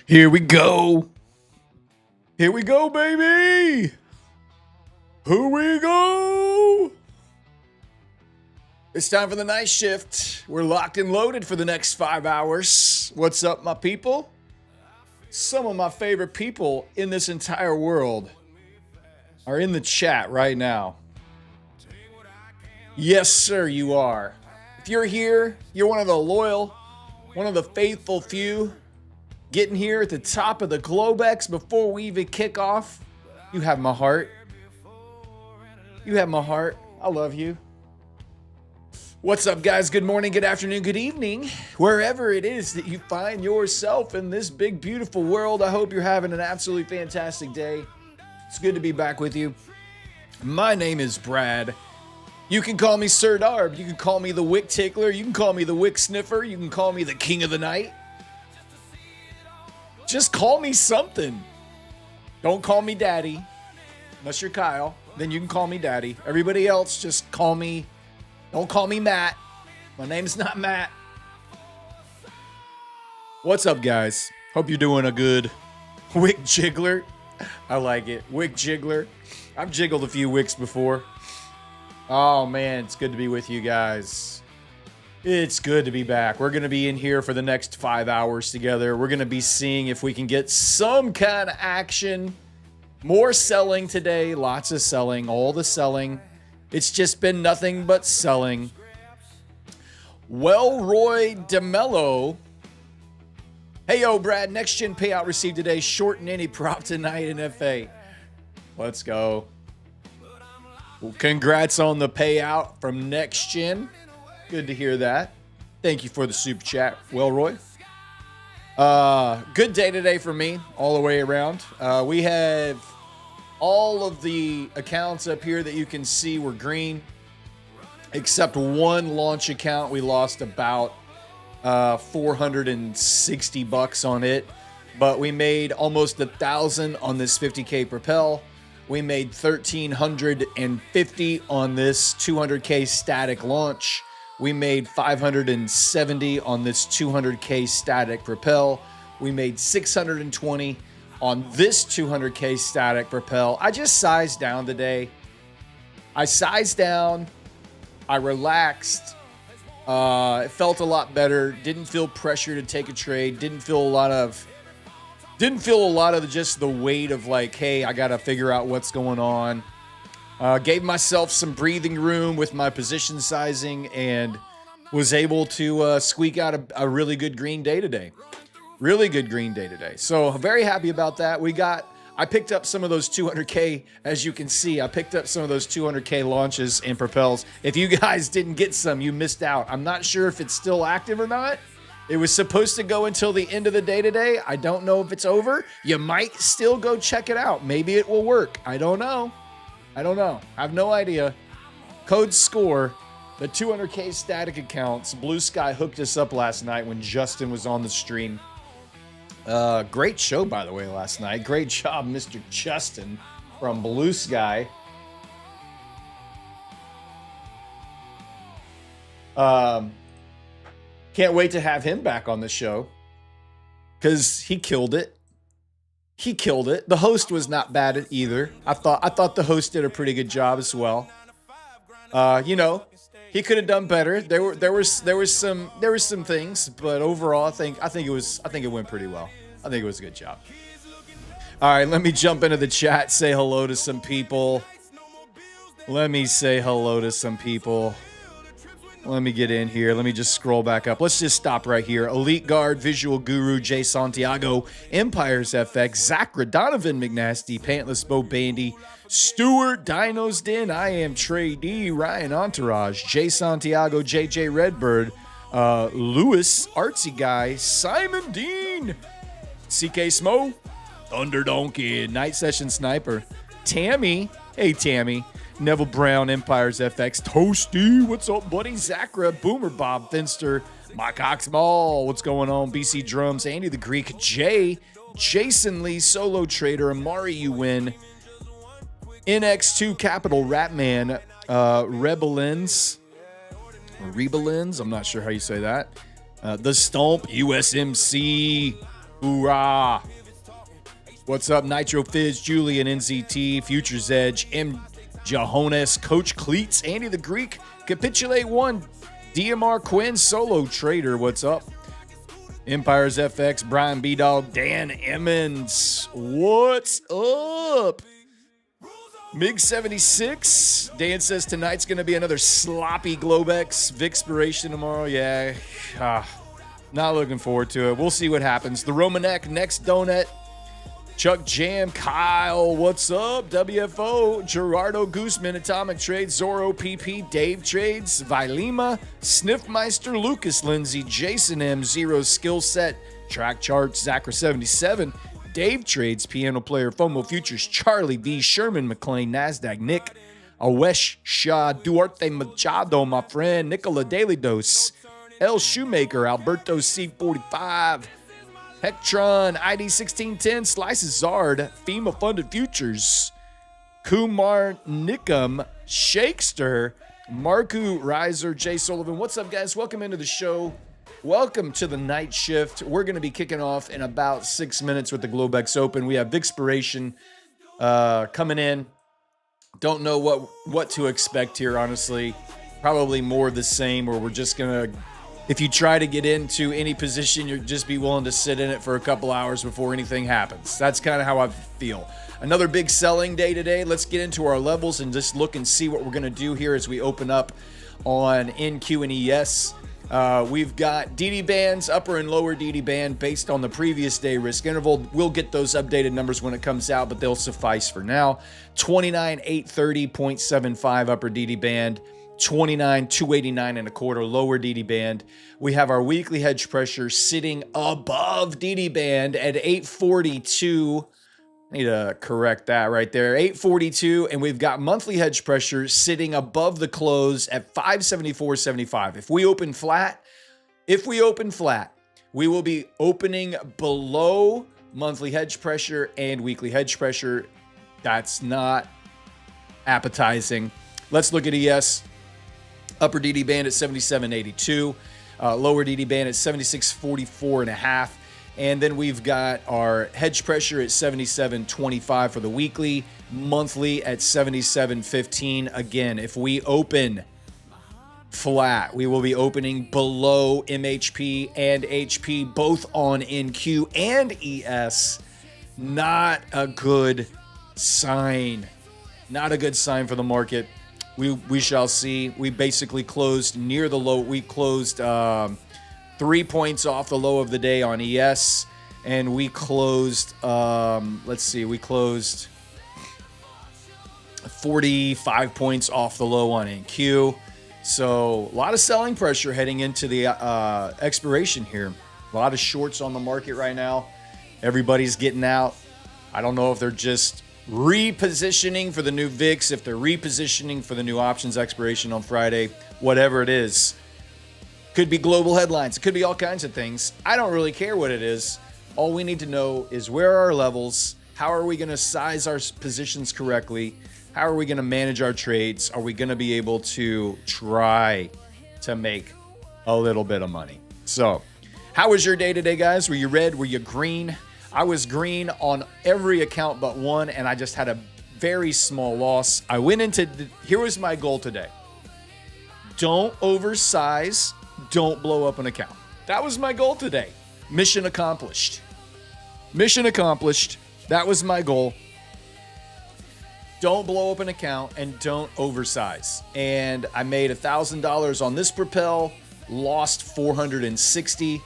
Here we go. Here we go, baby. Here we go. It's time for the night shift. We're locked and loaded for the next 5 hours. What's up, my people? Some of my favorite people in this entire world are in the chat right now. Yes, sir, you are. If you're here, you're one of the loyal, one of the faithful few getting here at the top of the Globex before we even kick off. You have my heart. You have my heart. I love you. What's up, guys? Good morning, good afternoon, good evening. Wherever it is that you find yourself in this big, beautiful world, I hope you're having an absolutely fantastic day. It's good to be back with you. My name is Brad. You can call me Sir Darb. You can call me the Wick Tickler. You can call me the Wick Sniffer. You can call me the King of the Night. Just call me something. Don't call me Daddy. Unless you're Kyle, then you can call me Daddy. Everybody else, just call me. Don't call me Matt. My name's not Matt. What's up, guys? Hope you're doing a good Wick Jiggler. I like it. Wick Jiggler. I've jiggled a few wicks before. Oh, man, it's good to be with you guys. It's good to be back. We're going to be in here for the next 5 hours together. We're going to be seeing if we can get some kind of action. More selling today. Lots of selling. All the selling. It's just been nothing but selling. Roy DeMello. Hey, yo, Brad. Next gen payout received today. Shorten any prop tonight in FA. Let's go. Well, congrats on the payout from Next Gen. Good to hear that. Thank you for the super chat, Roy. Good day today for me, all the way around. We have all of the accounts up here that you can see were green, except one launch account. We lost about $460 on it, but we made almost 1,000 on this 50K Propel. We made 1,350 on this 200K static launch. We made 570 on this 200K static Propel. We made 620 on this 200K static Propel. I just sized down today. I sized down. I relaxed. It felt a lot better. Didn't feel pressure to take a trade. Didn't feel a lot of just the weight of like, hey, I got to figure out what's going on. Gave myself some breathing room with my position sizing and was able to squeak out a really good green day today. Really good green day today. So I'm very happy about that. I picked up some of those 200K, as you can see. I picked up some of those 200K launches and propels. If you guys didn't get some, you missed out. I'm not sure if it's still active or not. It was supposed to go until the end of the day today. I don't know if it's over. You might still go check it out. Maybe it will work. I don't know. I have no idea. Code SCORE, the 200K static accounts. Blue Sky hooked us up last night when Justin was on the stream. Great show, by the way, last night. Great job, Mr. Justin from Blue Sky. Can't wait to have him back on the show because he killed it. He killed it. The host was not bad at either. I thought the host did a pretty good job as well. He could have done better. There were some things, but overall, I think it went pretty well. I think it was a good job. All right, let me jump into the chat. Say hello to some people. Let me get in here. Let me just scroll back up. Let's just stop right here. Elite Guard, Visual Guru, Jay Santiago, Empires FX, Zach Donovan McNasty, Pantless Bo Bandy, Stewart, Dino's Den, I Am Trey D, Ryan Entourage, Jay Santiago, JJ Redbird, Lewis, Artsy Guy, Simon Dean, CK Smo, Thunder Donkey, Night Session Sniper, Tammy, hey Tammy, Neville Brown, Empires FX, Toasty, what's up, buddy? Zachra, Boomer Bob, Finster, Mike Oxmall, what's going on? BC Drums, Andy the Greek, Jay, Jason Lee, Solo Trader, Amari You Win, NX2 Capital, Ratman, Rebelins, I'm not sure how you say that. The Stomp, USMC, Hoorah. What's up, Nitro Fizz, Julian, NZT, Futures Edge, M. Jahones, Coach Cleats, Andy the Greek, Capitulate One, DMR Quinn, Solo Trader, what's up? Empires FX, Brian B. Dog, Dan Emmons, what's up? MiG76, Dan says tonight's going to be another sloppy Globex Vixpiration tomorrow. Yeah, not looking forward to it. We'll see what happens. The Romanek, Next Donut, Chuck Jam, Kyle, what's up? WFO, Gerardo Guzman, Atomic Trades, Zorro PP, Dave Trades, Vilema, Sniffmeister, Lucas Lindsay, Jason M, Zero Skill Set, Track Charts, Zachra77, Dave Trades, Piano Player, FOMO Futures, Charlie B, Sherman McLean, NASDAQ, Nick, Awesh Shah, Duarte Machado, my friend, Nicola Daily Dose, El Shoemaker, Alberto C45, Hectron, ID 1610, Slices Zard, FEMA Funded Futures, Kumar Nickam, Shakester, Marku Reiser, Jay Sullivan. What's up, guys? Welcome into the show. Welcome to the night shift. We're going to be kicking off in about 6 minutes with the Globex Open. We have Vixpiration coming in. Don't know what to expect here, honestly. Probably more of the same, or we're just going to, if you try to get into any position, you'll just be willing to sit in it for a couple hours before anything happens. That's kind of how I feel. Another big selling day today. Let's get into our levels and just look and see what we're going to do here as we open up on NQ and ES. We've got DD bands, upper and lower DD band based on the previous day risk interval. We'll get those updated numbers when it comes out, but they'll suffice for now. 29,830.75 upper DD band, 29,289 and a quarter lower DD band. We have our weekly hedge pressure sitting above DD band at 842. I need to correct that right there. 842, and we've got monthly hedge pressure sitting above the close at 574.75. If we open flat, we will be opening below monthly hedge pressure and weekly hedge pressure. That's not appetizing. Let's look at ES. Upper DD band at 77.82, lower DD band at 76.44.5. And then we've got our hedge pressure at 77.25 for the weekly, monthly at 77.15. Again, if we open flat, we will be opening below MHP and HP, both on NQ and ES. Not a good sign. Not a good sign for the market. We shall see. We basically closed near the low. We closed 3 points off the low of the day on ES, and we closed, we closed 45 points off the low on NQ. So a lot of selling pressure heading into the expiration here. A lot of shorts on the market right now. Everybody's getting out. I don't know if they're just repositioning for the new VIX, if they're repositioning for the new options expiration on Friday, whatever it is. Could be global headlines. It could be all kinds of things. I don't really care what it is. All we need to know is where are our levels? How are we going to size our positions correctly? How are we going to manage our trades? Are we going to be able to try to make a little bit of money? So, how was your day today, guys? Were you red? Were you green? I was green on every account but one, and I just had a very small loss. I went into, here was my goal today. Don't oversize. Don't blow up an account. That was my goal today. Mission accomplished. Mission accomplished. That was my goal. Don't blow up an account and don't oversize. And I made $1,000 on this Propel, lost 460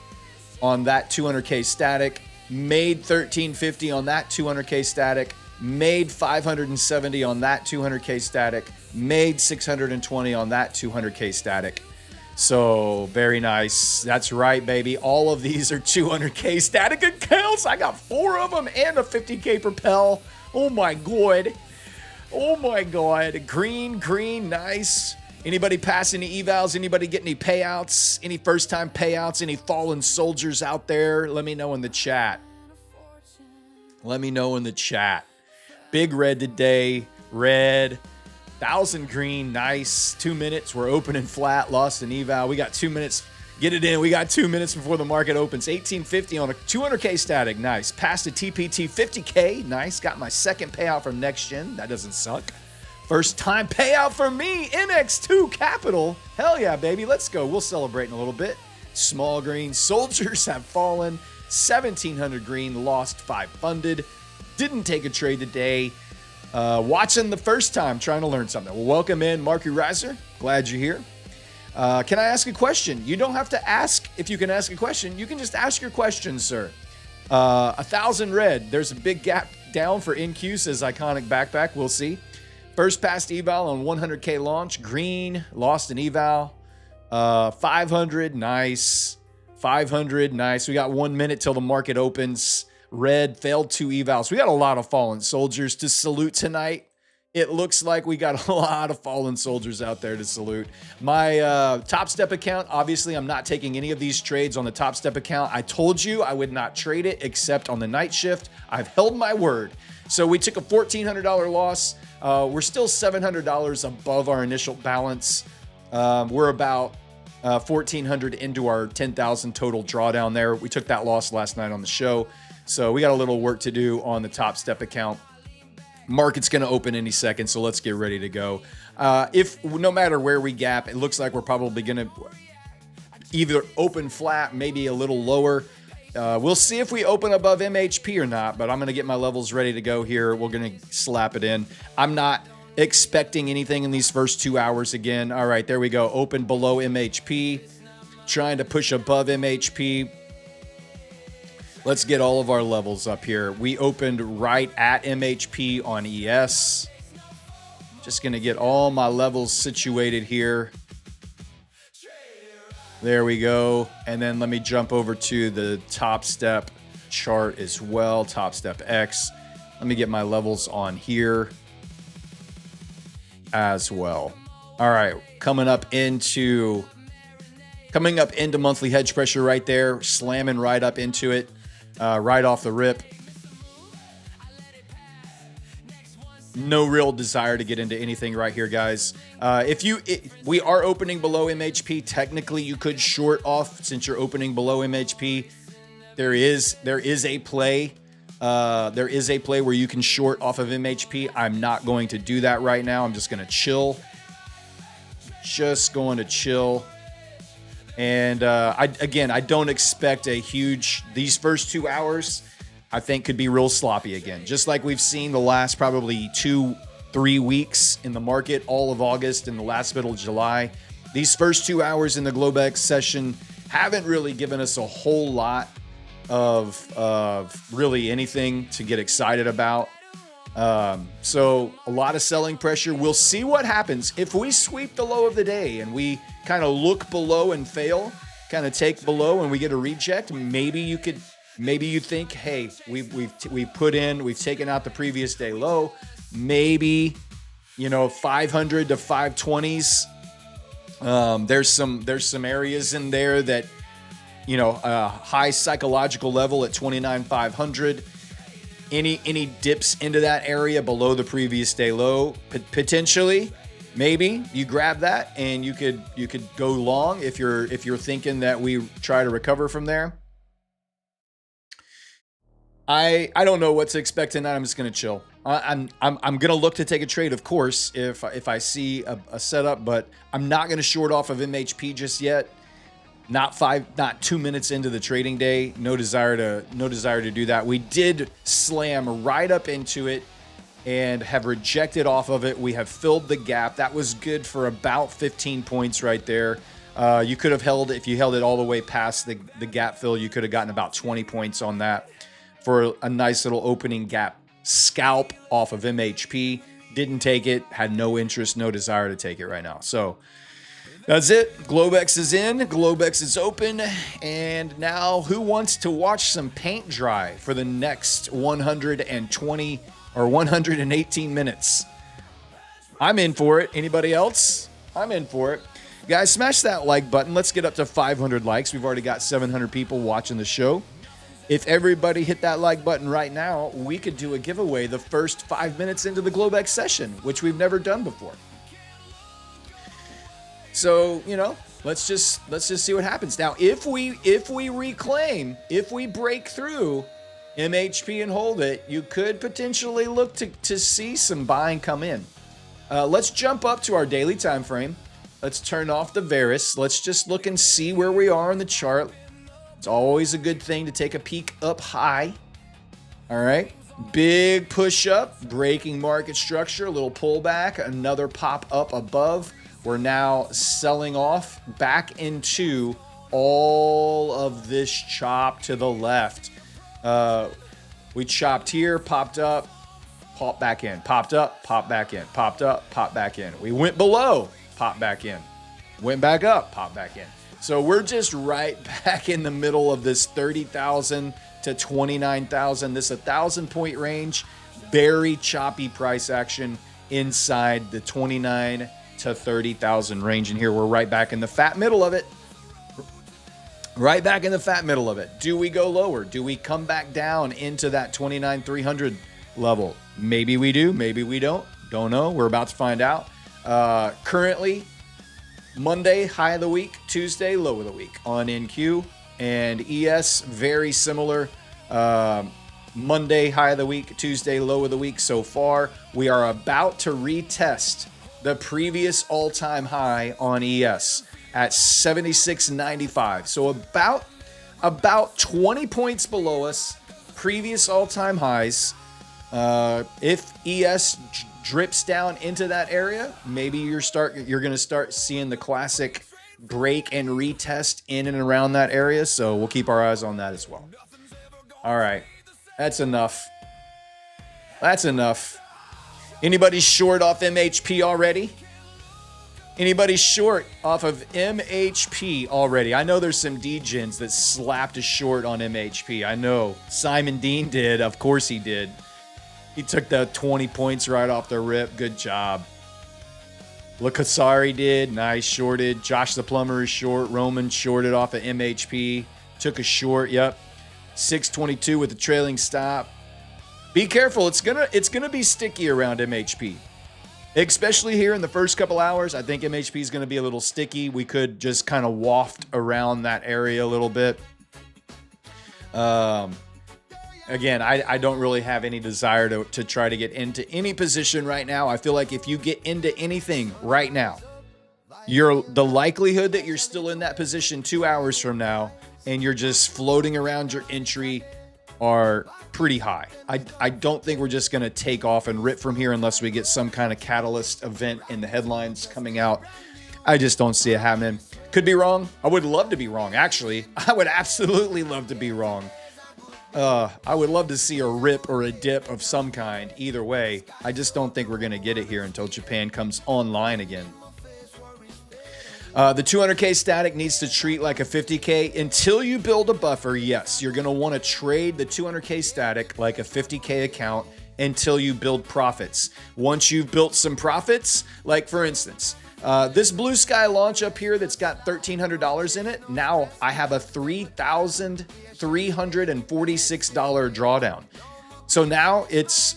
on that 200K static, made 1350 on that 200K static, made 570 on that 200K static, made 620 on that 200K static. So very nice. That's right, baby. All of these are 200K static accounts. I got 4 of them and a 50K Propel. Oh my God. Oh my God. Green, nice. Anybody pass any evals? Anybody get any payouts? Any first time payouts? Any fallen soldiers out there? Let me know in the chat. Let me know in the chat. Big red today. Red. 1,000 green, nice. 2 minutes, we're opening flat, lost an eval. We got 2 minutes Get it in. We got 2 minutes before the market opens. 1850 on a 200K static. Nice. Passed a TPT 50K. Nice. Got my second payout from Next Gen. That doesn't suck. First time payout for me. NX2 Capital. Hell yeah, baby. Let's go. We'll celebrate in a little bit. Small green. Soldiers have fallen. 1700 green. Lost 5 funded. Didn't take a trade today. Watching the first time. Trying to learn something. Well, welcome in, Marky Riser. Glad you're here. Can I ask a question? You don't have to ask if you can ask a question. You can just ask your question, sir. 1,000 red. There's a big gap down for NQ, says Iconic Backpack. We'll see. First past eval on 100K launch. Green, lost an eval. 500, nice. 500, nice. We got 1 minute till the market opens. Red, failed 2 evals. We got a lot of fallen soldiers to salute tonight. It looks like we got a lot of fallen soldiers out there to salute. My Top Step account, obviously I'm not taking any of these trades on the Top Step account. I told you I would not trade it except on the night shift. I've held my word. So we took a $1,400 loss. We're still $700 above our initial balance. We're about 1,400 into our 10,000 total drawdown there. We took that loss last night on the show. So we got a little work to do on the Top Step account. Market's going to open any second, so let's get ready to go. If no matter where we gap, it looks like we're probably going to either open flat, maybe a little lower. We'll see if we open above MHP or not, but I'm going to get my levels ready to go here. We're going to slap it in. I'm not expecting anything in these first 2 hours again. All right, there we go. Open below MHP, trying to push above MHP. Let's get all of our levels up here. We opened right at MHP on ES. Just going to get all my levels situated here. There we go. And then let me jump over to the Top Step chart as well. Top Step X. Let me get my levels on here as well. All right. Coming up into monthly hedge pressure right there. Slamming right up into it. Right off the rip. No real desire to get into anything right here, guys. We are opening below MHP. Technically, you could short off since you're opening below MHP. There is a play. There is a play where you can short off of MHP. I'm not going to do that right now. I'm just going to chill. Just going to chill. And I don't expect a huge, these first 2 hours, I think could be real sloppy again. Just like we've seen the last probably 2-3 weeks in the market, all of August and the last bit of July. These first 2 hours in the Globex session haven't really given us a whole lot of really anything to get excited about. So a lot of selling pressure. We'll see what happens if we sweep the low of the day and we kind of look below and fail, kind of take below and we get a reject. Maybe you think, hey, we've taken out the previous day low. Maybe, 500 to 520s. There's some areas in there that, a high psychological level at 29,500. Any dips into that area below the previous day low, potentially, maybe you grab that and you could go long if you're thinking that we try to recover from there. I don't know what to expect tonight. I'm just gonna chill. I'm gonna look to take a trade, of course, if I see a setup, but I'm not gonna short off of MHP just yet. Not 2 minutes into the trading day. No desire to do that. We did slam right up into it and have rejected off of it. We have filled the gap. That was good for about 15 points right there. You could have held, if you held it all the way past the gap fill, you could have gotten about 20 points on that for a nice little opening gap scalp off of MHP. Didn't take it. Had no interest, no desire to take it right now. So that's it. Globex is in. Globex is open. And now who wants to watch some paint dry for the next 120 or 118 minutes? I'm in for it. Anybody else? I'm in for it. Guys, smash that like button. Let's get up to 500 likes. We've already got 700 people watching the show. If everybody hit that like button right now, we could do a giveaway the first 5 minutes into the Globex session, which we've never done before. So, let's just see what happens. Now, if we break through MHP and hold it, you could potentially look to see some buying come in. Let's jump up to our daily time frame. Let's turn off the Varus. Let's just look and see where we are in the chart. It's always a good thing to take a peek up high. All right. Big push up, breaking market structure, a little pullback, another pop up above. We're now selling off back into all of this chop to the left. We chopped here, popped up, popped back in, popped up, popped back in, popped up, popped back in. We went below, popped back in, went back up, popped back in. So we're just right back in the middle of this 30,000 to 29,000, this 1,000-point range. Very choppy price action inside the 29 to 30,000 range. And here we're right back in the fat middle of it. Right back in the fat middle of it. Do we go lower? Do we come back down into that 29,300 level? Maybe we do. Maybe we don't. Don't know. We're about to find out. Currently, Monday, high of the week. Tuesday, low of the week on NQ. And ES, very similar. Monday, high of the week. Tuesday, low of the week so far. We are about to retest the previous all-time high on ES at 76.95. So about 20 points below us, previous all-time highs. If ES drips down into that area, maybe you're going to start seeing the classic break and retest in and around that area. So we'll keep our eyes on that as well. All right. That's enough. Anybody short off MHP already? Anybody short off of MHP already? I know there's some D-gens that slapped a short on MHP. I know Simon Dean did. Of course he did. He took the 20 points right off the rip. Good job. Lakasari did. Nice, shorted. Josh the Plumber is short. Roman shorted off of MHP. Took a short. Yep. 622 with the trailing stop. Be careful. It's gonna be sticky around MHP, especially here in the first couple hours. I think MHP is gonna be a little sticky. We could just kind of waft around that area a little bit. Again, I don't really have any desire to try to get into any position right now. I feel like if you get into anything right now, the likelihood that you're still in that position 2 hours from now and you're just floating around your entry are pretty high. I don't think we're just going to take off and rip from here unless we get some kind of catalyst event in the headlines coming out. I just don't see it happening. Could be wrong. I would love to be wrong, actually. I would absolutely love to be wrong. I would love to see a rip or a dip of some kind. Either way, I just don't think we're going to get it here until Japan comes online again. The 200K static needs to treat like a 50K. Until you build a buffer, yes, you're going to want to trade the 200K static like a 50K account until you build profits. Once you've built some profits, like for instance, this Blue Sky launch up here that's got $1,300 in it, now I have a $3,346 drawdown. So now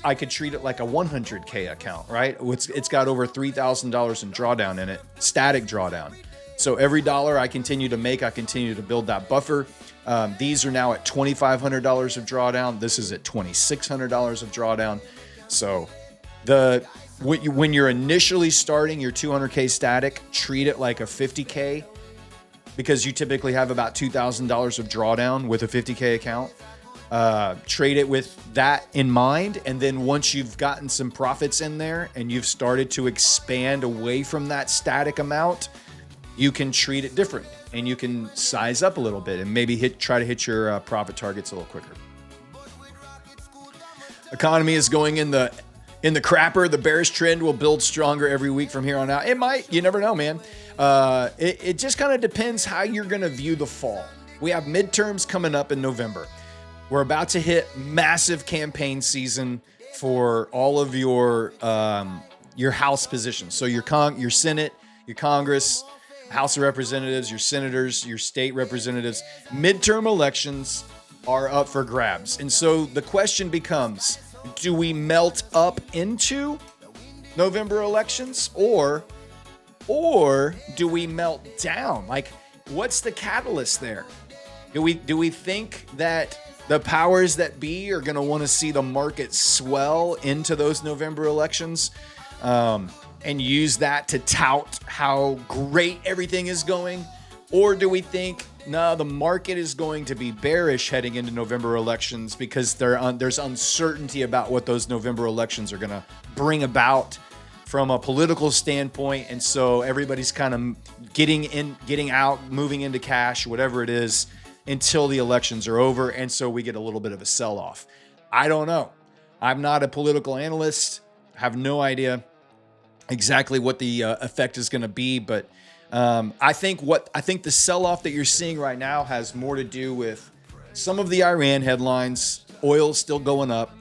I could treat it like a 100K account, right? It's got over $3,000 in drawdown in it, static drawdown. So every dollar I continue to make, I continue to build that buffer. These are now at $2,500 of drawdown. This is at $2,600 of drawdown. So when you're initially starting your 200K static, treat it like a 50K because you typically have about $2,000 of drawdown with a 50K account. Trade it with that in mind. And then once you've gotten some profits in there and you've started to expand away from that static amount, you can treat it different and you can size up a little bit and maybe try to hit your profit targets a little quicker. Economy is going in the crapper. The bearish trend will build stronger every week from here on out. It might. You never know, man. It just kind of depends how you're going to view the fall. We have midterms coming up in November. We're about to hit massive campaign season for all of your House positions. So your Senate, your Congress, House of Representatives, your senators, your state representatives. Midterm elections are up for grabs. And so the question becomes, do we melt up into November elections or Or do we melt down? Like, what's the catalyst there? Do we think that the powers that be are going to want to see the market swell into those November elections, and use that to tout how great everything is going? Or do we think, no, the market is going to be bearish heading into November elections because there's uncertainty about what those November elections are going to bring about from a political standpoint, and so everybody's kind of getting out, moving into cash, whatever it is, until the elections are over, and so we get a little bit of a sell-off. I don't know. I'm not a political analyst. Have no idea exactly what the effect is going to be, but I think the sell-off that you're seeing right now has more to do with some of the Iran headlines. Oil's still going up.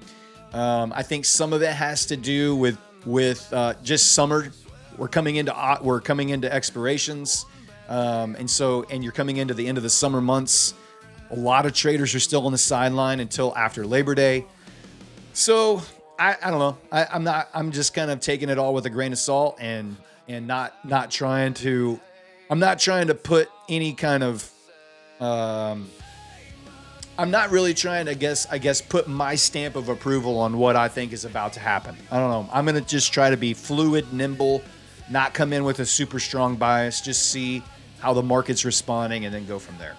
I think some of it has to do with just summer. We're coming into expirations, and you're coming into the end of the summer months. A lot of traders are still on the sideline until after Labor Day. So I don't know. I'm just kind of taking it all with a grain of salt and not trying to. I'm not trying to put any kind of. I'm not really trying to I guess put my stamp of approval on what I think is about to happen. I don't know. I'm going to just try to be fluid, nimble, not come in with a super strong bias, just see how the market's responding and then go from there.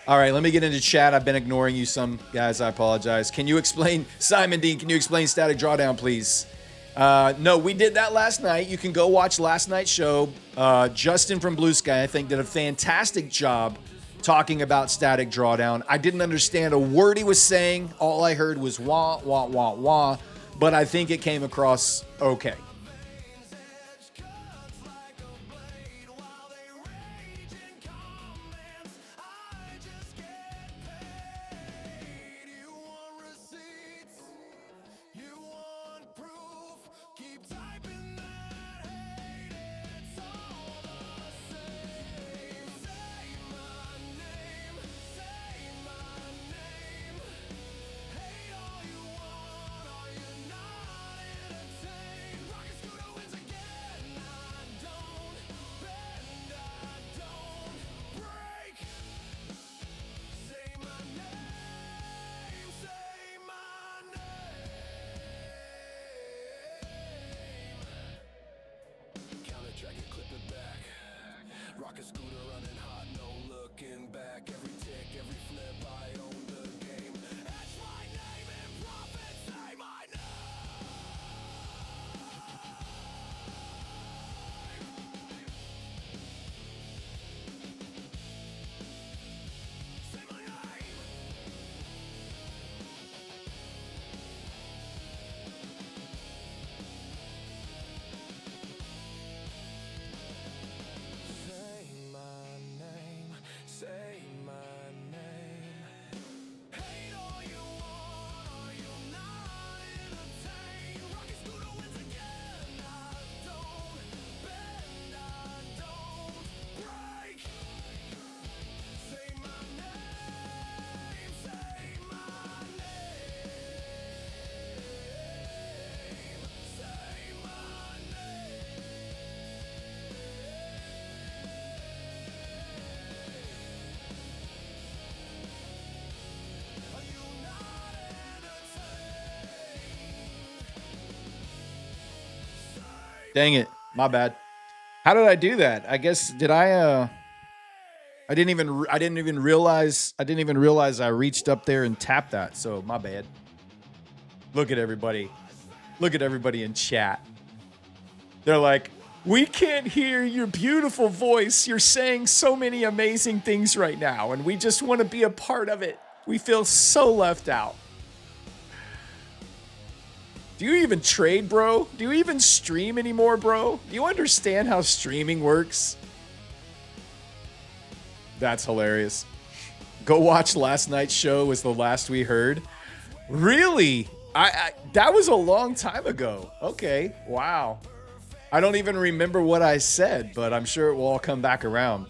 All right, let me get into chat. I've been ignoring you some, guys. I apologize. Can you explain, Simon Dean, can you explain static drawdown, please? No, we did that last night. You can go watch last night's show. Justin from Blue Sky, I think, did a fantastic job talking about static drawdown. I didn't understand a word he was saying. All I heard was wah, wah, wah, wah, but I think it came across okay. Dang it. My bad. How did I do that? I guess I didn't even realize I reached up there and tapped that. So my bad. Look at everybody. Look at everybody in chat. They're like, "We can't hear your beautiful voice. You're saying so many amazing things right now, and we just want to be a part of it. We feel so left out." Do you even trade, bro? Do you even stream anymore, bro? Do you understand how streaming works? That's hilarious. Go watch last night's show was the last we heard. Really? That was a long time ago. Okay, wow. I don't even remember what I said, but I'm sure it will all come back around.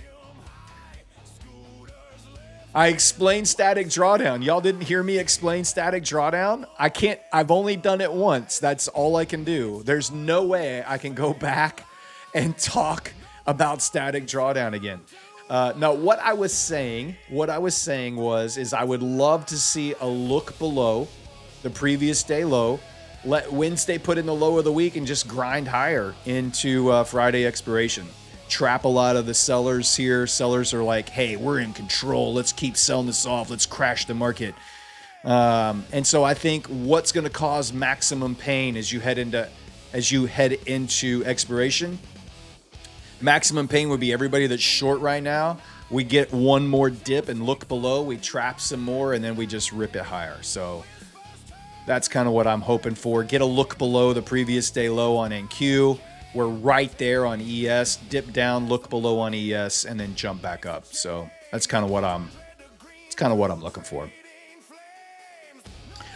I explained static drawdown. Y'all didn't hear me explain static drawdown? I've only done it once. That's all I can do. There's no way I can go back and talk about static drawdown again. No, what I was saying is I would love to see a look below the previous day low. Let Wednesday put in the low of the week and just grind higher into Friday expiration. Trap a lot of the sellers here. Sellers are like, hey, we're in control. Let's keep selling this off. Let's crash the market. And so I think what's going to cause maximum pain as you head into expiration, maximum pain would be everybody that's short right now. We get one more dip and look below. We trap some more, and then we just rip it higher. So that's kind of what I'm hoping for. Get a look below the previous day low on NQ. We're right there on ES. Dip down, look below on ES, and then jump back up. So that's kind of what I'm looking for.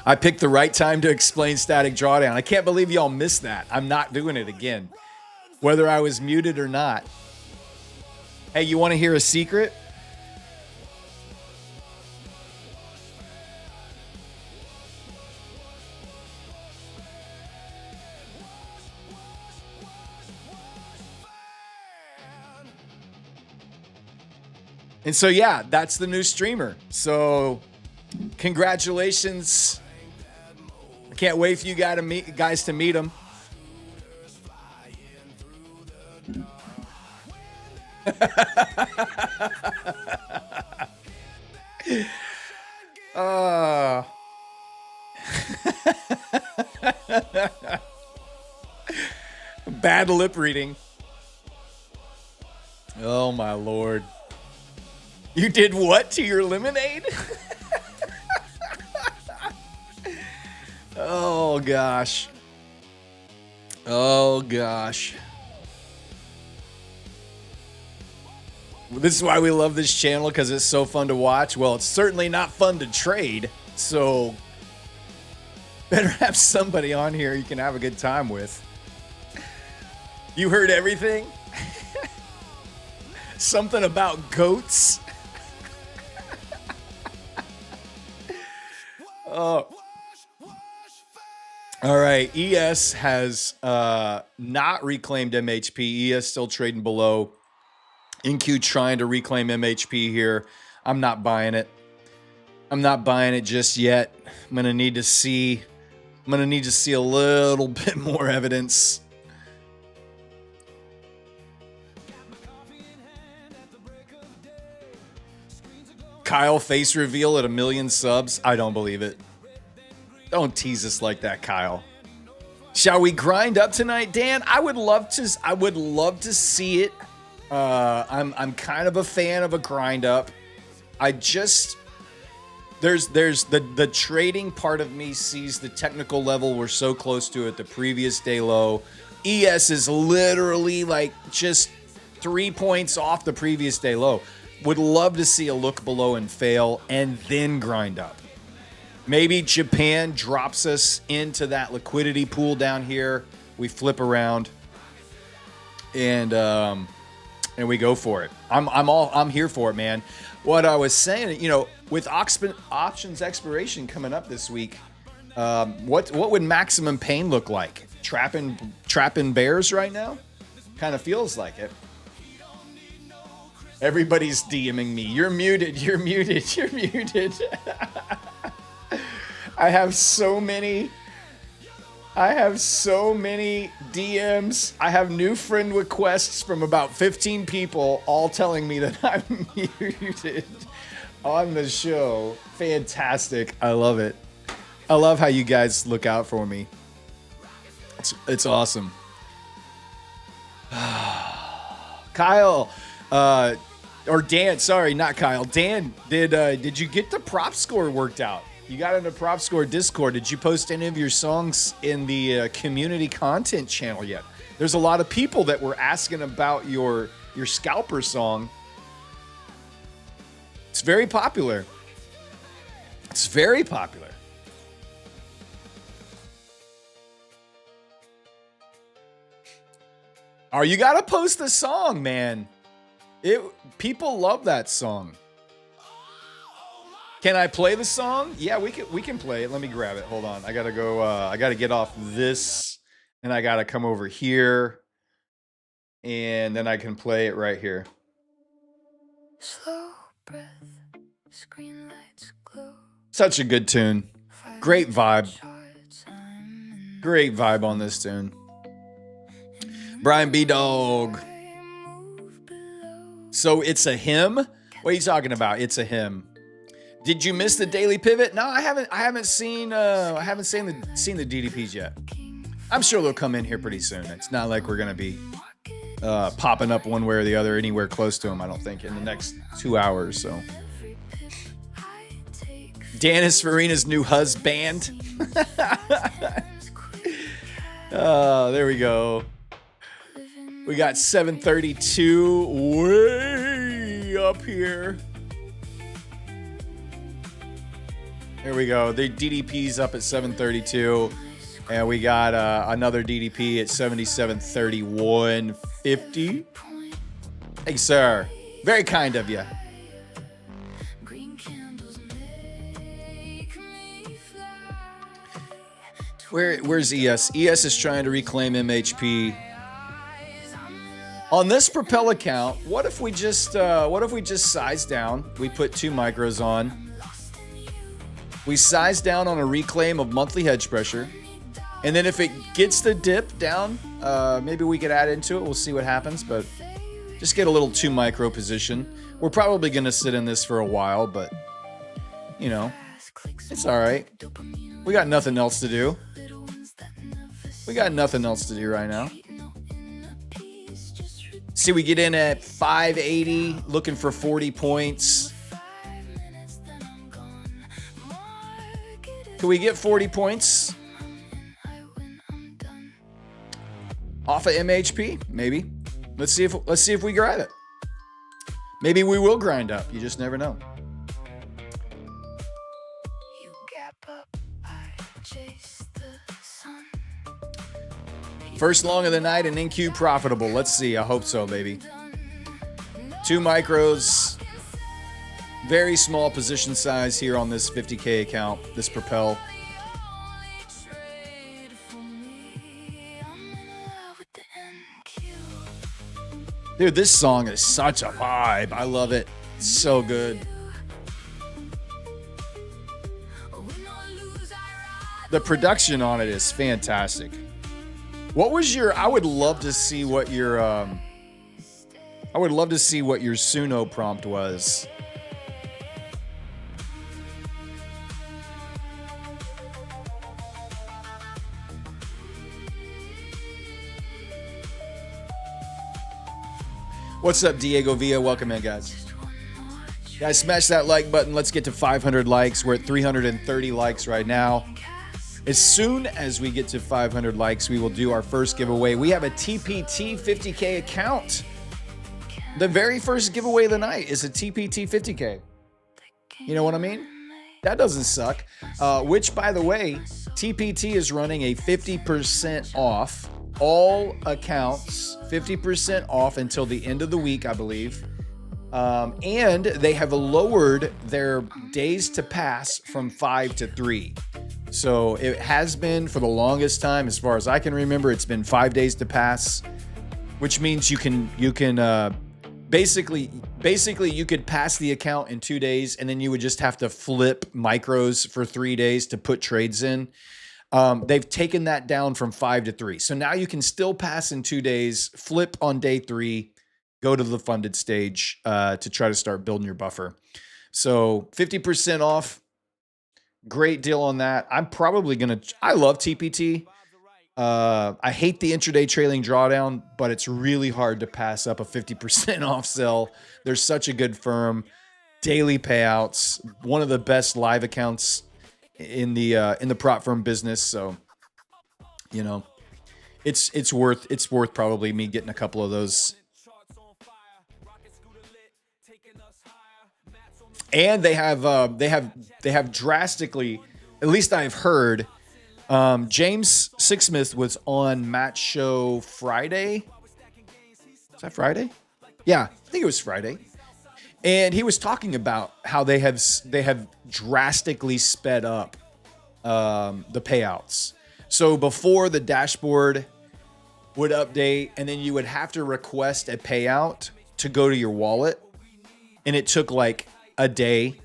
I picked the right time to explain static drawdown. I can't believe y'all missed that. I'm not doing it again, whether I was muted or not. Hey, you want to hear a secret? And so, yeah, that's the new streamer. So congratulations. I can't wait for you guys to meet him. Bad lip reading. Oh my Lord. You did what to your lemonade? Oh gosh. Oh gosh. This is why we love this channel, because it's so fun to watch. Well, it's certainly not fun to trade, so better have somebody on here you can have a good time with. You heard everything? Something about goats? Oh. All right, ES has not reclaimed MHP. ES still trading below. NQ trying to reclaim MHP here. I'm not buying it. I'm not buying it just yet. I'm gonna need to see a little bit more evidence. Kyle face reveal at 1 million subs. I don't believe it. Don't tease us like that, Kyle. Shall we grind up tonight, Dan? I would love to see it. I'm kind of a fan of a grind up. There's the trading part of me sees the technical level we're so close to at the previous day low. ES is literally like just 3 points off the previous day low. Would love to see a look below and fail and then grind up. Maybe Japan drops us into that liquidity pool down here. We flip around and we go for it. I'm here for it, man. What I was saying, with options expiration coming up this week, what would maximum pain look like? Trapping bears right now? Kind of feels like it. Everybody's DMing me. You're muted. You're muted. You're muted. I have so many DMs. I have new friend requests from about 15 people, all telling me that I'm muted on the show. Fantastic. I love it. I love how you guys look out for me. It's awesome. Kyle, or Dan, sorry, not Kyle. Dan, did you get the prop score worked out? You got into prop score Discord. Did you post any of your songs in the community content channel yet? There's a lot of people that were asking about your scalper song. It's very popular. It's very popular. Oh, you gotta post the song, man. People love that song. Can I play the song? Yeah, we can play it. Let me grab it. Hold on. I gotta go. I gotta get off this, and I gotta come over here. and then I can play it right here. Slow breath, screen lights glow. Such a good tune. Great vibe. Great vibe on this tune. Brian B. Dog. So it's a hymn? What are you talking about? It's a hymn. Did you miss the daily pivot? No, I haven't seen the DDPs yet. I'm sure they'll come in here pretty soon. It's not like we're gonna be popping up one way or the other anywhere close to them, I don't think, in the next 2 hours. So Danis Farina's new husband. There we go. We got 732 way up here. There we go. The DDP's up at 732. And we got another DDP at 7731.50. Thanks, sir. Very kind of you. Where's ES? ES is trying to reclaim MHP. On this Propel account, what if we just size down? We put 2 micros on. We size down on a reclaim of monthly hedge pressure. And then if it gets the dip down, maybe we could add into it. We'll see what happens, but just get a little 2 micro position. We're probably going to sit in this for a while, but, you know, it's all right. We got nothing else to do. We got nothing else to do right now. See, we get in at 580, looking for 40 points. Can we get 40 points off of MHP? Maybe. Let's see if we grind it. Maybe we will grind up. You just never know. First long of the night and NQ profitable. Let's see. I hope so, baby. 2 micros. Very small position size here on this 50K account, this Propel. Dude, this song is such a vibe. I love it. It's so good. The production on it is fantastic. What was your, I would love to see what your Suno prompt was. What's up, Diego Villa? Welcome in, guys. Guys, smash that like button. Let's get to 500 likes. We're at 330 likes right now. As soon as we get to 500 likes, we will do our first giveaway. We have a TPT 50K account. The very first giveaway of the night is a TPT 50K. You know what I mean? That doesn't suck. Which, by the way, TPT is running a 50% off. All accounts, 50% off until the end of the week, I believe. And they have lowered their days to pass from 5 to 3. So it has been for the longest time, as far as I can remember, it's been 5 days to pass, which means you can basically you could pass the account in 2 days, and then you would just have to flip micros for 3 days to put trades in. They've taken that down from 5 to 3. So now you can still pass in 2 days, flip on day 3, go to the funded stage to try to start building your buffer. So 50% off. Great deal on that. I'm probably going to, I love TPT. I hate the intraday trailing drawdown, but it's really hard to pass up a 50% off sell. They're such a good firm. Daily payouts, one of the best live accounts in the prop firm business. So, you know, it's worth probably me getting a couple of those. And they have drastically, at least I've heard, James Sixsmith was on Matt's show Friday. Is that Friday? Yeah, I think it was Friday. And he was talking about how they have drastically sped up the payouts. So before, the dashboard would update, and then you would have to request a payout to go to your wallet. And it took like a day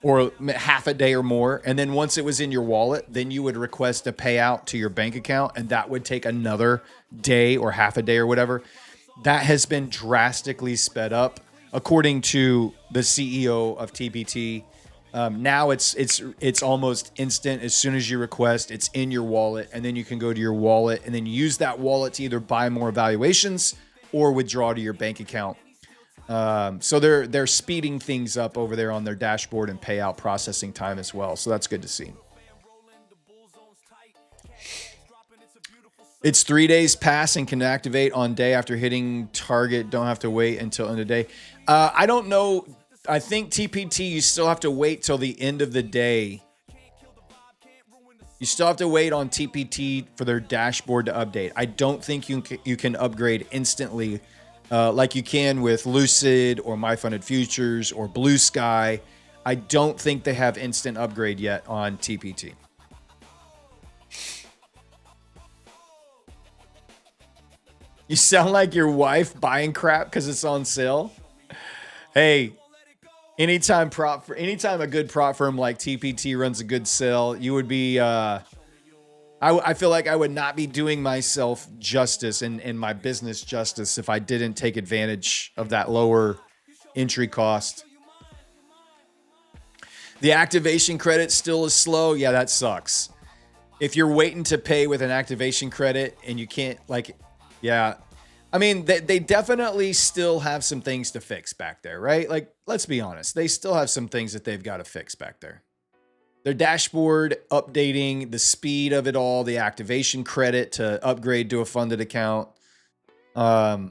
or half a day or more. And then once it was in your wallet, then you would request a payout to your bank account, and that would take another day or half a day or whatever. That has been drastically sped up, according to the CEO of TPT. Now it's almost instant. As soon as you request, it's in your wallet, and then you can go to your wallet and then use that wallet to either buy more valuations or withdraw to your bank account. So they're speeding things up over there on their dashboard and payout processing time as well. So that's good to see. It's 3 days pass and can activate on day after hitting target. Don't have to wait until end of day. I don't know. I think TPT, you still have to wait till the end of the day. You still have to wait on TPT for their dashboard to update. I don't think you can upgrade instantly like you can with Lucid or My Funded Futures or Blue Sky. I don't think they have instant upgrade yet on TPT. You sound like your wife buying crap because it's on sale. Hey, anytime a good prop firm like TPT runs a good sale, you would be. I feel like I would not be doing myself justice and my business justice if I didn't take advantage of that lower entry cost. The activation credit still is slow. Yeah, that sucks. If you're waiting to pay with an activation credit and you can't, like, yeah. I mean, they definitely still have some things to fix back there, right? Like, let's be honest. They still have some things that they've got to fix back there. Their dashboard, updating, the speed of it all, the activation credit to upgrade to a funded account. So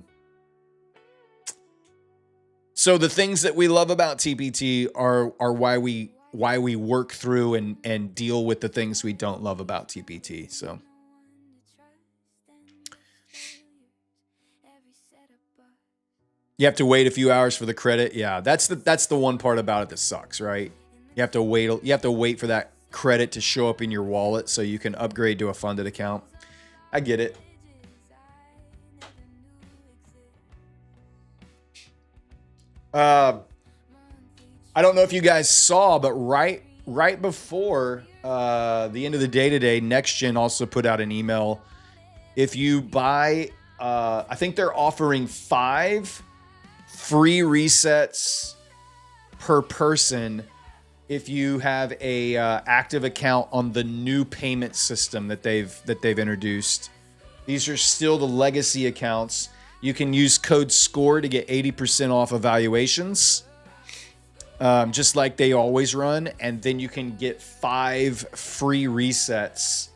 the things that we love about TPT are why we work through and deal with the things we don't love about TPT. So you have to wait a few hours for the credit. Yeah, that's the one part about it that sucks, right? You have to wait for that credit to show up in your wallet so you can upgrade to a funded account. I get it. I don't know if you guys saw, but right before the end of the day today, NextGen also put out an email. If you buy, I think they're offering 5 free resets per person if you have a active account on the new payment system that they've introduced. These are still the legacy accounts. You can use code SCORE to get 80% off evaluations, just like they always run. And then you can get 5 free resets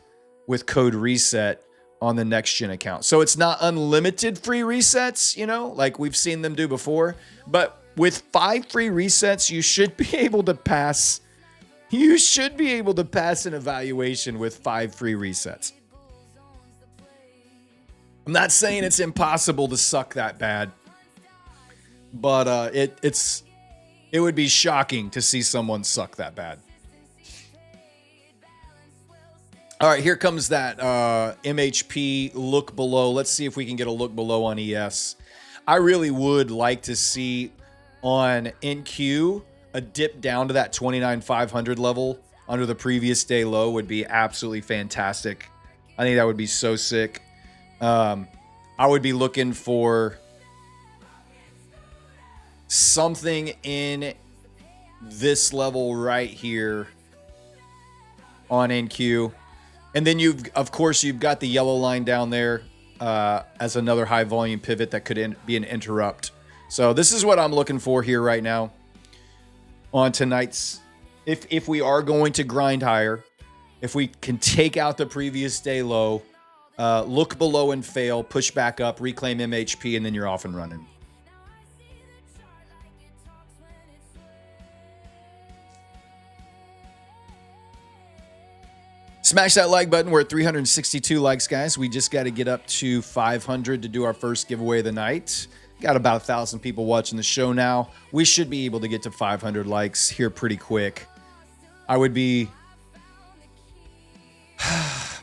with code RESET on the NextGen account. So it's not unlimited free resets, like we've seen them do before. But with 5 free resets, you should be able to pass. You should be able to pass an evaluation with 5 free resets. I'm not saying it's impossible to suck that bad, but it would be shocking to see someone suck that bad. All right, here comes that MHP look below. Let's see if we can get a look below on ES. I really would like to see on NQ a dip down to that 29,500 level under the previous day low would be absolutely fantastic. I think that would be so sick. I would be looking for something in this level right here on NQ. And then you've got the yellow line down there as another high volume pivot that could be an interrupt. So this is what I'm looking for here right now on tonight's. If we are going to grind higher, if we can take out the previous day low, look below and fail, push back up, reclaim MHP, and then you're off and running. Smash that like button. We're at 362 likes, guys. We just got to get up to 500 to do our first giveaway of the night. Got about 1,000 people watching the show now. We should be able to get to 500 likes here pretty quick. I would be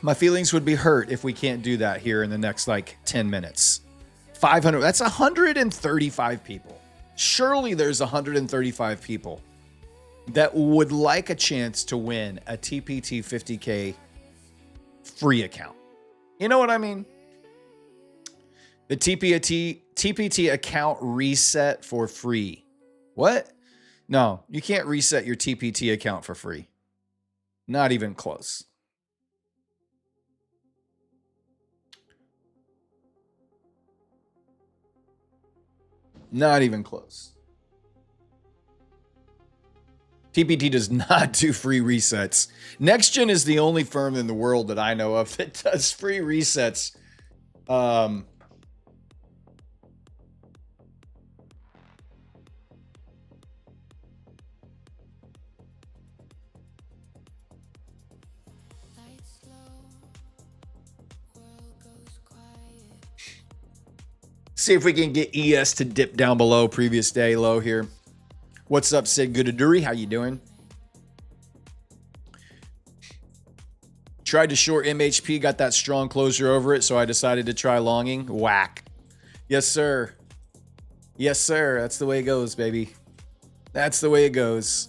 My feelings would be hurt if we can't do that here in the next like 10 minutes. 500, that's 135 people. Surely there's 135 people that would like a chance to win a TPT 50K free account. You know what I mean? The TPT account reset for free. What? No, you can't reset your TPT account for free. Not even close. Not even close. TPT does not do free resets. NextGen is the only firm in the world that I know of that does free resets. See if we can get ES to dip down below previous day low here. What's up, Sid Goodaduri? How you doing? Tried to short MHP, got that strong closure over it, so I decided to try longing. Whack. Yes, sir. Yes, sir. That's the way it goes, baby. That's the way it goes.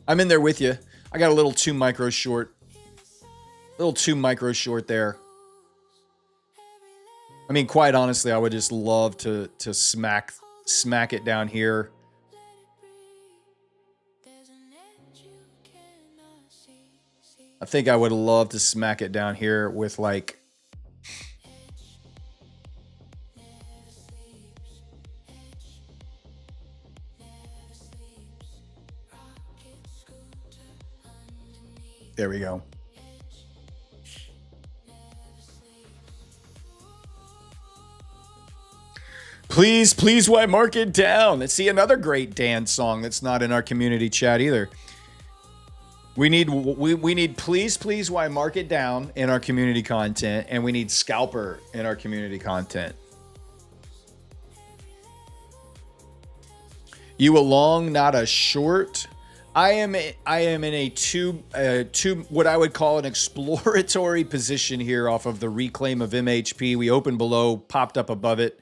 I'm in there with you. I got a little 2 micro short. Little 2 micro short there. I mean, quite honestly, I would just love to smack it down here. I think I would love to smack it down here with like there we go. Please, please, why mark it down? Let's see another great dance song that's not in our community chat either. We need please, please, why mark it down in our community content, and we need scalper in our community content. You a long, not a short. I am in a two what I would call an exploratory position here off of the reclaim of MHP. We opened below, popped up above it.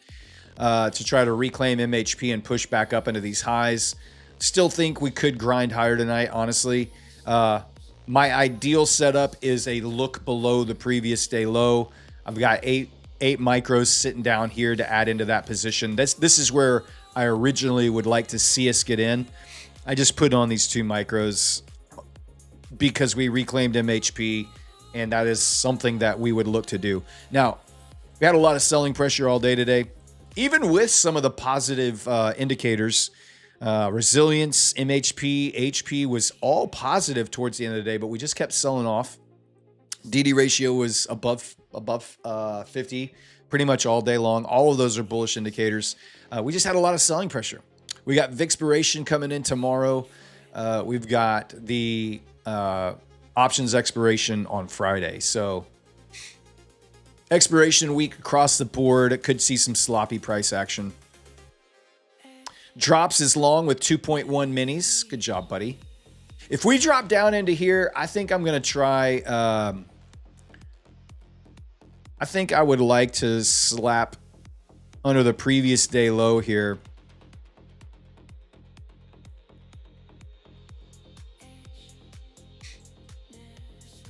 To try to reclaim MHP and push back up into these highs. Still think we could grind higher tonight, honestly. My ideal setup is a look below the previous day low. I've got eight micros sitting down here to add into that position. This is where I originally would like to see us get in. I just put on these 2 micros because we reclaimed MHP, and that is something that we would look to do. Now, we had a lot of selling pressure all day today. Even with some of the positive indicators, resilience, MHP, HP was all positive towards the end of the day, but we just kept selling off. DD ratio was above 50 pretty much all day long. All of those are bullish indicators. We just had a lot of selling pressure. We got Vixpiration coming in tomorrow. We've got the options expiration on Friday. So expiration week across the board. It could see some sloppy price action. Drops is long with 2.1 minis. Good job, buddy. If we drop down into here, I think I'm going to try... I think I would like to slap under the previous day low here.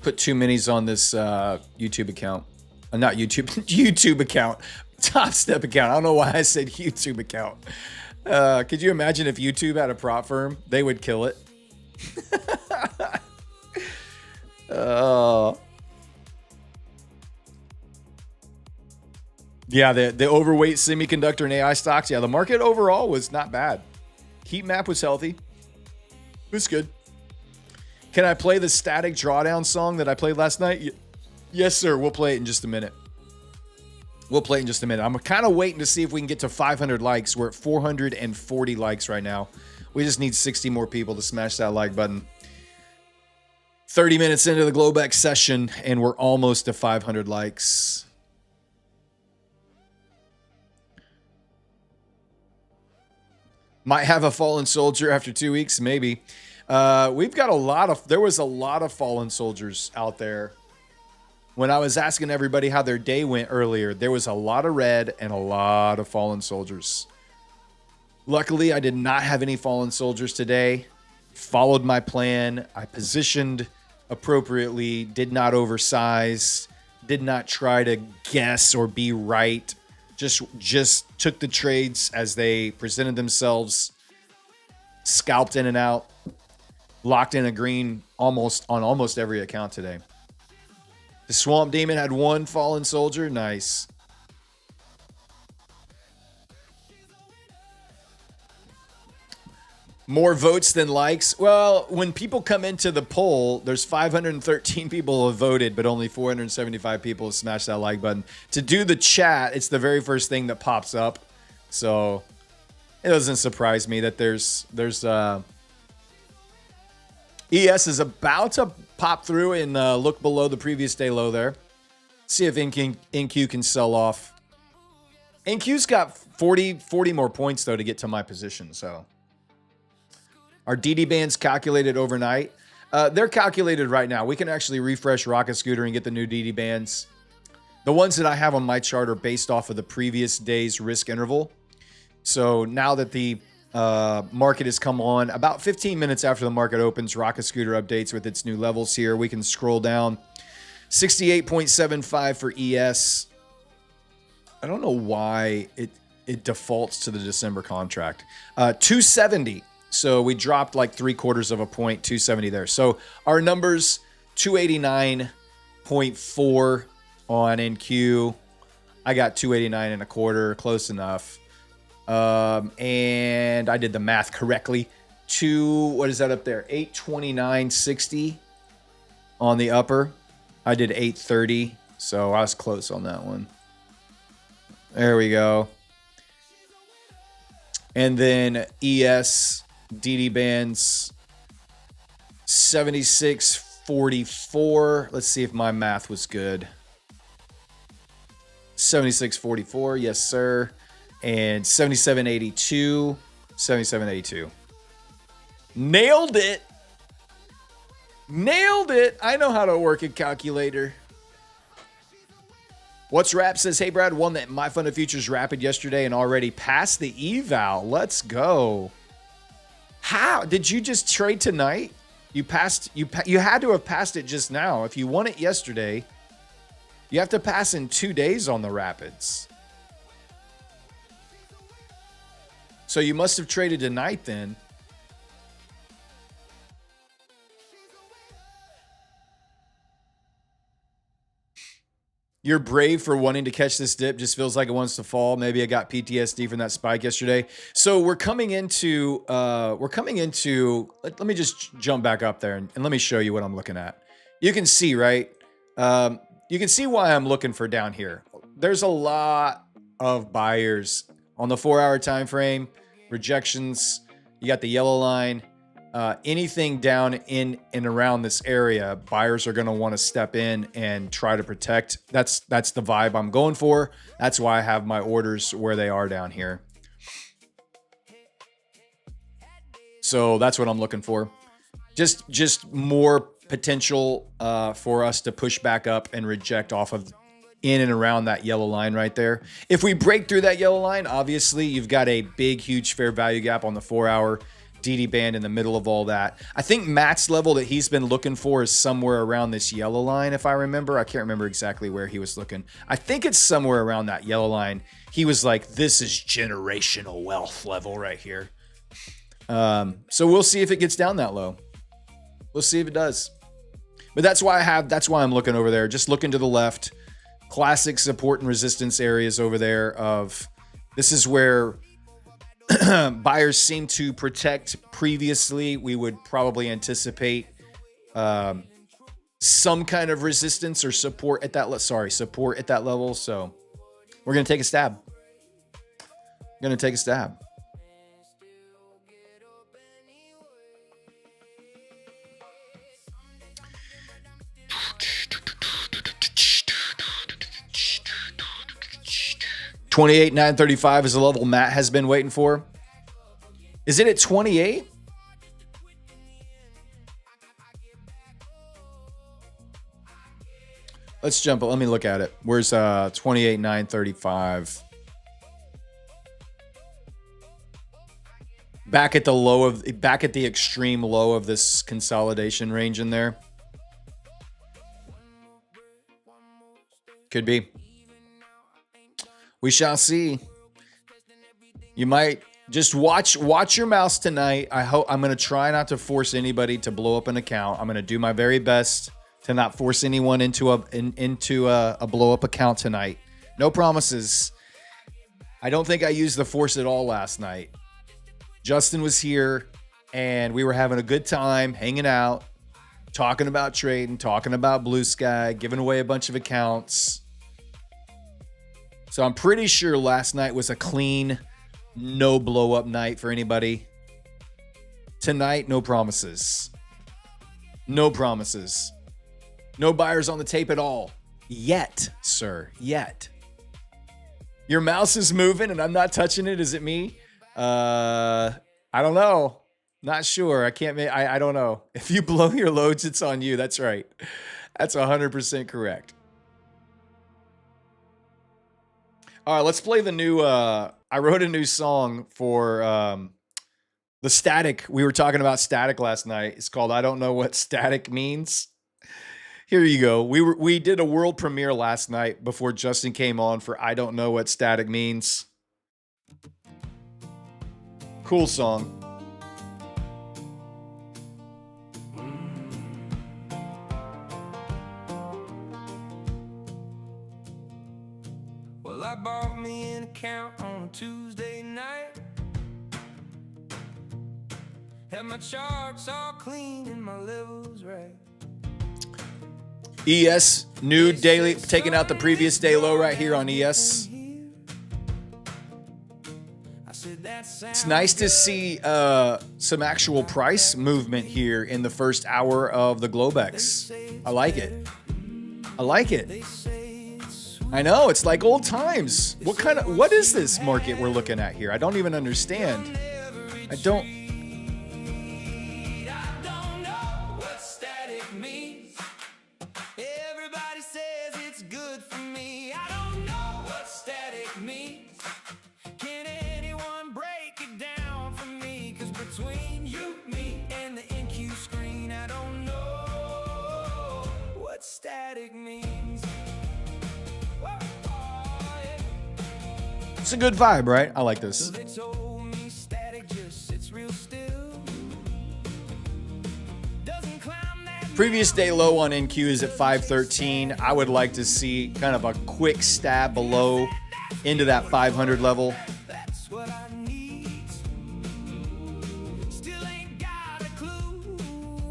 Put 2 minis on this YouTube account. Not YouTube, YouTube account. Top Step account. I don't know why I said YouTube account. Could you imagine if YouTube had a prop firm? They would kill it. Yeah, the overweight semiconductor and AI stocks. Yeah, the market overall was not bad. Heat map was healthy. It was good. Can I play the static drawdown song that I played last night? Yes, sir. We'll play it in just a minute. We'll play it in just a minute. I'm kind of waiting to see if we can get to 500 likes. We're at 440 likes right now. We just need 60 more people to smash that like button. 30 minutes into the Globex session, and we're almost to 500 likes. Might have a fallen soldier after 2 weeks, maybe. We've got a lot of, there was a lot of fallen soldiers out there. When I was asking everybody how their day went earlier, there was a lot of red and a lot of fallen soldiers. Luckily, I did not have any fallen soldiers today. Followed my plan. I positioned appropriately, did not oversize, did not try to guess or be right. Just took the trades as they presented themselves, scalped in and out, locked in a green on almost every account today. The Swamp Demon had one fallen soldier. Nice. More votes than likes. Well, when people come into the poll, there's 513 people who have voted, but only 475 people have smashed that like button. To do the chat, it's the very first thing that pops up. So it doesn't surprise me that there's ES is about to pop through and look below the previous day low there. See if NQ can sell off. NQ's got 40 more points, though, to get to my position. So our DD bands calculated overnight. They're calculated right now. We can actually refresh Rocket Scooter and get the new DD bands. The ones that I have on my chart are based off of the previous day's risk interval. So now that the market has come on, about 15 minutes after the market opens, Rocket Scooter updates with its new levels here. We can scroll down. 68.75 for ES. I don't know why it defaults to the December contract. 270. So we dropped like 3/4 of a point, 270 there. So our numbers, 289.4 on NQ. I got 289.25, close enough. And I did the math correctly. What is that up there? 829.60 on the upper. I did 830, so I was close on that one. There we go. And then ES DD bands 76.44. Let's see if my math was good. 76.44, yes sir. And 77.82, 77.82. Nailed it. Nailed it. I know how to work a calculator. What's Rap says, hey Brad, won that My Fun of Futures Rapid yesterday and already passed the eval. Let's go. How did you just trade tonight? You had to have passed it just now. If you won it yesterday, you have to pass in 2 days on the Rapids. So you must have traded tonight then. You're brave for wanting to catch this dip. Just feels like it wants to fall. Maybe I got PTSD from that spike yesterday. So we're coming into, let me just jump back up there and let me show you what I'm looking at. You can see, right? You can see why I'm looking for down here. There's a lot of buyers on the 4-hour time frame. Rejections. You got the yellow line. Anything down in and around this area, buyers are going to want to step in and try to protect. That's the vibe I'm going for. That's why I have my orders where they are down here. So that's what I'm looking for. Just more potential for us to push back up and reject off of in and around that yellow line right there. If we break through that yellow line, obviously you've got a big, huge fair value gap on the 4-hour. DD band in the middle of all that. I think Matt's level that he's been looking for is somewhere around this yellow line, if I remember. I can't remember exactly where he was looking. I think it's somewhere around that yellow line. He was like, this is generational wealth level right here. So we'll see if it gets down that low. We'll see if it does. But that's why I'm looking over there. Just looking to the left. Classic support and resistance areas over there of, this is where buyers seem to protect previously. We would probably anticipate some kind of resistance or support at that support at that level. So we're going to take a stab. 28,935 is the level Matt has been waiting for. Is it at 28? Let's jump. Let me look at it. Where's 28,935? Back at the extreme low of this consolidation range in there. Could be. We shall see. You might just watch your mouse tonight. I'm going to try not to force anybody to blow up an account. I'm going to do my very best to not force anyone into a blow up account tonight. No promises. I don't think I used the force at all last night. Justin was here and we were having a good time hanging out, talking about trading, talking about Blue Sky, giving away a bunch of accounts. So I'm pretty sure last night was a clean, no blow up night for anybody. Tonight, no promises. No promises. No buyers on the tape at all. Yet, sir. Yet. Your mouse is moving and I'm not touching it. Is it me? I don't know. Not sure. I don't know. If you blow your loads, it's on you. That's right. That's 100% correct. All right, let's play the new, I wrote a new song for, the static. We were talking about static last night. It's called I Don't Know What Static Means. Here you go. We did a world premiere last night before Justin came on for I Don't Know What Static Means. Cool song. Well, I bought me an account on a Tuesday night. Had my charts all clean and my levels right. ES, new daily, taking out the previous day low right here on ES. It's nice to see some actual price movement here in the first hour of the Globex. I like it. I like it. I know, it's like old times. What is this market we're looking at here? I don't even understand. I don't know what static means. Everybody says it's good for me. I don't know what static means. Can anyone break it down for me? 'Cause between you, me, and the NQ screen, I don't know what static means. It's a good vibe, right? I like this. Previous day low on NQ is at 513. I would like to see kind of a quick stab below into that 500 level. That's what I need. Still ain't got a clue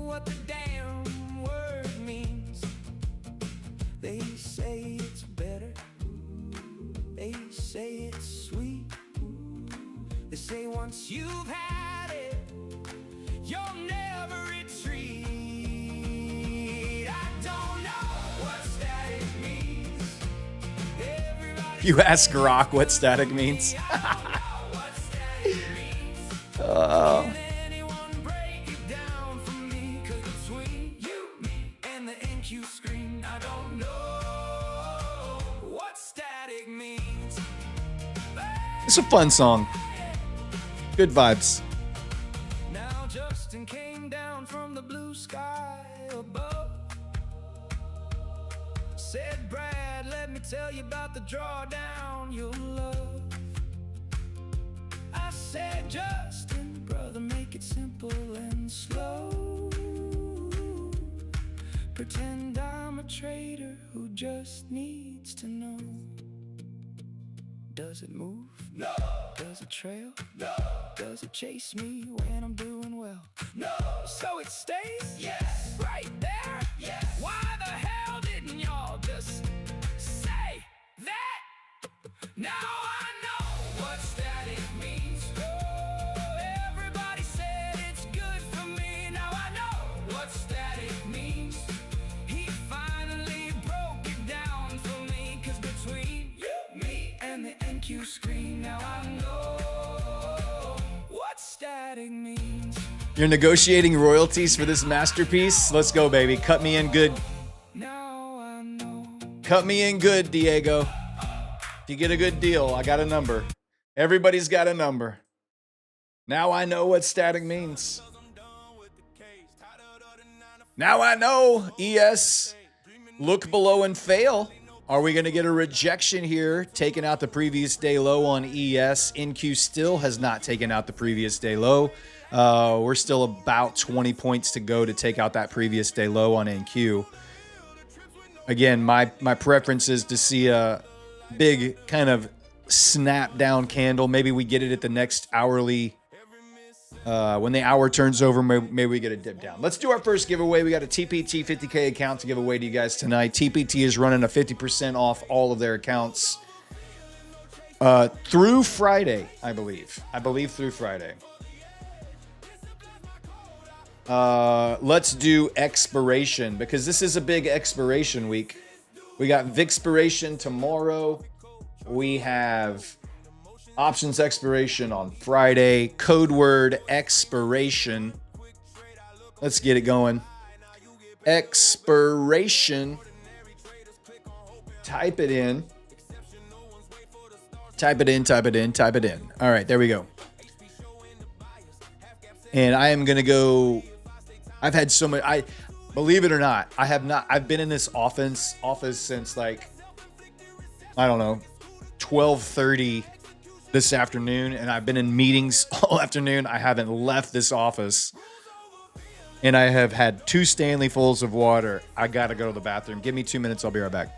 what the damn word means. They say it's better. They say it's sweet. They say once you've had it, you'll never retreat. I don't know what static means. You ask Grok what static means. It's a fun song. Good vibes. Now Justin came down from the blue sky above. Said, Brad, let me tell you about the drawdown you'll love. I said, Justin, brother, make it simple and slow. Pretend I'm a trader who just needs to know. Does it move? No. Does it trail? No. Does it chase me when I'm doing well? No. So it stays? Yes. Right there? Yes. Why the hell didn't y'all just say that? Now I know what static means. Oh, everybody said it's good for me. Now I know what static means. He finally broke it down for me. 'Cause between you, me, and the NQ screen, now I know what static means. You're negotiating royalties for this masterpiece? Let's go, baby. Cut me in good. Now I know Cut me in good, Diego. If you get a good deal, I got a number. Everybody's got a number. Now I know what static means. Now I know, ES. Look below and fail. Are we going to get a rejection here, taking out the previous day low on ES? NQ still has not taken out the previous day low. We're still about 20 points to go to take out that previous day low on NQ. Again, my preference is to see a big kind of snap down candle. Maybe we get it at the next hourly. When the hour turns over, maybe we get a dip down. Let's do our first giveaway. We got a TPT 50K account to give away to you guys tonight. TPT is running a 50% off all of their accounts through Friday, I believe. Through Friday. Let's do expiration because this is a big expiration week. We got Vixpiration tomorrow. We have options expiration on Friday. Code word expiration. Let's get it going. Expiration. Type it in. Type it in. All right, there we go. And I am going to go. I've had so much. Believe it or not, I have not. I've been in this office since like, I don't know, 12:30 this afternoon, and I've been in meetings all afternoon. I haven't left this office, and I have had 2 Stanley fulls of water. I gotta go to the bathroom. Give me 2 minutes. I'll be right back.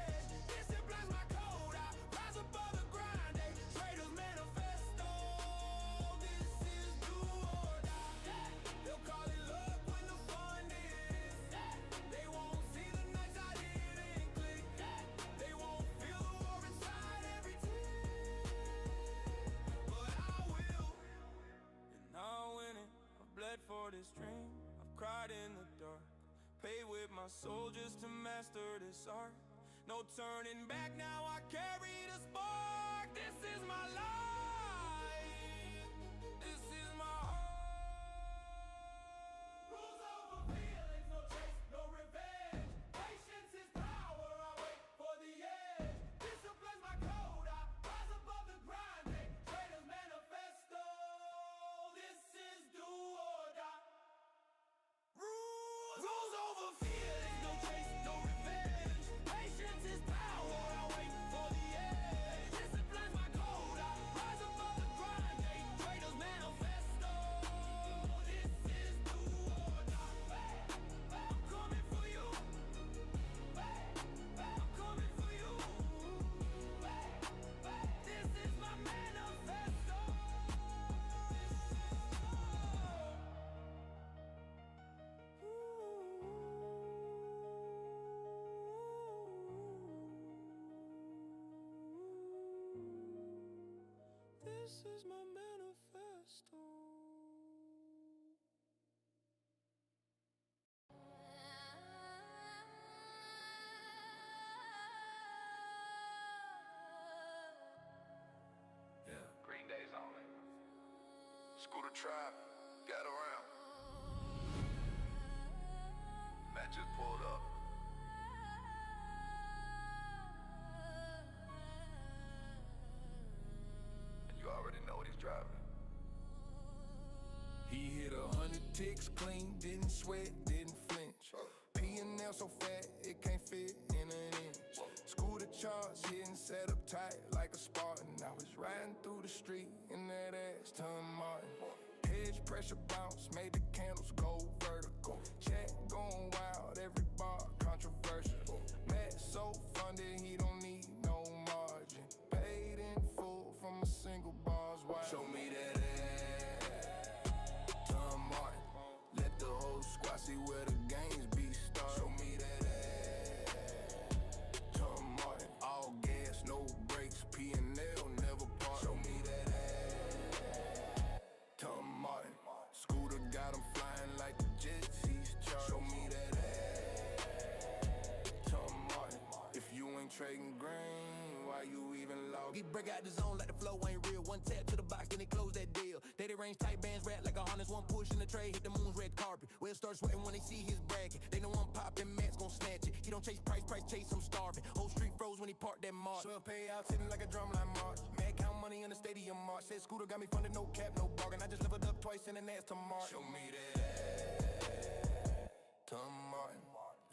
Soldiers to master this art. No turning back now. I carry the spark. This is my life. This is my heart. Rules over feelings, no chase, no revenge. Patience is power. I wait for the end. Discipline's my code. I rise above the grind. Traitors manifesto. This is do or die. Rules over feelings. This is my manifesto. Yeah, Green Day's on it. Scooter Tribe, got around. Matt just pulled up. You already know what he's driving. He hit 100 ticks clean, didn't sweat, didn't flinch. P&L so fat, it can't fit in an inch. Scooter charge, hitting set up tight like a Spartan. I was riding through the street in that ass, Tom Martin. Hedge pressure bounce, made the candles go vertical. Chat going wild, every bar controversial. Matt so funded, he don't need no margin. Paid in full from a single bar's wide. Show me that ass, Tom Martin. Let the whole squad see where the games be started. Show me that ass, Tom Martin. All gas, no brakes, P&L never part. Show me that ass, Tom Martin. Scooter got him flying like the jets he's charged. Show me that ass, Tom Martin. If you ain't trading green, why you even lost? He break out the zone like the flow ain't real. One tap to the box, then they close that deal. Data range tight bands, rap like a harness. One push in the tray, hit the moon's red carpet. will start sweating when they see his bragging. They know I'm popping, Matt's gon' snatch it. He don't chase price, chase him starving. Whole street froze when he parked that mark. 12 payouts hitting like a drumline march. Mad count money in the stadium march. Said Scooter got me funded, no cap, no bargain. I just leveled up twice and then asked to march. Show me that ass, Tom Martin.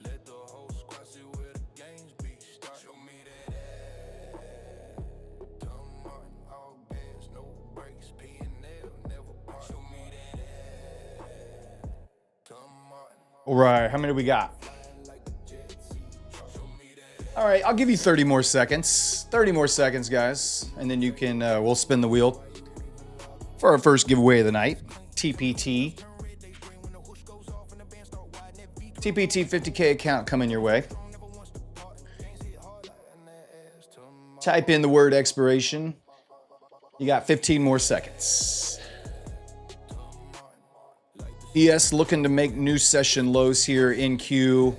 Let the whole squad see where the games be start. Show me that ass, Tom Martin. All gas, no brakes. P&L never part. Show me that ass, Tom Martin. All right, how many we got? All right, I'll give you 30 more seconds. 30 more seconds, guys. And then you can, we'll spin the wheel for our first giveaway of the night. TPT. TPT 50K account coming your way. Type in the word expiration. You got 15 more seconds. ES looking to make new session lows here in queue.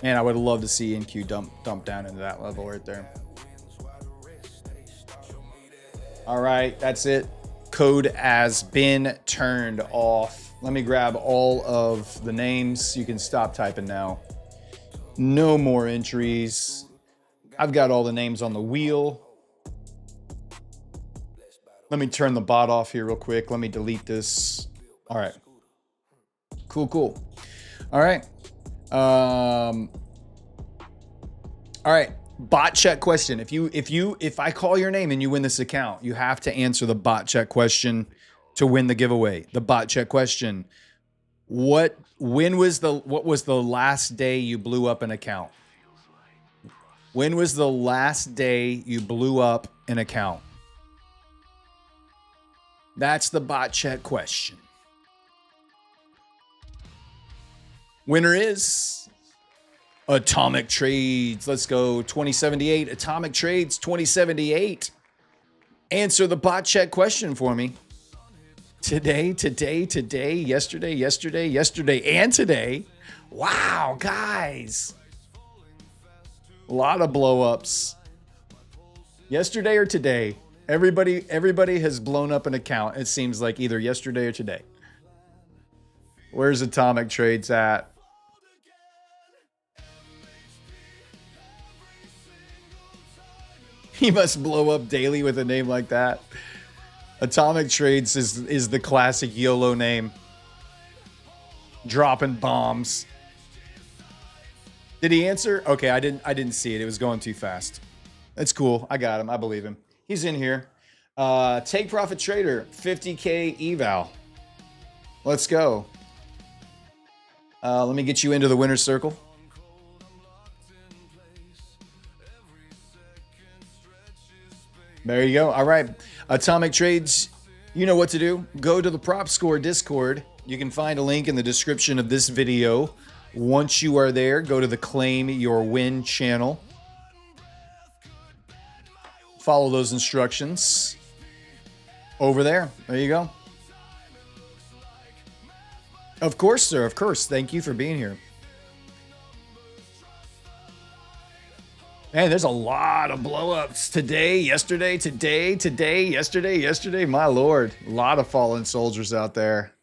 Man, I would love to see NQ dump down into that level right there. All right, that's it. Code has been turned off. Let me grab all of the names. You can stop typing now. No more entries. I've got all the names on the wheel. Let me turn the bot off here real quick. Let me delete this. All right. Cool. All right. All right. Bot check question. If I call your name and you win this account, you have to answer the bot check question to win the giveaway. The bot check question. What was the last day you blew up an account? When was the last day you blew up an account? That's the bot check question. Winner is Atomic Trades. Let's go. 2078. Atomic Trades 2078. Answer the bot check question for me. Today, yesterday, and today. Wow, guys. A lot of blow-ups. Yesterday or today. Everybody has blown up an account. It seems like either yesterday or today. Where's Atomic Trades at? He must blow up daily with a name like that. Atomic Trades is the classic YOLO name. Dropping bombs. Did he answer? Okay, I didn't see it. It was going too fast. That's cool. I got him. I believe him. He's in here. Take Profit Trader, 50K eval. Let's go. Let me get you into the winner's circle. There you go. All right. Atomic Trades, you know what to do. Go to the Prop Score Discord. You can find a link in the description of this video. Once you are there, go to the Claim Your Win channel. Follow those instructions. Over there. There you go. Of course, sir. Of course. Thank you for being here. Man, there's a lot of blow-ups today, yesterday, yesterday. My lord, a lot of fallen soldiers out there.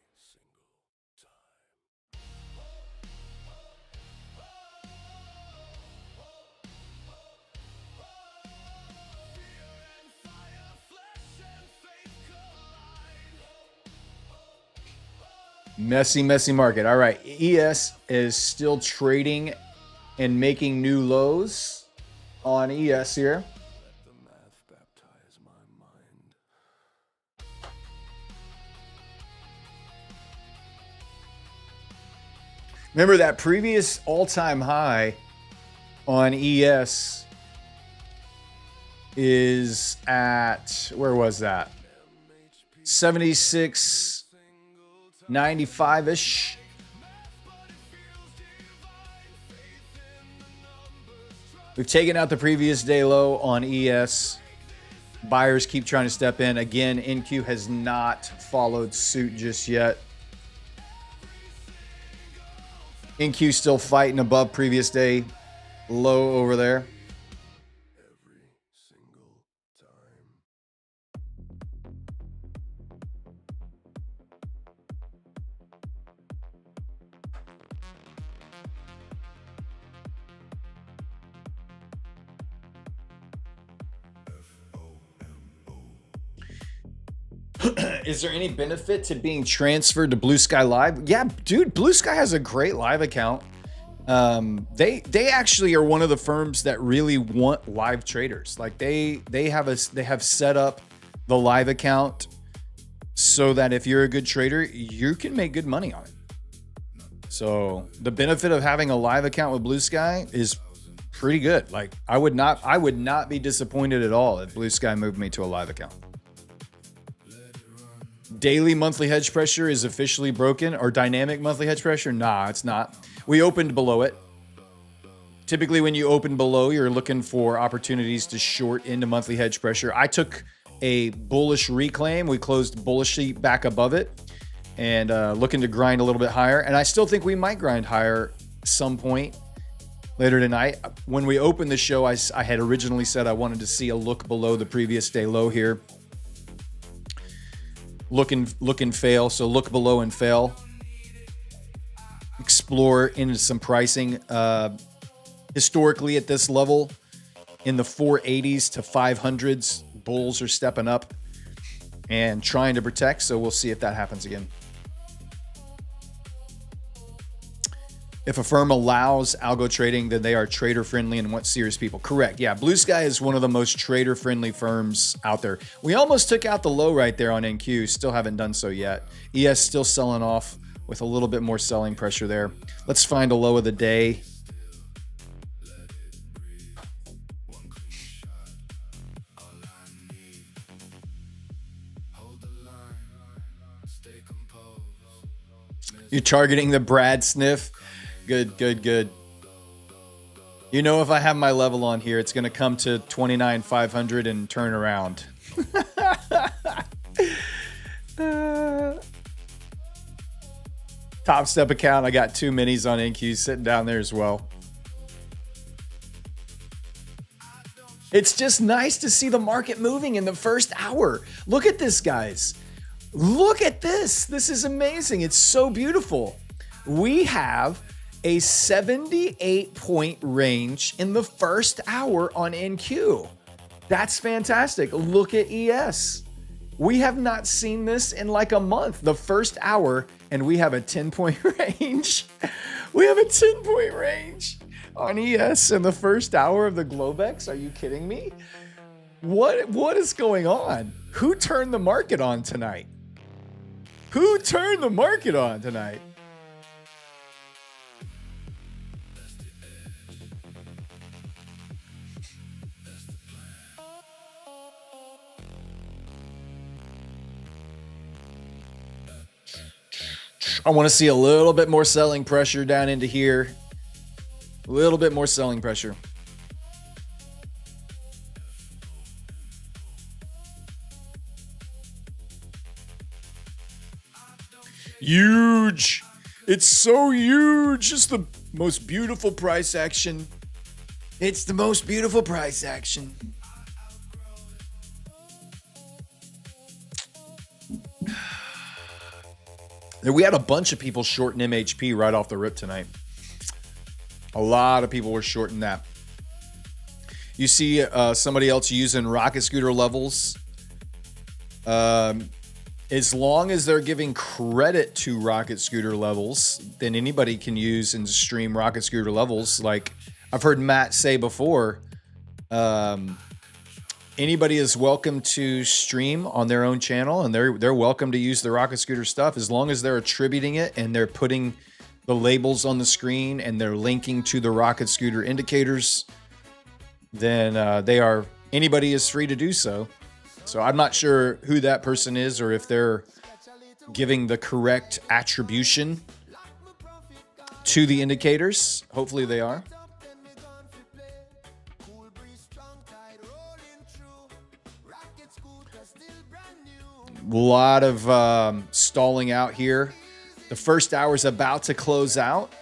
Messy market. All right, ES is still trading and making new lows on ES here. Let the math baptize my mind. Remember that previous all-time high on ES is at, where was that? 76.95-ish. We've taken out the previous day low on ES. Buyers keep trying to step in. Again, NQ has not followed suit just yet. NQ still fighting above previous day low over there. Every single time. Is there any benefit to being transferred to Blue Sky Live? Yeah, dude, Blue Sky has a great live account. They actually are one of the firms that really want live traders. Like they have set up the live account so that if you're a good trader, you can make good money on it. So the benefit of having a live account with Blue Sky is pretty good. Like I would not be disappointed at all if Blue Sky moved me to a live account. Daily monthly hedge pressure is officially broken, or dynamic monthly hedge pressure? Nah, it's not. We opened below it. Typically when you open below, you're looking for opportunities to short into monthly hedge pressure. I took a bullish reclaim. We closed bullishly back above it and looking to grind a little bit higher. And I still think we might grind higher some point later tonight. When we opened the show, I had originally said I wanted to see a look below the previous day low here. Look and fail. So look below and fail. Explore into some pricing. Historically at this level, in the 480s to 500s, bulls are stepping up and trying to protect. So we'll see if that happens again. If a firm allows algo trading, then they are trader friendly and want serious people. Correct. Yeah. Blue Sky is one of the most trader friendly firms out there. We almost took out the low right there on NQ. Still haven't done so yet. ES still selling off with a little bit more selling pressure there. Let's find a low of the day. You're targeting the Brad sniff. Good, good, good. You know, if I have my level on here, it's going to come to 29,500 and turn around. Top step account. I got 2 minis on NQ sitting down there as well. It's just nice to see the market moving in the first hour. Look at this, guys. Look at this. This is amazing. It's so beautiful. We have a 78-point range in the first hour on NQ. That's fantastic. Look at ES. We have not seen this in like a month. The first hour, and we have a 10-point range. We have a 10-point range on ES in the first hour of the Globex. Are you kidding me? What is going on? Who turned the market on tonight? Who turned the market on tonight? I want to see a little bit more selling pressure down into here. A little bit more selling pressure. Huge. It's so huge. It's the most beautiful price action. It's the most beautiful price action. We had a bunch of people shorting MHP right off the rip tonight. A lot of people were shorting that. You see somebody else using rocket scooter levels. As long as they're giving credit to rocket scooter levels, then anybody can use and stream rocket scooter levels. Like I've heard Matt say before, anybody is welcome to stream on their own channel, and they're welcome to use the rocket scooter stuff as long as they're attributing it and they're putting the labels on the screen and they're linking to the rocket scooter indicators. Then anybody is free to do so. So I'm not sure who that person is or if they're giving the correct attribution to the indicators. Hopefully they are. A lot of stalling out here. The first hour is about to close out.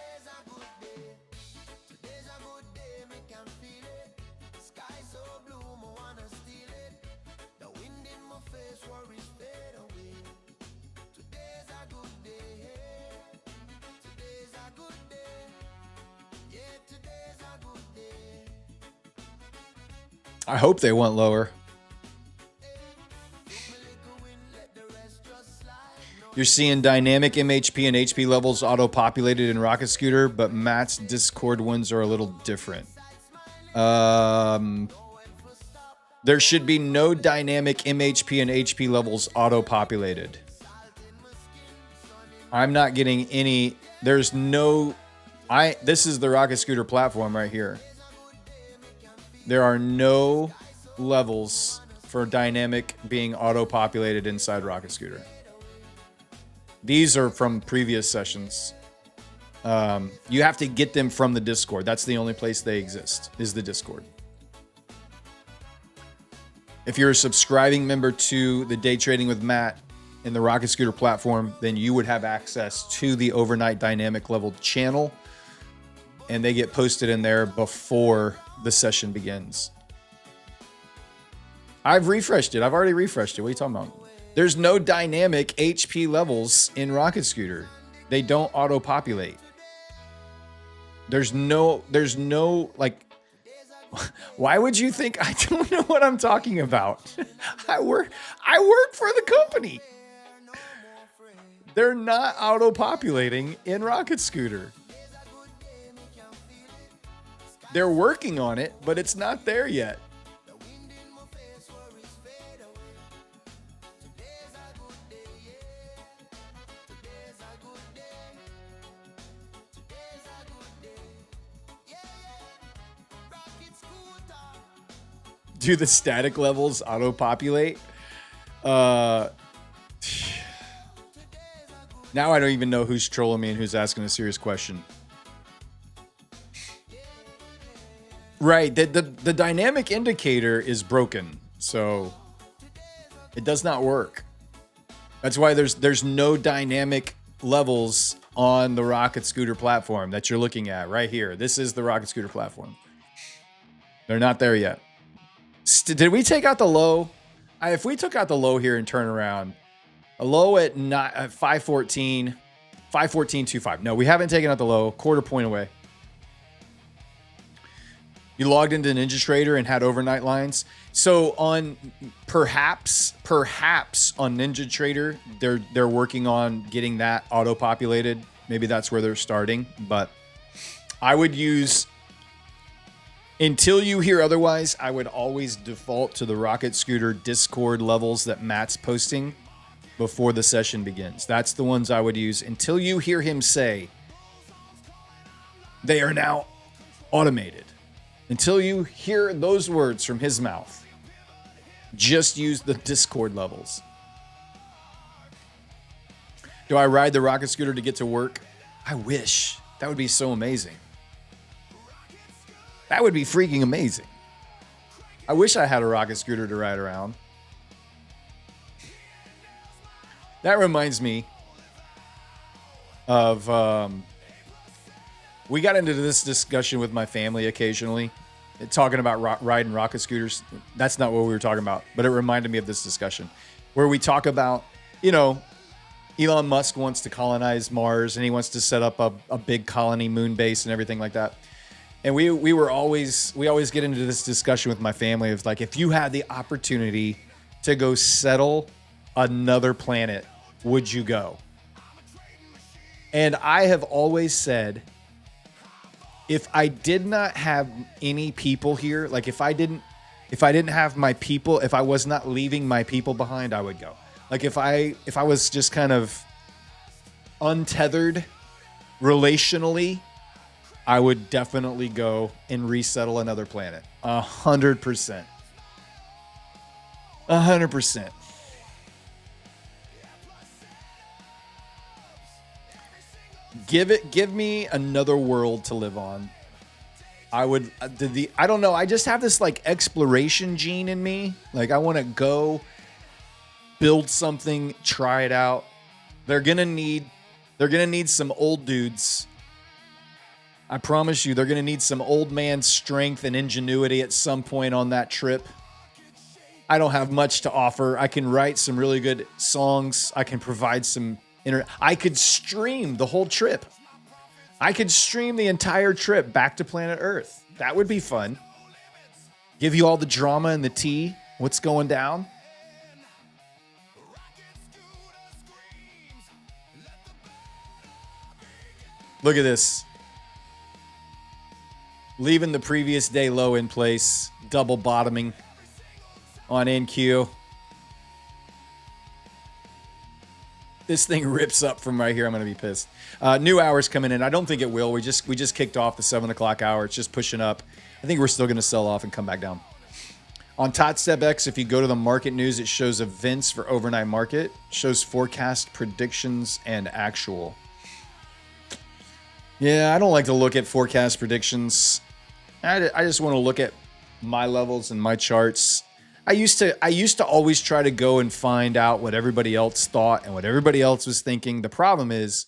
I hope they went lower. You're seeing dynamic MHP and HP levels auto-populated in Rocket Scooter, but Matt's Discord ones are a little different. There should be no dynamic MHP and HP levels auto-populated. I'm not getting any. There's no. This is the Rocket Scooter platform right here. There are no levels for dynamic being auto-populated inside Rocket Scooter. These are from previous sessions. You have to get them from the Discord. That's the only place they exist, is the Discord. If you're a subscribing member to the Day Trading with Matt in the Rocket Scooter platform, then you would have access to the overnight dynamic level channel, and they get posted in there before the session begins. I've refreshed it. I've already refreshed it. What are you talking about? There's no dynamic HP levels in Rocket Scooter. They don't auto-populate. There's no, like, why would you think I don't know what I'm talking about? I work for the company. They're not auto-populating in Rocket Scooter. They're working on it, but it's not there yet. Do the static levels auto-populate? Now I don't even know who's trolling me and who's asking a serious question. Right, the dynamic indicator is broken, so it does not work. That's why there's no dynamic levels on the Rocket Scooter platform that you're looking at right here. This is the Rocket Scooter platform. They're not there yet. Did we take out the low? If we took out the low here and turn around, a low at 514, 514.25. No, we haven't taken out the low. Quarter point away. You logged into NinjaTrader and had overnight lines. So on perhaps on NinjaTrader, they're working on getting that auto-populated. Maybe that's where they're starting. But I would use, until you hear otherwise, I would always default to the Rocket Scooter Discord levels that Matt's posting before the session begins. That's the ones I would use until you hear him say they are now automated. Until you hear those words from his mouth, just use the Discord levels. Do I ride the Rocket Scooter to get to work? I wish. That would be so amazing. That would be freaking amazing. I wish I had a Rocket Scooter to ride around. That reminds me of, we got into this discussion with my family occasionally, talking about riding rocket scooters. That's not what we were talking about, but it reminded me of this discussion where we talk about, you know, Elon Musk wants to colonize Mars and he wants to set up a big colony moon base and everything like that. And we always get into this discussion with my family of like, if you had the opportunity to go settle another planet, would you go? And I have always said, if I did not have any people here, like if I didn't have my people, if I was not leaving my people behind, I would go. Like if I was just kind of untethered relationally, I would definitely go and resettle another planet. 100%. 100%. Give me another world to live on. I would, I don't know. I just have this like exploration gene in me. Like I want to go build something, try it out. They're going to need some old dudes. I promise you, they're going to need some old man strength and ingenuity at some point on that trip. I don't have much to offer. I can write some really good songs. I can provide some I could stream the whole trip. I could stream the entire trip back to planet Earth. That would be fun. Give you all the drama and the tea. What's going down? Look at this. Leaving the previous day low in place, double bottoming on NQ. This thing rips up from right here. I'm going to be pissed. New hours coming in. I don't think it will. We just kicked off the 7 o'clock hour. It's just pushing up. I think we're still going to sell off and come back down. On TotStepX, if you go to the market news, it shows events for overnight market. It shows forecast, predictions, and actual. Yeah, I don't like to look at forecast predictions. I just want to look at my levels and my charts. I used to always try to go and find out what everybody else thought and what everybody else was thinking. The problem is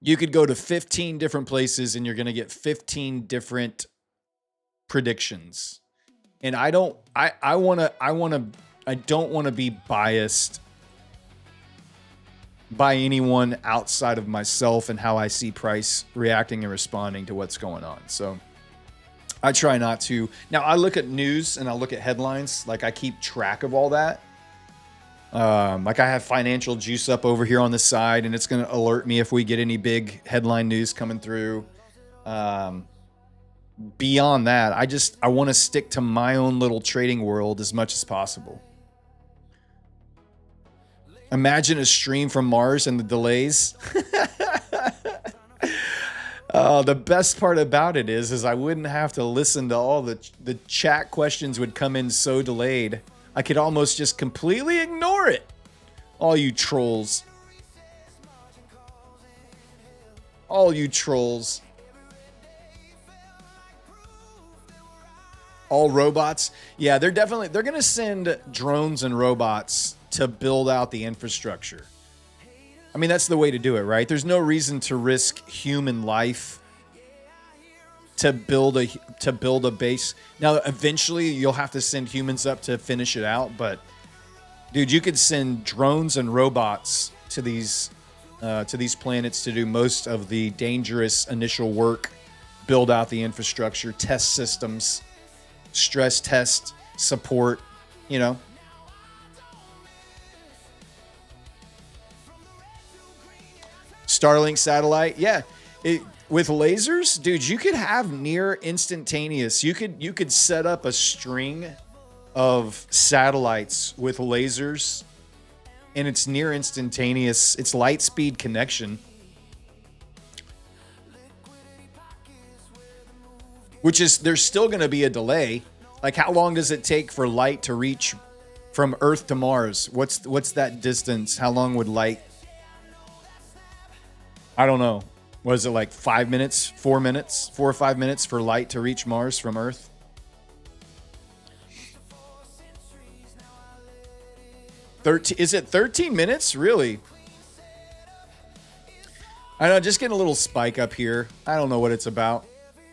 you could go to 15 different places and you're going to get 15 different predictions. And I don't want to be biased by anyone outside of myself and how I see price reacting and responding to what's going on. So I try not to. Now, I look at news and I look at headlines. Like, I keep track of all that. Like, I have Financial Juice up over here on the side, and it's going to alert me if we get any big headline news coming through. Beyond that, I want to stick to my own little trading world as much as possible. Imagine a stream from Mars and the delays. The best part about it is I wouldn't have to listen to all the chat questions would come in so delayed. I could almost just completely ignore it. All you trolls. All you trolls. All robots. Yeah, they're going to send drones and robots to build out the infrastructure. I mean, that's the way to do it, right? There's no reason to risk human life to build a base. Now, eventually, you'll have to send humans up to finish it out. But, dude, you could send drones and robots to these planets to do most of the dangerous initial work, build out the infrastructure, test systems, stress test, support, you know. Starlink satellite, yeah. With lasers, dude, you could have near instantaneous. You could set up a string of satellites with lasers, and it's near instantaneous. It's light speed connection, which is there's still going to be a delay. Like, how long does it take for light to reach from Earth to Mars? What's that distance? How long would light? I don't know. Was it like 5 minutes, 4 minutes, 4 or 5 minutes for light to reach Mars from Earth? Is it 13 minutes? Really? I know, just getting a little spike up here. I don't know what it's about.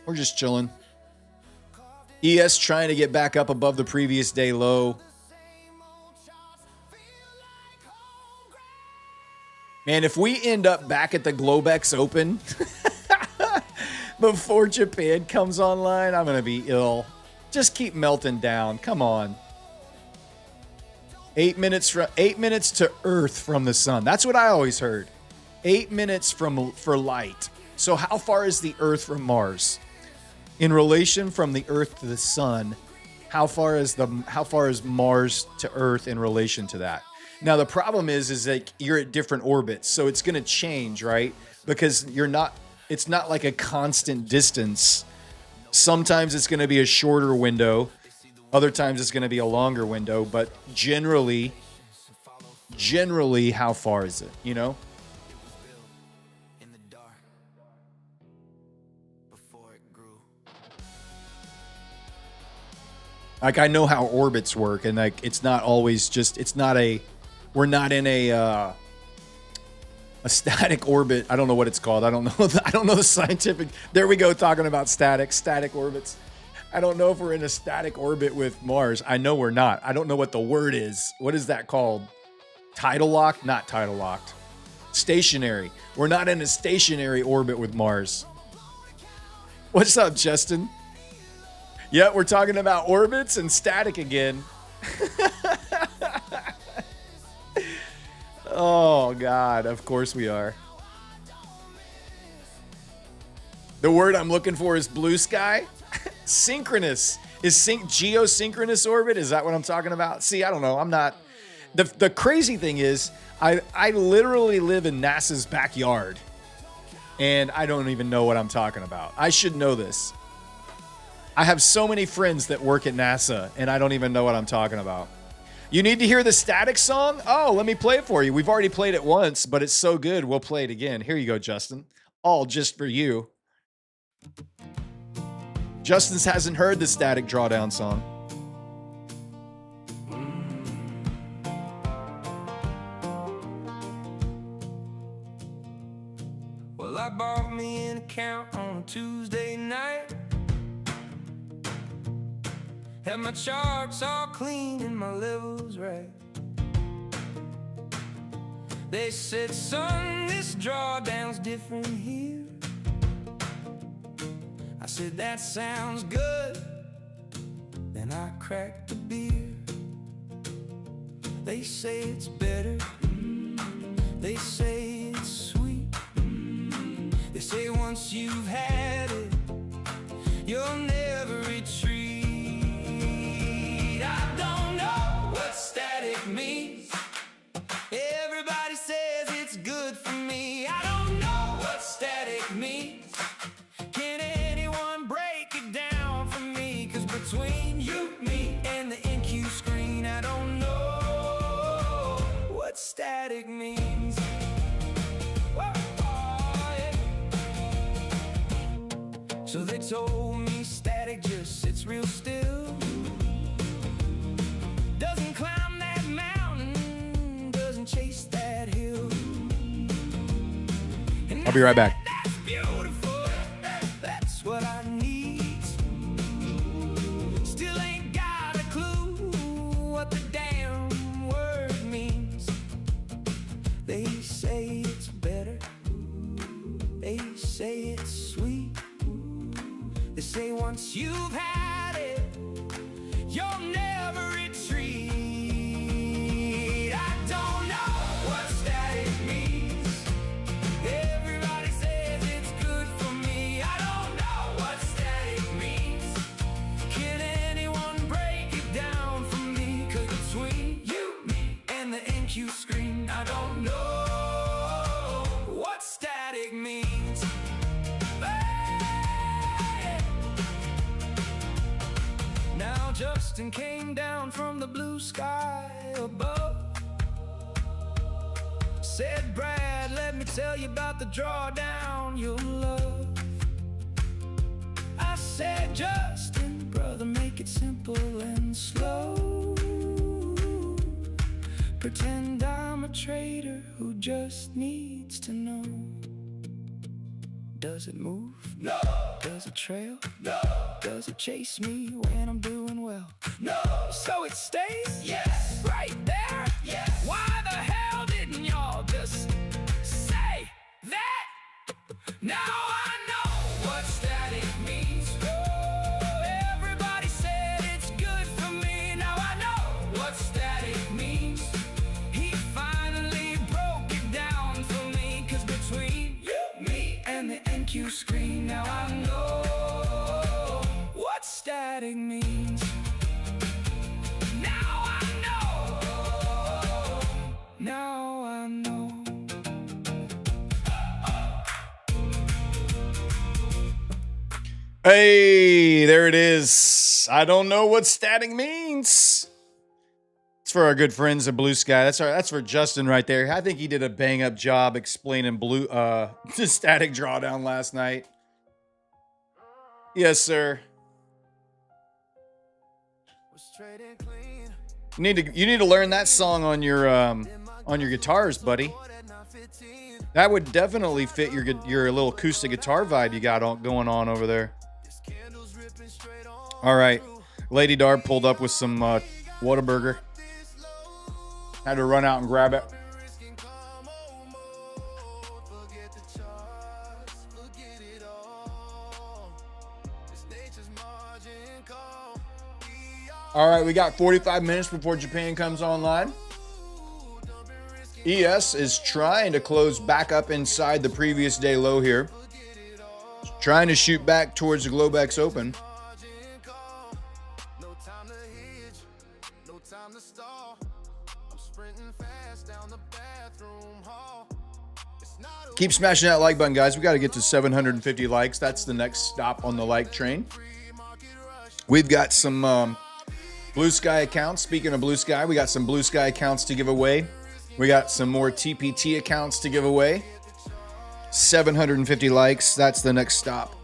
We're just chilling. ES trying to get back up above the previous day low. Man, if we end up back at the Globex Open before Japan comes online, I'm going to be ill. Just keep melting down. Come on. 8 minutes to Earth from the sun. That's what I always heard. 8 minutes for light. So how far is the Earth from Mars? In relation from the Earth to the sun, how far is Mars to Earth in relation to that? Now, the problem is that you're at different orbits, so it's going to change, right? Because it's not like a constant distance. Sometimes it's going to be a shorter window. Other times it's going to be a longer window. But generally, how far is it, you know? Like, I know how orbits work, and like it's not always just we're not in a static orbit. I don't know what it's called. I don't know the scientific. There we go, talking about static orbits. I don't know if we're in a static orbit with Mars. I know we're not. I don't know what the word is. What is that called? Tidal locked? Not tidal locked. Stationary. We're not in a stationary orbit with Mars. What's up, Justin? Yeah, we're talking about orbits and static again. Oh, God. Of course we are. The word I'm looking for is blue sky. Synchronous. Is geosynchronous orbit? Is that what I'm talking about? See, I don't know. I'm not. The crazy thing is, I literally live in NASA's backyard, and I don't even know what I'm talking about. I should know this. I have so many friends that work at NASA, and I don't even know what I'm talking about. You need to hear the Static song? Oh, let me play it for you. We've already played it once, but it's so good, we'll play it again. Here you go, Justin. All just for you. Justin hasn't heard the Static Drawdown song. Well, I bought me an account on a Tuesday night. Had my charts all clean and my levels right. They said, son, this drawdown's different here. I said, that sounds good. Then I cracked a beer. They say it's better. They say it's sweet. They say once you've had it, you'll never retreat. I don't know what static means. Everybody says it's good for me. I don't know what static means. Can anyone break it down for me? 'Cause between you, me, and the NQ screen, I don't know what static means. Whoa, oh, yeah. So they told me static just sits real still. Doesn't climb that mountain, doesn't chase that hill. And I'll be right back. that's beautiful, that's what I need. Still ain't got a clue what the damn word means. They say it's better, they say it's sweet. They say once you've had it, you'll never retreat. I don't know what static means. Everybody says it's good for me. I don't know what static means. Can anyone break it down for me? 'Cause between you, me, and the NQ screen, I don't know what static means. Hey! Now Justin came down from the blue sky above. Said, Brad, let me tell you about the drawdown you'll love. I said, Justin, brother, make it simple and slow. Pretend I'm a trader who just needs to know. Does it move? No. Does it trail? No. Does it chase me when I'm doing well? No. So it stays? Yes. Right there? Yes. Why the hell didn't y'all just say that? Now I know what static means. Oh, everybody said it's good for me. Now I know what static means. He finally broke it down for me. 'Cause between you, me, and the NQ screen, now I know what static means. Now I know. Now I know. Hey, there it is. I don't know what static means. It's for our good friends at Blue Sky. That's for Justin right there. I think he did a bang up job explaining the static drawdown last night. Yes, sir. You need to learn that song on your guitars, buddy. That would definitely fit your little acoustic guitar vibe you got going on over there. All right, Lady Darb pulled up with some Whataburger. Had to run out and grab it. All right, we got 45 minutes before Japan comes online. ES is trying to close back up inside the previous day low here. Trying to shoot back towards the Globex Open. No time to hitch, no time to stall. I'm sprinting fast down the bathroom hall. It's not a Keep smashing that like button, guys. We got to get to 750 likes. That's the next stop on the like train. We've got some Blue Sky accounts. Speaking of Blue Sky, we got some Blue Sky accounts to give away. We got some more TPT accounts to give away. 750 likes. That's the next stop.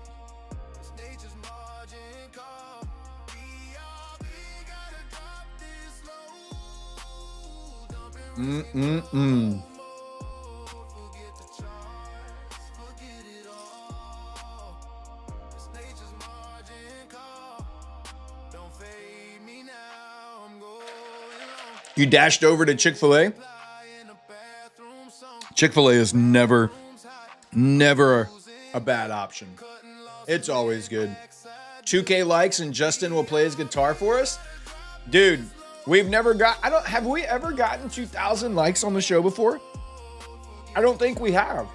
You dashed over to Chick-fil-A? Chick-fil-A is never a bad option. It's always good. 2K likes and Justin will play his guitar for us. Dude, we've never got, have we ever gotten 2,000 likes on the show before? I don't think we have.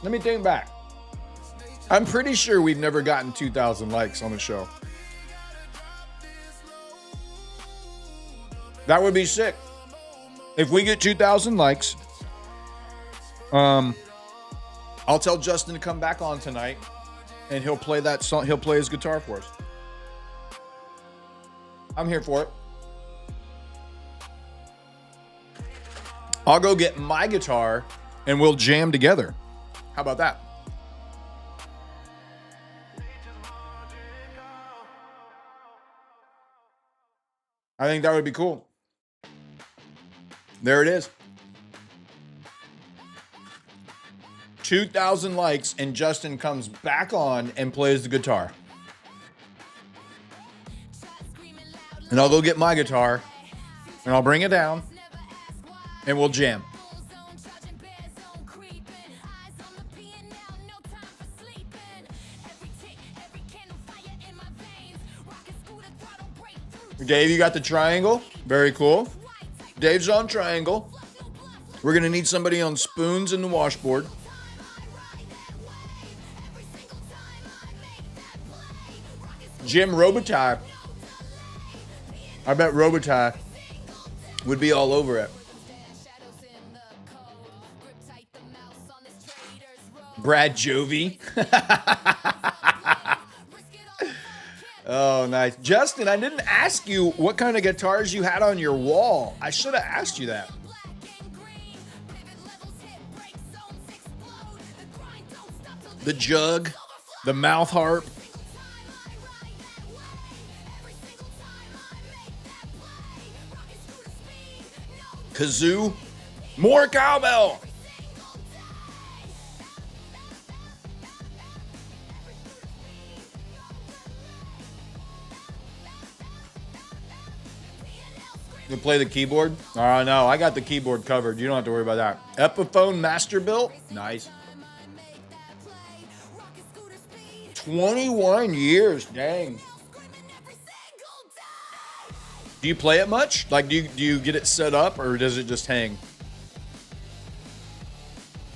Let me think back. I'm pretty sure we've never gotten 2,000 likes on the show. That would be sick. If we get 2,000 likes, I'll tell Justin to come back on tonight and he'll play that song. He'll play his guitar for us. I'm here for it. I'll go get my guitar and we'll jam together. How about that? I think that would be cool. There it is. 2,000 likes and Justin comes back on and plays the guitar. And I'll go get my guitar and I'll bring it down and we'll jam. Dave, you got the triangle? Very cool. Dave's on triangle. We're going to need somebody on spoons and the washboard. Jim Robitaille. I bet Robitaille would be all over it. Brad Jovi. Oh, nice. Justin, I didn't ask you what kind of guitars you had on your wall. I should have asked you that. The jug, the mouth harp. Kazoo, more cowbell. You play the keyboard? Oh, no, I got the keyboard covered. You don't have to worry about that. Epiphone Master Built? Nice. 21 years, dang. Do you play it much? Like, do you get it set up or does it just hang?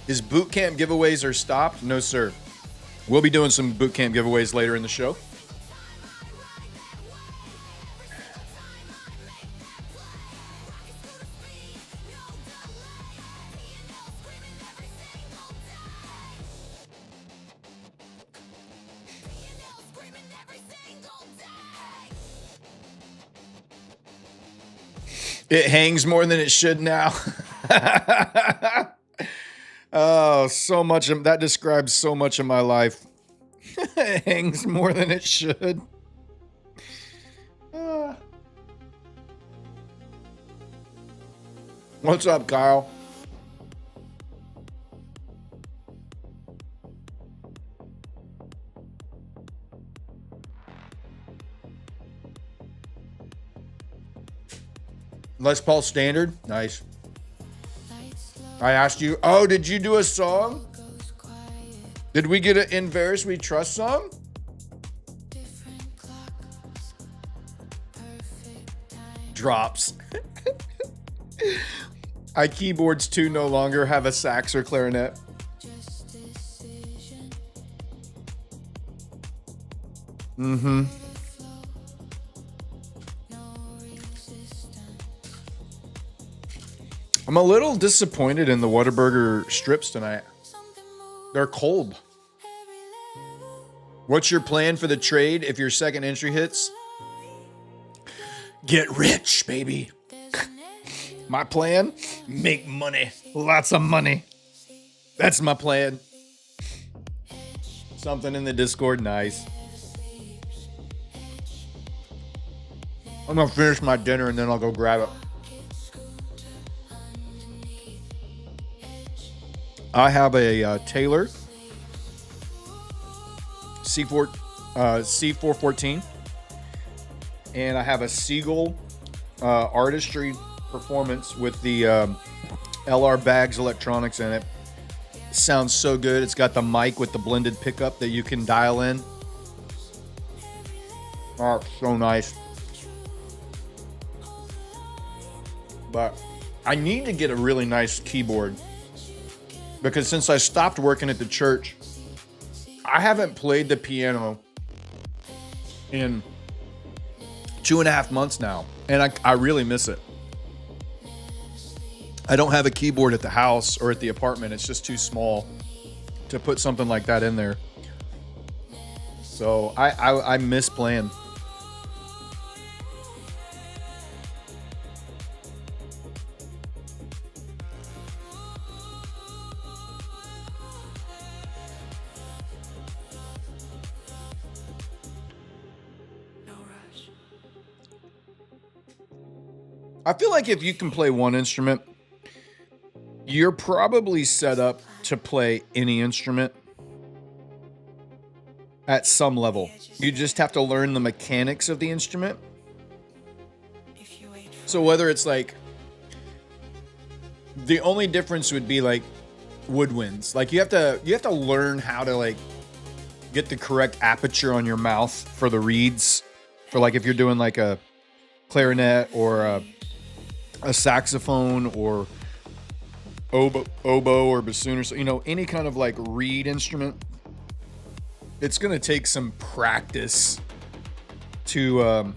His boot camp giveaways are stopped? No, sir. We'll be doing some boot camp giveaways later in the show. It hangs more than it should now. Oh, so much of that describes so much of my life. It hangs more than it should. What's up, Kyle? Les Paul Standard. Nice. I asked you, oh, did you do a song? Did we get an In Varus We Trust song? Drops. I keyboards too no longer have a sax or clarinet. Mm-hmm. I'm a little disappointed in the Whataburger strips tonight. They're cold. What's your plan for the trade if your second entry hits? Get rich, baby. My plan? Make money. Lots of money. That's my plan. Something in the Discord, nice. I'm gonna finish my dinner and then I'll go grab it. I have a Taylor C414, and I have a Seagull Artistry Performance with the LR Bags electronics in it. Sounds so good. It's got the mic with the blended pickup that you can dial in. Oh, so nice. But I need to get a really nice keyboard, because since I stopped working at the church, I haven't played the piano in 2.5 months now, and I really miss it. I don't have a keyboard at the house or at the apartment. It's just too small to put something like that in there. So I miss playing. I feel like if you can play one instrument, you're probably set up to play any instrument at some level. You just have to learn the mechanics of the instrument. So whether it's like, the only difference would be like woodwinds. Like you have to learn how to like get the correct aperture on your mouth for the reeds. For like if you're doing like a clarinet or a saxophone or oboe or bassoon or so, any kind of like reed instrument. It's gonna take some practice to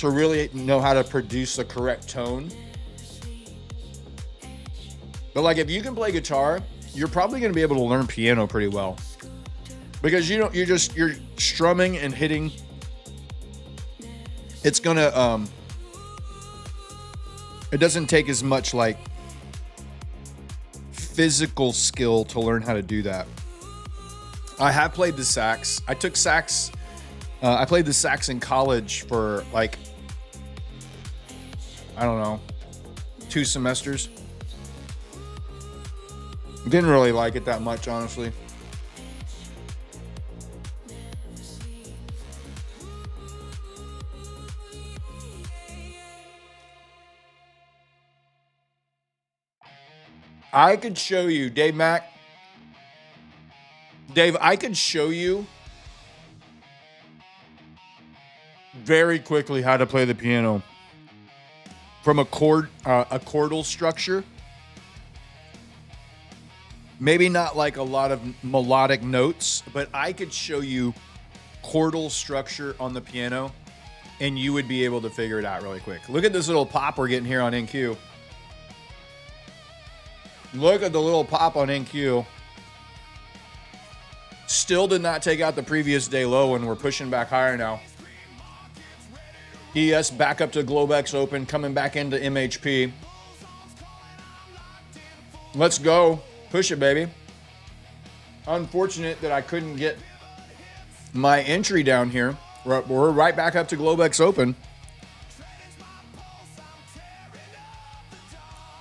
really know how to produce the correct tone. But like if you can play guitar, you're probably gonna be able to learn piano pretty well, because you're strumming and hitting. It's gonna it doesn't take as much like physical skill to learn how to do that. I have played the sax. I took sax. I played the sax in college for like, I don't know, 2 semesters. Didn't really like it that much, honestly. I could show you, Dave Mack. Dave, I could show you very quickly how to play the piano from a chordal structure. Maybe not like a lot of melodic notes, but I could show you chordal structure on the piano, and you would be able to figure it out really quick. Look at this little pop we're getting here on NQ. Look at the little pop on NQ. Still did not take out the previous day low, and we're pushing back higher now. ES back up to Globex Open, coming back into MHP. Let's go. Push it, baby. Unfortunate that I couldn't get my entry down here. We're right back up to Globex Open.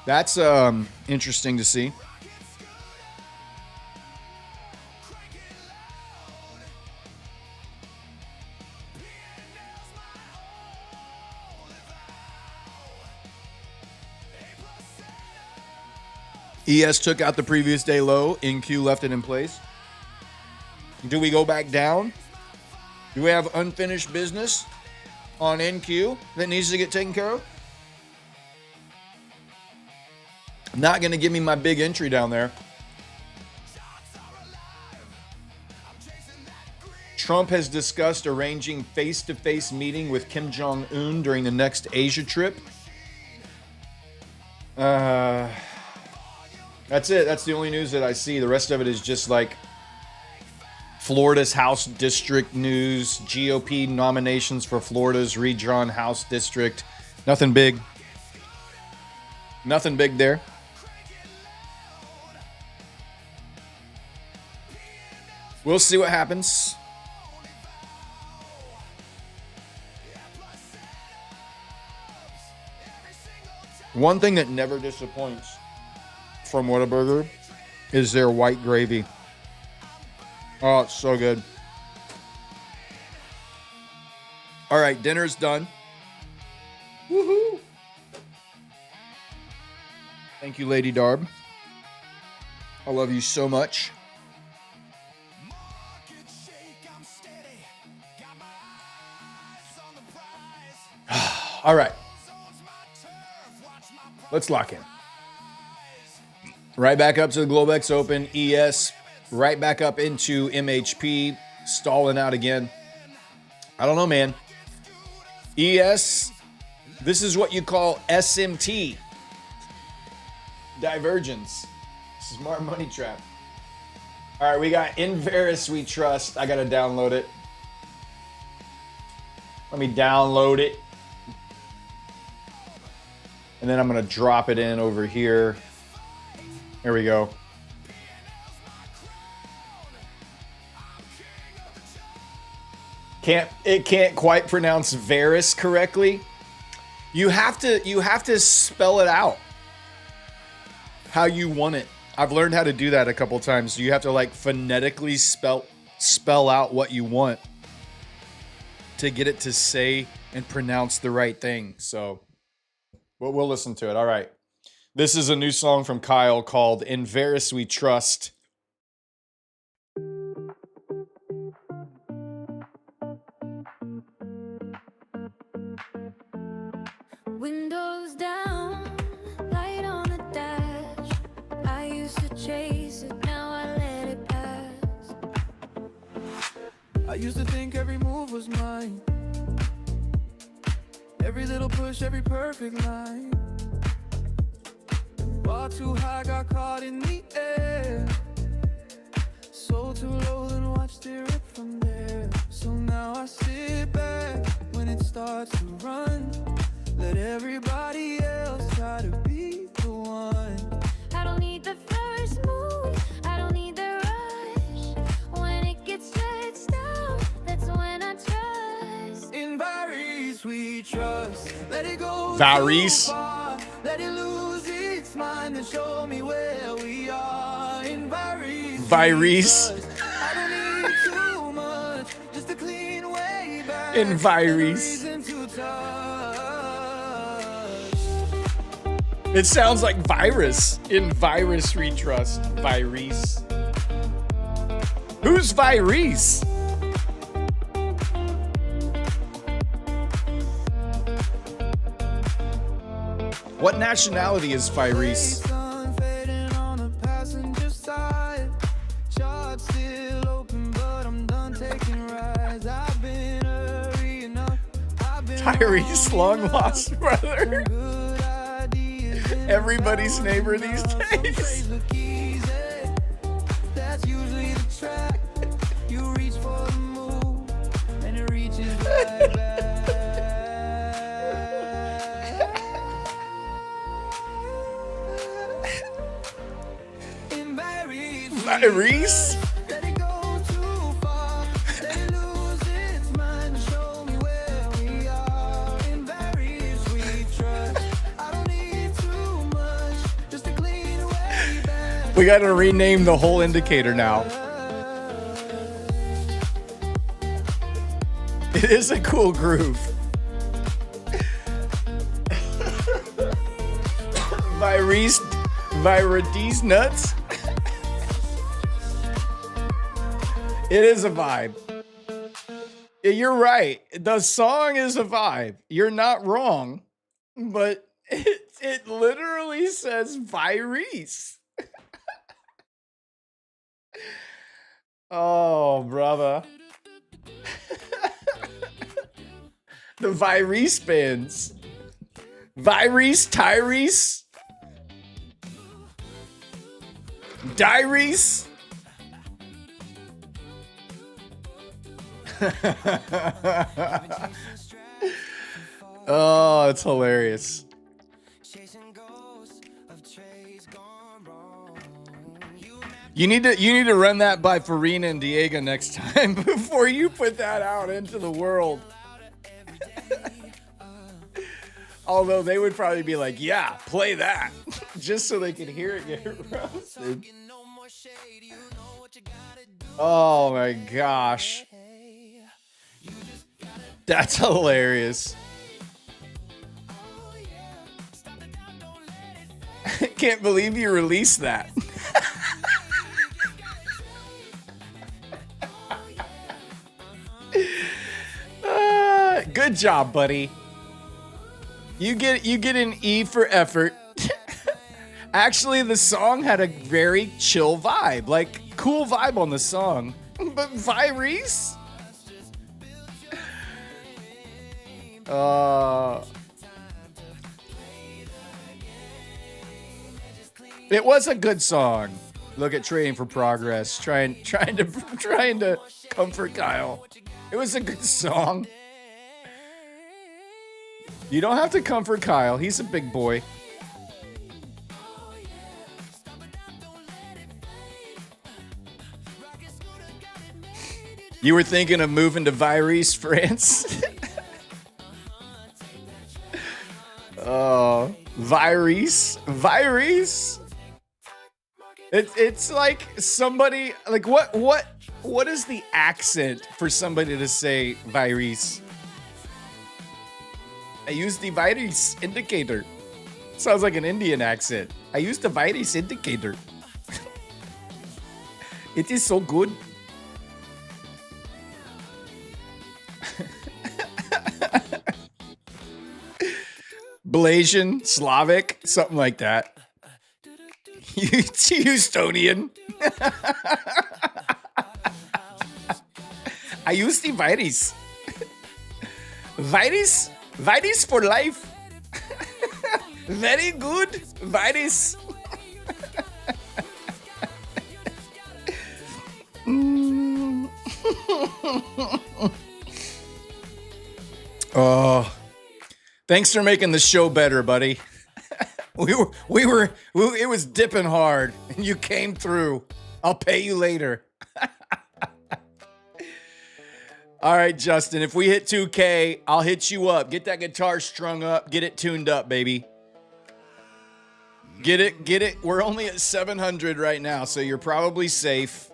That's interesting to see. ES took out the previous day low. NQ left it in place. Do we go back down? Do we have unfinished business on NQ that needs to get taken care of? Not going to give me my big entry down there. Trump has discussed arranging face-to-face meeting with Kim Jong-un during the next Asia trip. That's it. That's the only news that I see. The rest of it is just like Florida's House District news, GOP nominations for Florida's redrawn House District. Nothing big. Nothing big there. We'll see what happens. One thing that never disappoints from Whataburger is their white gravy. Oh, it's so good. All right, dinner's done. Woohoo! Thank you, Lady Darb. I love you so much. All right. Let's lock in. Right back up to the Globex Open. ES. Right back up into MHP. Stalling out again. I don't know, man. ES. This is what you call SMT. Divergence. Smart money trap. All right, we got In Veris We Trust. I got to download it. Let me download it. And then I'm going to drop it in over here. There we go. It can't quite pronounce Veris correctly. You have to spell it out how you want it. I've learned how to do that a couple times. You have to like phonetically spell out what you want to get it to say and pronounce the right thing. So we'll listen to it. All right. This is a new song from Kyle called In Veris We Trust. Windows down, light on the dash. I used to chase it, now I let it pass. I used to think every move was mine. Every little push, every perfect line. Bar too high, got caught in the air. So too low, then watched it rip from there. So now I sit back when it starts to run. Let everybody else try to be the one. I don't need the first move, I don't need the rush. When it gets stretched out, that's when I trust. In Varys we trust. Let it go. Varys. too far. Let it lose its mind and show me where we are. In Varys. Varys. I don't need too much, just a clean way back. In Varys. Reason to touch. It sounds like virus. In Virus We Trust. Virus. Who's Virus? What nationality is Virus? Sun fading on the passenger side. Chart still open, but I'm done taking rides. I've been hurry enough. I've been Tyrese, long lost brother. good ideas. Everybody's neighbor these days. Look easy. That's usually the track. You reach for the move, and it reaches right back. In Varys, Virus? let it go too far. Let it lose its mind. Show me where we are. In Varys we trust. I don't need too much, just a clean way back. We gotta rename the whole indicator now. It is a cool groove. Virus nuts. It is a vibe. Yeah, you're right. The song is a vibe. You're not wrong, but it literally says virus. Oh, brother. The Virese bands. Virese, Tyrese, Diaries. Oh, it's hilarious. You need to run that by Farina and Diego next time before you put that out into the world. Although they would probably be like, yeah, play that. Just so they can hear it get roasted. Oh my gosh. That's hilarious. I can't believe you released that. Good job, buddy. You get an E for effort. Actually, the song had a very chill vibe, like cool vibe on the song. But Virese? It was a good song. Look at Trading for Progress, trying to comfort Kyle. It was a good song. You don't have to comfort Kyle. He's a big boy. You were thinking of moving to Virese, France? Oh, Virese. It's like somebody like what is the accent for somebody to say Virese? I use the Virese indicator. Sounds like an Indian accent. I use the Virese indicator. It is so good. Blasian, Slavic, something like that. Houstonian. I use the Virese. Virese for life. Very good, Virese. Oh, thanks for making the show better, buddy. It was dipping hard, and you came through. I'll pay you later. All right, Justin, if we hit 2K, I'll hit you up. Get that guitar strung up. Get it tuned up, baby. Get it. We're only at 700 right now, so you're probably safe.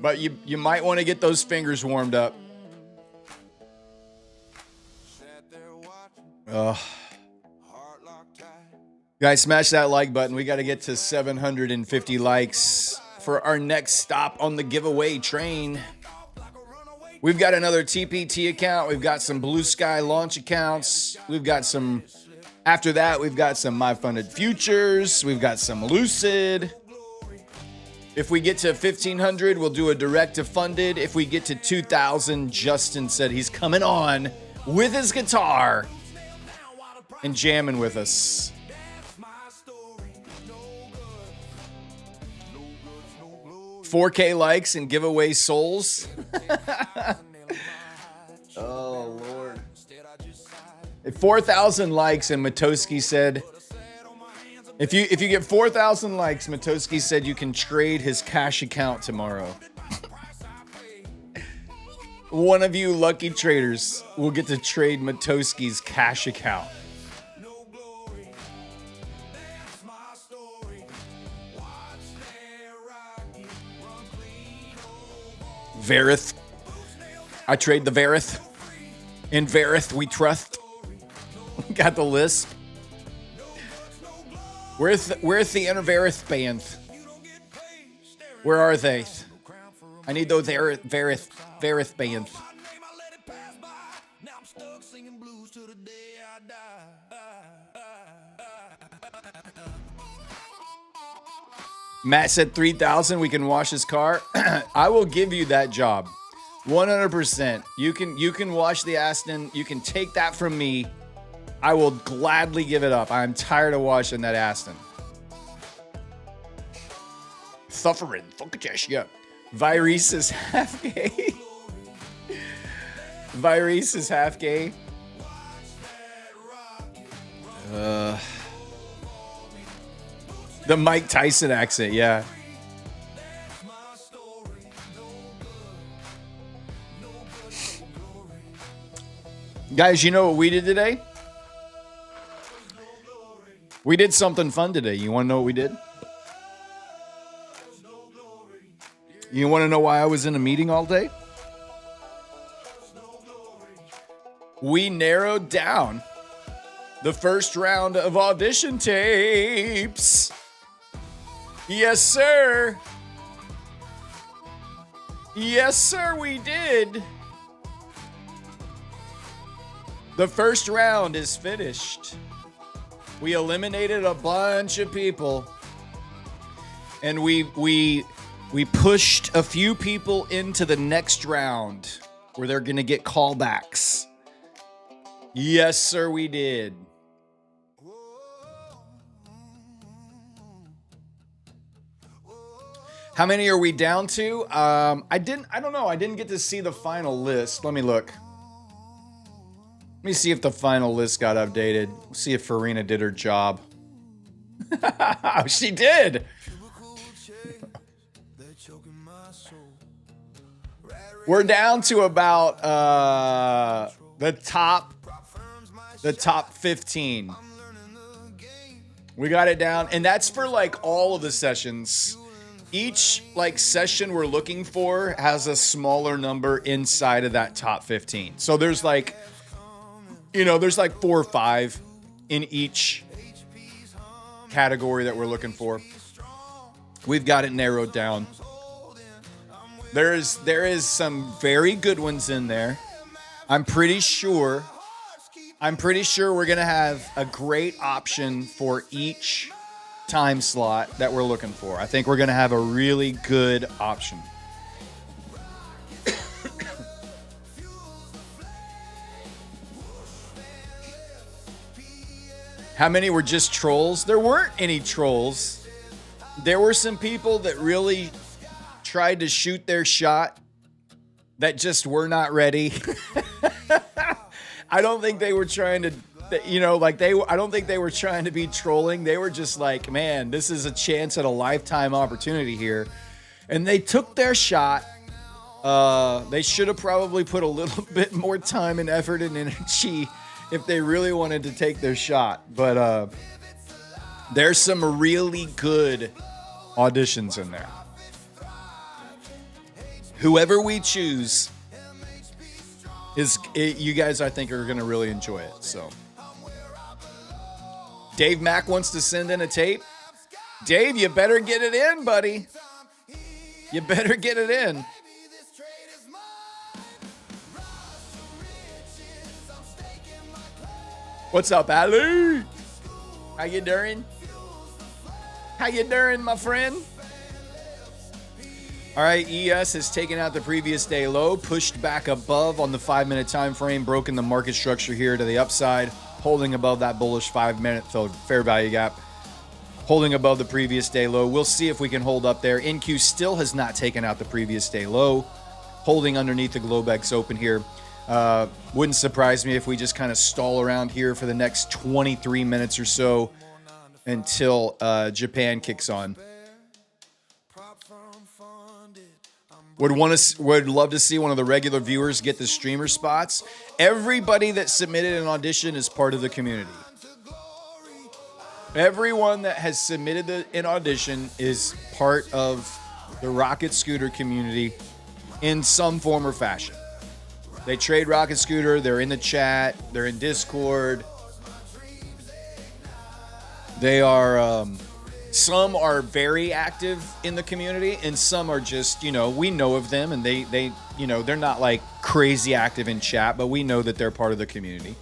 But you might want to get those fingers warmed up. Guys, smash that like button. We got to get to 750 likes for our next stop on the giveaway train. We've got another TPT account. We've got some Blue Sky launch accounts. We've got some, after that, we've got some My Funded Futures. We've got some Lucid. If we get to 1,500, we'll do a direct to funded. If we get to 2,000, Justin said he's coming on with his guitar and jamming with us. $4K likes and giveaway souls. Oh, Lord. At 4,000 likes, and Matoski said, if you get 4,000 likes, Matoski said you can trade his cash account tomorrow. One of you lucky traders will get to trade Matoski's cash account. Verith. I trade the Verith. In Verith we trust. Got the list. Where's the inner Verith band? Where are they? I need those Verith band. Matt said 3,000, we can wash his car. I will give you that job. 100%. You can watch the Aston. You can take that from me. I will gladly give it up. I'm tired of watching that Aston. Suffering. Funkatesh, yeah. Virus is half gay. Virus is half gay. The Mike Tyson accent, yeah. Guys, you know what we did today? We did something fun today. You want to know what we did? You want to know why I was in a meeting all day? We narrowed down the first round of audition tapes. Yes, sir. Yes, sir, we did. The first round is finished. We eliminated a bunch of people. And we pushed a few people into the next round where they're going to get callbacks. Yes, sir, we did. How many are we down to? I don't know. I didn't get to see the final list. Let me look. Let me see if the final list got updated. Let's see if Farina did her job. She did. We're down to about the top 15. We got it down, and that's for like all of the sessions. Each like session we're looking for has a smaller number inside of that top 15. So there's like, there's like 4 or 5 in each category that we're looking for. We've got it narrowed down. There is some very good ones in there. I'm pretty sure we're going to have a great option for each time slot that we're looking for. I think we're going to have a really good option. How many were just trolls? There weren't any trolls. There were some people that really tried to shoot their shot that just were not ready. I don't think they were trying to, I don't think they were trying to be trolling. They were just like, man, this is a chance at a lifetime opportunity here. And they took their shot. They should have probably put a little bit more time and effort and energy if they really wanted to take their shot. But there's some really good auditions in there. Whoever we choose you guys, I think, are going to really enjoy it. So, Dave Mack wants to send in a tape. Dave, you better get it in, buddy. You better get it in. What's up, Ali? How you doing? How you doing, my friend? All right, ES has taken out the previous day low, pushed back above on the 5-minute time frame, broken the market structure here to the upside, holding above that bullish 5-minute fair value gap, holding above the previous day low. We'll see if we can hold up there. NQ still has not taken out the previous day low, holding underneath the Globex open here. Wouldn't surprise me if we just kind of stall around here for the next 23 minutes or so until Japan kicks on. Would love to see one of the regular viewers get the streamer spots. Everybody that submitted an audition is part of the community. Everyone that has submitted an audition is part of the Rocket Scooter community in some form or fashion. They trade Rocket Scooter, they're in the chat, they're in Discord. They are... some are very active in the community, and some are just, we know of them, and they they're not like crazy active in chat, but we know that they're part of the community.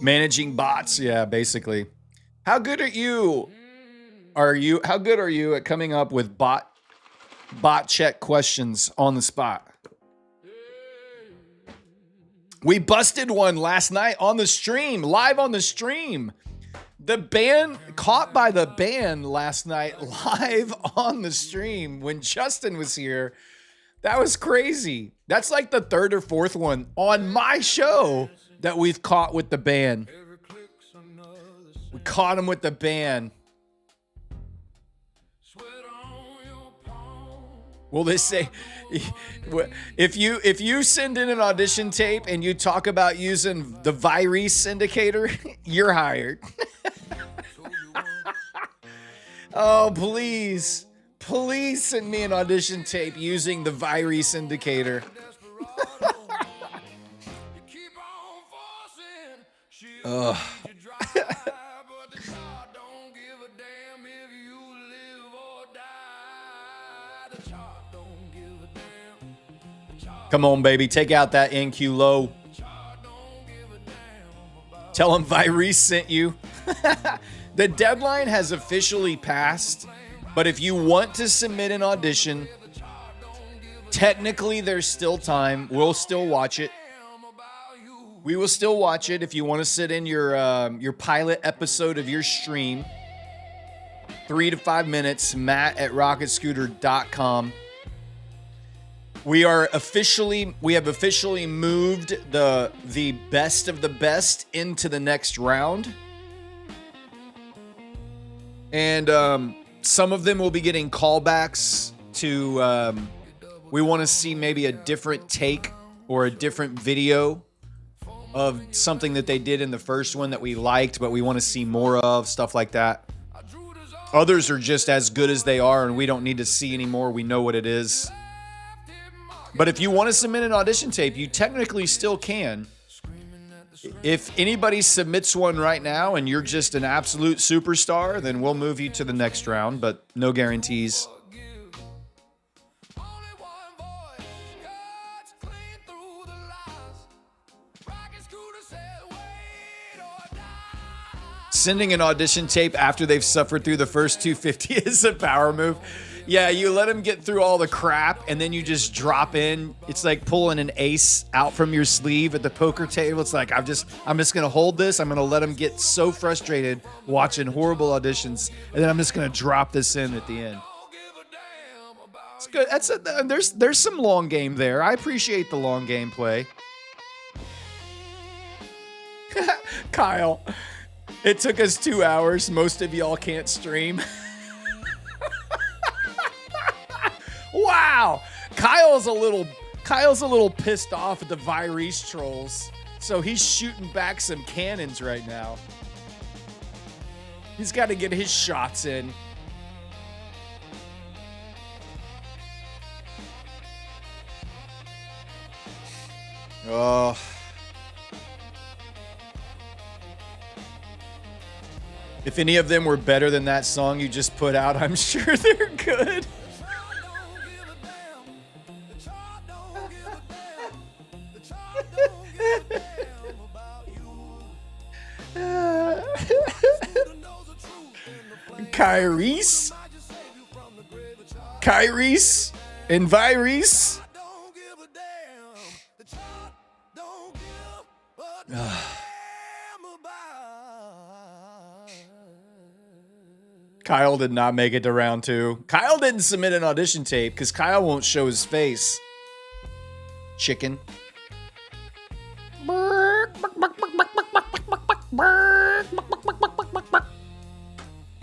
Managing bots, yeah, basically. How good are you? How good are you at coming up with bot check questions on the spot? We busted one last night on the stream, live on the stream. The ban, caught by the ban last night, live on the stream when Justin was here. That was crazy. That's like the third or fourth one on my show that we've caught with the ban. We caught him with the ban. Will they say, if you send in an audition tape and you talk about using the virus indicator, you're hired. Oh, please send me an audition tape using the virus indicator. Ugh. Come on, baby. Take out that NQ low. Tell them virus sent you. The deadline has officially passed, but if you want to submit an audition, technically there's still time. We'll still watch it. We will still watch it if you want to sit in your pilot episode of your stream. 3 to 5 minutes, matt@rocketscooter.com. We have officially moved the best of the best into the next round. And some of them will be getting callbacks to, we want to see maybe a different take or a different video of something that they did in the first one that we liked, but we want to see more of, stuff like that. Others are just as good as they are, and we don't need to see anymore. We know what it is. But if you want to submit an audition tape, you technically still can. If anybody submits one right now and you're just an absolute superstar, then we'll move you to the next round, but no guarantees. Sending an audition tape after they've suffered through the first 250 is a power move. Yeah, you let them get through all the crap and then you just drop in. It's like pulling an ace out from your sleeve at the poker table. It's like, I'm just going to hold this. I'm going to let them get so frustrated watching horrible auditions. And then I'm just going to drop this in at the end. It's good. There's some long game there. I appreciate the long game play. Kyle, it took us 2 hours. Most of y'all can't stream. Wow, Kyle's a little pissed off at the virus trolls, so he's shooting back some cannons right now. He's got to get his shots in. Oh. If any of them were better than that song you just put out, I'm sure they're good. Kyrie's and virus. Kyle did not make it to round 2. Kyle didn't submit an audition tape because Kyle won't show his face. Chicken.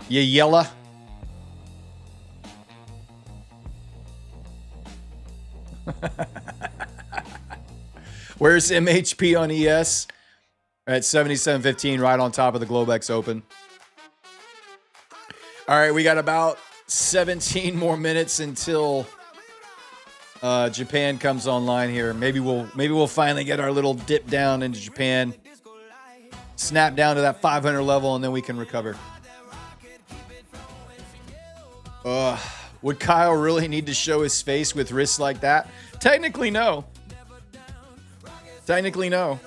You yella. Where's MHP on ES? At 77.15, right on top of the Globex Open. All right, we got about 17 more minutes until Japan comes online here. Maybe we'll finally get our little dip down into Japan. Snap down to that 500 level, and then we can recover. Would Kyle really need to show his face with wrists like that? Technically, no. Technically, no.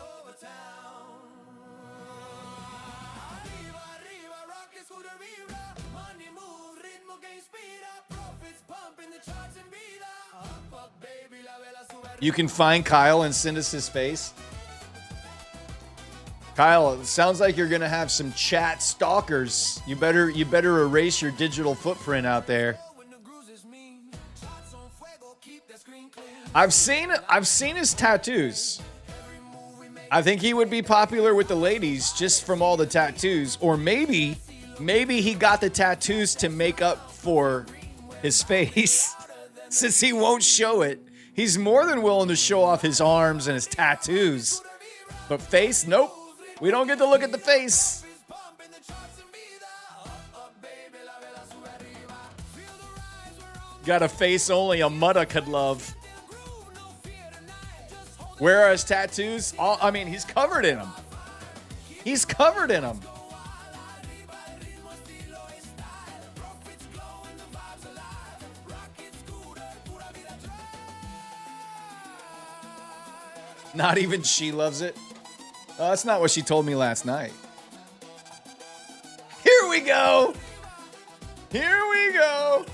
You can find Kyle and send us his face. Kyle, it sounds like you're gonna have some chat stalkers. You better erase your digital footprint out there. I've seen his tattoos. I think he would be popular with the ladies just from all the tattoos. Or maybe he got the tattoos to make up for his face. Since he won't show it, he's more than willing to show off his arms and his tattoos. But face, nope. We don't get to look at the face. Got a face only a mutta could love. Where are his tattoos? He's covered in them. He's covered in them. Not even she loves it. That's not what she told me last night. Here we go. Here we go.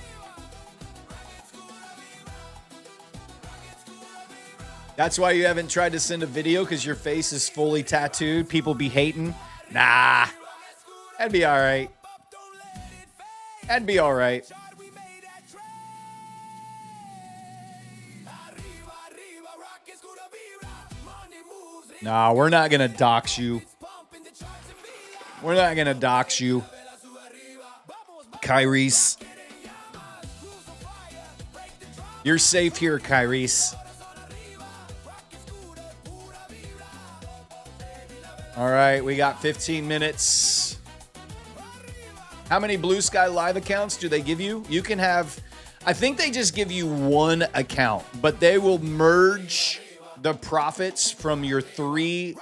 That's why you haven't tried to send a video, because your face is fully tattooed. People be hating. Nah. That'd be all right. That'd be all right. Nah, we're not going to dox you. We're not going to dox you. Kyrese. You're safe here, Kyrese. All right, we got 15 minutes. How many Blue Sky Live accounts do they give you? You can have, I think they just give you one account, but they will merge the profits from your 3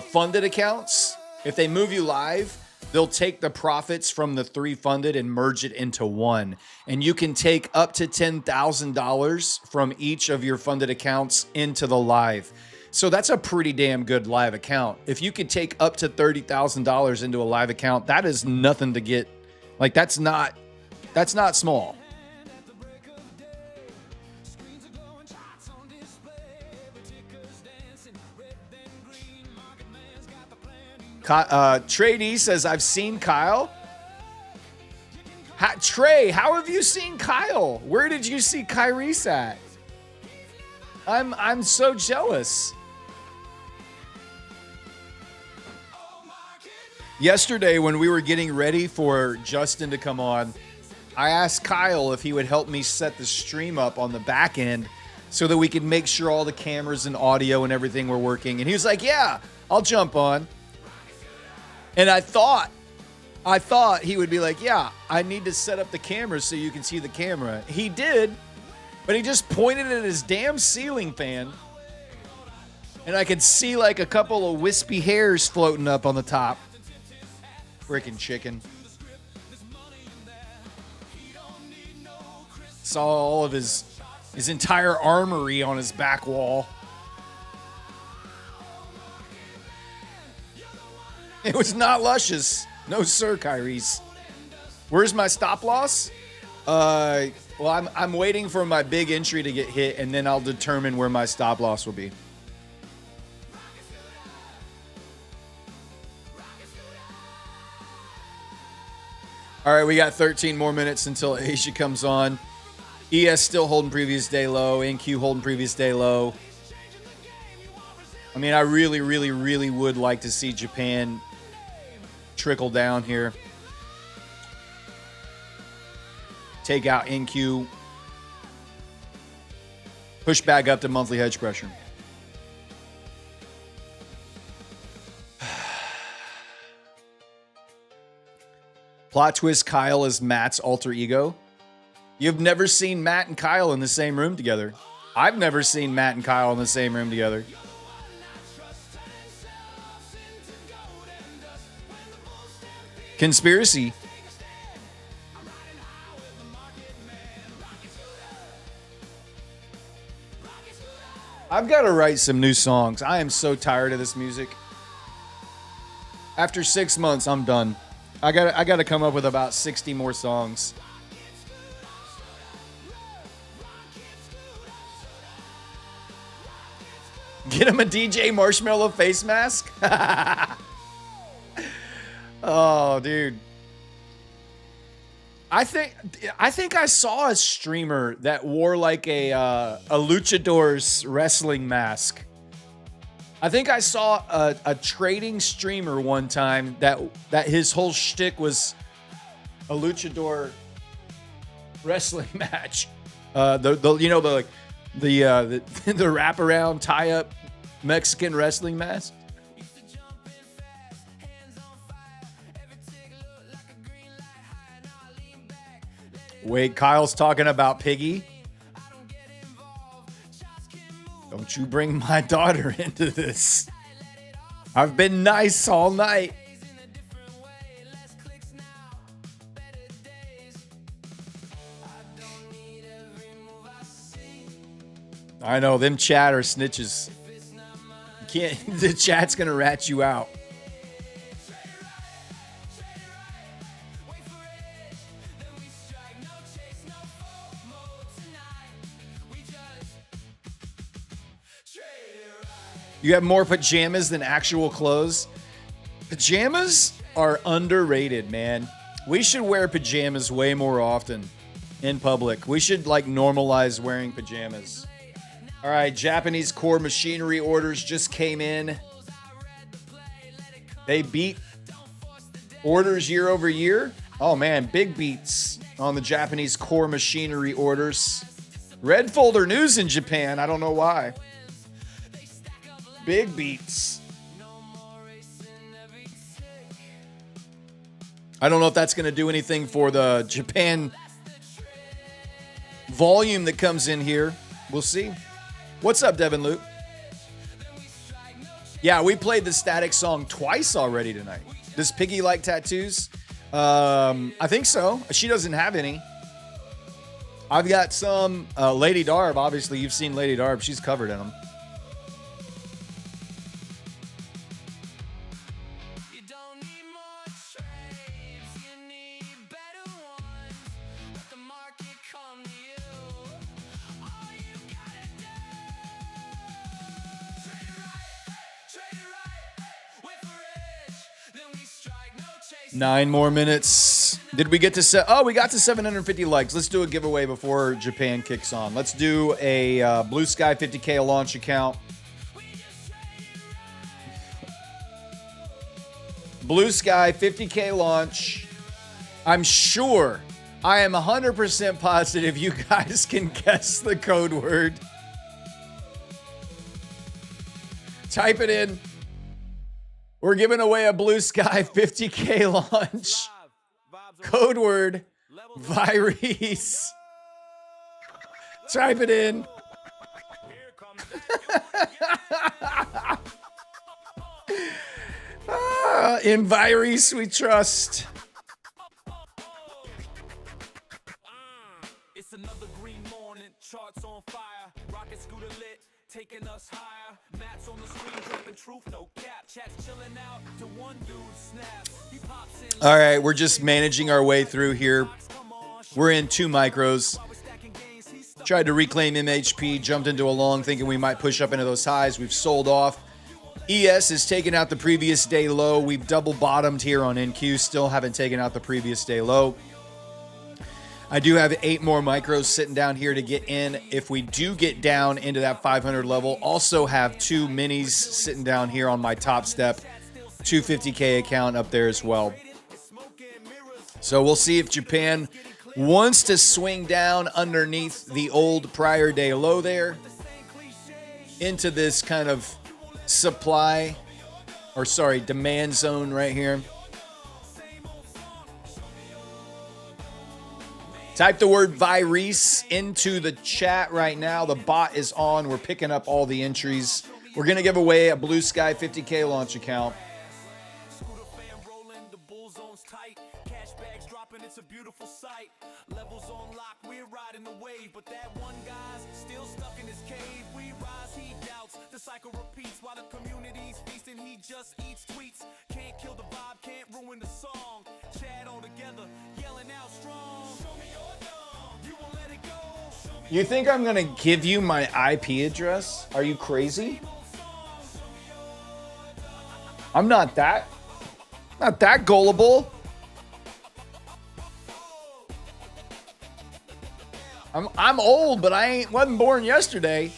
funded accounts. If they move you live, they'll take the profits from the 3 funded and merge it into one. And you can take up to $10,000 from each of your funded accounts into the live. So that's a pretty damn good live account. If you could take up to $30,000 into a live account, that is nothing to get. Like, that's not small. Trey says, I've seen Kyle. Trey, how have you seen Kyle? Where did you see Kyrese at? I'm so jealous. Yesterday, when we were getting ready for Justin to come on, I asked Kyle if he would help me set the stream up on the back end so that we could make sure all the cameras and audio and everything were working. And he was like, yeah, I'll jump on. And I thought he would be like, yeah, I need to set up the camera so you can see the camera. He did, but he just pointed at his damn ceiling fan. And I could see like a couple of wispy hairs floating up on the top. Freaking chicken. Saw all of his entire armory on his back wall. It was not luscious. No, sir, Kyrese. Where's my stop loss? Well, I'm waiting for my big entry to get hit, and then I'll determine where my stop loss will be. All right, we got 13 more minutes until Asia comes on. ES still holding previous day low. NQ holding previous day low. I mean, I really, really, really would like to see Japan trickle down here. Take out NQ. Push back up to monthly hedge pressure. Plot twist, Kyle is Matt's alter ego. You've never seen Matt and Kyle in the same room together. I've never seen Matt and Kyle in the same room together. Conspiracy. I've got to write some new songs. I am so tired of this music. After 6 months, I'm done. I got to come up with about 60 more songs. Get him a DJ Marshmallow face mask. Oh, dude. I think I saw a streamer that wore like a luchador's wrestling mask. I think I saw a trading streamer one time that his whole shtick was a luchador wrestling match. The wraparound tie up Mexican wrestling mask. Wait, Kyle's talking about Piggy. Don't you bring my daughter into this. I've been nice all night. I know, them chat are snitches. You can't, the chat's gonna rat you out. You have more pajamas than actual clothes. Pajamas are underrated, man. We should wear pajamas way more often in public. We should like normalize wearing pajamas. All right, Japanese core machinery orders just came in. They beat orders year over year. Oh man, big beats on the Japanese core machinery orders. Red folder news in Japan. I don't know why. Big beats. I don't know if that's going to do anything for the Japan volume that comes in here. We'll see. What's up, Devin Luke? Yeah, we played the Static song twice already tonight. Does Piggy like tattoos? I think so. She doesn't have any. I've got some. Lady Darb, obviously. You've seen Lady Darb. She's covered in them. Nine more minutes. Did we get to we got to 750 likes. Let's do a giveaway before Japan kicks on. Let's do a Blue Sky 50K launch account. Blue Sky 50K launch. I'm sure, I am 100% positive you guys can guess the code word. Type it in. We're giving away a Blue Sky 50K launch. Code word, Virus. Type it in. In Virus we trust. It's another green morning, charts on fire, rocket scooter lit, taking us higher. Maps on the screen, dripping truth, no cap. Chat's chilling out to one dude snap. He pops in. All right, we're just managing our way through here. We're in 2 micros. Tried to reclaim MHP, jumped into a long thinking we might push up into those highs. We've sold off. ES has taken out the previous day low. We've double bottomed here on NQ. Still haven't taken out the previous day low. I do have 8 more micros sitting down here to get in. If we do get down into that 500 level, also have 2 minis sitting down here on my top step. 250K account up there as well. So we'll see if Japan wants to swing down underneath the old prior day low there into this kind of demand zone right here. Type the word Virus into the chat right now. The bot is on. We're picking up all the entries. We're going to give away a Blue Sky 50K launch account. It's a beautiful sight. Levels on lock, we're riding the wave. But that one guy's still stuck in his cave. We rise, he doubts. The cycle repeats while the community's feasting. He just eats tweets. Can't kill the vibe, can't ruin the song. Chat all together, yelling out strong. Show me your thumb, you won't let it go. You think I'm going to give you my IP address? Are you crazy? I'm not that gullible. I'm old, but I wasn't born yesterday.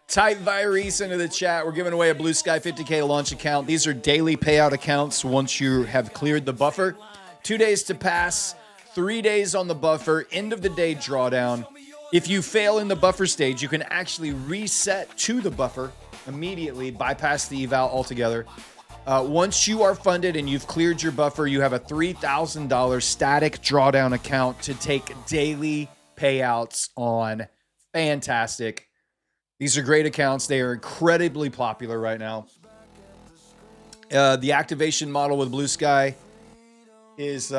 Type Virus into the chat. We're giving away a Blue Sky 50K launch account. These are daily payout accounts once you have cleared the buffer. 2 days to pass, 3 days on the buffer, end of the day drawdown. If you fail in the buffer stage, you can actually reset to the buffer immediately, bypass the eval altogether. Once you are funded and you've cleared your buffer, you have a $3,000 static drawdown account to take daily payouts on. Fantastic. These are great accounts. They are incredibly popular right now. The activation model with Blue Sky is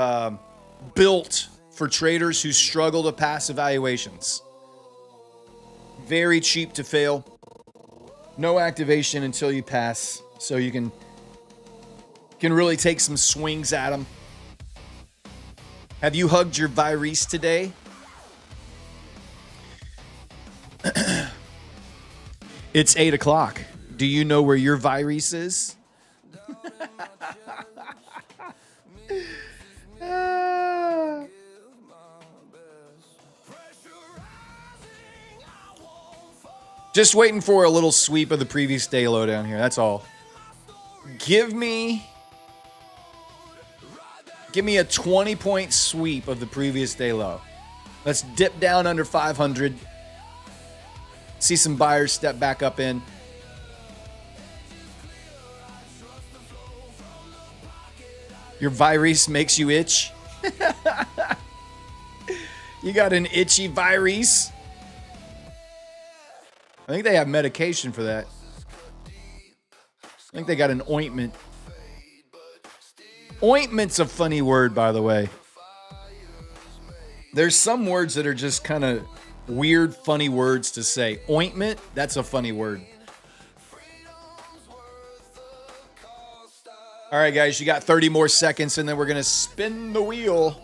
built for traders who struggle to pass evaluations. Very cheap to fail. No activation until you pass, so you can really take some swings at them. Have you hugged your virus today? It's 8 o'clock. Do you know where your virus is? Just waiting for a little sweep of the previous day low down here. That's all. Give me a 20-point sweep of the previous day low. Let's dip down under 500. See some buyers step back up in. Your virus makes you itch. You got an itchy virus. I think they have medication for that. I think they got an ointment. Ointment's a funny word, by the way. There's some words that are just kind of weird, funny words to say. Ointment, that's a funny word. All right, guys, you got 30 more seconds, and then we're going to spin the wheel.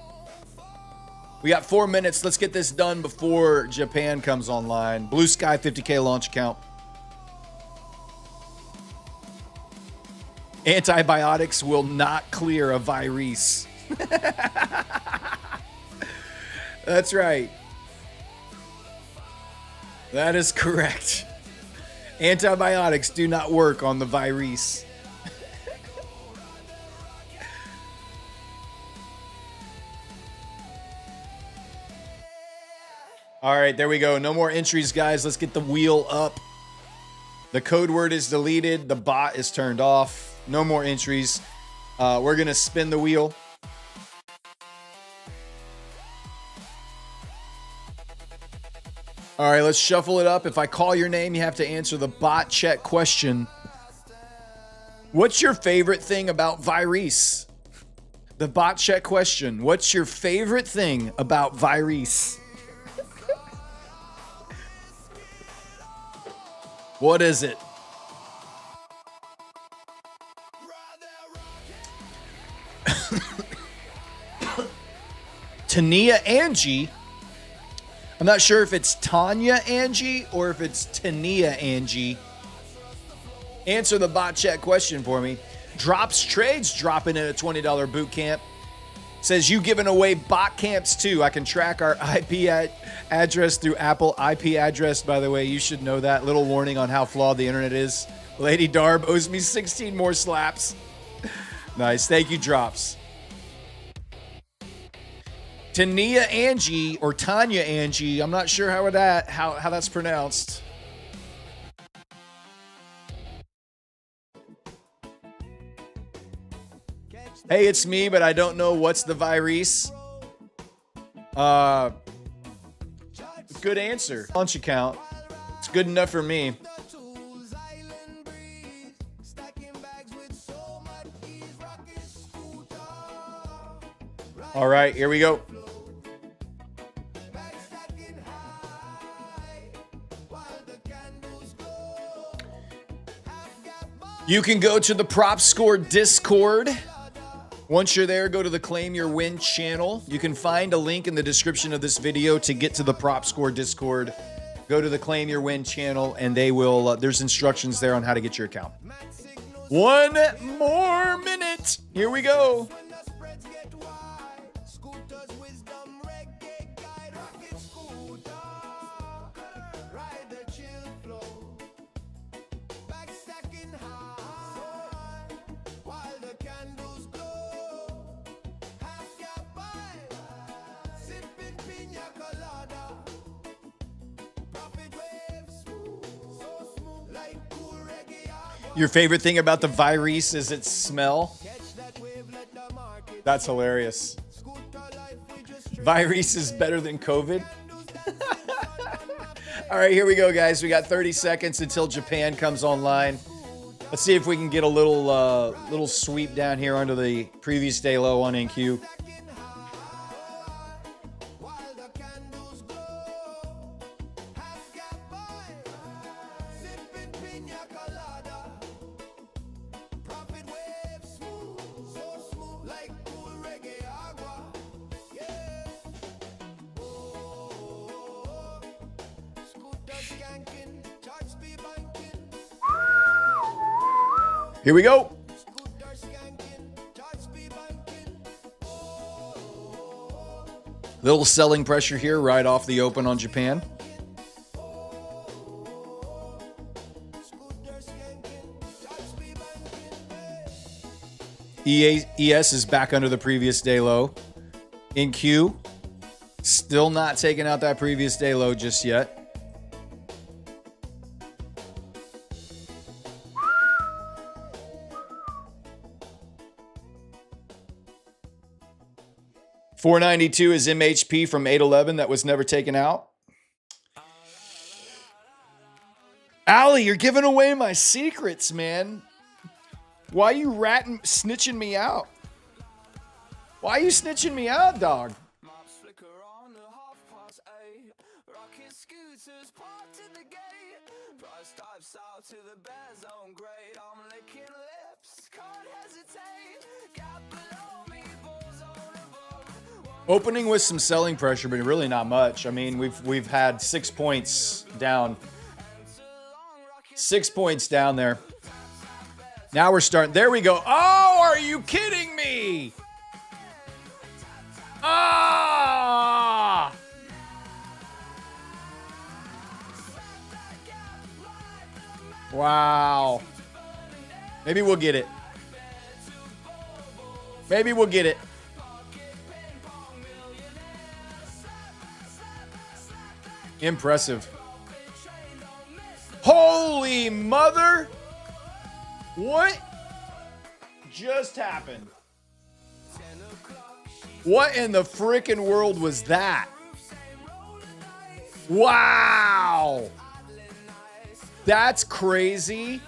We got 4 minutes. Let's get this done before Japan comes online. Blue Sky 50K launch account. Antibiotics will not clear a virus. That's right. That is correct. Antibiotics do not work on the virus. All right, there we go. No more entries, guys. Let's get the wheel up. The code word is deleted. The bot is turned off. No more entries. We're going to spin the wheel. All right, let's shuffle it up. If I call your name, you have to answer the bot check question. What's your favorite thing about virus? The bot check question. What's your favorite thing about virus? What is it? Tania Angie. I'm not sure if it's Tanya Angie or if it's Tania Angie. Answer the bot chat question for me. Drops Trades dropping in a $20 boot camp. Says you giving away bot camps too. I can track our IP address through Apple IP address, by the way. You should know that. Little warning on how flawed the internet is. Lady Darb owes me 16 more slaps. Nice. Thank you, Drops. Tania Angie or Tanya Angie. I'm not sure how that's pronounced. Hey, it's me, but I don't know what's the virus. Good answer. Launch account. It's good enough for me. All right, here we go. You can go to the Prop Score Discord. Once you're there, go to the Claim Your Win channel. You can find a link in the description of this video to get to the Prop Score Discord. go to the Claim Your Win channel, and they will. There's instructions there on how to get your account. 1 more minute. Here we go. Your favorite thing about the virus is its smell? That's hilarious. Virus is better than COVID? All right, here we go, guys. We got 30 seconds until Japan comes online. Let's see if we can get a little sweep down here under the previous day low on NQ. Here we go. Little selling pressure here right off the open on Japan. ES is back under the previous day low. In Q, still not taking out that previous day low just yet. $492 is MHP from 811 that was never taken out. Allie, you're giving away my secrets, man. Why you snitching me out? Why are you snitching me out, dog? Opening with some selling pressure, but really not much. I mean, we've had 6 points down. 6 points down there. Now we're starting. There we go. Oh, are you kidding me? Ah! Wow. Maybe we'll get it. Maybe we'll get it. Impressive. Holy mother! What just happened? What in the frickin' world was that? Wow! That's crazy.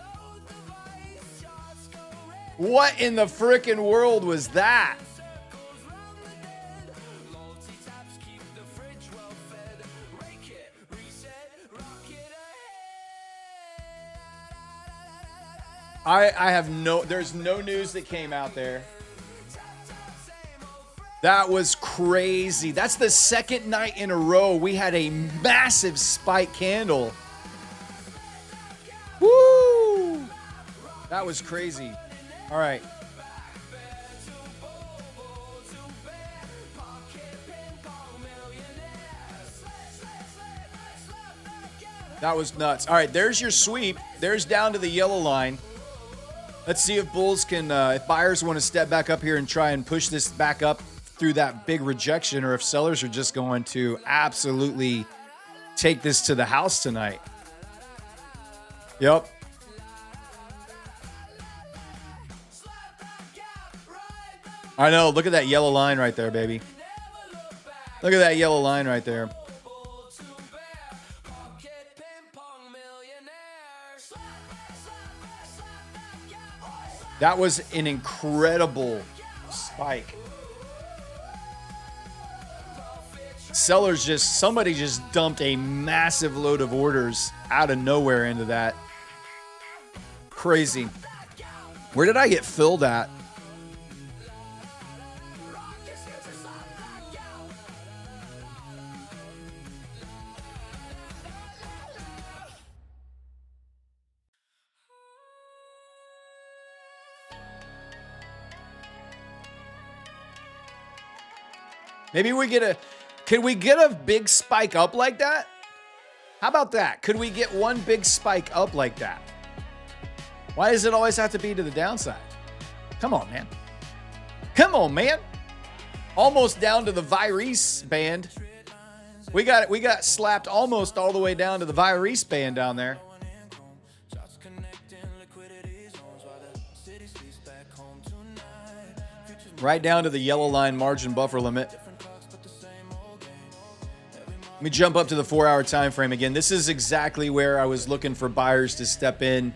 What in the frickin' world was that? I have there's no news that came out there. That was crazy. That's the second night in a row we had a massive spike candle. Woo! That was crazy. All right. That was nuts. All right, there's your sweep. There's down to the yellow line. Let's see if bulls can, if buyers want to step back up here and try and push this back up through that big rejection, or if sellers are just going to absolutely take this to the house tonight. Yep. I know. Look at that yellow line right there, baby. Look at that yellow line right there. That was an incredible spike. Somebody just dumped a massive load of orders out of nowhere into that. Crazy. Where did I get filled at? Maybe could we get a big spike up like that? How about that? Could we get one big spike up like that? Why does it always have to be to the downside? Come on, man. Come on, man. Almost down to the virus band. We got slapped almost all the way down to the virus band down there. Right down to the yellow line margin buffer limit. Let me jump up to the 4-hour time frame again. This is exactly where I was looking for buyers to step in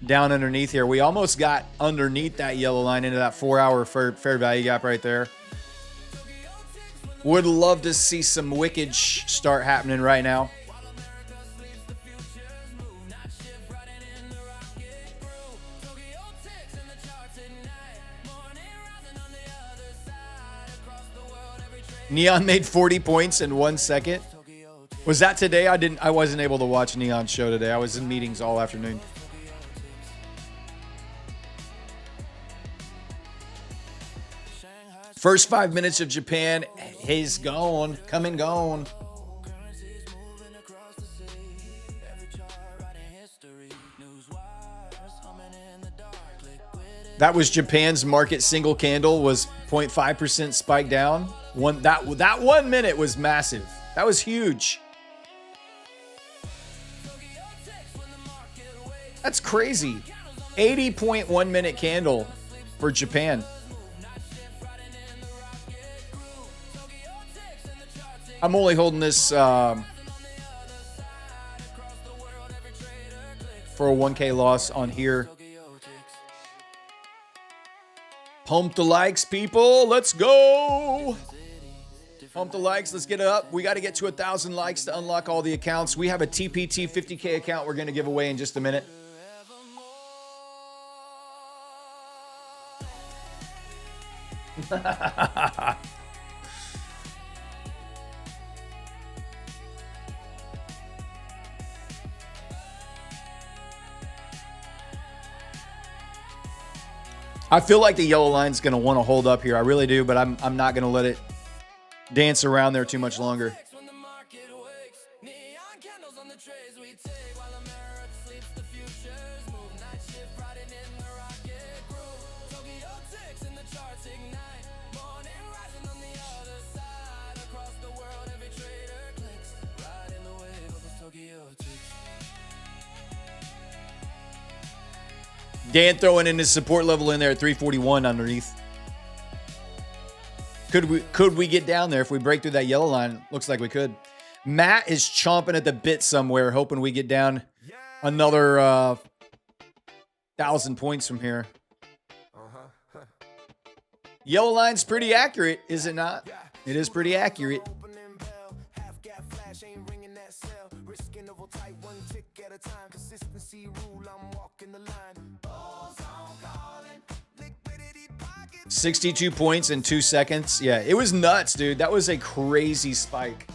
down underneath here. We almost got underneath that yellow line into that 4-hour fair value gap right there. Would love to see some wickage start happening right now. Neon made 40 points in 1 second. Was that today? I wasn't able to watch Neon's show today. I was in meetings all afternoon. First 5 minutes of Japan, he's gone, come and gone. That was Japan's market single candle was 0.5% spike down. That 1 minute was massive. That was huge. That's crazy. 80.1 minute candle for Japan. I'm only holding this for a 1K loss on here. Pump the likes, people. Let's go. Pump the likes. Let's get it up. We got to get to 1,000 likes to unlock all the accounts. We have a TPT 50K account we're going to give away in just a minute. I feel like the yellow line's going to want to hold up here. I really do, but I'm not going to let it dance around there too much longer. Dan throwing in his support level in there at 341 underneath. Could we get down there if we break through that yellow line? Looks like we could. Matt is chomping at the bit somewhere, hoping we get down another 1,000 points from here. Yellow line's pretty accurate, is it not? It is pretty accurate. $62 points in 2 seconds. Yeah, it was nuts, dude. That was a crazy spike.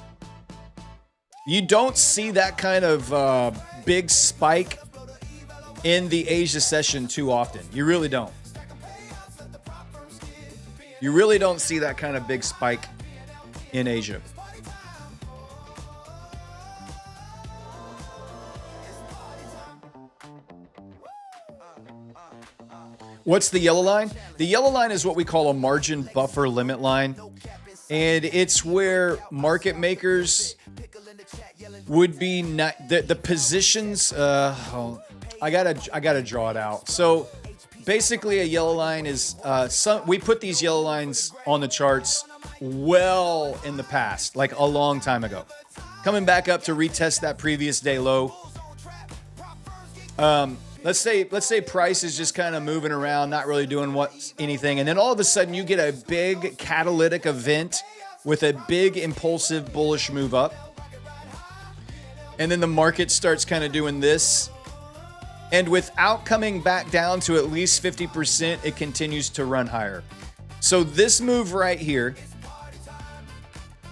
You don't see that kind of big spike in the Asia session too often. You really don't. You really don't see that kind of big spike in Asia. What's the yellow line? The yellow line is what we call a margin buffer limit line. And it's where market makers would be the positions. I gotta draw it out. So basically a yellow line is we put these yellow lines on the charts well in the past, like a long time ago. Coming back up to retest that previous day low. Let's say price is just kind of moving around, not really doing anything, and then all of a sudden you get a big catalytic event with a big impulsive bullish move up, and then the market starts kind of doing this, and without coming back down to at least 50%, it continues to run higher. So this move right here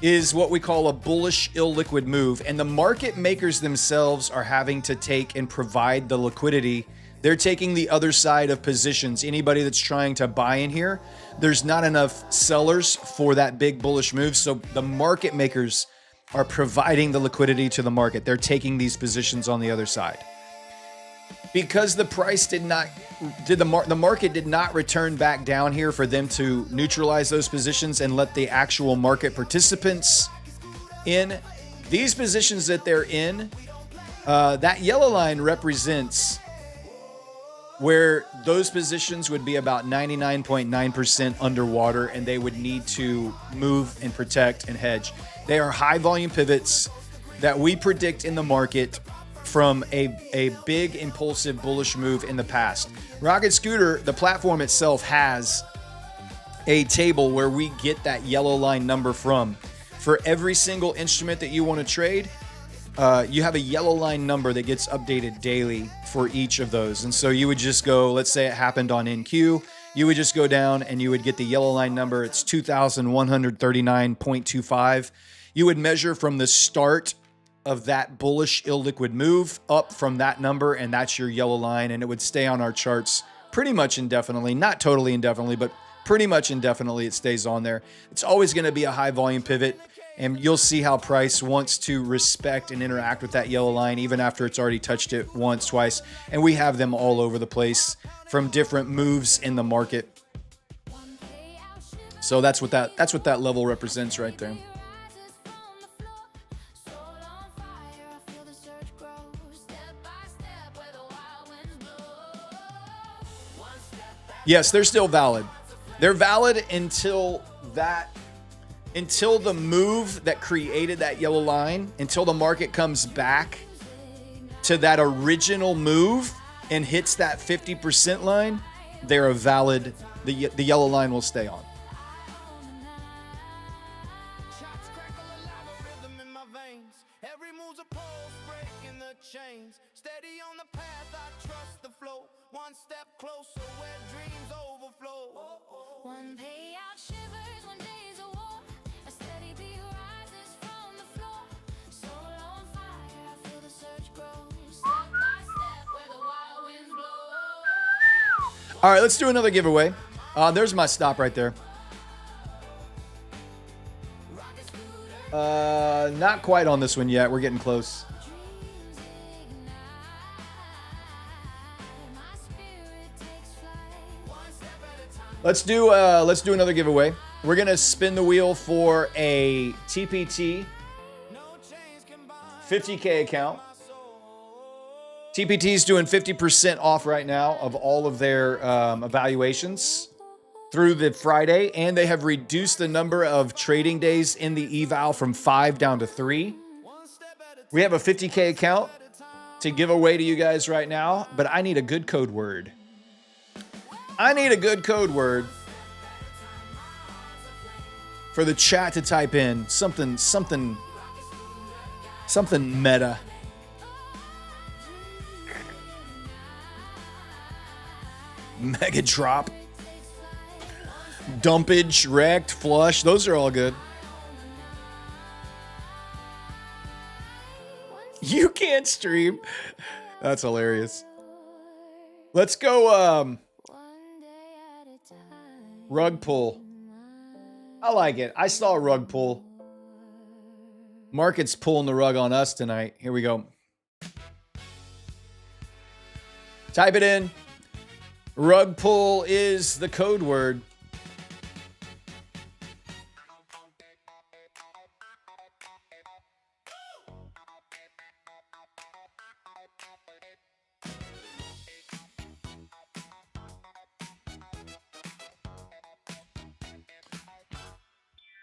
is what we call a bullish illiquid move, and the market makers themselves are having to take and provide the liquidity They're taking the other side of positions. Anybody that's trying to buy in here, there's not enough sellers for that big bullish move. So the market makers are providing the liquidity to the market. They're taking these positions on the other side. Because the price the market did not return back down here for them to neutralize those positions and let the actual market participants in. These positions that they're in, that yellow line represents where those positions would be about 99.9% underwater, and they would need to move and protect and hedge. They are high volume pivots that we predict in the market from a big impulsive bullish move in the past. Rocket Scooter, the platform itself, has a table where we get that yellow line number from. For every single instrument that you want to trade, you have a yellow line number that gets updated daily for each of those. And so you would just go, let's say it happened on NQ, you would just go down and you would get the yellow line number. It's 2,139.25. You would measure from the start of that bullish illiquid move up from that number, and that's your yellow line, and it would stay on our charts pretty much indefinitely. Not totally indefinitely, but pretty much indefinitely it stays on there. It's always going to be a high volume pivot. And you'll see how price wants to respect and interact with that yellow line even after it's already touched it once, twice. And we have them all over the place from different moves in the market. So that's what that level represents right there. Yes, they're still valid. They're valid until the move that created that yellow line, until the market comes back to that original move and hits that 50% line, they're a valid, the yellow line will stay on. Shots crackle alive, a rhythm in my veins. Every move's a pulse, breaking the chains. Steady on the path, I trust the flow. One step closer where dreams overflow. One payout shivers when days are war. A steady beat rises from the floor. Soul on fire, I feel the surge grow. Step by step where the wild winds blow. All right, let's do another giveaway. There's my stop right there. Not quite on this one yet. We're getting close. Let's do another giveaway. We're gonna spin the wheel for a TPT 50K account. TPT is doing 50% off right now of all of their evaluations through the Friday, and they have reduced the number of trading days in the eval from 5 down to 3. We have a 50K account to give away to you guys right now, but I need a good code word. I need a good code word for the chat to type in something meta. Mega drop. Dumpage, wrecked, flush. Those are all good. You can't stream. That's hilarious. Let's go rug pull. I like it. I saw a rug pull. Market's pulling the rug on us tonight. Here we go. Type it in. Rug pull is the code word.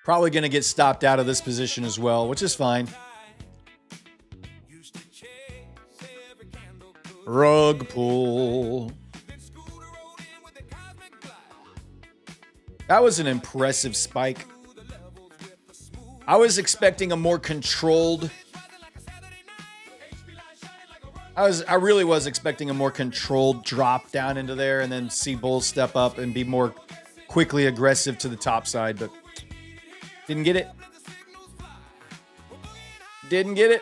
Probably going to get stopped out of this position as well, which is fine. Rug pull. That was an impressive spike. I was expecting a more controlled. I really was expecting a more controlled drop down into there and then see bulls step up and be more quickly aggressive to the top side, but didn't get it. Didn't get it.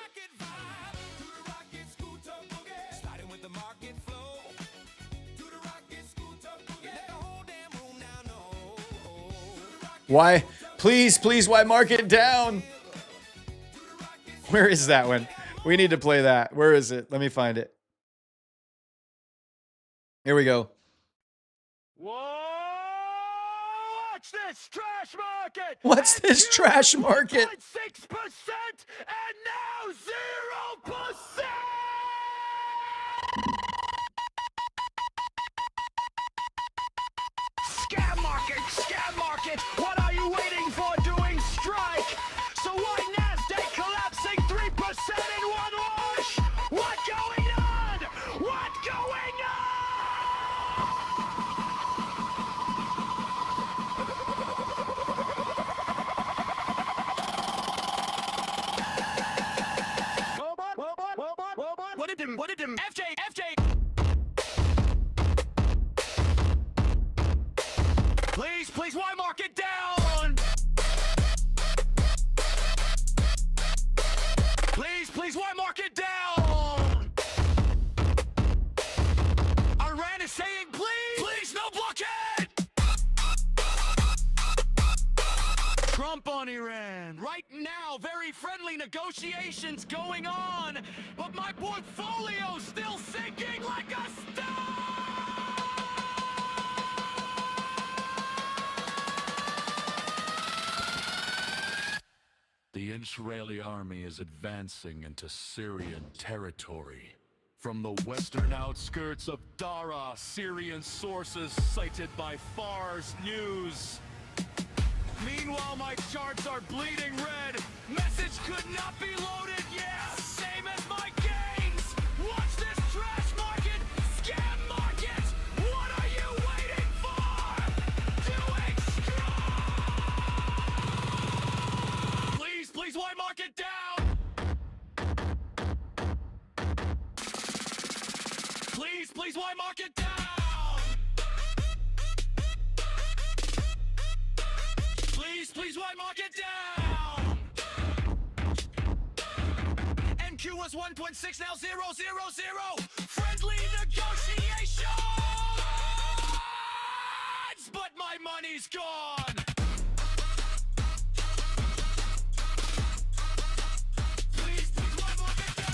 Why? Please, please, why mark it down? Where is that one? We need to play that. Where is it? Let me find it. Here we go. Whoa! Watch this trash market! What's this trash market? 6% and now 0%! Scam market! What are you waiting for doing strike? So why NASDAQ collapsing 3% in one wash? What going on? What going on? What did him? FJ! Please, why mark it down? Please, why mark it down? Iran is saying please, no blockade! Trump on Iran. Right now, very friendly negotiations going on, but my portfolio's still sinking like a star! The Israeli army is advancing into Syrian territory. From the western outskirts of Dara, Syrian sources cited by Fars News. Meanwhile, my charts are bleeding red. Message could not be loaded, yeah! Same as my gains! Watch this trash market! Scam market! What are you waiting for? Doing strong! Please, why mark it down? Please, why mark it down? Please, why mark it down? NQ was 1.6, now 000. Friendly negotiations! But my money's gone! Please, why mark it down?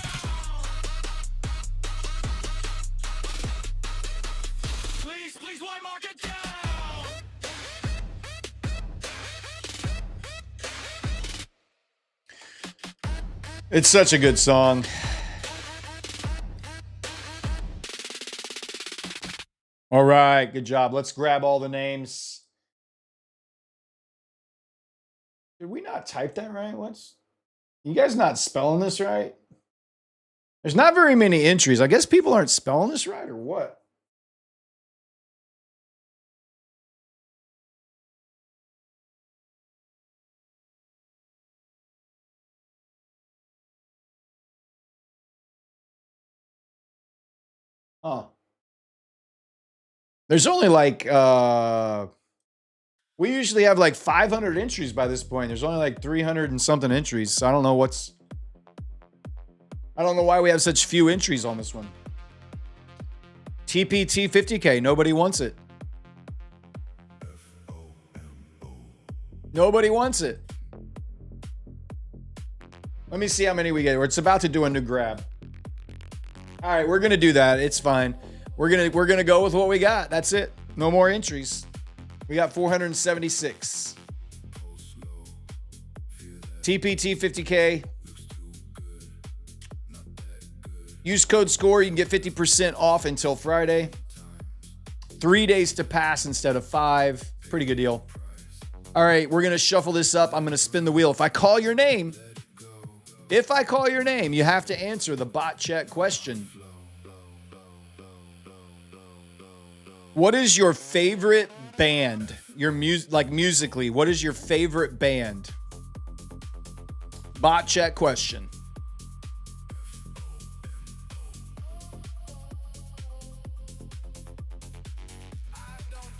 Please, why mark it down? It's such a good song. All right, good job. Let's grab all the names. Did we not type that right? You guys not spelling this right? There's not very many entries. I guess people aren't spelling this right or what? Huh. There's only like, we usually have like 500 entries by this point. There's only like 300 and something entries. So I don't know why we have such few entries on this one. TPT 50K, nobody wants it. Nobody wants it. Let me see how many we get. It's about to do a new grab. All right, we're gonna do that. It's fine. We're gonna go with what we got. That's it. No more entries. We got 476. TPT 50K. Use code SCORE. You can get 50% off until Friday. 3 days to pass instead of 5. Pretty good deal. All right, we're gonna shuffle this up. I'm gonna spin the wheel. If I call your name, you have to answer the bot chat question. What is your favorite band? Your musically, what is your favorite band? Bot chat question.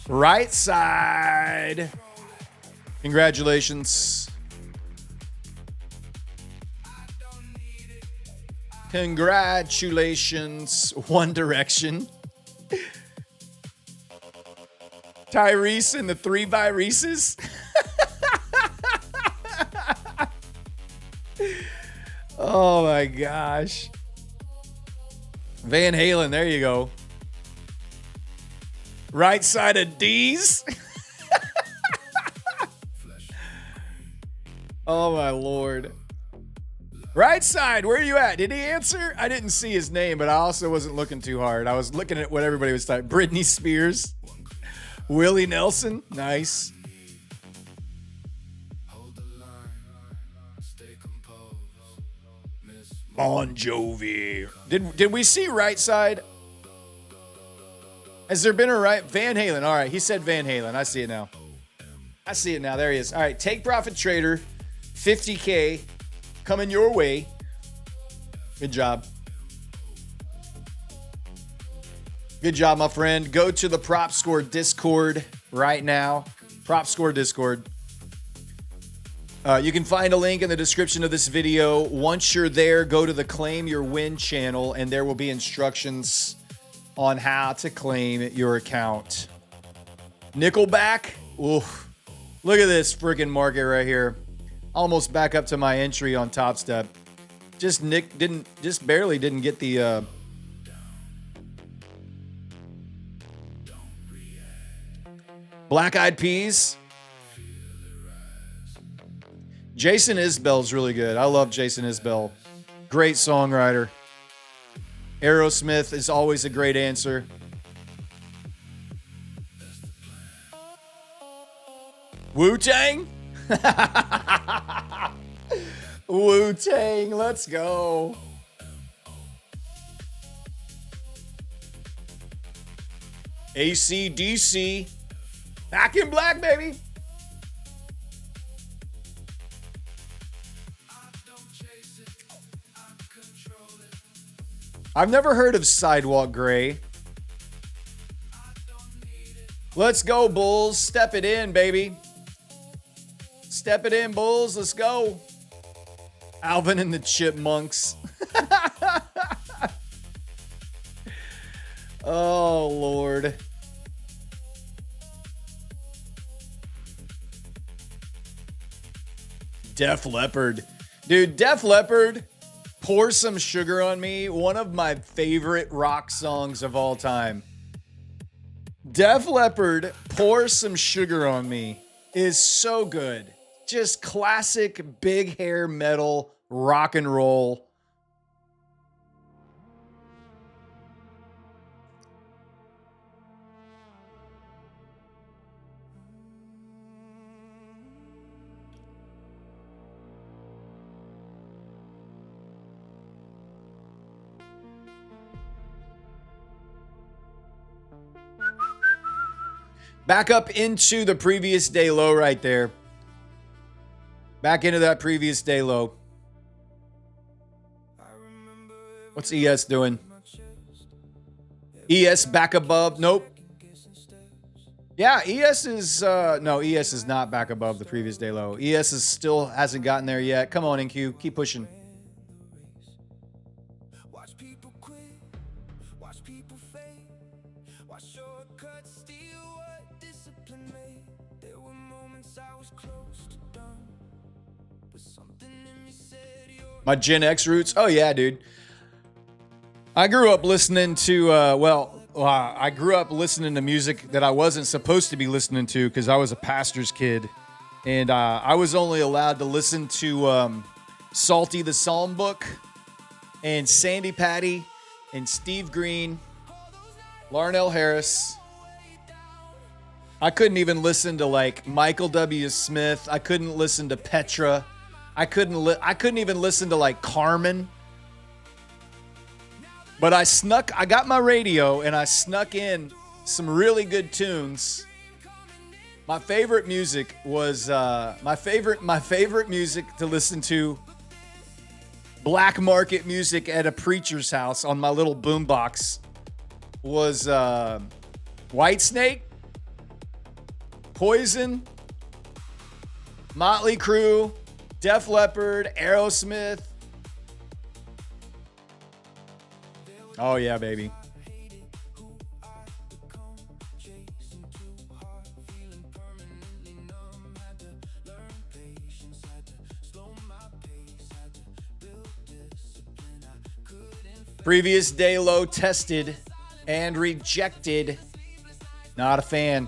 Right side. Congratulations. Congratulations, One Direction. Tyrese and the 3 by Reese's. Oh my gosh. Van Halen, there you go. Right side of D's. Oh my Lord. Right side, where are you at? Did he answer? I didn't see his name, but I also wasn't looking too hard. I was looking at what everybody was typing. Britney Spears. Willie Nelson. Nice. Bon Jovi. Did we see right side? Has there been a right? Van Halen. All right, he said Van Halen. I see it now. I see it now. There he is. All right, Take Profit Trader, 50K coming your way. Good job. Good job, my friend. Go to the Prop Score Discord right now. Prop Score Discord. You can find a link in the description of this video. Once you're there, go to the Claim Your Win channel, and there will be instructions on how to claim your account. Nickelback. Oof. Look at this freaking market right here. Almost back up to my entry on Top Step. Just barely didn't get the Black Eyed Peas. Jason Isbell's really good. I love Jason Isbell. Great songwriter. Aerosmith is always a great answer. Wu-Tang? Wu-Tang, let's go. AC/DC. Back in black, baby. I've never heard of Sidewalk Gray. Let's go, Bulls. Step it in, baby. Step it in, Bulls. Let's go. Alvin and the Chipmunks. Oh, Lord. Def Leppard. Dude, Def Leppard, Pour Some Sugar on Me, one of my favorite rock songs of all time. Def Leppard, Pour Some Sugar on Me is so good. Just classic big hair metal rock and roll. Back up into the previous day low right there. Back into that previous day low. What's ES doing? ES back above. Nope. Yeah, ES is... no, ES is not back above the previous day low. ES is still hasn't gotten there yet. Come on, NQ. Keep pushing. Watch people quit, watch people fade, watch shortcuts steal what discipline made. There were moments I was close to done, but something in me said you're My Gen X roots? Oh, yeah, dude. I grew up listening to, I grew up listening to music that I wasn't supposed to be listening to because I was a pastor's kid. And I was only allowed to listen to Salty the Psalm Book and Sandy Patty and Steve Green, Larnell Harris. I couldn't even listen to like Michael W. Smith. I couldn't listen to Petra. I couldn't even listen to like Carmen. But I got my radio and I snuck in some really good tunes. My favorite music was my favorite music to listen to. Black market music at a preacher's house on my little boombox was Whitesnake, Poison, Motley Crue, Def Leppard, Aerosmith. Oh yeah, baby. Previous day low tested and rejected. Not a fan.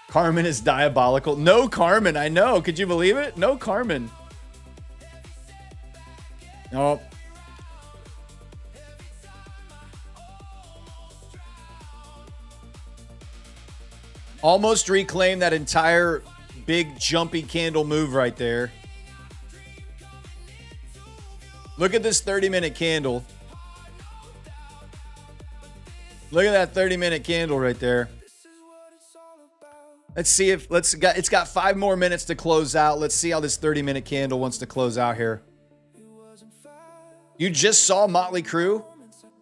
Carmen is diabolical. No Carmen, I know. Could you believe it? No Carmen. Oh. Almost reclaimed that entire big jumpy candle move right there. Look at this 30-minute candle. Look at that 30-minute candle right there. Let's see if it's got 5 more minutes to close out. Let's see how this 30-minute candle wants to close out here. You just saw Motley Crue?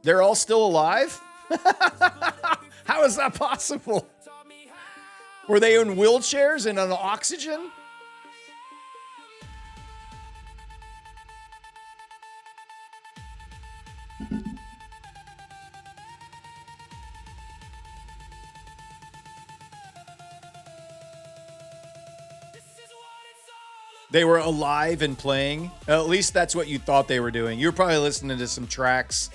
They're all still alive? How is that possible? Were they in wheelchairs and on oxygen? They were alive and playing. At least that's what you thought they were doing. You were probably listening to some tracks.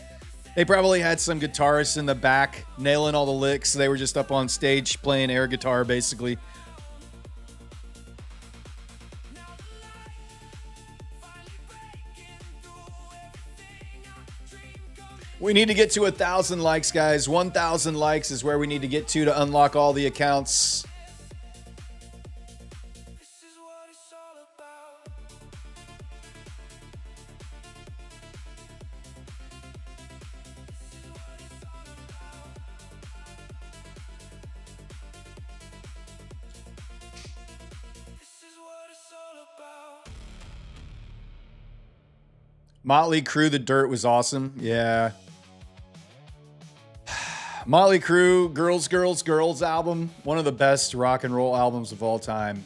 They probably had some guitarists in the back nailing all the licks. They were just up on stage playing air guitar, basically. We need to get to 1,000 likes, guys. 1,000 likes is where we need to get to unlock all the accounts. Motley Crue, The Dirt was awesome. Yeah. Motley Crue, Girls, Girls, Girls album. One of the best rock and roll albums of all time.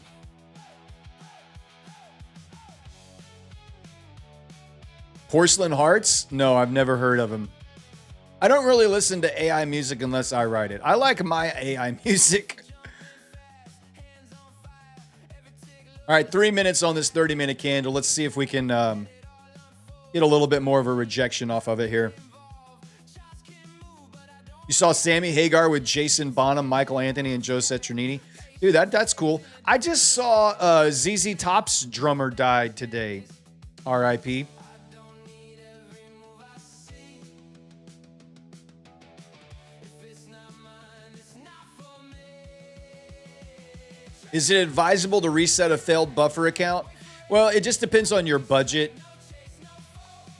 Porcelain Hearts? No, I've never heard of them. I don't really listen to AI music unless I write it. I like my AI music. All right, 3 minutes on this 30-minute candle. Let's see if we can get a little bit more of a rejection off of it here. You saw Sammy Hagar with Jason Bonham, Michael Anthony, and Joe Satriani. Dude, that's cool. I just saw ZZ Top's drummer died today. R.I.P. Is it advisable to reset a failed buffer account? Well, it just depends on your budget.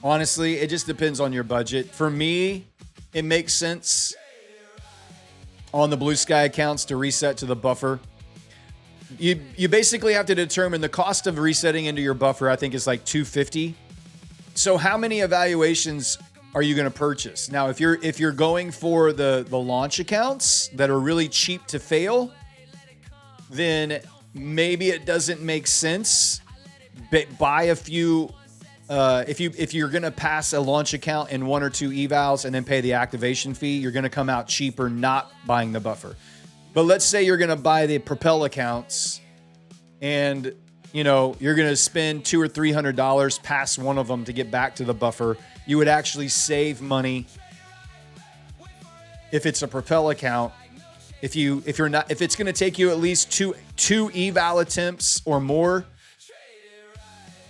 Honestly, it just depends on your budget. For me, it makes sense on the Blue Sky accounts to reset to the buffer. You basically have to determine the cost of resetting into your buffer. I think is like $250. So how many evaluations are you going to purchase? Now, if you're going for the launch accounts that are really cheap to fail, then maybe it doesn't make sense. But buy a few. If you're going to pass a launch account in 1 or 2 evals and then pay the activation fee, you're going to come out cheaper not buying the buffer. But let's say you're going to buy the Propel accounts and, you're going to spend $200 or $300 past one of them to get back to the buffer. You would actually save money if it's a Propel account. If it's going to take you at least two eval attempts or more,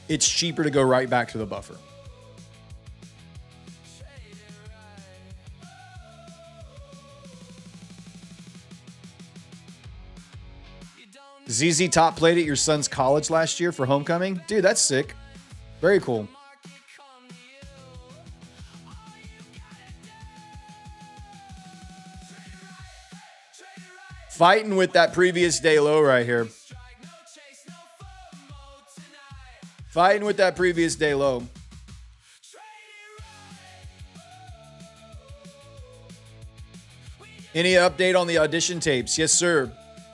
it's cheaper to go right back to the buffer. ZZ Top played at your son's college last year for homecoming. Dude, that's sick. Very cool. Fighting with that previous day low right here. Fighting with that previous day low. Any update on the audition tapes? Yes, sir.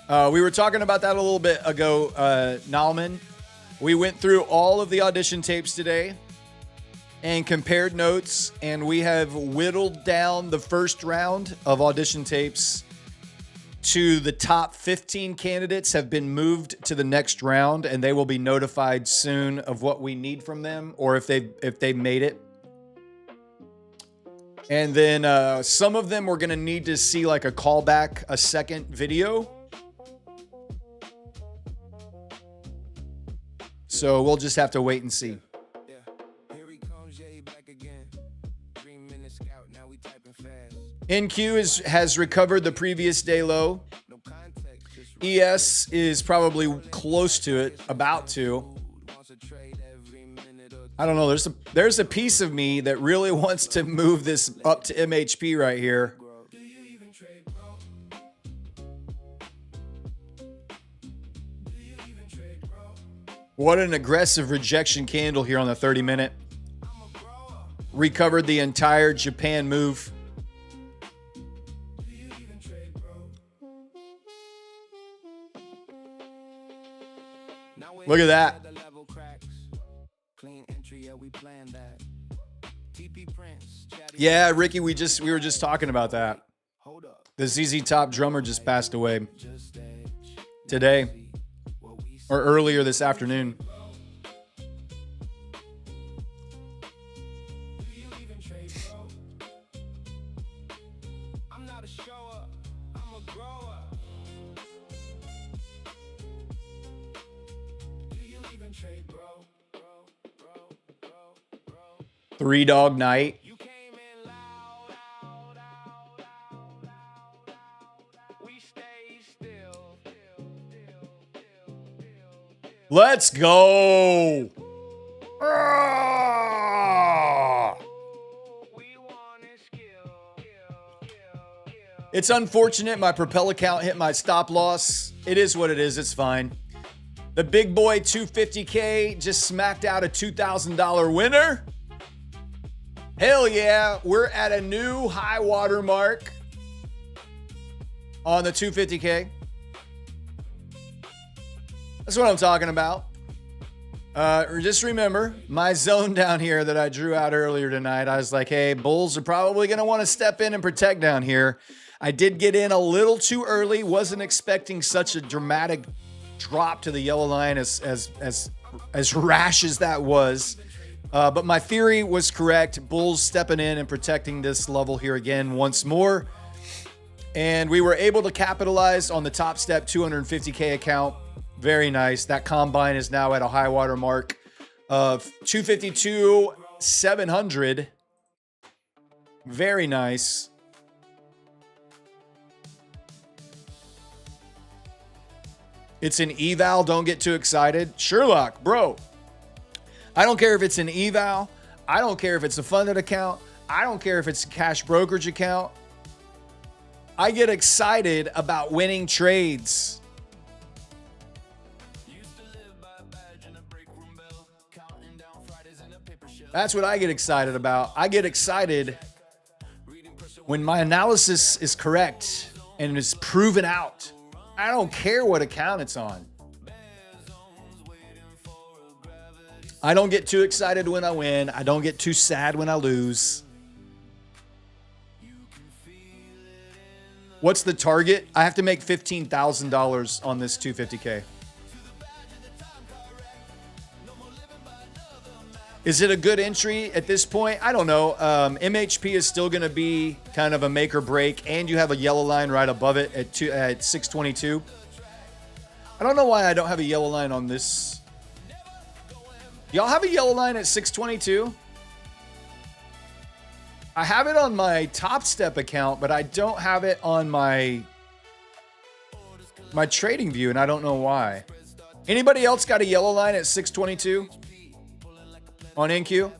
We were talking about that a little bit ago, Nalman. We went through all of the audition tapes today. and compared notes, and we have whittled down the first round of audition tapes to the top 15 candidates have been moved to the next round, and they will be notified soon of what we need from them, or if they made it. And then some of them we're going to need to see like a callback, a second video. So we'll just have to wait and see. NQ has recovered the previous day low. ES is probably close to it, about to. I don't know. There's a piece of me that really wants to move this up to MHP right here. What an aggressive rejection candle here on the 30-minute. Recovered the entire Japan move. Look at that. Yeah, Ricky, we were just talking about that. The ZZ Top drummer just passed away today or earlier this afternoon. Three Dog Night. Let's go. It's unfortunate my propel account hit my stop loss. It is what it is. It's fine. The big boy 250K just smacked out a $2,000 winner. Hell yeah, we're at a new high water mark on the 250K. That's what I'm talking about. Just remember, my zone down here that I drew out earlier tonight, I was like, hey, bulls are probably going to want to step in and protect down here. I did get in a little too early. Wasn't expecting such a dramatic drop to the yellow line as rash as that was. But my theory was correct. Bulls stepping in and protecting this level here again once more. And we were able to capitalize on the top step 250K account. Very nice. That combine is now at a high water mark of 252,700. Very nice. It's an eval. Don't get too excited. Sherlock, bro. I don't care if it's an eval. I don't care if it's a funded account. I don't care if it's a cash brokerage account. I get excited about winning trades. That's what I get excited about. I get excited when my analysis is correct and is proven out. I don't care what account it's on. I don't get too excited when I win. I don't get too sad when I lose. What's the target? I have to make $15,000 on this 250K. Is it a good entry at this point? I don't know. MHP is still going to be kind of a make or break, and you have a yellow line right above it at 622. I don't know why I don't have a yellow line on this. Y'all have a yellow line at 622? I have it on my Top Step account, but I don't have it on my trading view, and I don't know why. Anybody else got a yellow line at 622 on NQ?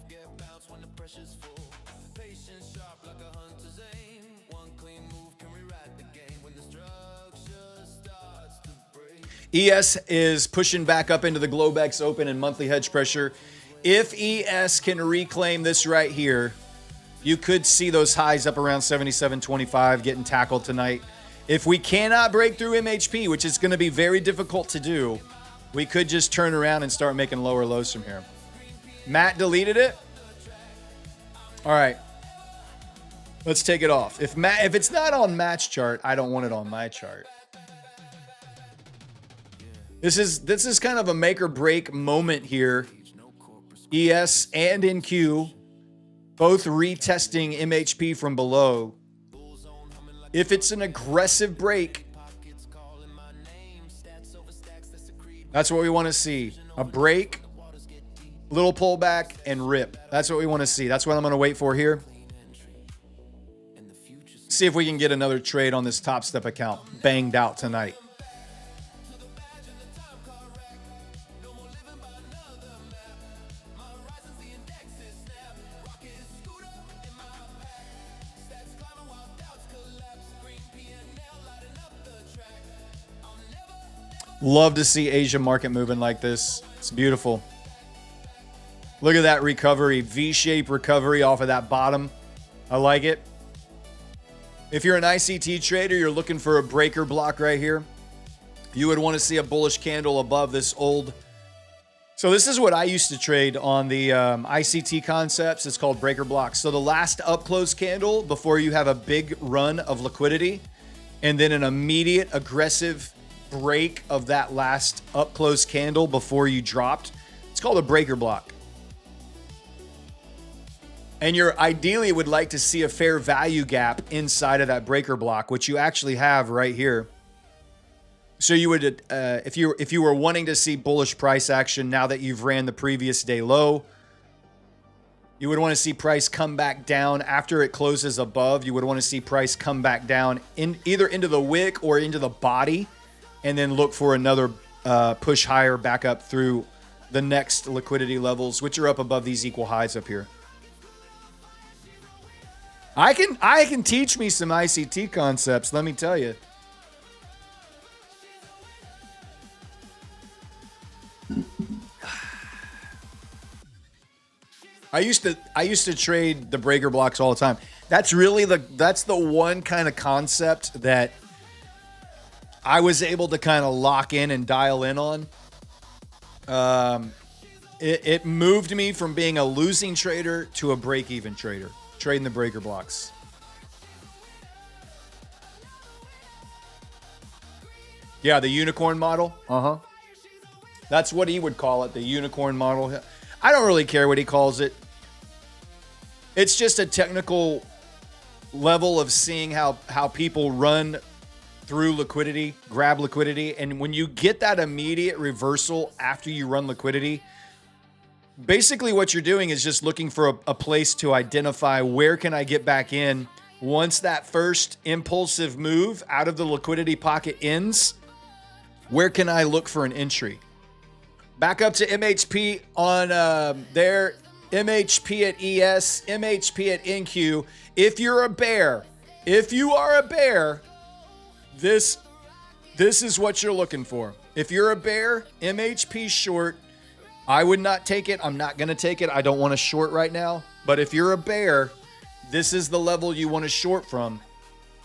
ES is pushing back up into the Globex Open and monthly hedge pressure. If ES can reclaim this right here, you could see those highs up around 77.25 getting tackled tonight. If we cannot break through MHP, which is going to be very difficult to do, we could just turn around and start making lower lows from here. Matt deleted it. All right. Let's take it off. If it's not on match chart, I don't want it on my chart. This is kind of a make or break moment here. ES and NQ both retesting MHP from below. If it's an aggressive break, that's what we want to see. A break, little pullback, and rip. That's what we want to see. That's what I'm going to wait for here. See if we can get another trade on this Top Step account banged out tonight. Love to see Asia market moving like this. It's beautiful. Look at that recovery, V-shaped recovery off of that bottom. I like it. If you're an ICT trader, you're looking for a breaker block right here. You would want to see a bullish candle above this old. So this is what I used to trade on the ICT concepts. It's called breaker blocks. So the last up close candle before you have a big run of liquidity, and then an immediate aggressive break of that last up close candle before you dropped. It's called a breaker block. And you're ideally would like to see a fair value gap inside of that breaker block, which you actually have right here. So you would, if you were wanting to see bullish price action now that you've ran the previous day low, you would want to see price come back down after it closes above. You would want to see price come back down in either into the wick or into the body, and then look for another push higher back up through the next liquidity levels, which are up above these equal highs up here. I can teach me some ICT concepts, let me tell you. I used to trade the breaker blocks all the time. That's really that's the one kind of concept that I was able to kind of lock in and dial in on. It moved me from being a losing trader to a break-even trader, trading the breaker blocks. Yeah, the unicorn model. That's what he would call it, the unicorn model. I don't really care what he calls it. It's just a technical level of seeing how people run through liquidity, grab liquidity. And when you get that immediate reversal after you run liquidity, basically what you're doing is just looking for a place to identify where can I get back in once that first impulsive move out of the liquidity pocket ends. Where can I look for an entry? Back up to MHP on there, MHP at ES, MHP at NQ. If you're a bear, if you are a bear, this is what you're looking for. If you're a bear, MHP short, I would not take it. I'm not going to take it. I don't want to short right now. But if you're a bear, this is the level you want to short from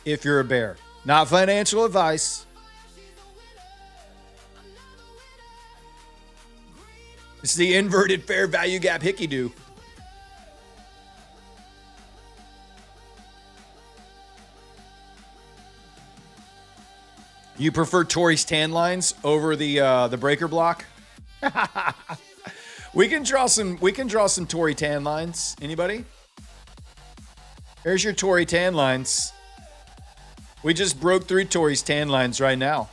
if you're a bear. Not financial advice. It's the inverted fair value gap hickey-do. You prefer Tory's tan lines over the breaker block? We can draw some Tory tan lines. Anybody? There's your Tory tan lines. We just broke through Tory's tan lines right now.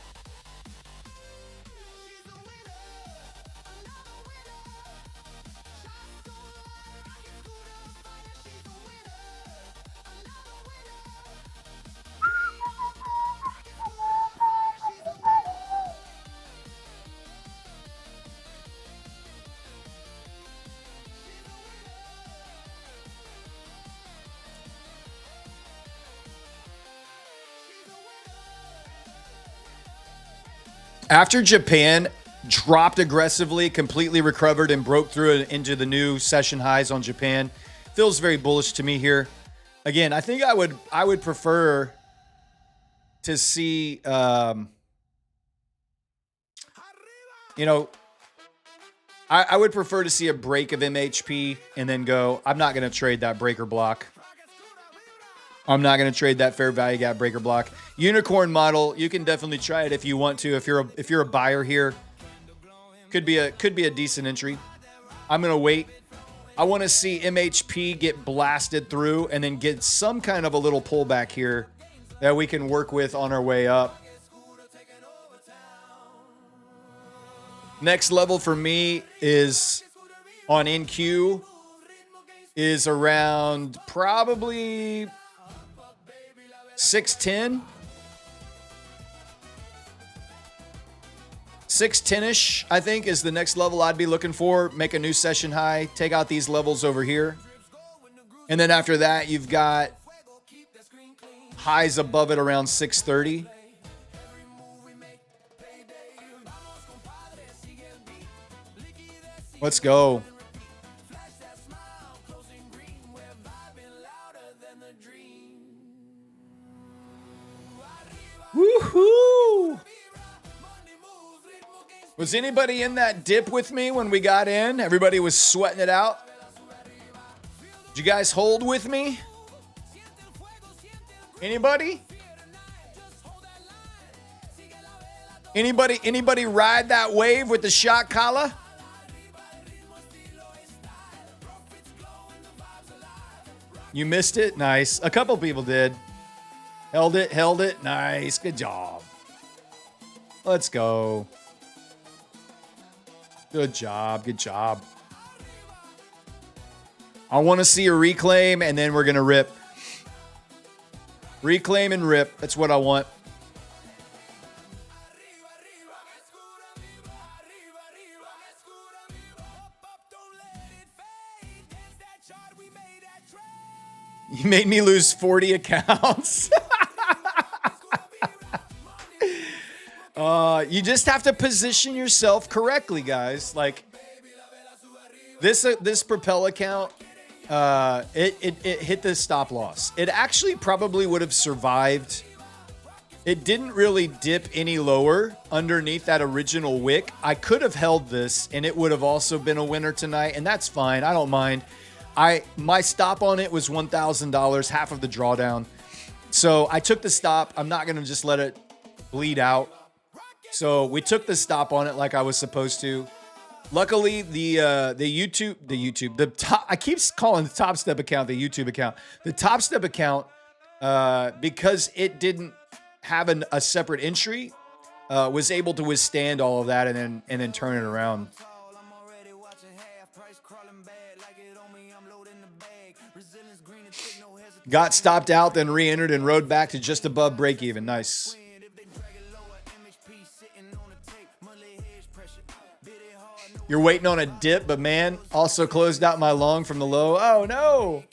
After Japan dropped aggressively, completely recovered, and broke through into the new session highs on Japan, feels very bullish to me here. Again, I think I would prefer to see, I would prefer to see a break of MHP and then go, I'm not going to trade that breaker block. I'm not going to trade that fair value gap breaker block. Unicorn model, you can definitely try it if you want to. If you're a buyer here, could be a decent entry. I'm going to wait. I want to see MHP get blasted through and then get some kind of a little pullback here that we can work with on our way up. Next level for me is on NQ is around probably 610. 610-ish, I think, is the next level I'd be looking for. Make a new session high. Take out these levels over here. And then after that, you've got highs above it around 630. Let's go. Woohoo! Was anybody in that dip with me when we got in? Everybody was sweating it out. Did you guys hold with me? Anybody? Anybody ride that wave with the shot collar? You missed it? Nice. A couple people did. Held it. Nice. Good job. Let's go. Good job. I want to see a reclaim, and then we're going to rip. Reclaim and rip. That's what I want. You made me lose 40 accounts. You just have to position yourself correctly, guys. Like this Propel account, it hit the stop loss. It actually probably would have survived. It didn't really dip any lower underneath that original wick. I could have held this, and it would have also been a winner tonight, and that's fine. I don't mind. My stop on it was $1,000, half of the drawdown. So I took the stop. I'm not going to just let it bleed out. So we took the stop on it like I was supposed to. Luckily, I keep calling the Top Step account the YouTube account. The Top Step account, because it didn't have a separate entry, was able to withstand all of that and then turn it around. Got stopped out, then re-entered and rode back to just above break even. Nice. You're waiting on a dip, but man, also closed out my long from the low. Oh no.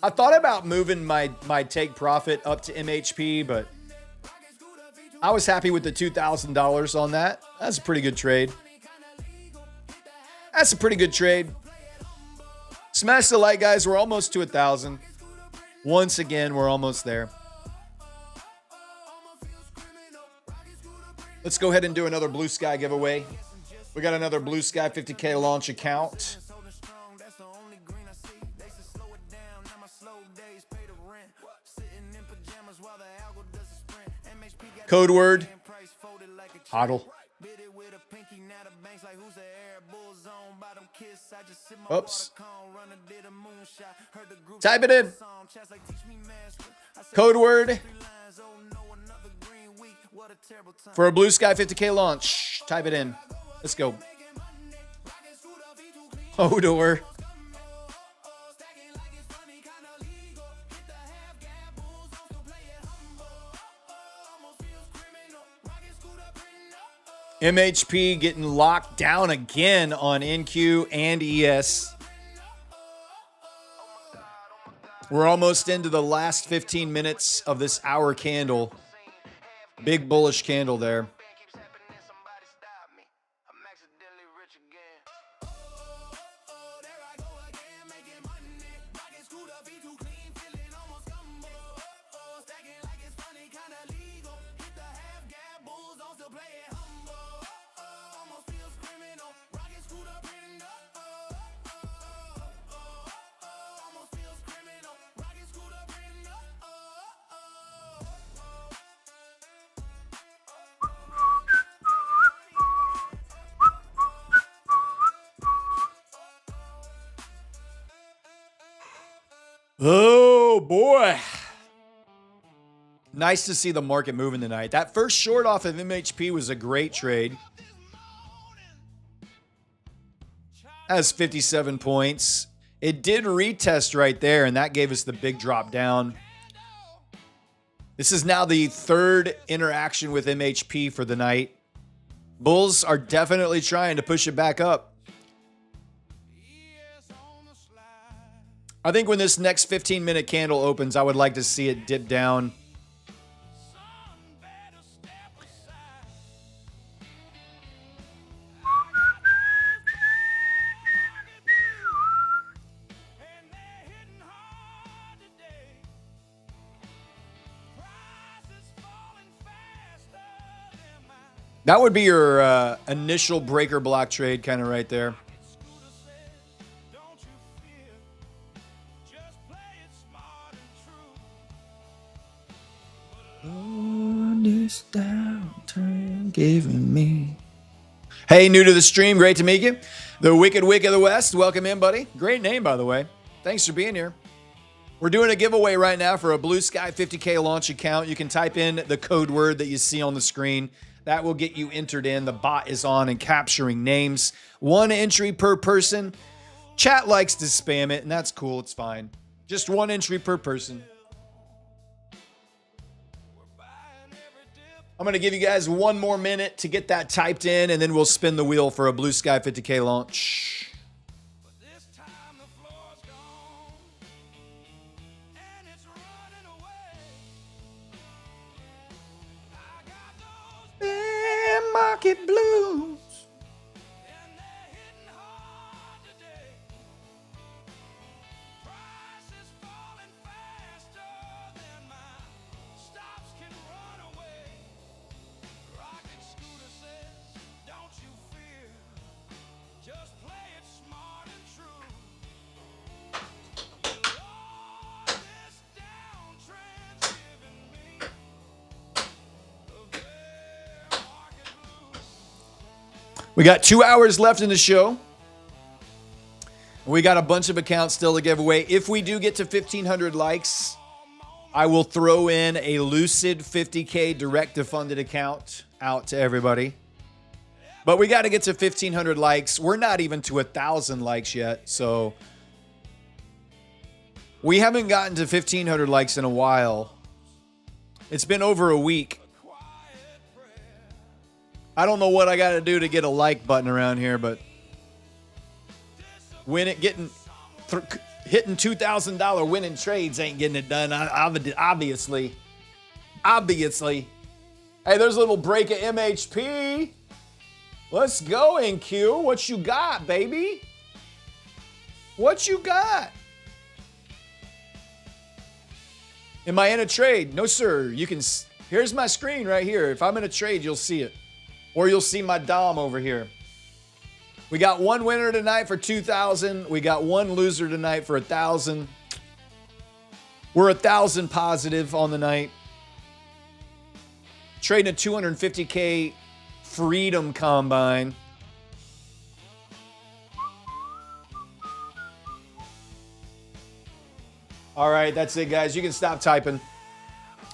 I thought about moving my take profit up to MHP, but I was happy with the $2,000 on that. That's a pretty good trade. Smash the like, guys. We're almost to 1,000. Once again, we're almost there. Let's go ahead and do another Blue Sky giveaway. We got another Blue Sky 50K launch account. Code word, HODL. Oops. Type it in. Code word for a Blue Sky 50K launch. Type it in. Let's go. Hodor. MHP getting locked down again on NQ and ES. We're almost into the last 15 minutes of this hour candle. Big bullish candle there. boy. Nice to see the market moving tonight. That first short off of MHP was a great trade. Has 57 points. It did retest right there, and that gave us the big drop down. This is now the third interaction with MHP for the night. Bulls are definitely trying to push it back up. I think when this next 15-minute candle opens, I would like to see it dip down. That would be your initial breaker block trade kind of right there. This downturn giving me. Hey, new to the stream, great to meet you. The Wicked Wick of the West, welcome in, buddy. Great name, by the way. Thanks for being here. We're doing a giveaway right now for a Blue Sky 50K launch account. You can type in the code word that you see on the screen. That will get you entered in. The bot is on and capturing names. 1 entry per person. Chat likes to spam it, and that's cool. It's fine. Just 1 entry per person. I'm going to give you guys 1 more minute to get that typed in, and then we'll spin the wheel for a Blue Sky 50K launch. Market blues. We got 2 hours left in the show. We got a bunch of accounts still to give away. If we do get to 1,500 likes, I will throw in a Lucid 50K direct to funded account out to everybody. But we got to get to 1,500 likes. We're not even to 1,000 likes yet. So we haven't gotten to 1,500 likes in a while. It's been over a week. I don't know what I got to do to get a like button around here, but hitting $2,000 winning trades ain't getting it done. Obviously. Hey, there's a little break of MHP. Let's go, NQ. What you got, baby? What you got? Am I in a trade? No, sir. You can. Here's my screen right here. If I'm in a trade, you'll see it. Or you'll see my Dom over here. We got 1 winner tonight for 2,000. We got 1 loser tonight for 1,000. We're 1,000 positive on the night. Trading a 250K Freedom Combine. All right, that's it, guys. You can stop typing.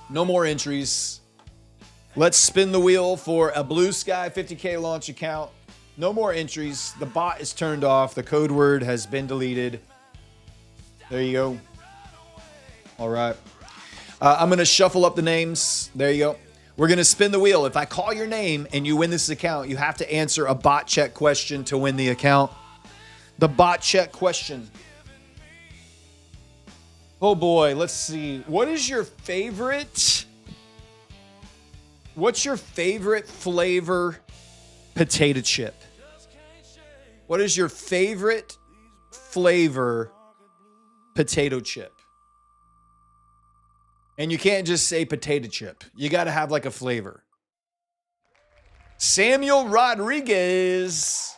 No more entries. Let's spin the wheel for a Blue Sky 50K launch account. No more entries. The bot is turned off. The code word has been deleted. There you go. All right. I'm going to shuffle up the names. There you go. We're going to spin the wheel. If I call your name and you win this account, you have to answer a bot check question to win the account. The bot check question. Oh boy, let's see. What's your favorite flavor potato chip? What is your favorite flavor potato chip? And you can't just say potato chip. You got to have like a flavor. Samuel Rodriguez.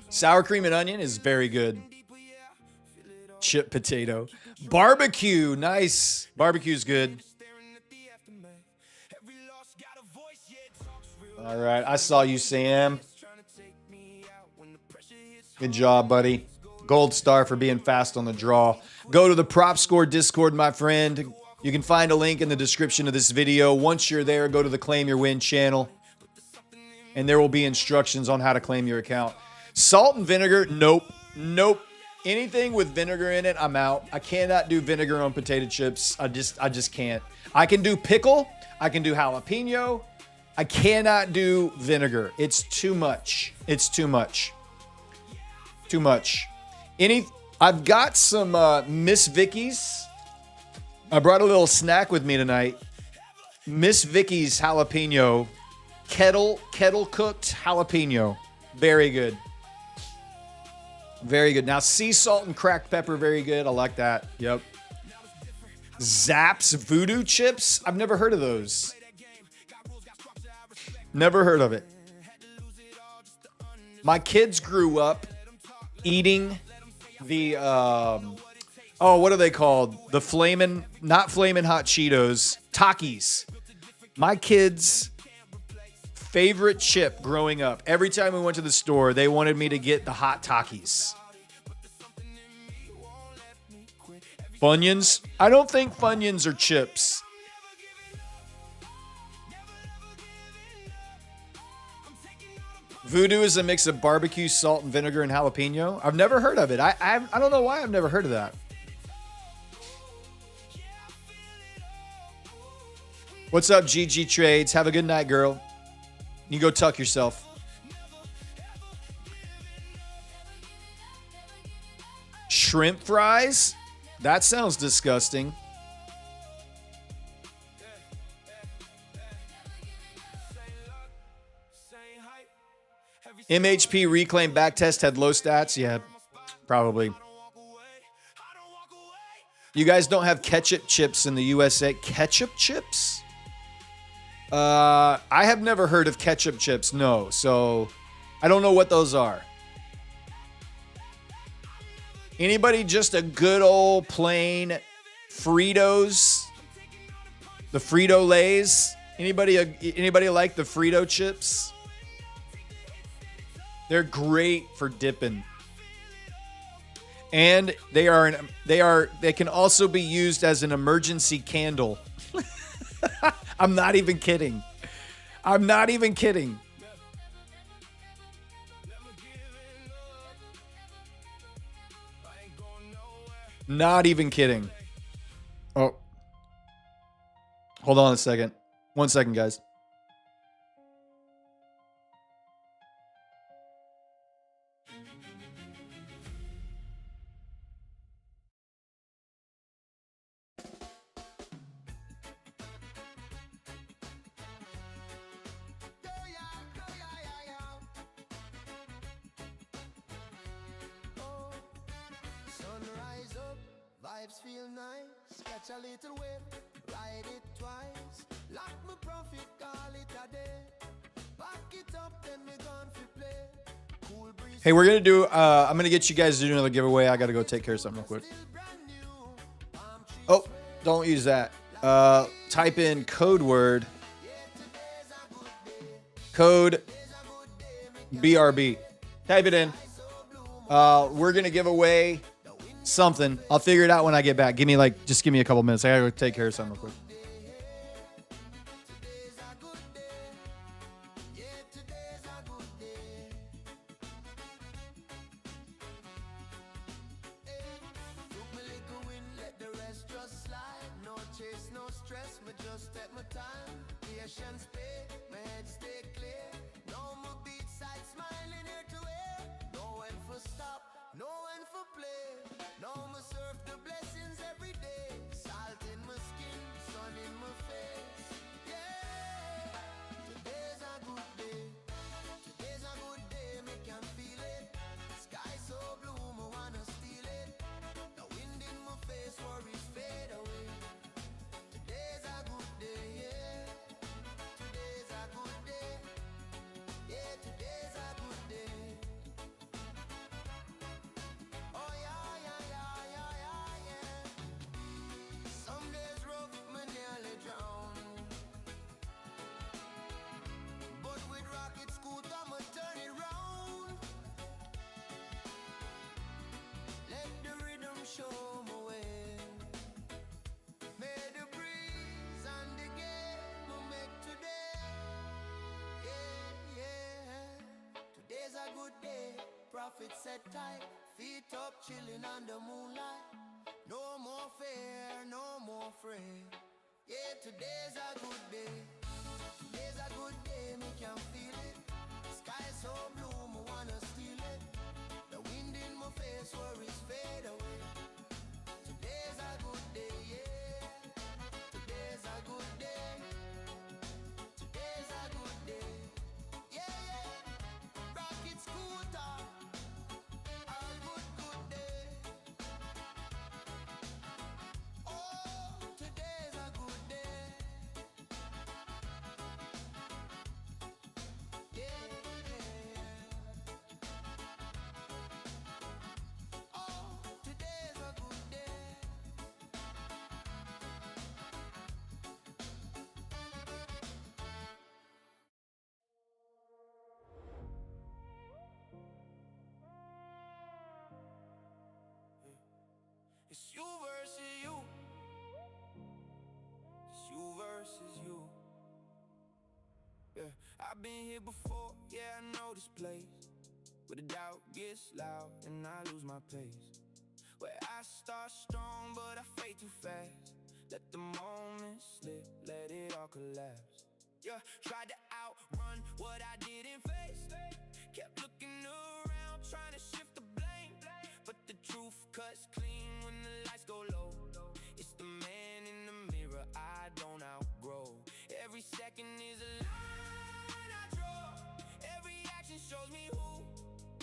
Sour cream and onion is very good. Chip potato. Barbecue. Nice. Barbecue's good. All right. I saw you, Sam. Good job, buddy. Gold star for being fast on the draw. Go to the Prop Score Discord, my friend. You can find a link in the description of this video. Once you're there, go to the Claim Your Win channel, and there will be instructions on how to claim your account. Salt and vinegar, nope. Nope. Anything with vinegar in it, I'm out. I cannot do vinegar on potato chips. I just can't. I can do pickle. I can do jalapeno. I cannot do vinegar. It's too much. It's too much. Too much. I've got some Miss Vicky's. I brought a little snack with me tonight. Miss Vicky's jalapeno. Kettle cooked jalapeno. Very good. Very good. Now, sea salt and cracked pepper, very good. I like that. Yep. Zapp's Voodoo Chips. I've never heard of those. Never heard of it. My kids grew up eating the, what are they called? The not Flamin' Hot Cheetos, Takis. My kids' favorite chip growing up. Every time we went to the store, they wanted me to get the hot Takis. Funyuns? I don't think Funyuns are chips. Voodoo is a mix of barbecue, salt, and vinegar and jalapeno. I've never heard of it. I don't know why I've never heard of that. What's up, GG Trades? Have a good night, girl. You go tuck yourself. Shrimp fries? That sounds disgusting. MHP reclaim backtest had low stats? Yeah, probably. You guys don't have ketchup chips in the USA? Ketchup chips? I have never heard of ketchup chips, no. So, I don't know what those are. Anybody just a good old plain Fritos? The Frito-Lays? Anybody like the Frito chips? They're great for dipping. And they can also be used as an emergency candle. I'm not even kidding. I'm not even kidding. Not even kidding. Oh. Hold on a second. 1 second, guys. Sunrise up, vibes feel nice. Catch a little wave, ride it twice. Lock my profit, call it a day. Back it up, then me gone fi play. Cool breeze. Hey, we're going to do, I'm going to get you guys to do another giveaway. I got to go take care of something real quick. Oh, don't use that. Type in code word. Code BRB. Type it in. We're going to give away something. I'll figure it out when I get back. Just give me a couple minutes. I got to go take care of something real quick. profit set tight, feet up chilling under moonlight. No more fear, no more afraid. Yeah, today's a good day. Today's a good day, me can feel it. Sky so blue, me wanna steal it. The wind in my face, worries fade away. Today's a good day, yeah. Today's a good day. Today's a good day. Yeah, yeah. Rocket scooter. A good, good day. Oh, today's a good day. Yeah, yeah. Oh, today's a good day. It's you versus you. It's you versus you. Yeah, I've been here before, yeah, I know this place. Where the doubt gets loud and I lose my pace. Where I start strong but I fade too fast. Let the moment slip, let it all collapse. Yeah, tried to outrun what I didn't face. Kept looking around, trying to shift the blame. But the truth cuts clean when the lights go low. It's the man in the mirror I don't outgrow. Every second is a line I draw. Every action shows me who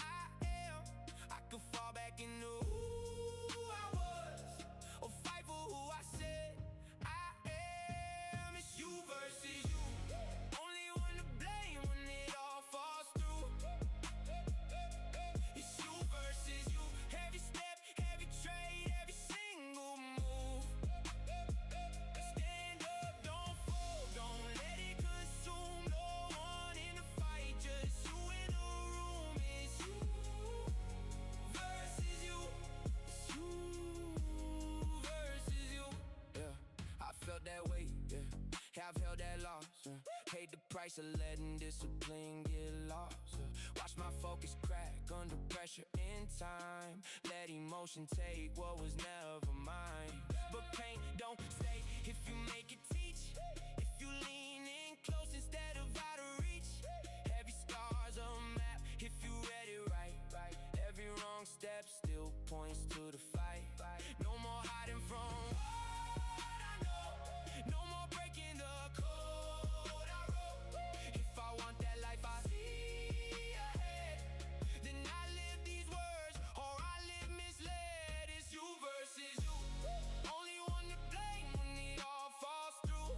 I am. I could fall back into who I was, or fight for who I said I am. It's you versus you. Only one to blame when it all falls through. It's you versus you. Every step, every trade, every single move. Stand up, don't fold, don't let it consume. No one in the fight, just you in the room. It's you versus you. It's you versus you. Yeah, I felt that way, yeah. I've held that loss, paid the price of letting discipline get lost. Watch my focus crack under pressure in time. Let emotion take what was never mine. But pain don't stay if you make it teach. If you lean in close instead of out of reach. Every scar's a map if you read it right. Every wrong step still points to the fight. No more hiding from what I know. No more breaking the code I wrote. If I want that life I see ahead, then I live these words or I live misled. It's you versus you. Only one to blame when it all falls through.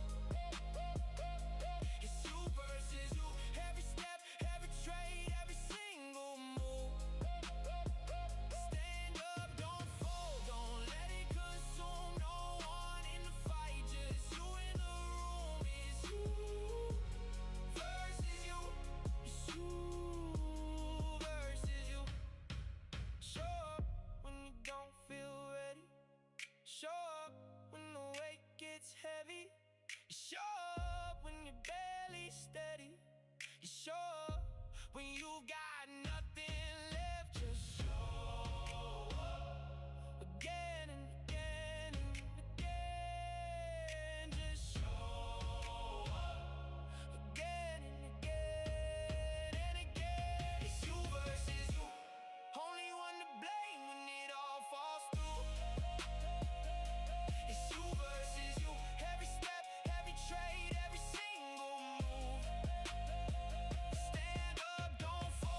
It's you versus you. Every step, every trade, every single move. Stand up, don't fold, don't let it consume. No one in the fight, just you in the room. It's you versus you. It's you versus you. Show up when you don't feel ready. Show up when the weight gets heavy. Show up when you're barely steady. You show up when you've got nothing left. Just show up again and again and again. Just show up again and again and again. It's you versus you. Only one to blame when it all falls through. It's you versus you. Every step, every trade, every single move. Stand up, don't fold.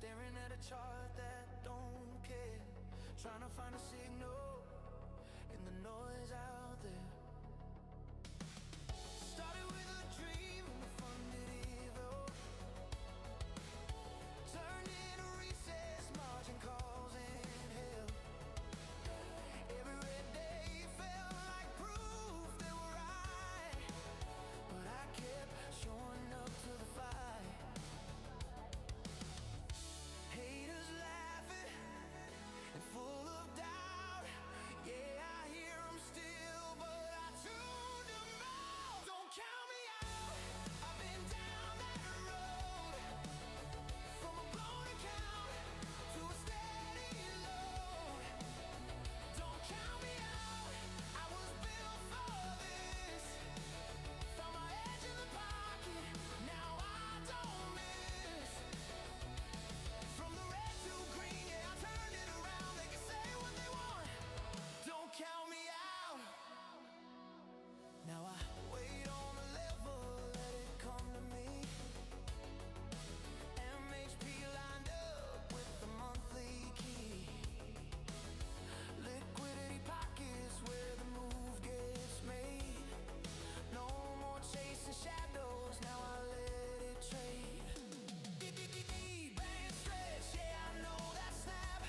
staring at a chart that don't care, trying to find a signal in the noise out there. Started with a dream and the fun did evolve, turned into recess, margin calls in hell. Every red day felt like proof they were right, but I kept showing up to the fight. Haters laughing and full of doubt. Yeah, I hear them still, but I tune them out. Don't count me out. I've been down that road, from a blown account to a steady load. Don't count me out. I was built for this. Found my edge in the pocket. Now I don't miss. From the red to green, yeah, I turned it around. They can say what they want. Don't count me out. Now I wait on the level, let it come to me. MHP lined up with the monthly key. Liquidity pockets where the move gets made. No more chasing shadows, now I let it trade. Band stretch, yeah, I know that snap.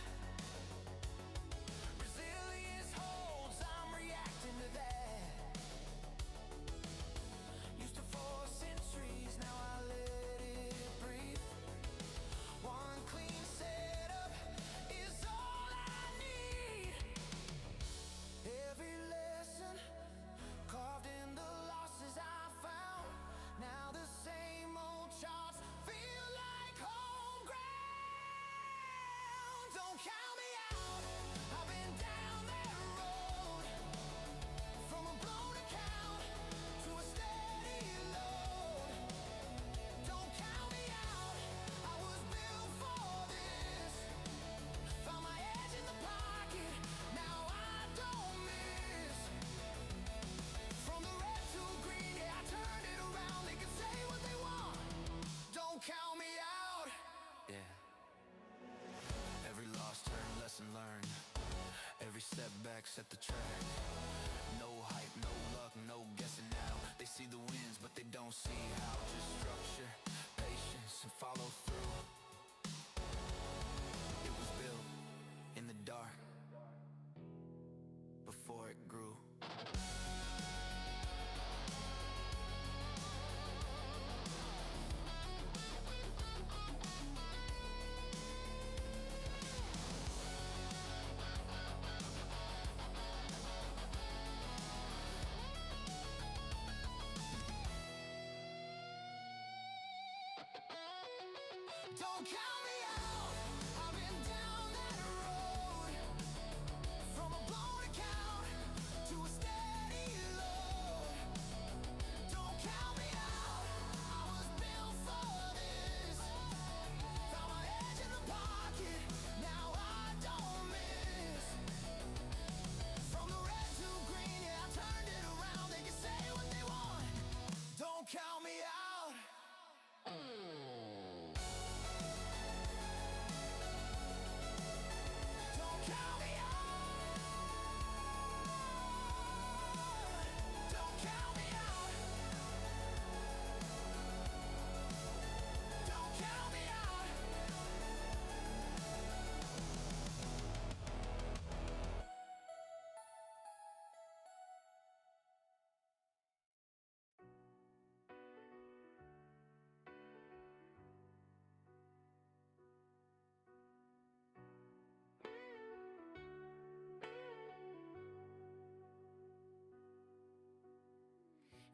Resilience holds, I'm reacting to that. Used to 4 centuries, now I let it breathe. One clean setup is all I need. Every lesson carved in the losses I found. Now the same old charts feel like home ground. Don't count me out. I've been down that road, from a blown account to a steady load. Don't count me out. I was built for this. Found my edge in the pocket. Now I don't miss. From the red to green, yeah, I turned it around. They can say what they want. Don't count me out. Yeah. Every loss turned lesson learned. Every setback set the track. No hype, no luck, no guessing now. They see the wins, but they don't see how. Just structure, patience, and follow through. It was built in the dark before it grew. Don't count me out. I've been down that road, from a blown account to a steady load. Don't count me out. I was built for this. Found my edge in the pocket. Now I don't miss. From the red to green, yeah, I turned it around. They can say what they want. Don't count me out. Don't count me out. Don't count me out. Don't count me out.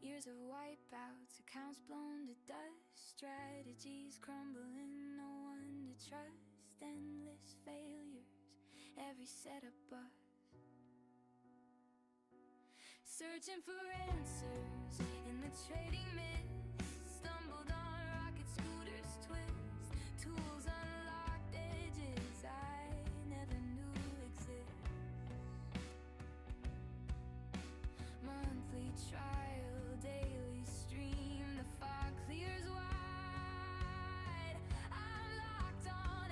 Years of wipeouts, accounts blown to dust, strategies crumbling, no one to trust, endless failures, every setup bust. Searching for answers in the trading mist, stumbled on rocket scooters twist, tools unlocked edges I never knew exist. Monthly trial, daily stream, the fog clears wide. I'm locked on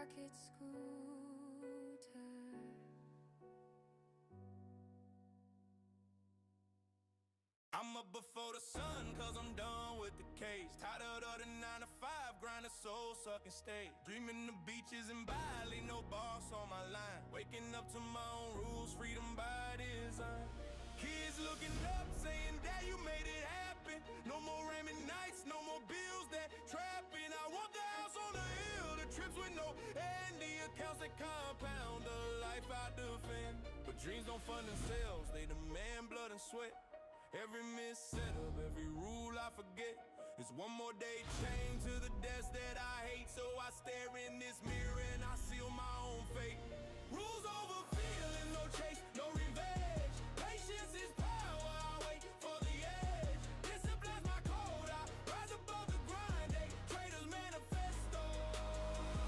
pocket scooter. I'm up before the sun, cause I'm done with the cage. Tired of the 9 to 5, grinding soul sucking stage. Dreaming the beaches in Bali, no boss on my line. Waking up to my own rules, freedom by design. Kids looking up, saying, Dad, you made it happen. No more ramming nights, no more bills that trapping. I want the house on the hill, the trips with no end, the accounts that compound the life I defend. But dreams don't fund themselves, they demand blood and sweat. Every missetup, every rule I forget. It's one more day chained to the desk that I hate. So I stare in this mirror and I seal my own fate. Rules over feelings, no chase, no revenge. Patience is power, I wait for the edge. Discipline's my code, I rise above the grind. They traders manifesto.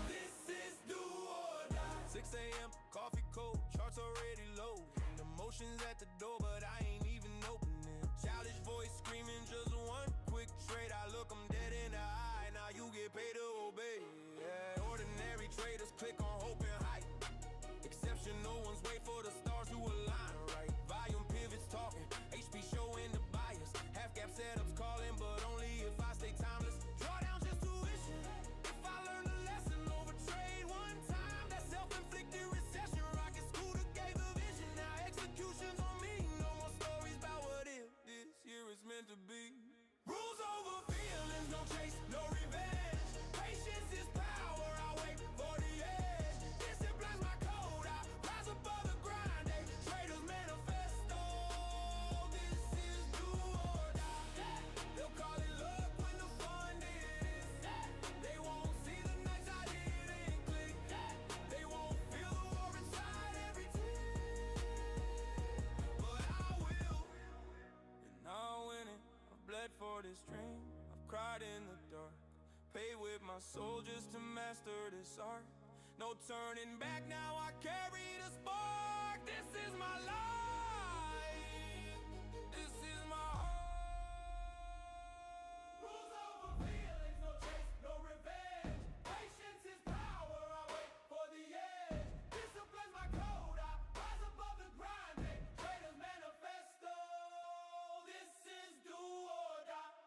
This is do or die. 6 a.m., coffee cold, charts already low. And emotions at the door, but I ain't even open. Childish voice screaming just one quick trade. I look them dead in the eye, now you get paid to obey. Yeah. Ordinary traders click on hope and hype. Exceptional ones wait for the stars to align, right? Volume pivots talking, HP showing the bias. Half gap setups calling, but only if I stay timeless. Drawdown just tuition. If I learn a lesson over trade one time, that self-inflicted recession. Rocket scooter gave a vision, now execution's on me. No more stories about what if this year is meant to be. Rules over feelings, no chase, no revenge. Patience is power, I wait for the edge. Discipline's my code, I rise above the grind. They traders manifesto. This is do or die. They'll call it luck when the fun is. They won't see the nights I didn't click. They won't feel the war inside every tear. But I will, and I'll win it. I've bled for this dream, I've cried in the dark. Paid with my soul just to master this art. No turning back, now I carry the spark. This is my life, this is my heart. Rules over feelings, no chase, no revenge. Patience is power, I wait for the edge. Discipline's my code, I rise above the grind. They traders manifesto. This is do or die.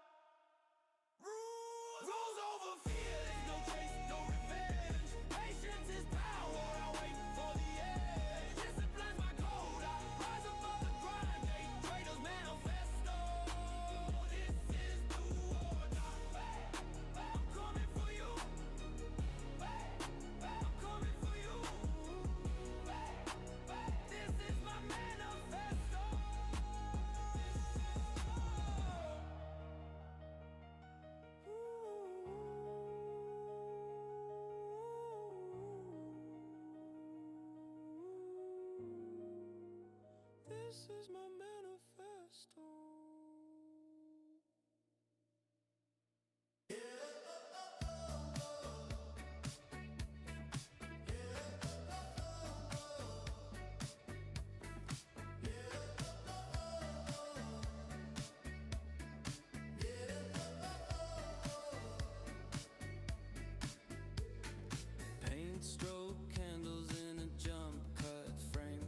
Rules over feelings, no chase, no revenge. Patience is power, I wait for the edge. Discipline's my code, I rise above the grind. They traders manifesto. This is do or die. I'm coming for you. I'm coming for you. This is my manifesto. This is my manifesto. Paint stroke candles in a jump cut frame.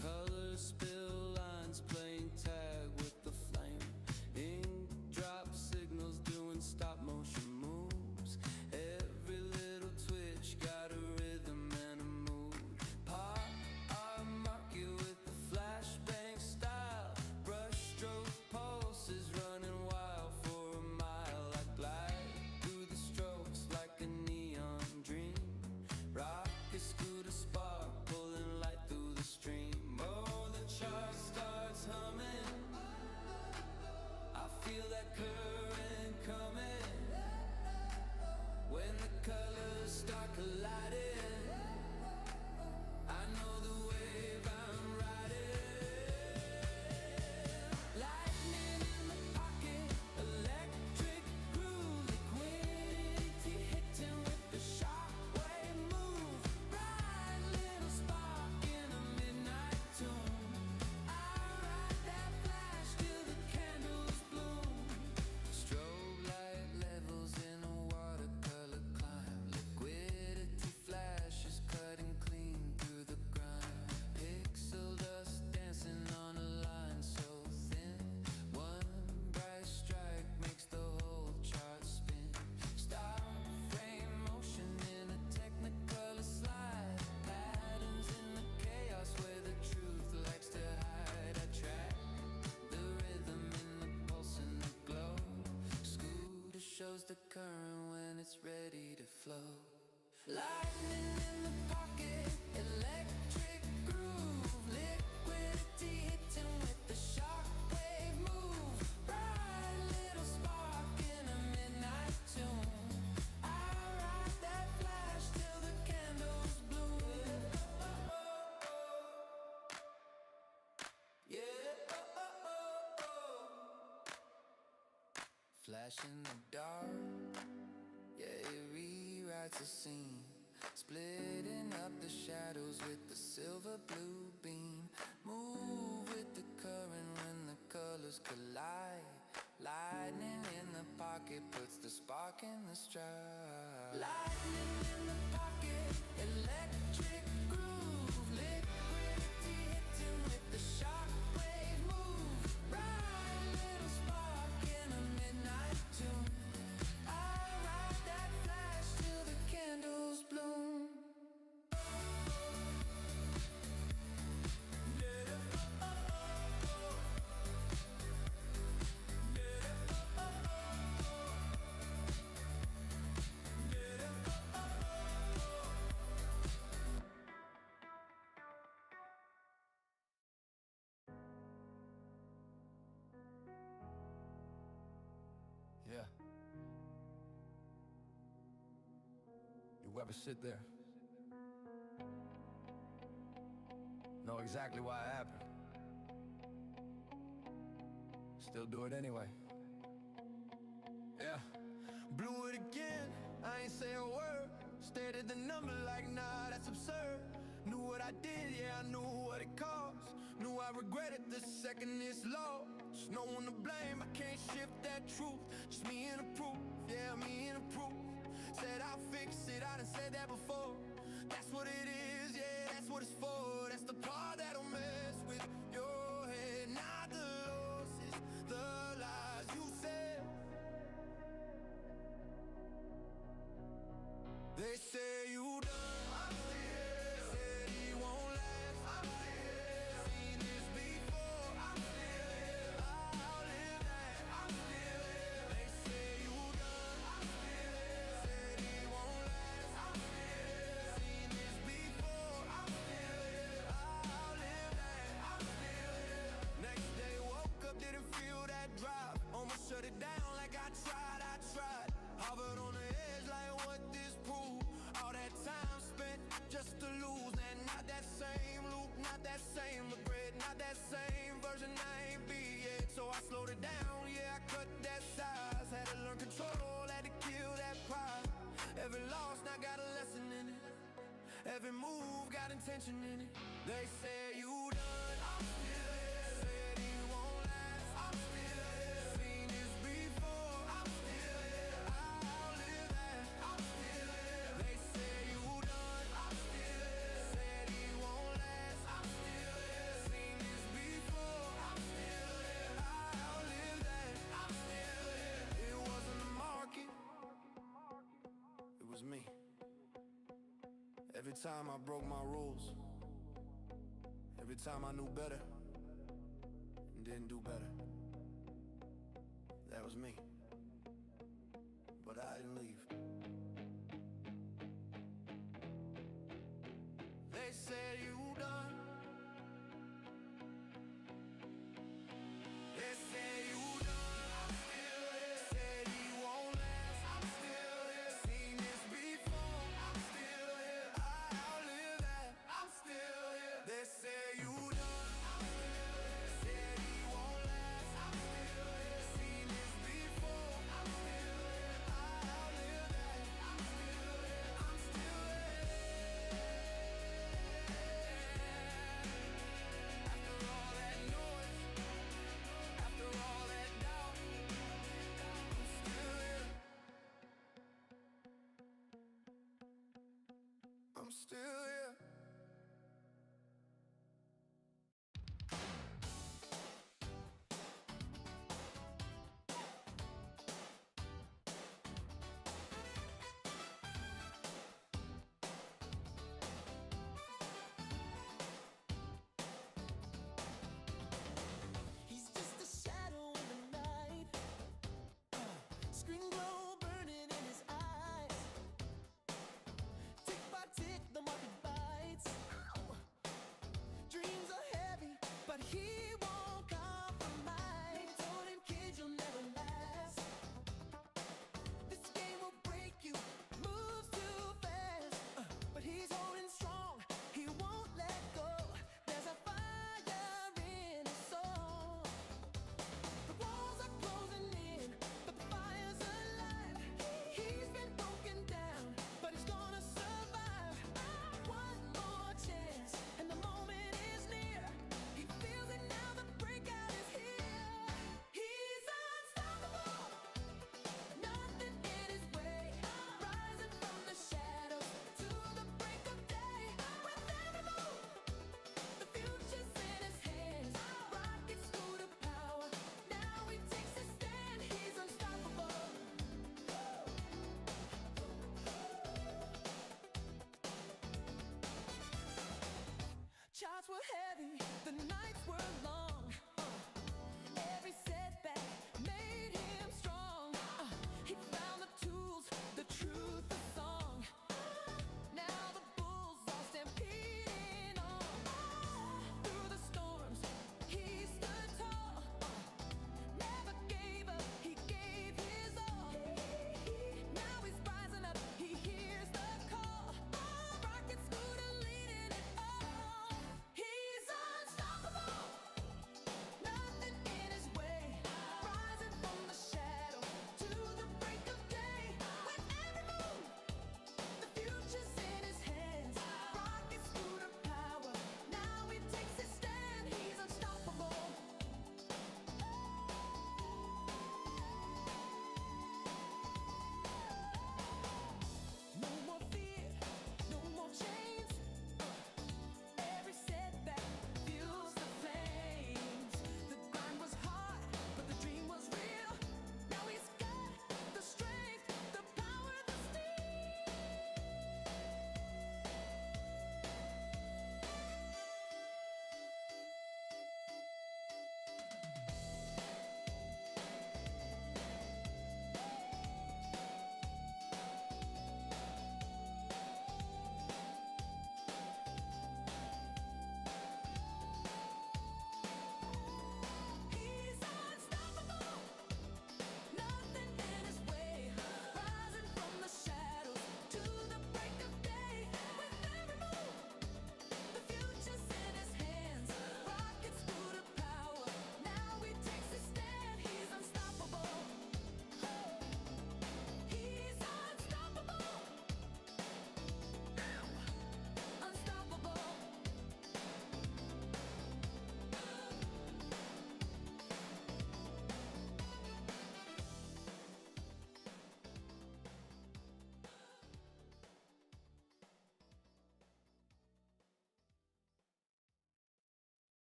Colors spill lines plain ready to flow. Lightning in the pocket, electric groove, liquidity hitting with the shockwave move. Bright little spark in a midnight tune. I ride that flash till the candles bloom. Yeah. Flash in the dark, yeah, it rewrites the scene, splitting up the shadows with the silver blue beam. Move with the current when the colors collide. Lightning in the pocket puts the spark in the stride. Lightning in the pocket, electric groove, liquidity hitting with the shockwave move. Bright little spark in a midnight tune. I ride that flash till the candles bloom. Yeah. You ever sit there? Know exactly why it happened. Still do it anyway. Yeah. Blew it again, I ain't say a word. Stared at the number like, nah, that's absurd. Knew what I did, yeah, I knew what it cost. Knew I regretted the second it's lost. No one to blame, I can't shift that truth. Just me and the proof, yeah, me and the proof. Said I'll fix it, I done said that before. That's what it is, yeah, that's what it's for. That's the part that'll mess with your head. Not the losses, the lies you said. They say you done, I'm still. Said he won't last, I'm still. Seen this before, I'm still here. I'll live that, I'm still here. They say you done, I'm still here. Said he won't last, I'm still here. Seen this before, I'm still here. I'll live that, I'm still here. Next day woke up, didn't feel that drive. Almost shut it down like I tried. Hovered on the edge like what this proved. All that time spent just to lose. And not that same loop, not that same regret, not that same version I ain't be yet. So I slowed it down, yeah, I cut that size. Had to learn control, had to kill that pride. Every loss now got a lesson in it. Every move got intention in it. They say you done, I'm still here. Said he won't last, I'm still here. Seen this before, I'm still here. I'll live that, I'm still here. They say you done, I'm still here. Said he won't last, I'm still here. Seen this before, I'm still here. I'll live that, I'm still here. It wasn't the market, it was me. Every time I broke my rules, every time I knew better and didn't do better. That was me, but I didn't leave. They said you done. They say you done. I'm still here. Said he won't last. I'm still here. Seen this before. I'm still here. I'll live that. I'm still here. They say you done. I'm still here. Said he won't last. I'm still here. Seen this before. I'm still here. I'll live that. I'm still here. I'm still here.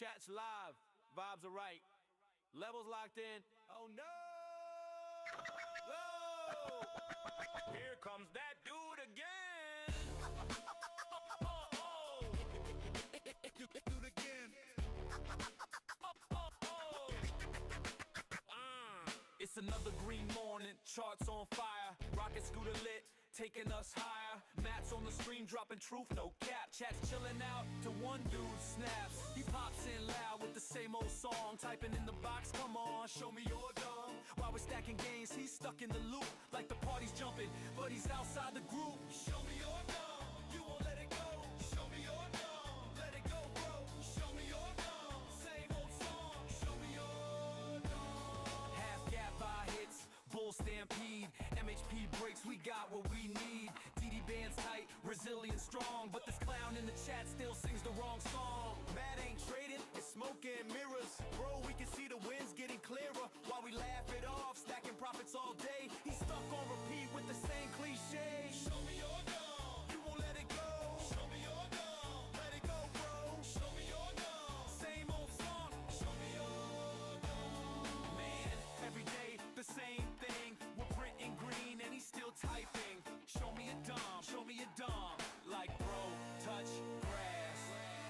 Chat's live, vibes are right, levels locked in. Oh no! Whoa! Here comes that dude again. Do it again. It's another green morning, charts on fire. Rocket scooter lit, taking us higher. Maps on the stream, dropping truth, no cap. Chat's chilling out to one dude snaps. He pops in loud with the same old song. Typing in the box, come on, show me your dumb. While we're stacking games, he's stuck in the loop. Like the party's jumping, but he's outside the group. Show me your dumb, you won't let it go. Show me your dumb, let it go, bro. Show me your dumb, same old song. Show me your dumb. Half gap by hits, bull stampede. MHP breaks, we got what we need. DD band's tight, resilient, strong. But this clown in the chat still sings the wrong song. Mad ain't trading, it's smoke and mirrors. Bro, we can see the wins getting clearer while we laugh it off, stacking profits all day. He's stuck on repeat with the same cliche. Show me your dumb, You won't let it go. show me your dumb. Let it go, bro. Show me your dumb, Same old song. show me your dumb. Man, every day the same thing. We're printing green and he's still typing. Show me a dumb, show me a dumb. Like bro, touch grass.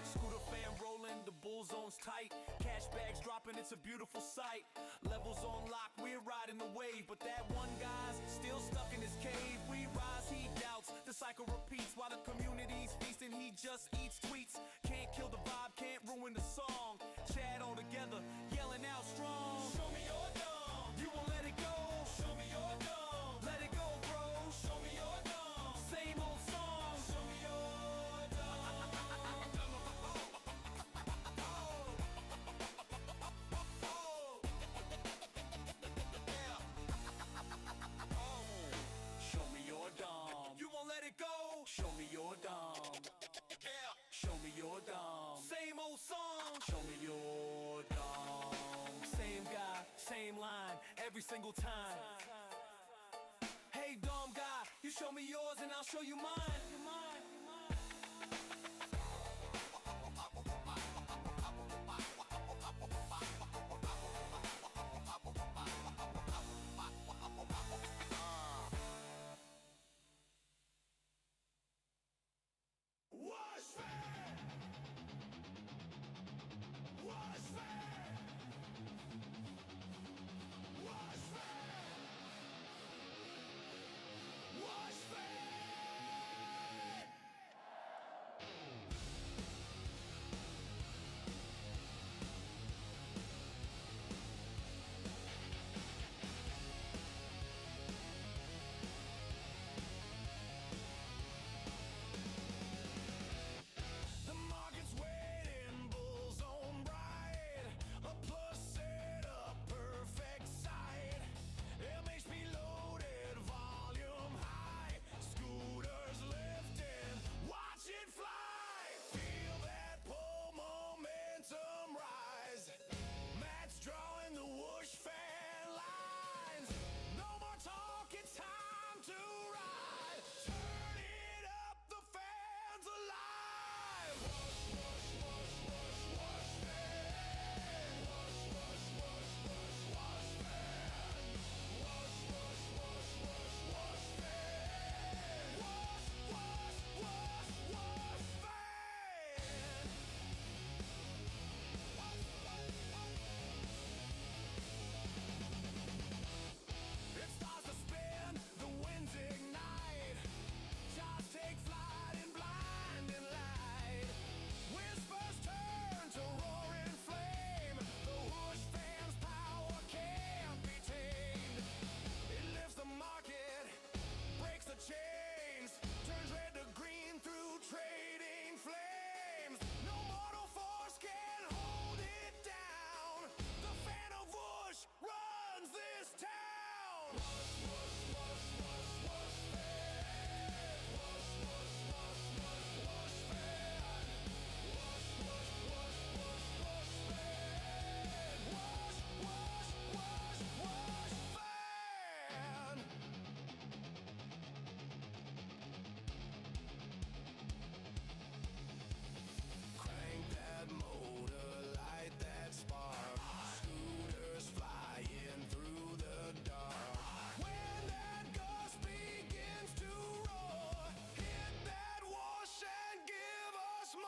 Scooter fan rolling, the bull zone's tight. Cash bags dropping, it's a beautiful sight. Levels on lock, we're riding the wave. But that one guy's still stuck in his cave. We rise, he doubts, the cycle repeats. While the community's feasting, he just eats tweets. Can't kill the vibe, can't ruin the song. Chat all together, yelling out strong. Show me your dumb, You won't let it go. show me your dumb. Let it go, bro. Show me your dumb, Same old song. show me your dumb. Show me your dumb. You won't let it go. Show me your dumb. Yeah. Show me your dumb. Same old song. Show me your dumb. Same guy, same line, every single time. Hey, dumb guy, you show me yours and I'll show you mine. What's fair? What's fair? What's fair? What's fair? us more.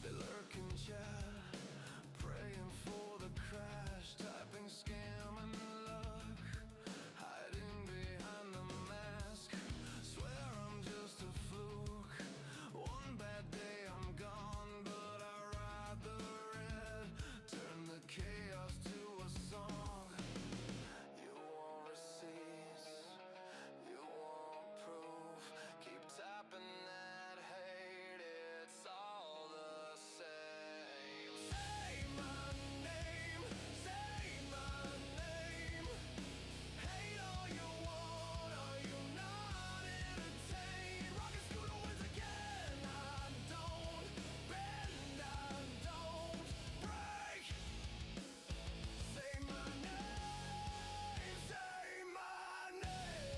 They lurk in chat, praying for the crash, typing scam and luck, hiding behind the mask. Swear I'm just a fluke. One bad day I'm gone, but I ride the red, turn the chaos to a song. You want receipts, you want proof, keep tapping that hate, it's all the same. Say my name, say my name. Hate all you want, are you not entertained? Rocket scooter wins again, I don't bend, I don't break. Say my name, say my name.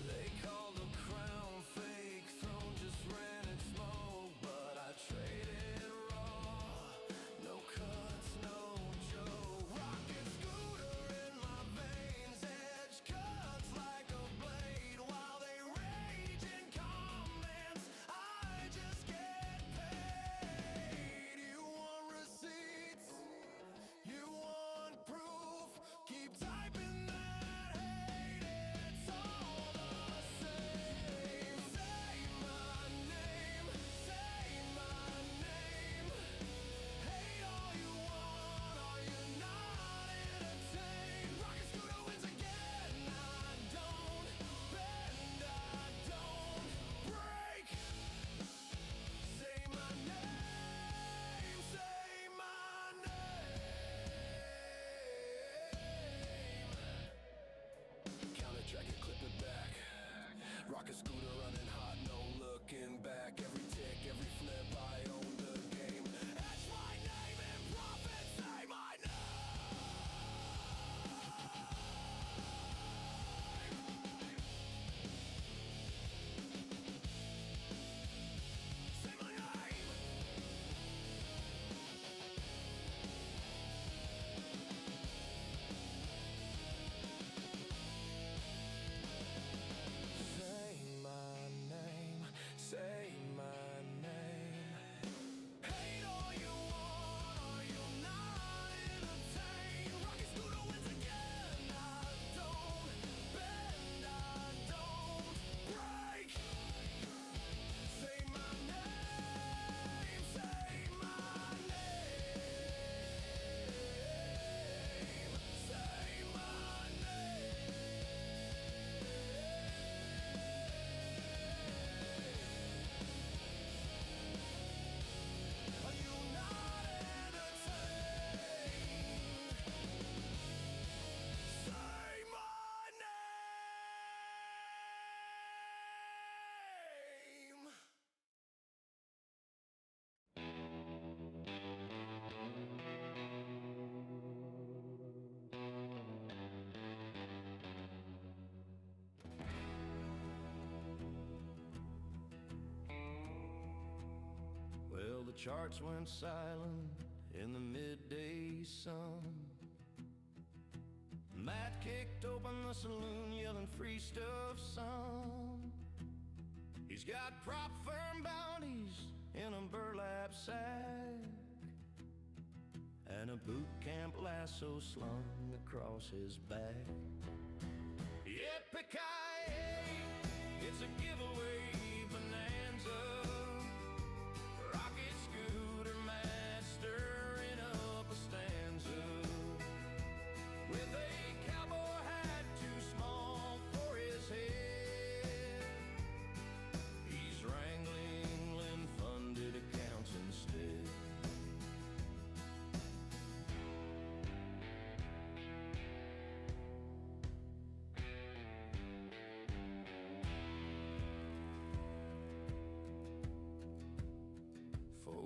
They call the crown fake, throne just ran its smoke, but I traded raw. No cuts, no joke. Rocket scooter in my veins, edge cuts like a blade. While they rage in comments, I just get paid. You want receipts, you want proof, keep typing that hate, it's all the same. Say my name, say my name. Hate all you want, are you not entertained? Rocket scooter wins again, I don't bend, I don't break. Say my name, say my name. Counter track it, clip it back. Rocket scooter running hot, no looking back. Every tick, every flip, I own the game. Etch my name in profit, say my name. Say my name. Say my name, say my name. Hate all you want, are you not entertained? Rocket scooter wins again, I don't bend, I don't break. Say my name, say my name. Say my name. Are you not entertained? Say my name. Well, the charts went silent in the midday sun. Matt kicked open the saloon, yelling free stuff, son. He's got prop firm bounties in a burlap sack and a boot camp lasso slung across his back. Yeah,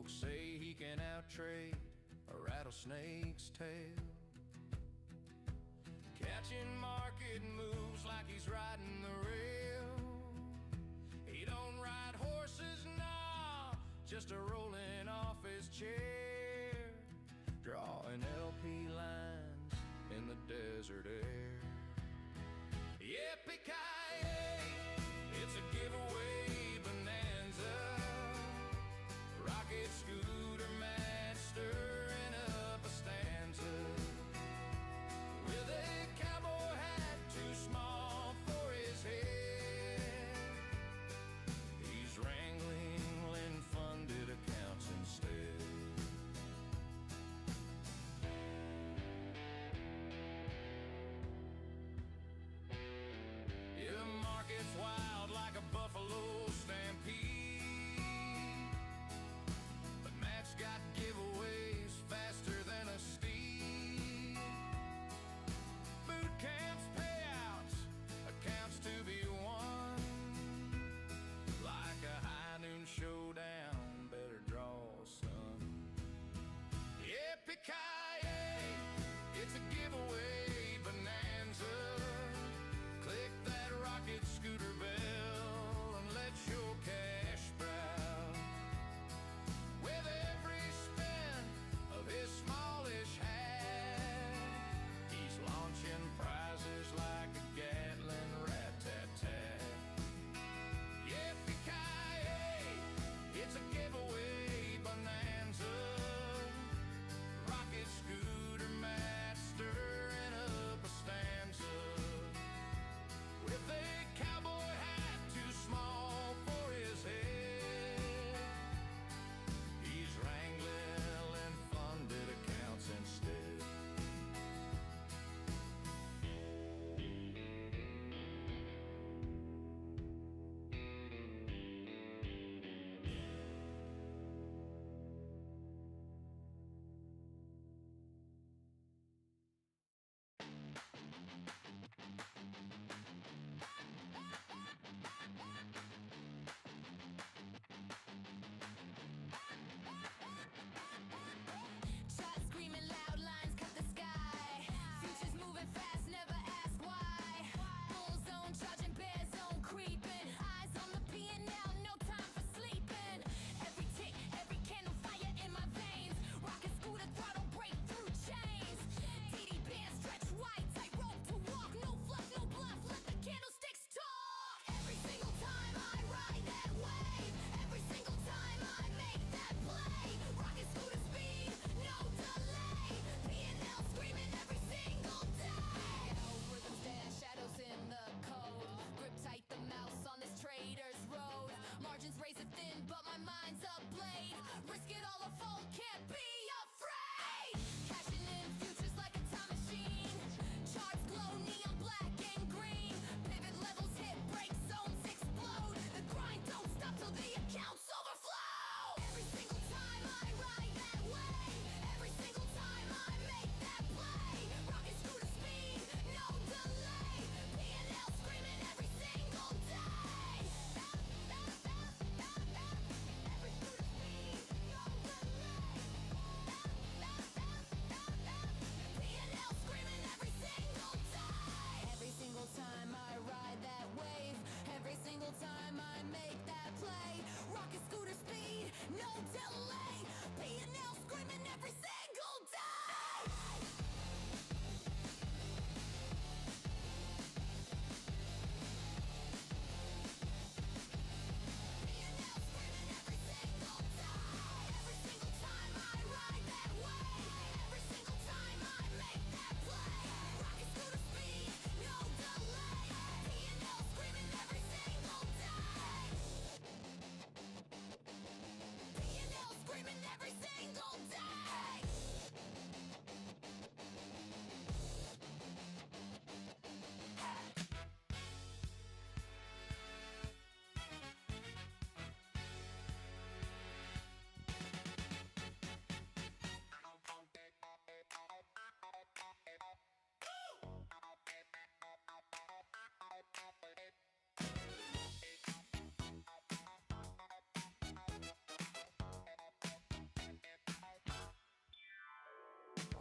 Folks say he can outtrade a rattlesnake's tail. Catching market moves like he's riding the rail. He don't ride horses, nah, just a rolling off his chair, drawing LP lines in the desert air. Yippee-ki-yay, it's a giveaway bonanza. Rocket scooter match stirring up a stanza. With a cowboy hat too small for his head, he's wrangling Lynn-funded accounts instead.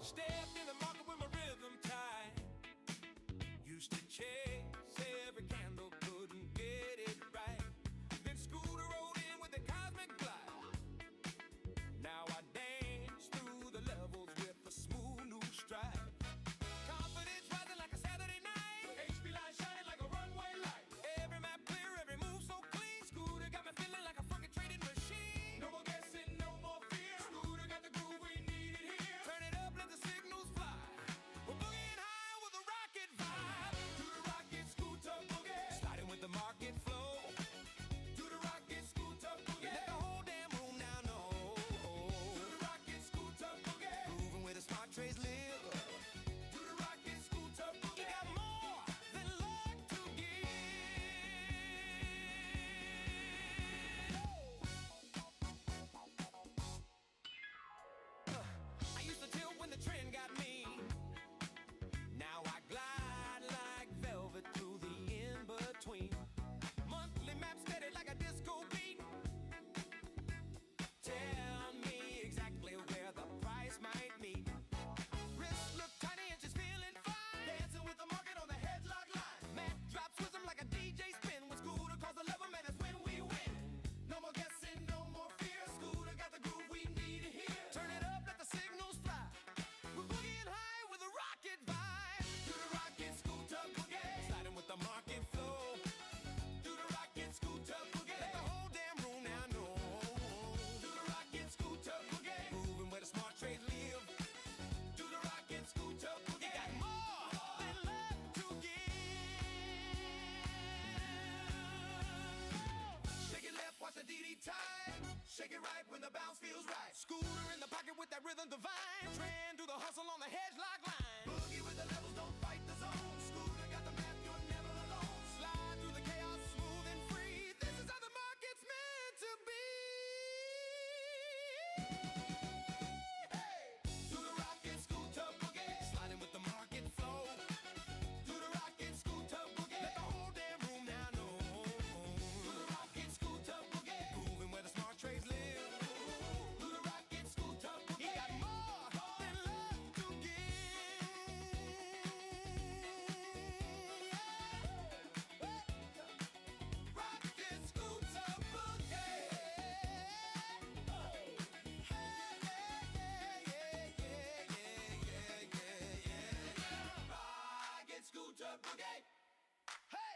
Stepped in the market with my rhythm tight. Used to chase every candle, couldn't get it right. Then Scooter rolled in with a cosmic glide. Now I dance through the levels with a smooth new stride. Confidence rising like a Saturday night. HB line shining like a runway light. Every map clear, every move so clean. Scooter got me feeling like a fucking trading machine. No more guessing, no more fear. Scooter got the groove we needed here. Turn it up, let the signals fly. We're boogieing high with a rocket vibe. Do the rocket scooter boogie. Sliding with the market flow. Do the rocket scooter boogie. Let the whole damn room now know. Do the rocket scooter boogie. Grooving where the smart trades live. Do the rocket scooter boogie. You got more than luck to give. I used to tilt when the trend got me. Now I glide like velvet through the in-between. Monthly map steady like a disco beat. Tell me exactly where the price might meet. Wrists look tiny and she's feeling fine. Dancing with the market on the headlock line. Map drops wisdom like a DJ spin. When Scooter calls the lever, man, that's when we win. No more guessing, no more fear. Scooter got the groove we needed here. Turn it up, let the signals fly. We're boogieing high with a rocket vibe. Do the rocket scooter boogie. Sliding with the market flow. Do the rocket scooter boogie. Let the whole damn room now know. Do the rocket scooter boogie. Moving where the smart trades live. Do the rocket scooter boogie. Got more than love to give. Shake it left, watch the DD time. Shake it right when the bounce feels right. Scooter in the pocket with that rhythm divine. Trend do the hustle on the hedgelock line. Boogie with the levels, don't fight the zone. Scooter got the map, you're never alone. Slide through the chaos, smooth and free. This is how the market's meant to be. Hey, do the rocket scooter boogie. Sliding with the market flow. Do the rocket scooter boogie. Let the whole damn room now know. Do the rocket scooter boogie. Moving where the smart trades live. Do the rocket scooter boogie. He got more than love to give. Rocket scooter boogie. Rocket scooter boogie. Hey!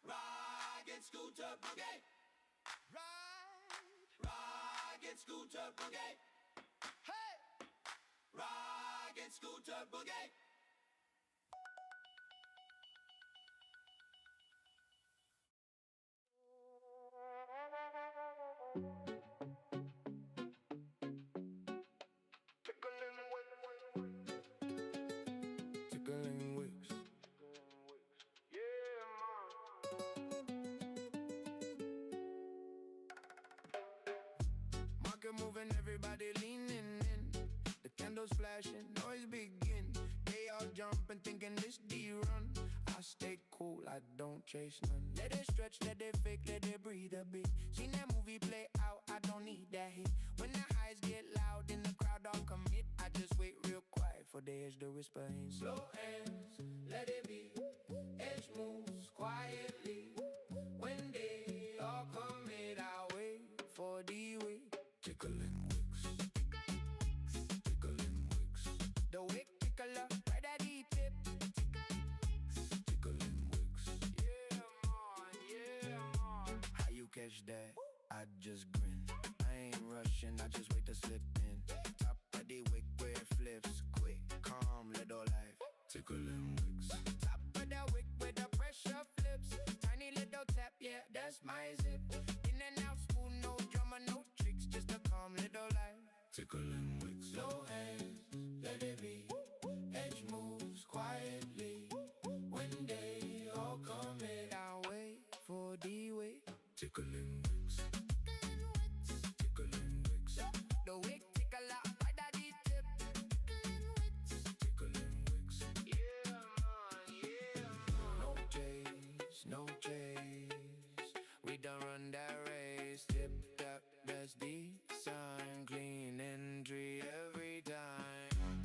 Rocket scooter boogie. Rocket scooter boogie. Hey! Rocket scooter boogie. Tickling wicks. Yeah, man. Market moving, everybody leaning in. The candles flashing, noise begin. They all jumping, thinking this the run. I stay cool, I don't chase none. Let it stretch, let it fake, let it breathe a bit. Seen that movie play out, I don't need that hit. When the highs get loud and the crowd all commit, I just wait real quiet for the edge to whisper in. Slow hands, let it be. Edge moves quietly. When they all commit, I wait for the wake. Tickling wicks. Tickling wicks. The wick tickle up right at the tip. Tickling wicks. Yeah, man, yeah, man. How you catch that? I just grin. I ain't rushing, I just wait to slip in. Top of the wick where it flips. Quick, calm, little life. Tickling wicks. Top of the wick where the pressure flips. Tiny little tap, yeah, that's my zip. In and out, smooth, no drama, no tricks. Just a calm little life. Tickling wicks. Slow hands, let it be. Edge moves quietly. When they all come in, I wait for the wait. Tickling wicks. Tickling wicks. The wick tickle up right at the tip. Tickling wicks. Yeah, man, yeah, man. No chase, no chase. We done run that race. Tip tap, that's the sign. Clean entry every time.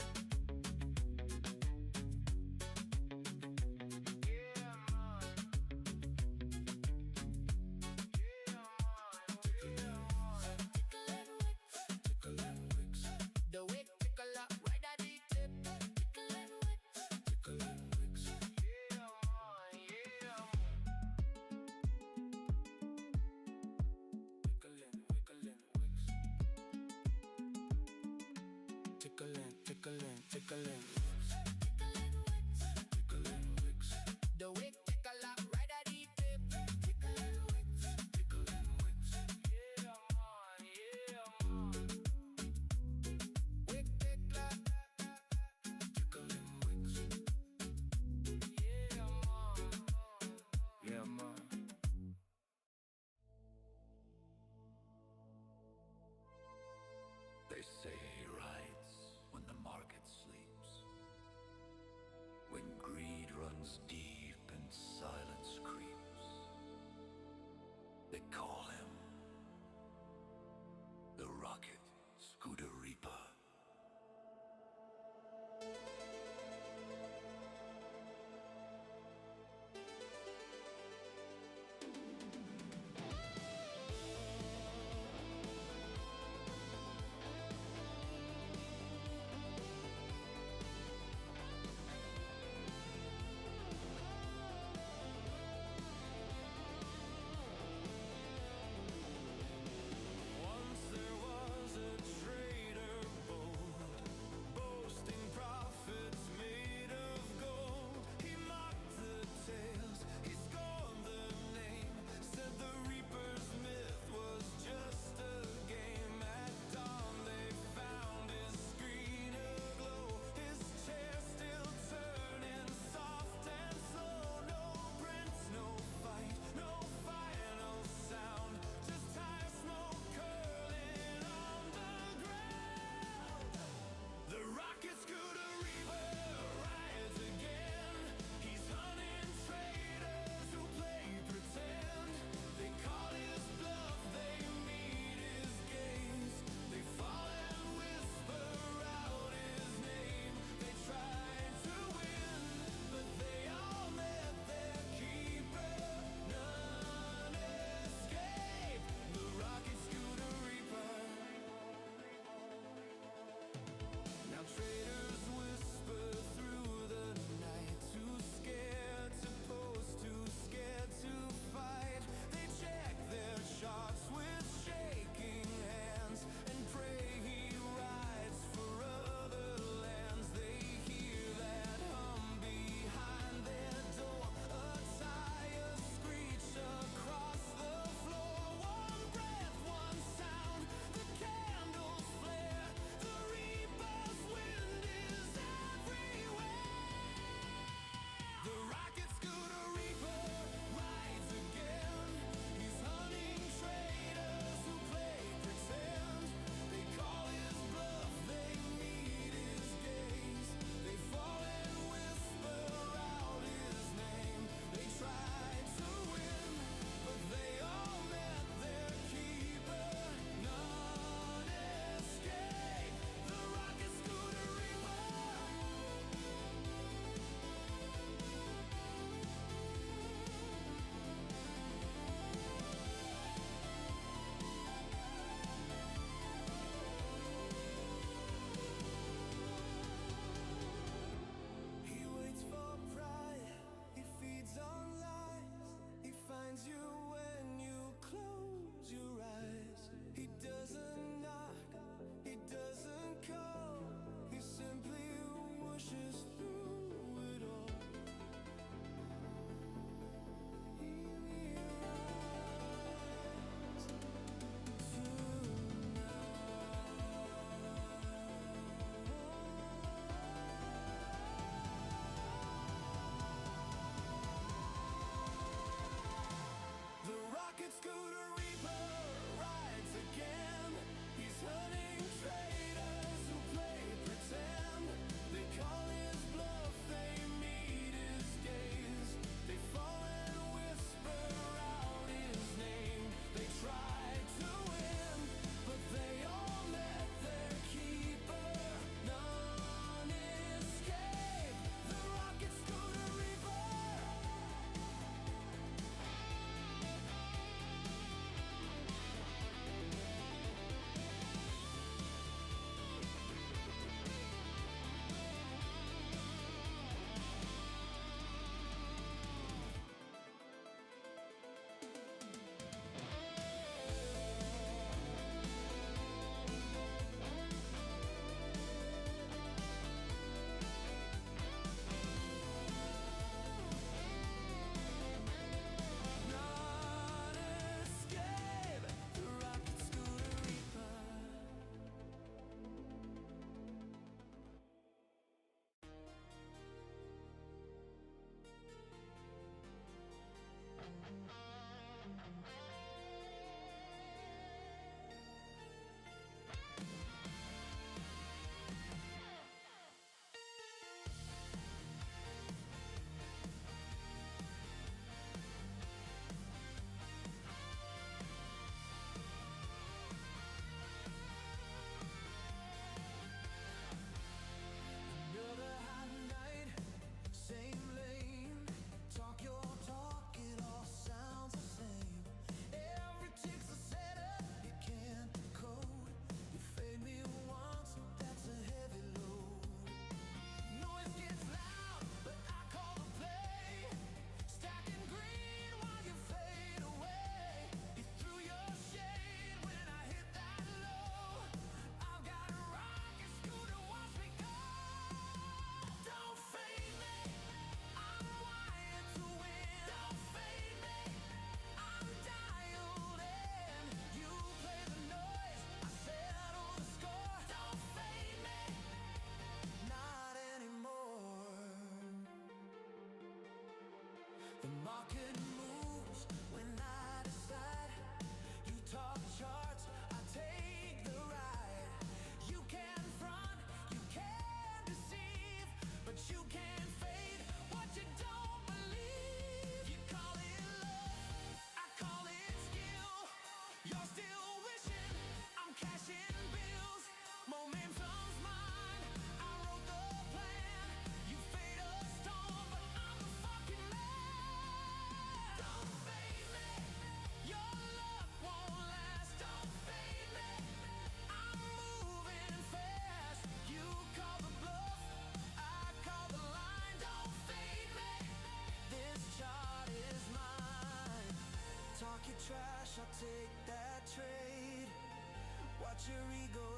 tickling, tickling. Tickling wicks. The wick tickle up right at the tip. Tickling wicks. Tickling wicks. Yeah, man, yeah, man. Wick tickle. Tickling wicks. Yeah, man. Yeah, man. They say he rides when the market sleeps. When greed runs deep and silence creeps. They call him the Rocket Scooter Reaper.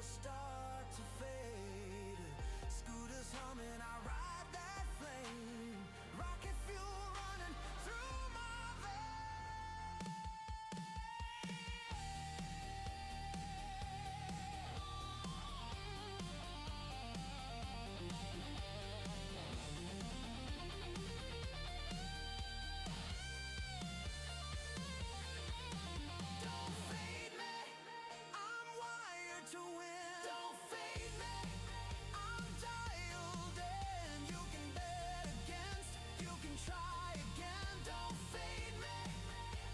start to fade. Scooters humming, I ride that flame. Rocket fuel running through my veins. Don't fade me, I'm wired to win. Don't fade me, I'm dialed in. You can bet against, you can try again. Don't fade me,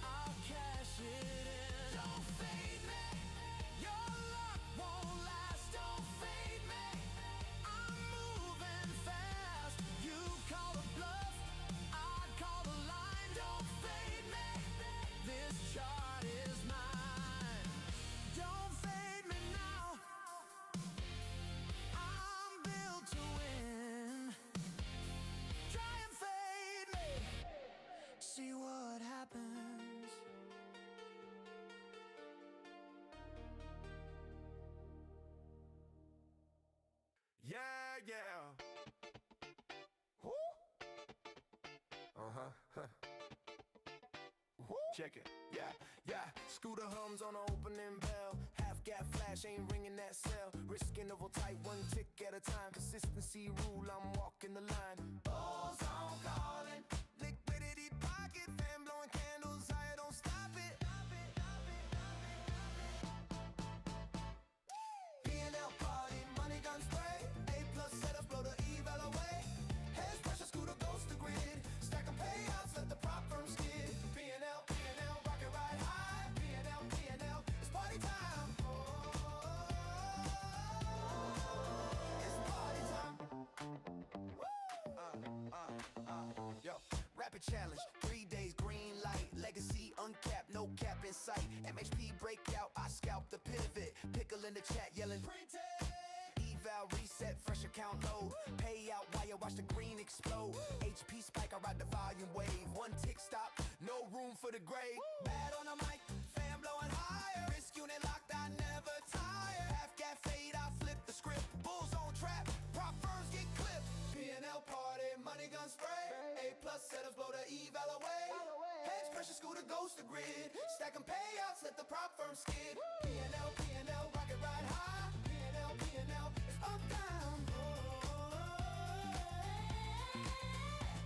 I'll cash it in. Don't fade me, your luck won't last. Don't fade me, I'm moving fast. You call the bluff, I'd call the line. Don't fade me, this chart is mine. Don't fade me now, I'm built to win. Try and fade me, see what happens. Yeah, yeah. Woo. Check it. Yeah, yeah. Scooter hums on the opening bell. Half gap flash ain't ringing that cell. Risk interval tight, one tick at a time. Consistency rule, I'm walking the line. Balls on calling. Liquidity pocket, fan blowing candles. Higher, don't stop it. P&L party, money gun spray. A plus setups, blow the eval away. Heads pressure, scooter goes to grid. Stack of payouts, let the prop firm skid. P&L, rocket ride high. P&L, it's party time. Oh, it's party time. Woo! Yo, rapid challenge, 3 days, green light. Legacy uncapped, no cap in sight. MHP breakout, I scalp the pivot. Pickle in the chat yelling, print it. Eval reset, fresh account load. Payout wire, watch the green explode. HP spike, I ride the volume wave. One tick stop, no room for the grade. Bad on the mic, fan blowing higher. Risk unit locked, I never tire. Half gap fade, I flip the script. Bulls on trap, prop firms get clipped. P&L party, money gun spray. A plus setups, blow the eval away. Hedge pressure, scooter goes to grid. Stack 'em payouts, let the prop firm skid. P&L, rocket ride high. P&L, it's up down. Oh,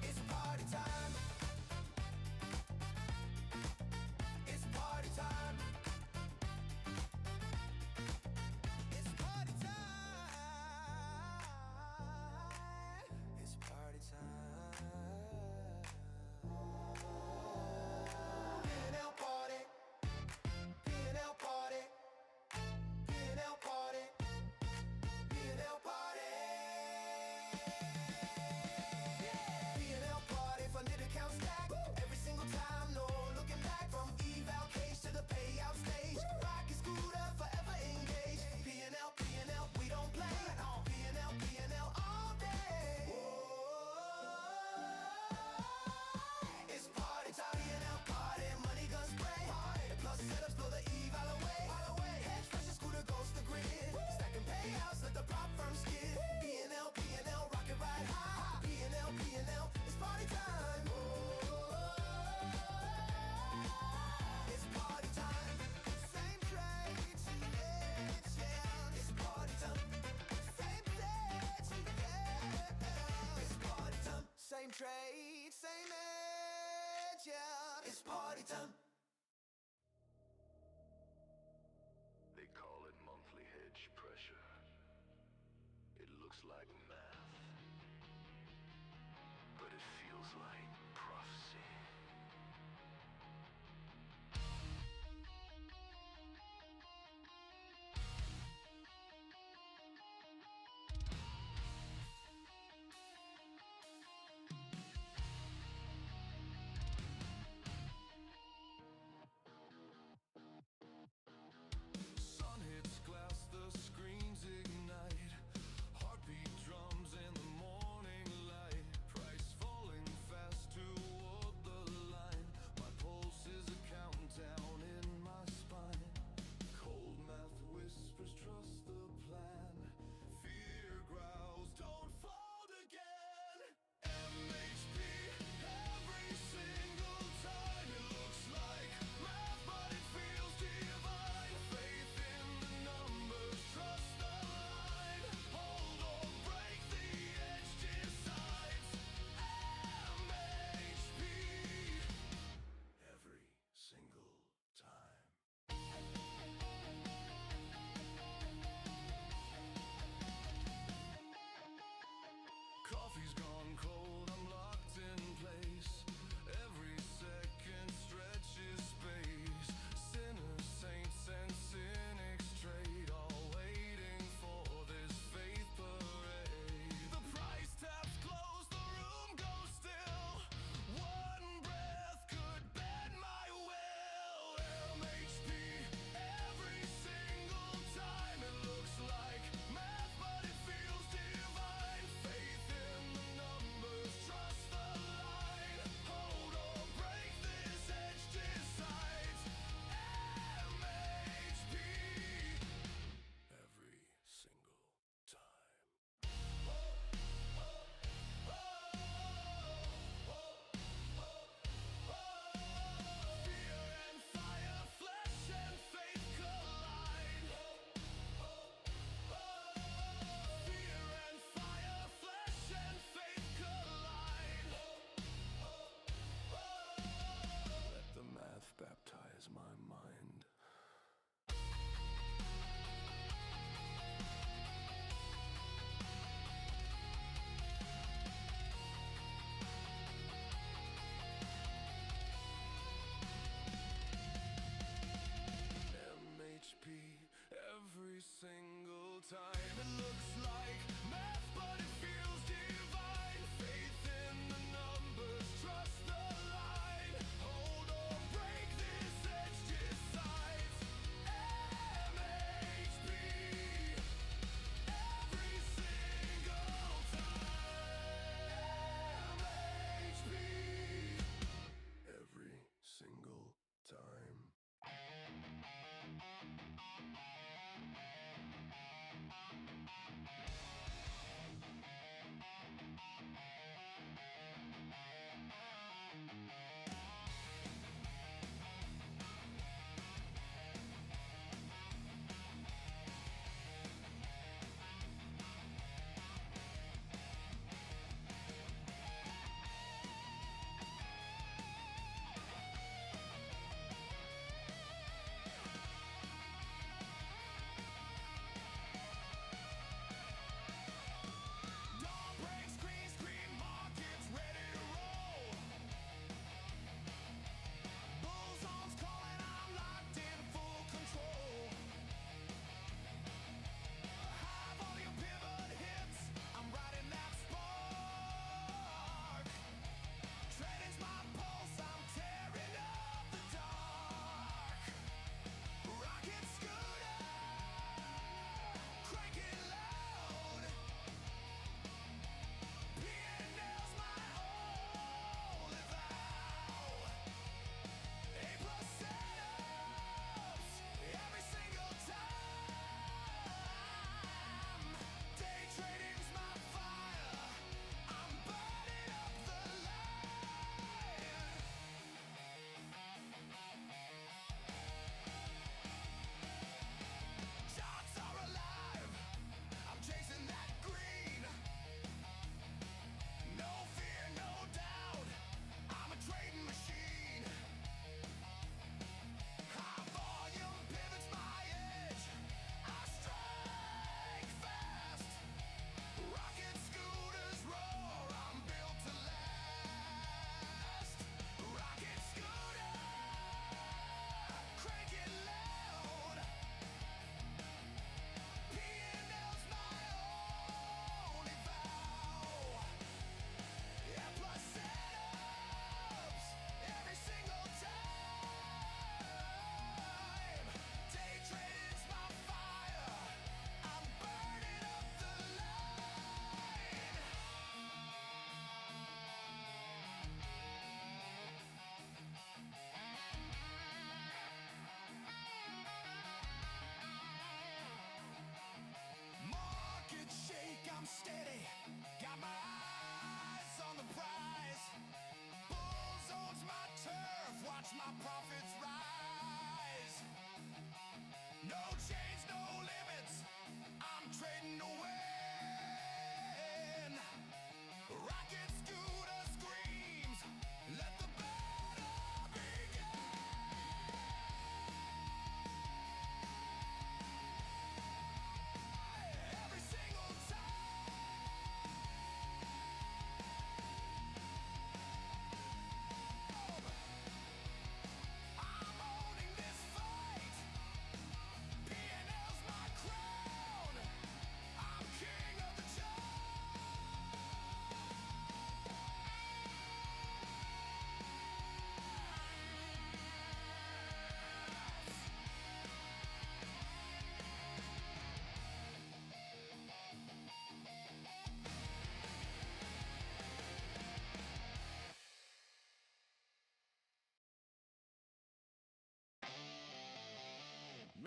it's party time. It's party time. It's party time. It's party time. P&L party. P&L party. P&L party. P&L party. P&L party, funded account stack. Every single time, no looking back. From eval cage to the payout stage. Rocket scooter, forever engaged. P&L, we don't play. P&L all day. Whoa. It's party time. P&L party, money gun spray. Plus setups, blow the eval away. Hedge pressure, scooter goes to grid. Stacking payouts, let the prop firm skid. P&L, rocket ride high. P&L, it's party time. Oh, it's party time. Same trade, yeah. It's party time. Same trade, yeah. It's party time. Same trade, same edge, yeah. It's party time. They call it monthly hedge pressure. It looks like math, but it feels like prophecy. Sun hits glass, the screens ignite. Heartbeat drum.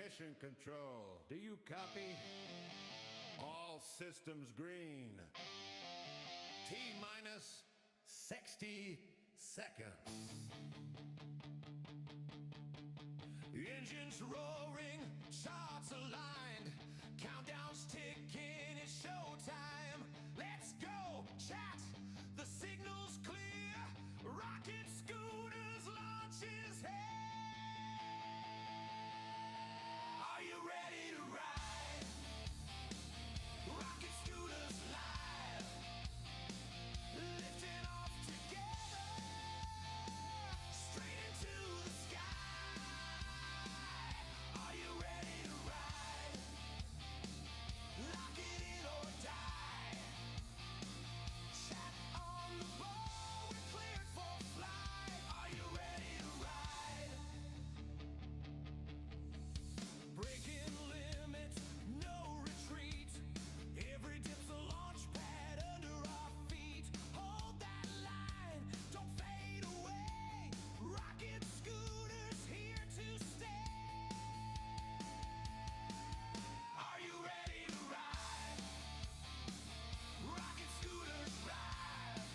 Mission Control, do you copy? All systems green. T-minus 60 seconds. Engines roaring, charts aligned, countdowns ticking, it's showtime. Let's go, chat, the signal's clear, rocket scooters launches here. Are you ready to ride? Rocket scooters live, lifting off together, straight into the sky. Are you ready to ride? Lock it in or die. Chat on the ball, we're cleared for flight. Are you ready to ride? Breaking limits, no retreat. Every dip's a launch pad under our feet. Hold that line, don't fade away. Rocket scooters here to stay. Are you ready to ride? Rocket scooters ride,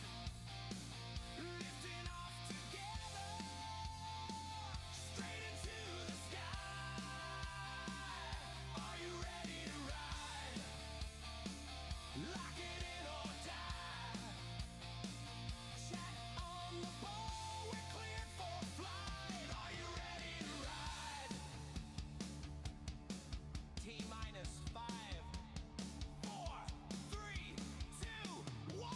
lifting off together, straight into the sky. Are you ready to ride? Lock it in or die. Chat on the ball, we're cleared for flight. Are you ready to ride? T-minus 5, 4, 3, 2, 1.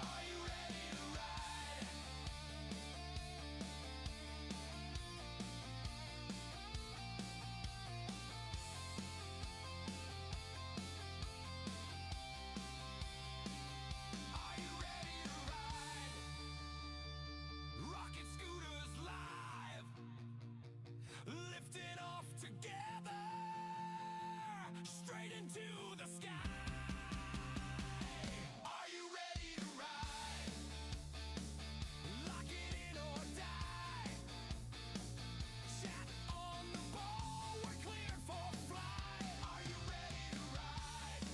Are you ready to ride? Are you ready to ride? Rocket scooters live, lifting off together, straight into the sky. Are you ready to ride? Lock it in or die. Chat on the ball, we're cleared for flight. Are you ready to ride?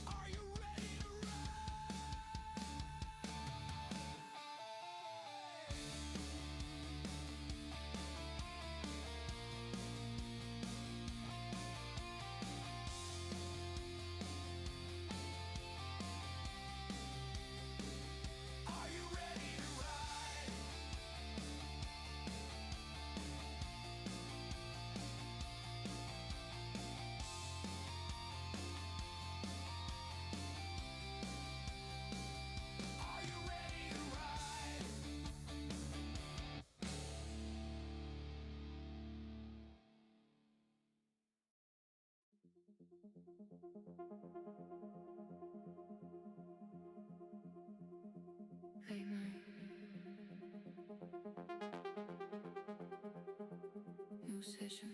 Are you ready to ride? Are you ready to ride? Are you ready to ride? Late night. New session.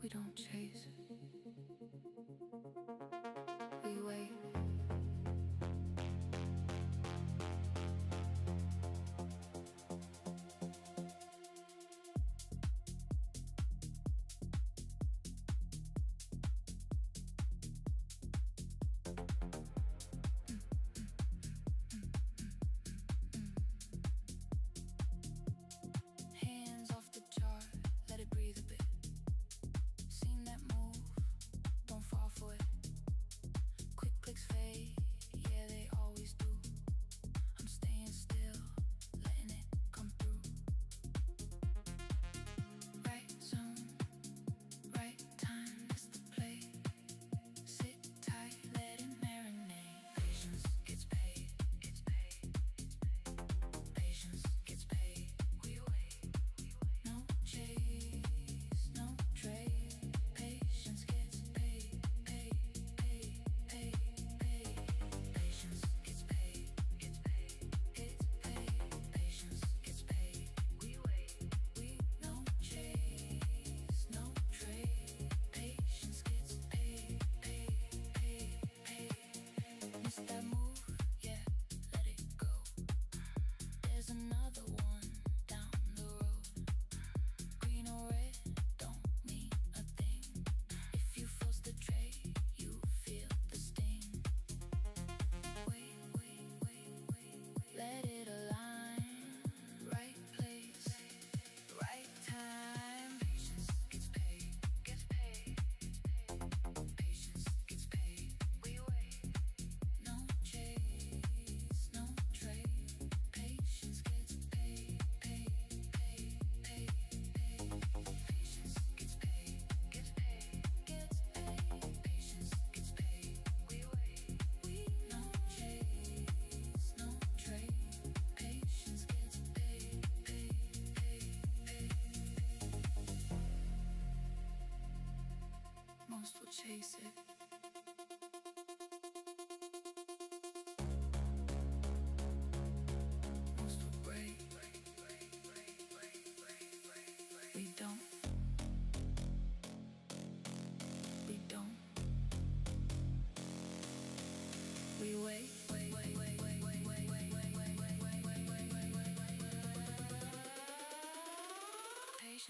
We don't chase. We wait.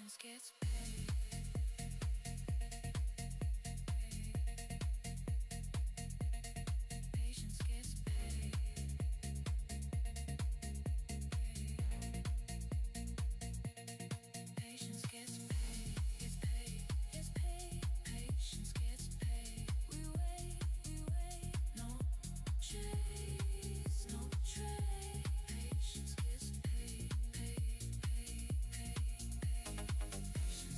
Patience gets paid. Patience gets paid. Patience gets paid. Gets paid. Gets paid. Patience gets paid. We wait. No chase. No trade. Patience gets paid. Patience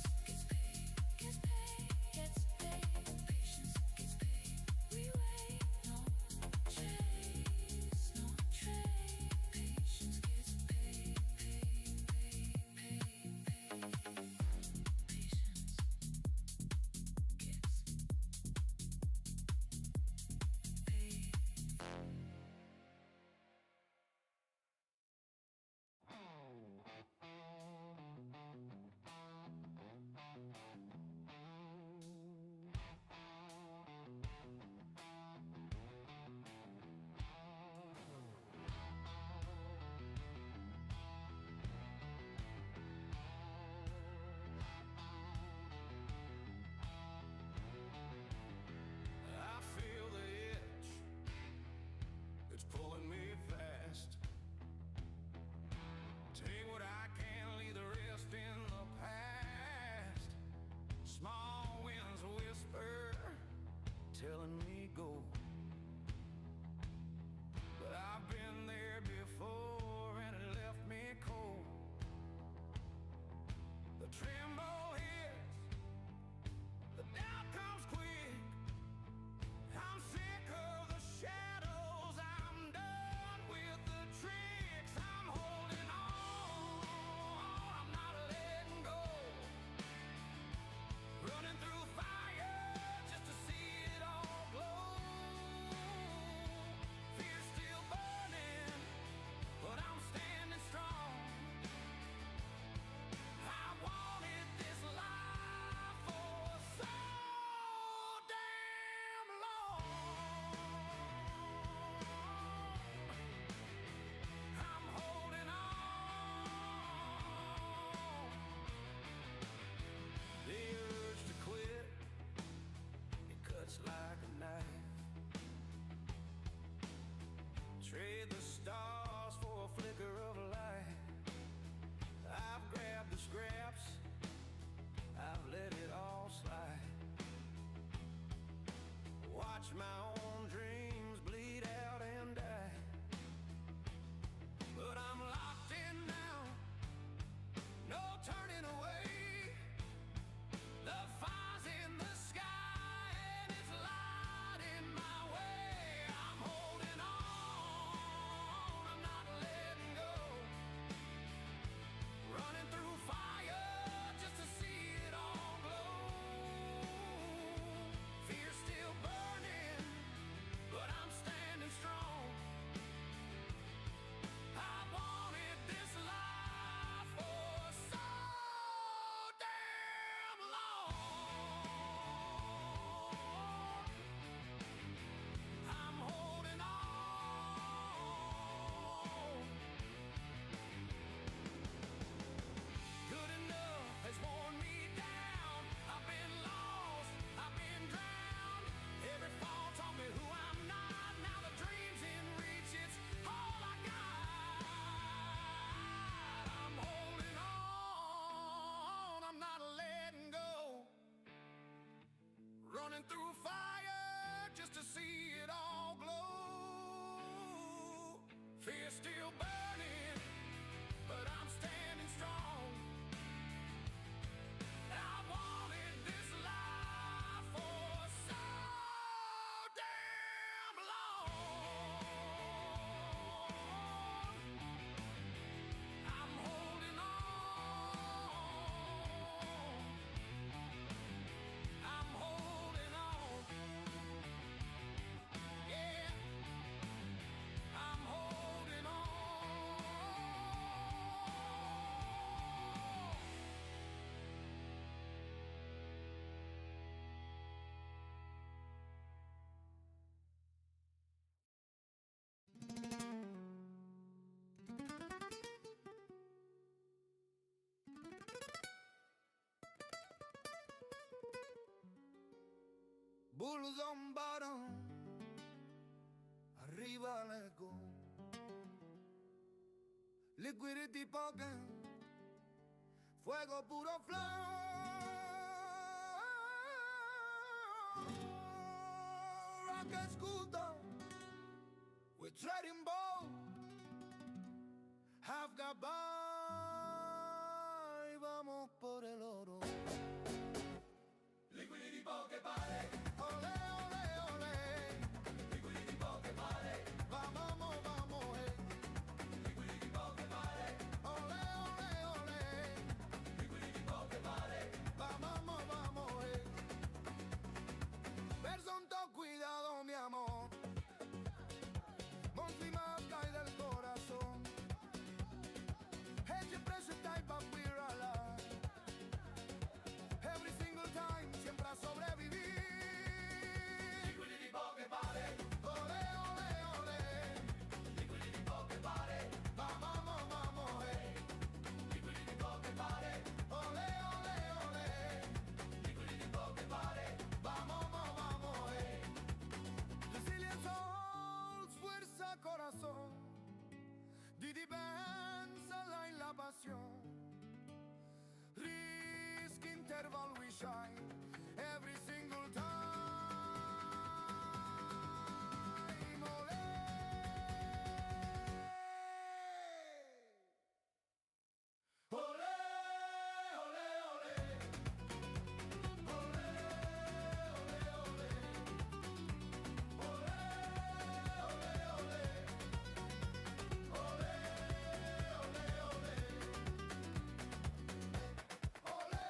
Rules on bottom, arriba let go. Liquidity pocket, fuego puro flow. Rocket scooter, we're trading bold. Half got by, vamos por el oro. Liquidity pocket party, ole, ole, ole. Liquidity pocket party, vamos, vamos, hey. Liquidity pocket party, ole, ole, ole. Liquidity pocket party, vamos, vamos, hey. Personto, cuidado, mi amor. Monthly map cae del corazón. Hedge your pressure type, but we're alive. Every single time, siempre a sobrevivir. Liquidity pocket party, ole, ole, ole. Liquidity pocket party, vamos, vamos, hey. Liquidity pocket party, ole, ole, ole. Liquidity pocket party, vamos, vamos, hey. Resilient souls, fuerza, corazón. Didi Benz, la pasión. Risk interval we shine every single time. Ole. Ole, ole, ole. Ole, ole, ole. Ole, ole, ole. Ole, ole, ole. Ole, ole,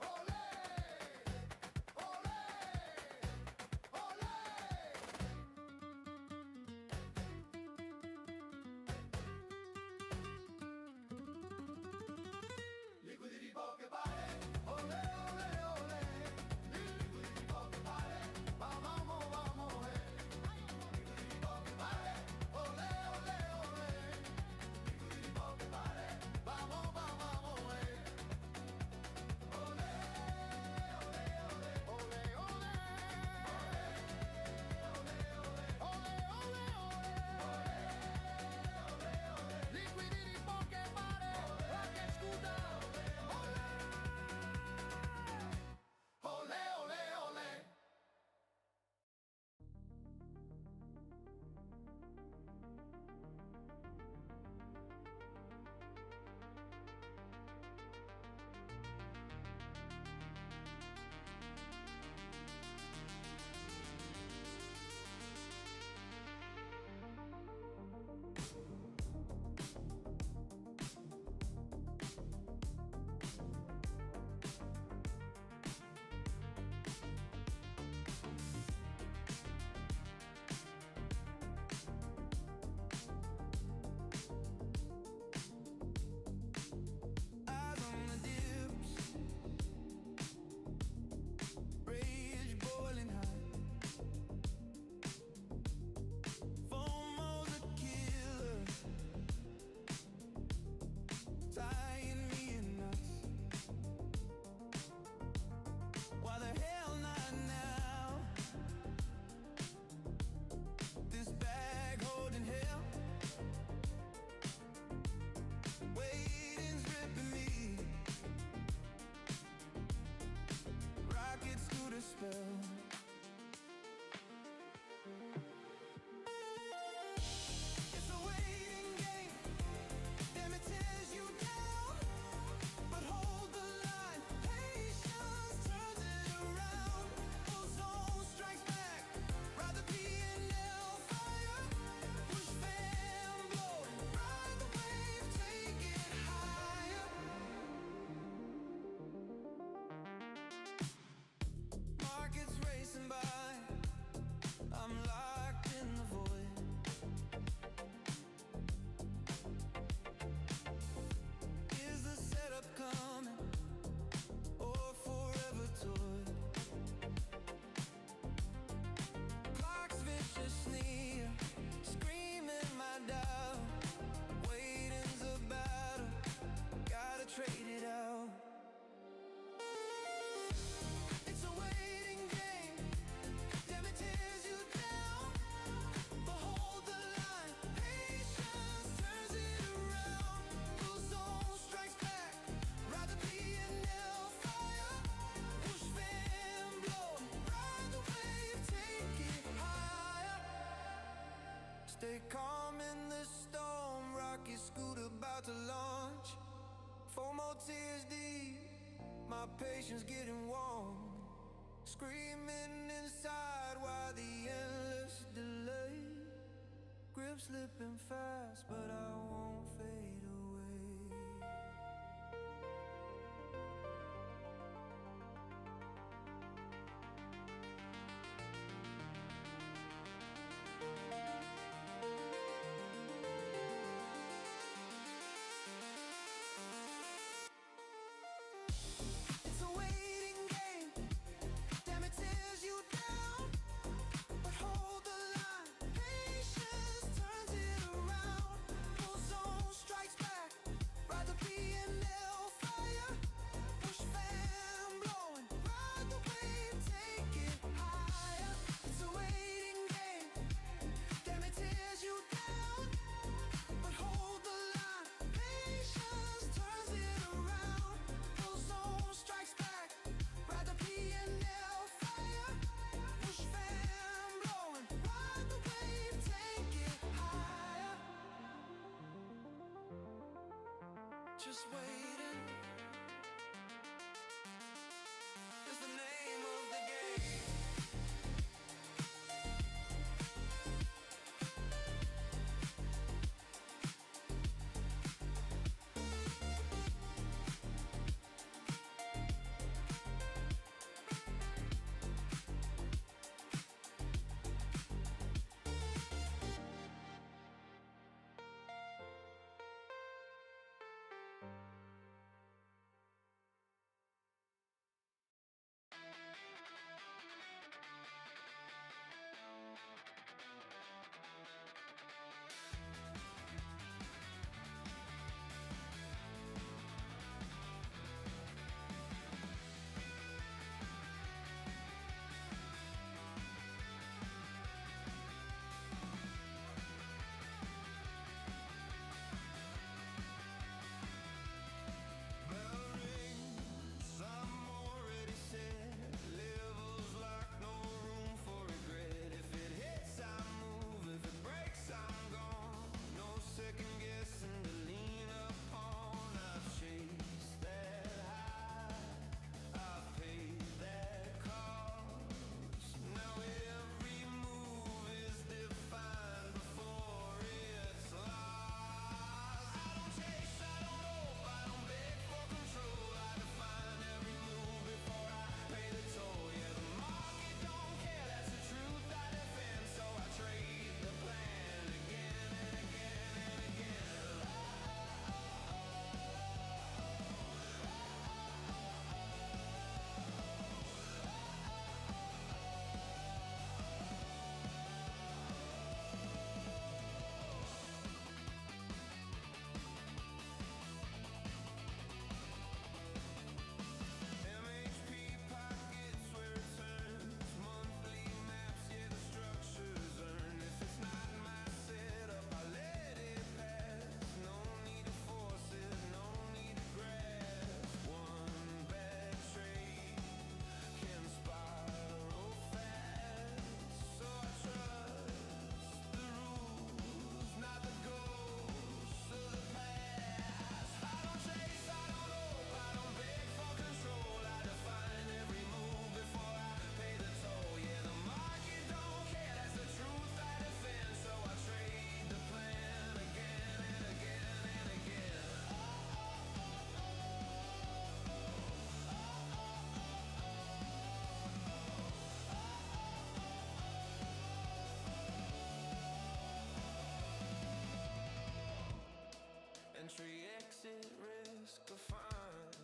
ole. Stay calm in the storm, rocket scooter about to launch. 4 more tears deep, my patience getting warm. Screaming inside, why the endless delay? Grip slipping fast, but I won't fade away. It's a waiting game, damn it tears you down. But hold the line, patience turns it around. Full zone strikes back, ride the BNL fire. Push fan blowing, ride the wave, take it higher. It's a waiting game, damn it tears you down. But hold the line, patience turns it around. Full zone strikes back, ride the BNL fire. Push fan blowing, ride the wave, take it higher. Just waiting is the name of the game. Bell rings, I'm already set. Levels locked, no room for regret. If it hits, I move. If it breaks, I'm gone. No second guessing to lean upon. I've chased that high, I've paid that cost. Now every move is defined before it's lost. I don't chase, I don't hope, I don't beg for control. I define every move before I pay the toll. Yeah, the market don't care, that's the truth I defend. So I trade the plan again and again and again. MHP pockets where it turns. Monthly maps, yeah, the structure's earned. If it's not my setup, I let it pass. No need to force it, no need to grasp. One bad trade can spiral fast. So I trust the rules, not the ghosts of the past. I don't chase, I don't hope, I don't beg for control. I define every move before I pay the toll. Yeah, the market don't care, that's the truth I defend. So I trade the plan again and again and again. Entry, exit, risk defined.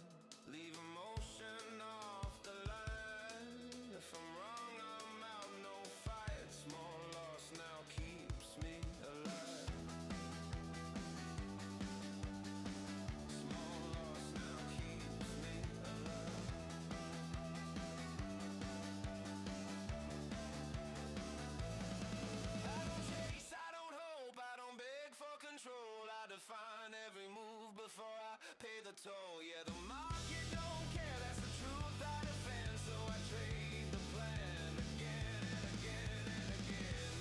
Leave emotion off the line. If I'm wrong, I'm out, no fight. Small loss now keeps me alive. Small loss now keeps me alive. I don't chase, I don't hope, I don't beg for control. I define every move before I pay the toll. Yeah, the market don't care, that's the truth I defend. So I trade the plan again and again and again.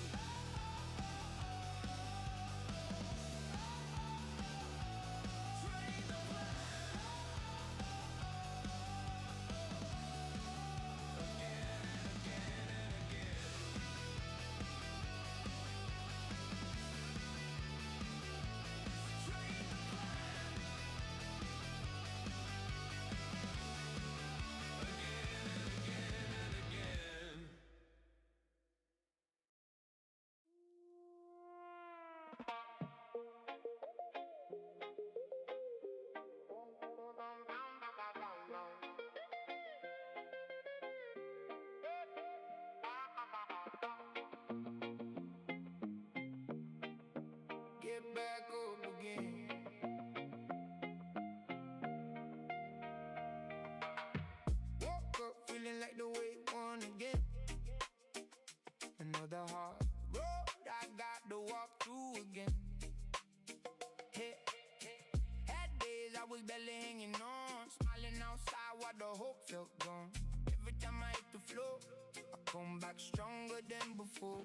flow. I come back stronger than before.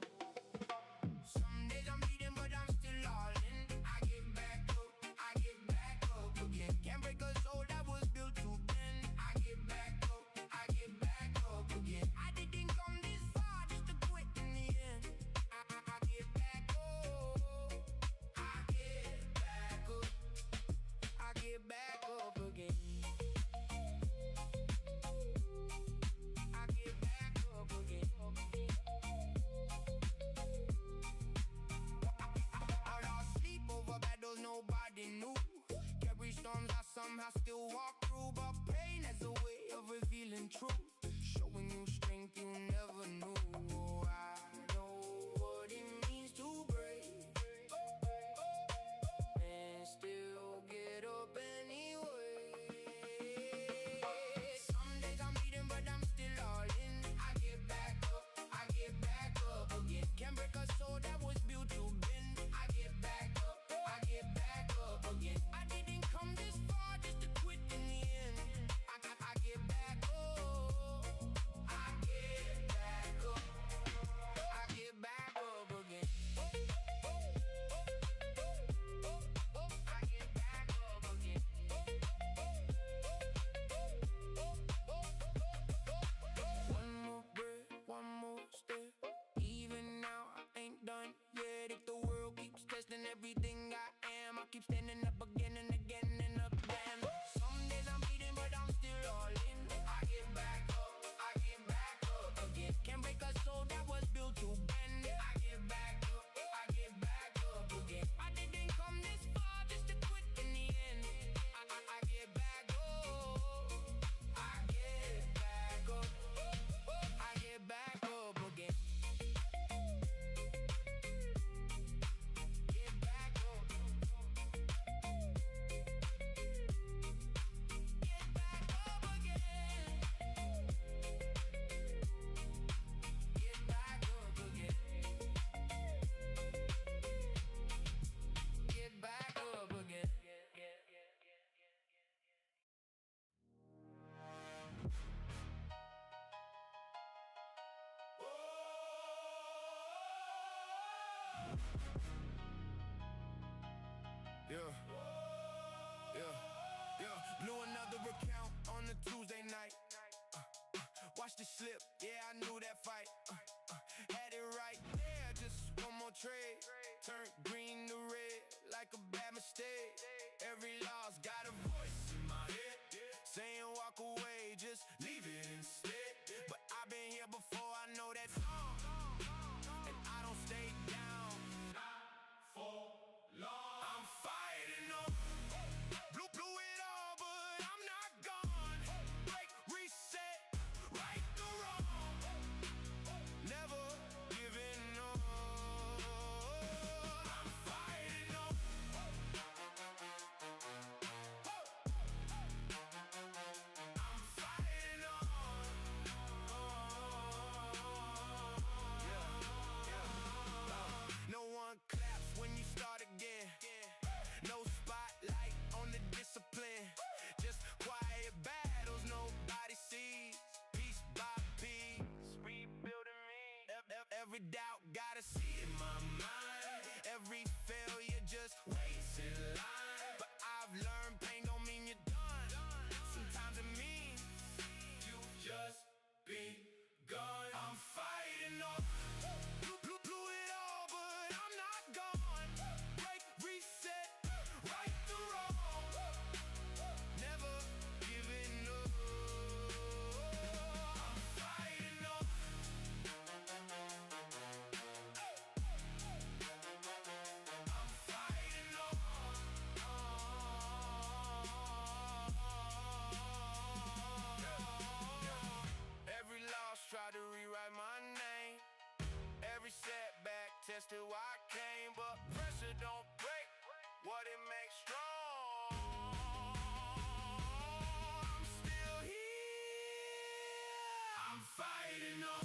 Some days I'm bleeding, but I'm still all in. I get back up again. Can't break a soul that was built to bend. I get back up again. I didn't come this far just to quit in the end. I get back up. I get back up. I get back up again. I get back up again. I lost sleep over battles nobody knew. Carry storms I somehow still walk through. But pain has a way of revealing truth, showing you strength you never knew. Oh, I know what it means to break and still get up anyway. Some days I'm bleeding, but I'm still all in. I get back up again. Can't break a soul that was built to bend. I get back up again. I didn't come this far just to quit in the end. I get back up. I get back up. I get back up again. I get back up again. One more breath, one more step. Even now I ain't done yet. If the world keeps testing everything I am, I keep standing up again and again and again. Some days I'm bleeding, but I'm still all in. I get back up again. Can't break a soul that was built to bend. I get back up again. I didn't come this far just to quit in the end. I get back up. I get back up. I get back up again. Get back up. Get back up again. Get back up again. Get back up again. Yeah. Blew another account on a Tuesday night. Watch the slip, yeah, I knew that fight. Had it right there, just one more trade. Turned green to red like a bad mistake. Every loss got a voice in my head saying walk away, just leave it instead. But I've been here before, I know that song, and I don't stay down, not for long. I'm fighting on. Blew it all, but I'm not gone. Break, reset, right the wrong. Never giving up. I'm fighting on. I'm fighting on. No one claps when you start again. No spotlight on the discipline. Just quiet battles nobody sees. Piece by piece, rebuilding me. Every doubt got a seat in my mind. Every failure just waits in line. But I've learned pain don't mean you're done. Sometimes it means you've just begun. I'm fighting on. Blew it all, but I'm not gone. Break, reset, right the wrong. Never giving up. I'm fighting on. I'm fighting on. Every loss tried to rewrite my name. Every setback tested why I came. But pressure don't break what it makes strong. I'm still here. I'm fighting on.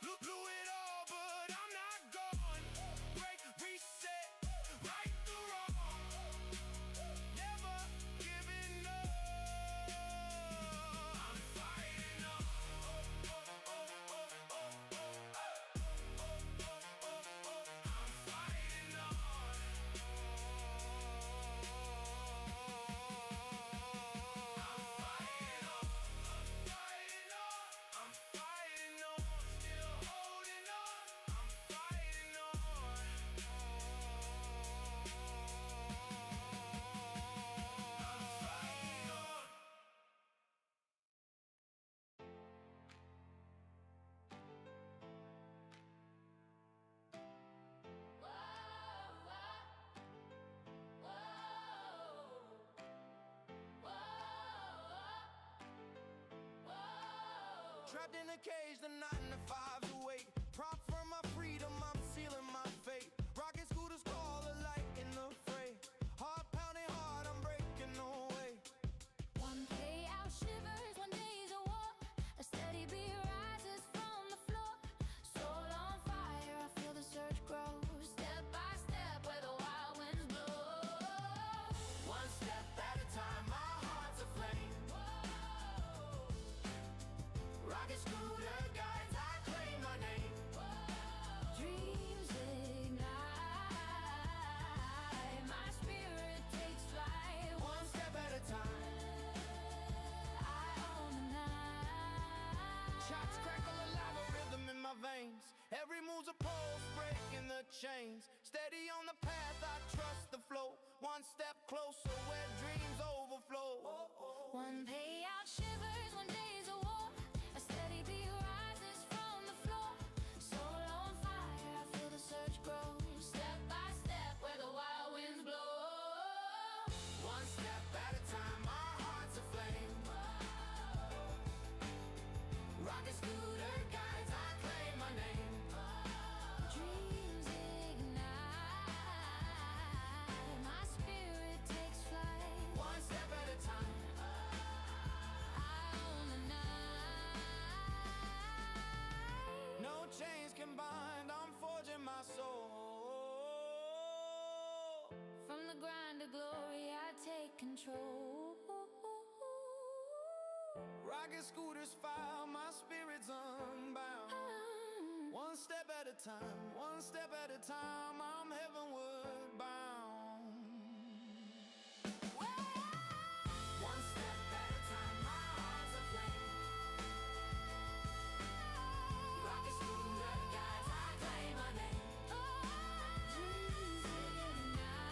Blew it all, but I'm not gone. Break, reset, right the wrong. Never giving up. I'm fighting on. Trapped in a cage, the 9 to 5's awake. Prop for my freedom, I'm sealing my fate. Rocket scooters call the light in the fray. Heart pounding hard, I'm breaking away. One day out shivers, one day's a war. A steady beat rises from the floor. Soul on fire, I feel the surge grow. Step by step, where the wild winds blow. One step at a time, my heart's aflame. Rocket scooter guides, I claim my name. Dreams ignite, my spirit takes flight. One step at a time. I own the night. Shots crackle a lava rhythm in my veins. Every move's a pulse, breaking the chains. Steady on the path, I trust the flow. One step closer, where dreams overflow. One payout shivers, one day's a war. A steady beat rises from the floor. Soul on fire, I feel the surge grow. Step by step, where the wild winds blow. One step at a time, my heart's aflame. Rocket scooter guides, I claim my name. Dreams ignite, my spirit takes flight. One step at a time. I own the night. No chains can bind, I'm forging my soul. From the grind to glory, I take control. Rocket scooters file, my spirit's unbound. One step at a time, one step at a time, I'm heavenward bound. One step at a time, my heart's aflame. Rocket scooter guides, I claim my name. Dreams ignite,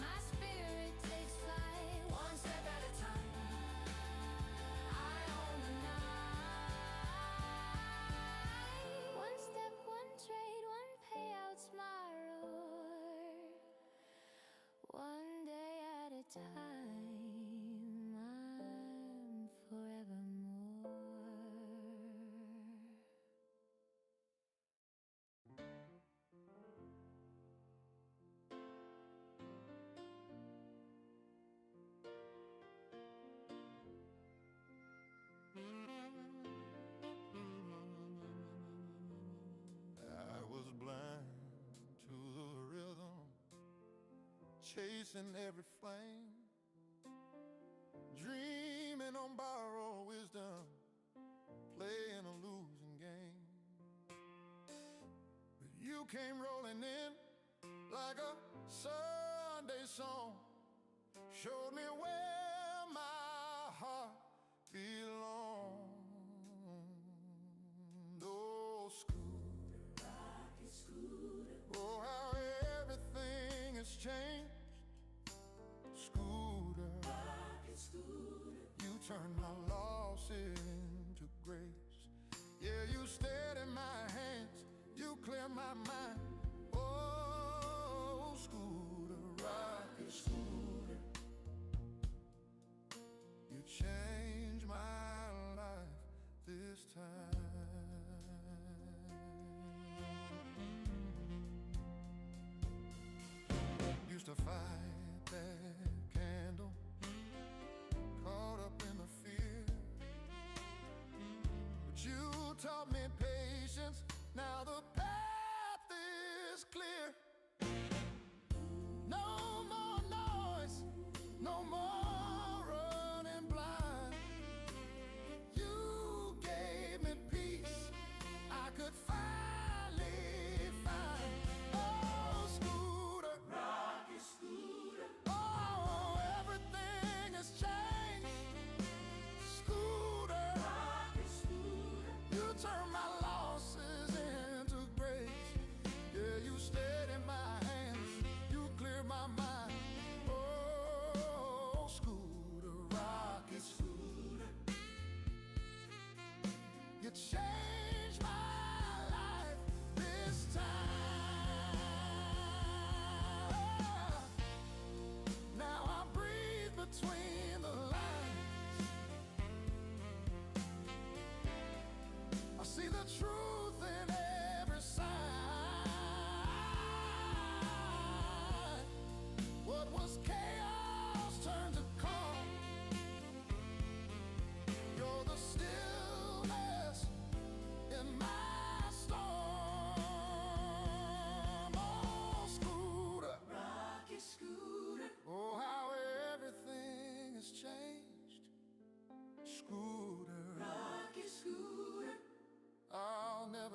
my spirit takes flight. One step at a time. I own the night. One step, one trade, one payout's my reward. One day at a time, I'm forevermore. I was blind to the rhythm, chasing every flame, dreaming on borrowed wisdom, playing a losing game. But you came rolling in like a Sunday song, showed me where my heart belonged. Oh, scooter, rocket scooter. Oh, how everything has changed. Scooter, rocket scooter. You turned my losses into grace. Yeah, you steady my hands, you clear my mind. Oh, scooter, rocket scooter. You changed my life this time. Used to fight that candle, caught up in the fear. But you taught me patience, now the path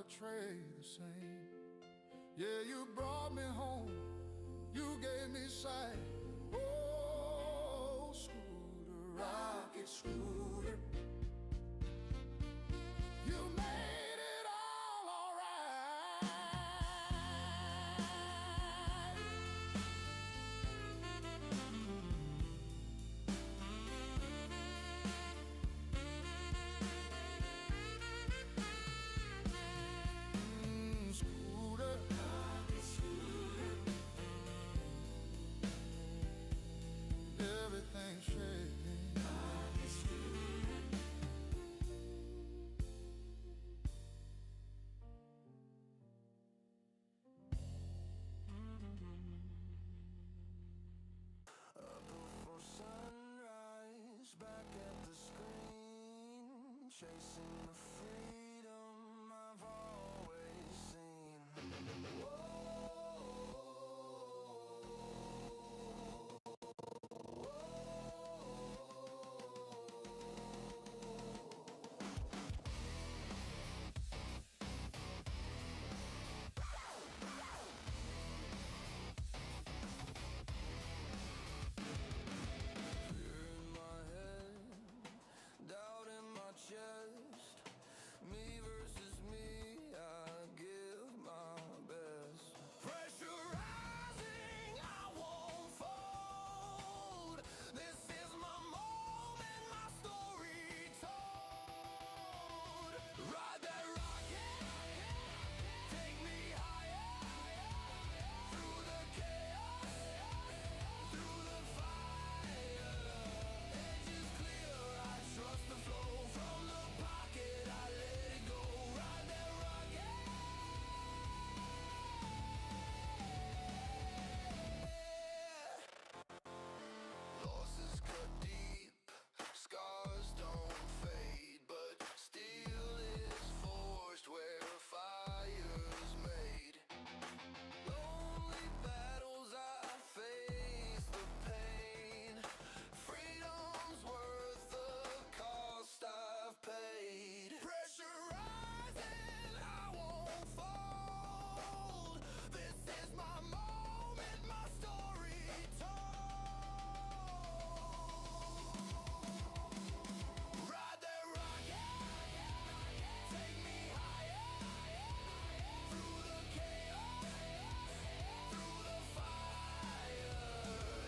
to trade the same. Yeah, you brought me home, you gave me sight. Oh, scooter, rocket scooter, you made it all alright. Scooter, everything's shaking. Before sunrise, back at the screen, chasing the freedom I've always seen. Fear in my head, doubt in my chest. Me versus me, I give my best. Pressurizing, I won't fold. This is my moment, my story told. Ride that rocket, take me higher, through the chaos, through the fire. Edge is clear, I trust the flow. From the pocket, I let it go. Ride that rocket. Losses cut deep, scars don't fade, but steel is forged where fire's made. Lonely battles I face the pain. Freedom's worth the cost I've paid. Pressurizing, I won't fold. This is my moment, my story told. Ride that rocket, take me higher, through the chaos, through the fire.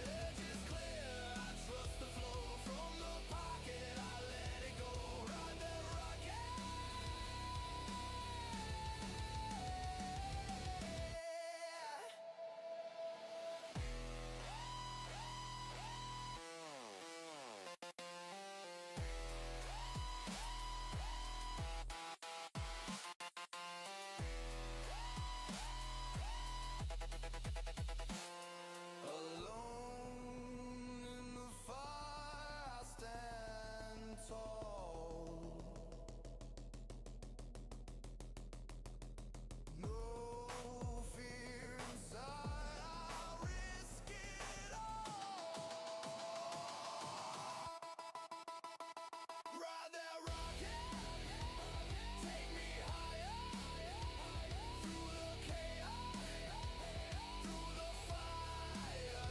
Edge is clear, I trust the flow. From the pocket, I let it go. Ride that rocket. Alone in the fire, I stand tall. No fear inside, I'll risk it all. Ride that rocket, take me higher, through the chaos, through the fire.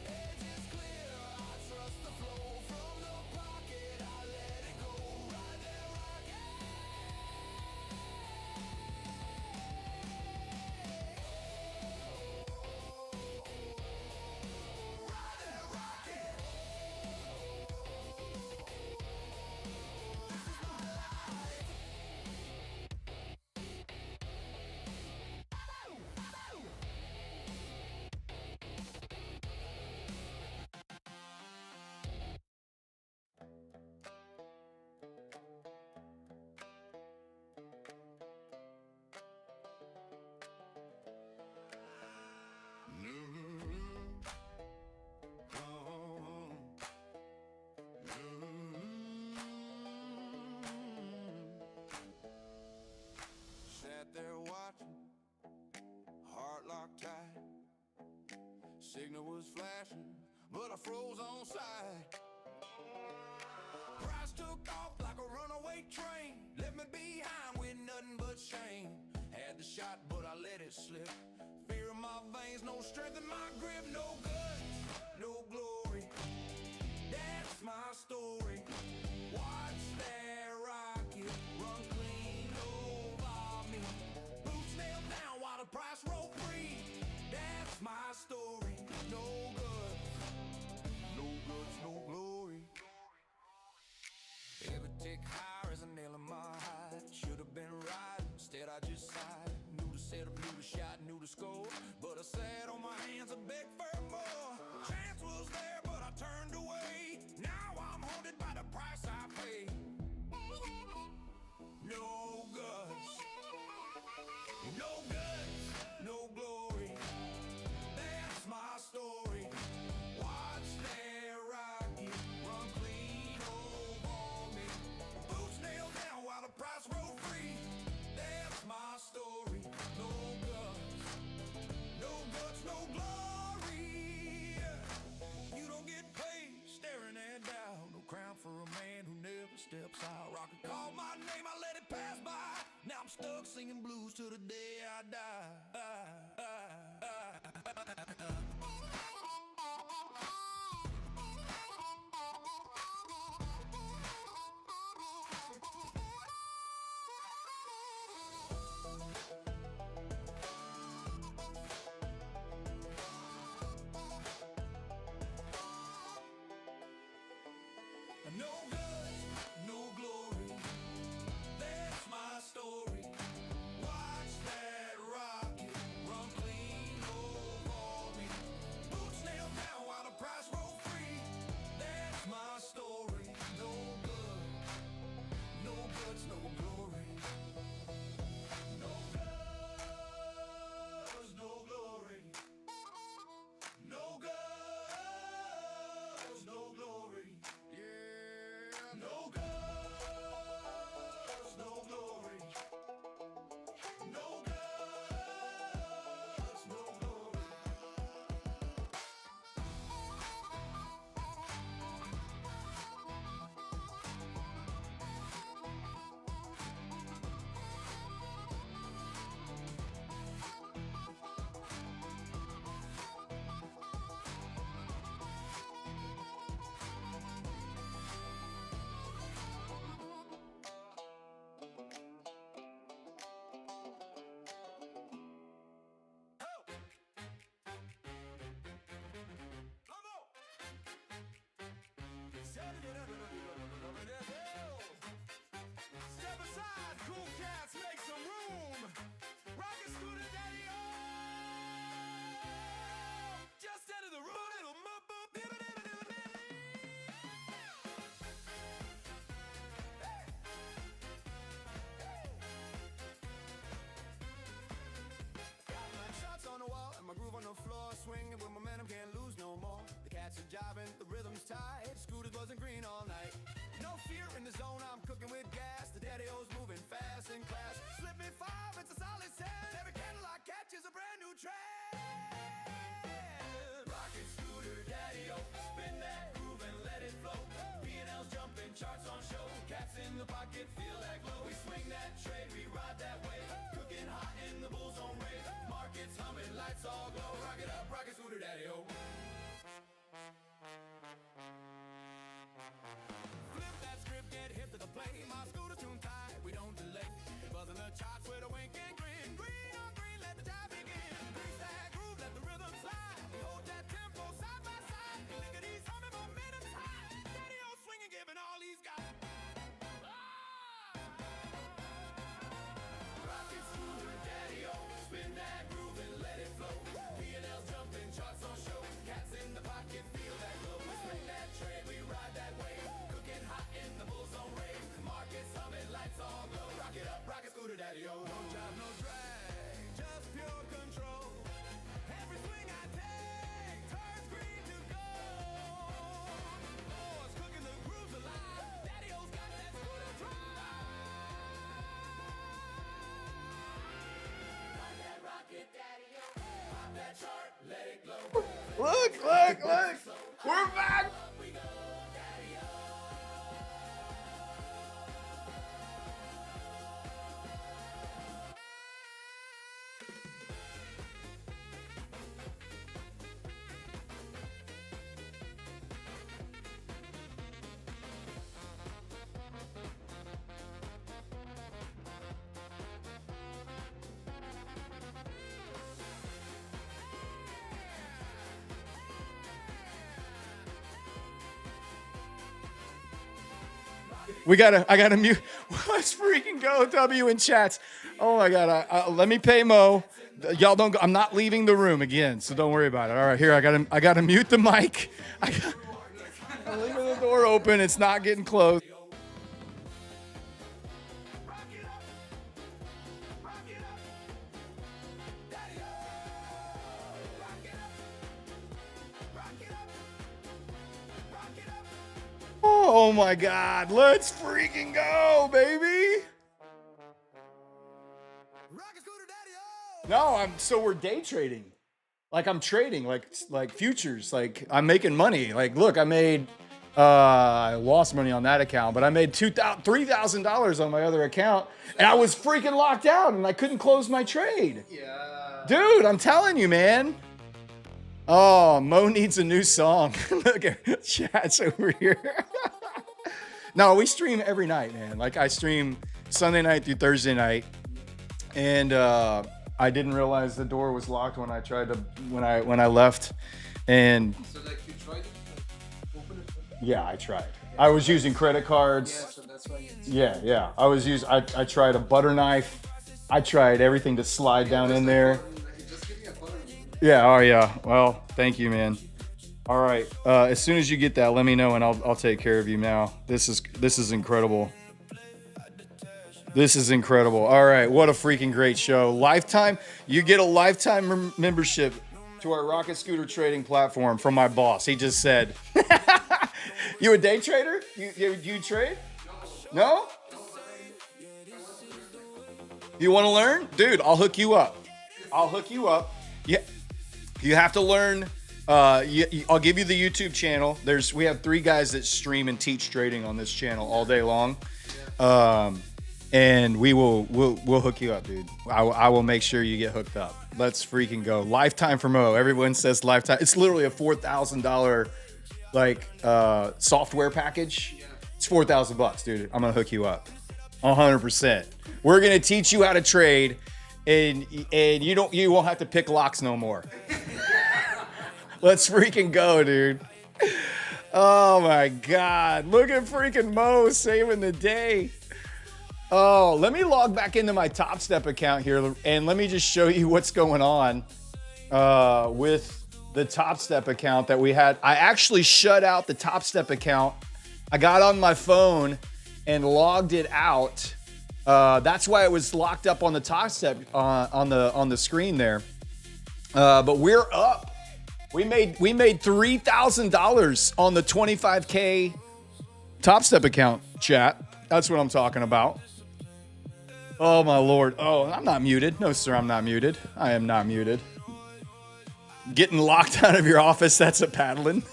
Edge is clear, I trust the flow. From the pocket, I let it go. Ride that rocket. Ride that rocket. This is my life. Sat there watching, heart locked tight. Signal was flashing, but I froze on sight. Price took off like a runaway train, left me behind with nothing nothing but shame. Had the shot, but I let it slip. Fear in my veins, no strength in my grip. No guts, no glory. That's my story. Watch that rocket run clean over me. Boots nailed down while the price rolled free. That's my story. No guts, no glory. Every tick higher is a nail in my hide. Should've been right, instead I just sighed. Knew the setup, knew the shot, knew the score, but I sat on my hands and begged for more. Chance was there, but I turned away. Now I'm haunted by the price I paid. No guts, no glory. That's my story. Watch that rocket run clean over me. Boots nailed down while the price rolled free. That's my story. No guts, no glory. You don't get paid staring at down. No crown for a man who never steps out. Rocket called my name, I let it pass by. Now I'm stuck singing blues till the day I die. No guts, no glory. That's my story. Watch that rocket run clean over me. Boots nailed down while the price rolled free. That's my story. No guts, no glory. No guts, no glory. No guts, no glory. Yeah, no guts, no glory. No guts, no glory. Step aside, cool cats, make some room. Rocket Scooter Daddy, oh! Just enter the room, little Got my shots on the wall and my groove on the floor, swinging with momentum, can't lose no more. The cats are jiving, the rhythm's tight. Scooters buzzing green all night. No fear in the zone, I'm cooking with gas. The daddy-o's moving fast in class. Slip me 5, it's a solid 10. Every candle I catch is a brand new trend. Rocket Scooter Daddy-o, spin that groove and let it flow. P&L's jumping, charts on show. Cats in the pocket, feel that glow. We swing that trade, we ride that wave. Cooking hot in the bull's-own rave. Markets humming, lights all glow. Rock it up, Rocket Scooter Daddy-o. Flip that script, get hip to the play. My scooter's tuned tight, we don't delay. Buzzing the charts with a wink and grin. Green on green, let the time begin. Grease that groove, let the rhythm slide. We hold that tempo side by side. Lickety humming, momentum's high. Daddy-o swinging, giving all he's got. Rocket Scooter Daddy-o, spin that groove and let it flow. P&L's jumping, charts on show. Cats in the pocket, feel that glow. We swing that trade, we ride that wave. Cooking hot in the bull's-own rave. Markets humming, lights all glow. Rock it up, Rocket Scooter Daddy-o. No job, no drag, just pure control. Every swing I take turns green to gold. Oh, it's cooking the grooves alive. Daddy-o's got that scooter drive. Ride that rocket, Daddy-o. Pop that chart, let it glow. Look! We're back! Up we go, Daddy-o. I gotta mute. Let's freaking go, W in chats. Oh my God. Let me pay Mo. Y'all don't go. I'm not leaving the room again, so don't worry about it. All right, here, I gotta mute the mic. I'm leaving the door open. It's not getting closed. Oh my God, let's freaking go, baby. No, so we're day trading. Like I'm trading, like futures. Like I'm making money. Like look, I lost money on that account, but I made $3,000 on my other account, and I was freaking locked out, and I couldn't close my trade. Yeah, dude, I'm telling you, man. Oh, Mo needs a new song. Look at chats over here. No, we stream every night, man. Like I stream Sunday night through Thursday night, and I didn't realize the door was locked when I left, and So like you tried to open it? yeah, I tried. I was using credit cards. Yeah, so that's why it's Yeah. I tried a butter knife. I tried everything to slide down in there. just give me a butter. Yeah. Oh yeah. Well, thank you, man. All right. As soon as you get that, let me know, and I'll take care of you now. This is incredible. This is incredible. All right. What a freaking great show. Lifetime. You get a lifetime membership to our Rocket Scooter trading platform from my boss. He just said, you a day trader? You trade? No? You want to learn? Dude, I'll hook you up. Yeah. You have to learn. I'll give you the YouTube channel. We have 3 guys that stream and teach trading on this channel all day long. And we'll hook you up, dude. I will make sure you get hooked up. Let's freaking go. Lifetime for Mo. Everyone says lifetime. It's literally a $4,000 software package. It's $4,000, dude. I'm gonna hook you up. 100%. We're gonna teach you how to trade, and you won't have to pick locks no more. Let's freaking go, dude. Oh my God. Look at freaking Mo saving the day. Oh, let me log back into my Top Step account here, and let me just show you what's going on with the Top Step account that we had. I actually shut out the Top Step account. I got on my phone and logged it out. That's why it was locked up on the Top Step on the screen there. But we're up. We made $3,000 on the 25K Top Step account, chat. That's what I'm talking about. Oh my Lord. Oh, I'm not muted. No, sir, I'm not muted. I am not muted. Getting locked out of your office, that's a paddling.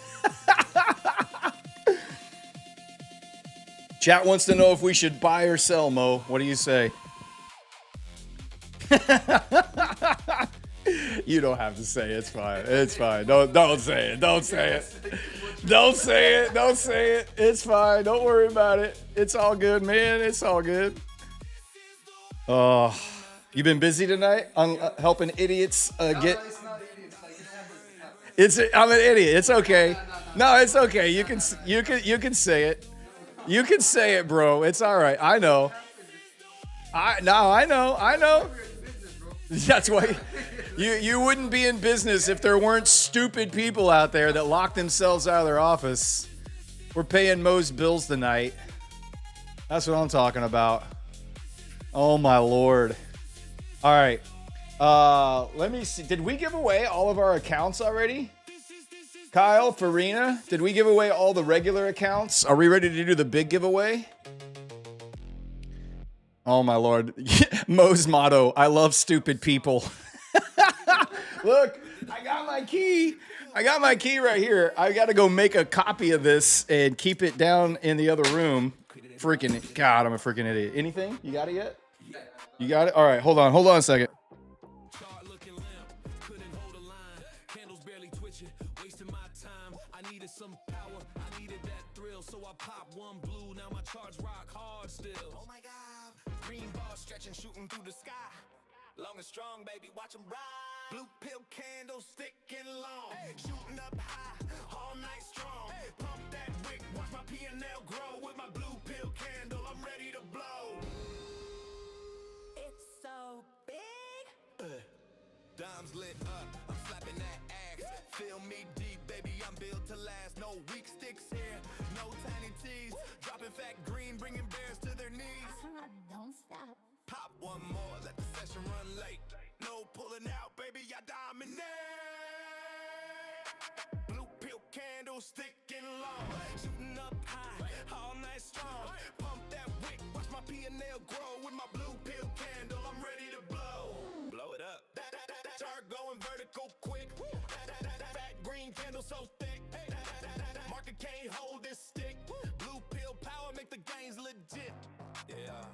Chat wants to know if we should buy or sell, Mo. What do you say? You don't have to say it. It's fine. It's fine. Don't say it. Don't say it. Don't say it. Don't say it. It's fine. Don't worry about it. It's all good, man. It's all good. Oh, you been busy tonight on helping idiots get. It's not idiots. Like it happens. I'm an idiot. It's okay. No, it's okay. You can say it. You can say it, bro. It's all right. I know. I know. That's why you wouldn't be in business if there weren't stupid people out there that lock themselves out of their office. We're paying Mo's bills tonight. That's what I'm talking about. Oh my Lord. All right. Let me see. Did we give away all of our accounts already? Kyle, Farina, did we give away all the regular accounts? Are we ready to do the big giveaway? Oh my Lord. Mo's motto, I love stupid people. Look, I got my key. I got my key right here. I got to go make a copy of this and keep it down in the other room. Freaking, God, I'm a freaking idiot. Anything? You got it yet? You got it? All right, hold on a second. Start looking limp, couldn't hold a line. Candles barely twitching, wasting my time. I needed some power, I needed that thrill. So I popped one blue, now my charts rock hard still. Oh my God, green ball stretching, shooting through the sky. Long and strong, baby, watch them ride. Blue pill candles thick and long. Shooting up high, all night strong. Pump that wick, watch my P&L grow with my blue pill candle. dimes lit up, I'm slapping that axe. Feel me deep, baby, I'm built to last. No weak sticks here, no tiny tees. Dropping fat green, bringing bears to their knees. Don't stop. Pop one more, let the session run late. No pulling out, baby, I dominate. Blue pill candle sticking long, shooting up high, all night strong. Pump that wick, watch my P&L grow with my blue pill candle. I'm ready to blow. Blow it up. Start going vertical quick. Fat green candle so thick. Market can't hold this stick. Blue pill power make the gains legit. Yeah,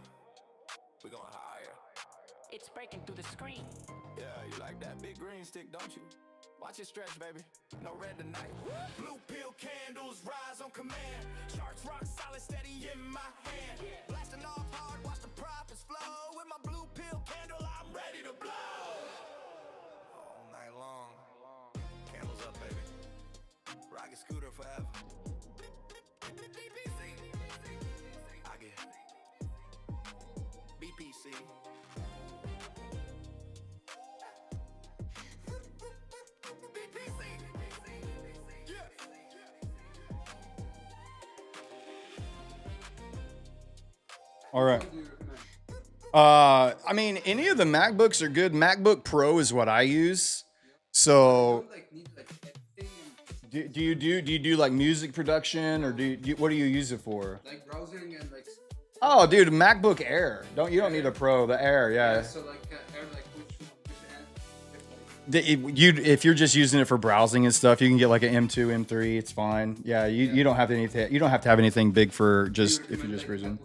we going higher. It's breaking through the screen. Yeah, you like that big green stick, don't you? Watch it stretch, baby. No red tonight. Blue pill candles rise on command. Charts rock solid, steady in my hand. Blasting off hard, watch the profits flow. With my blue pill candle, I'm ready to blow. All night long. Candles up, baby. Rocket scooter forever. I get BPC. All right. What do you recommend? I mean, any of the MacBooks are good. MacBook Pro is what I use. So, Don't like need like editing and do you do like music production, or what do you use it for? like browsing and like Oh, dude, MacBook Air. You don't need a Pro, the Air, yeah. so like air like which end If you're just using it for browsing and stuff, you can get like an M2, M3. It's fine. Yeah, you don't have to you don't have to have anything big for just if you're just cruising.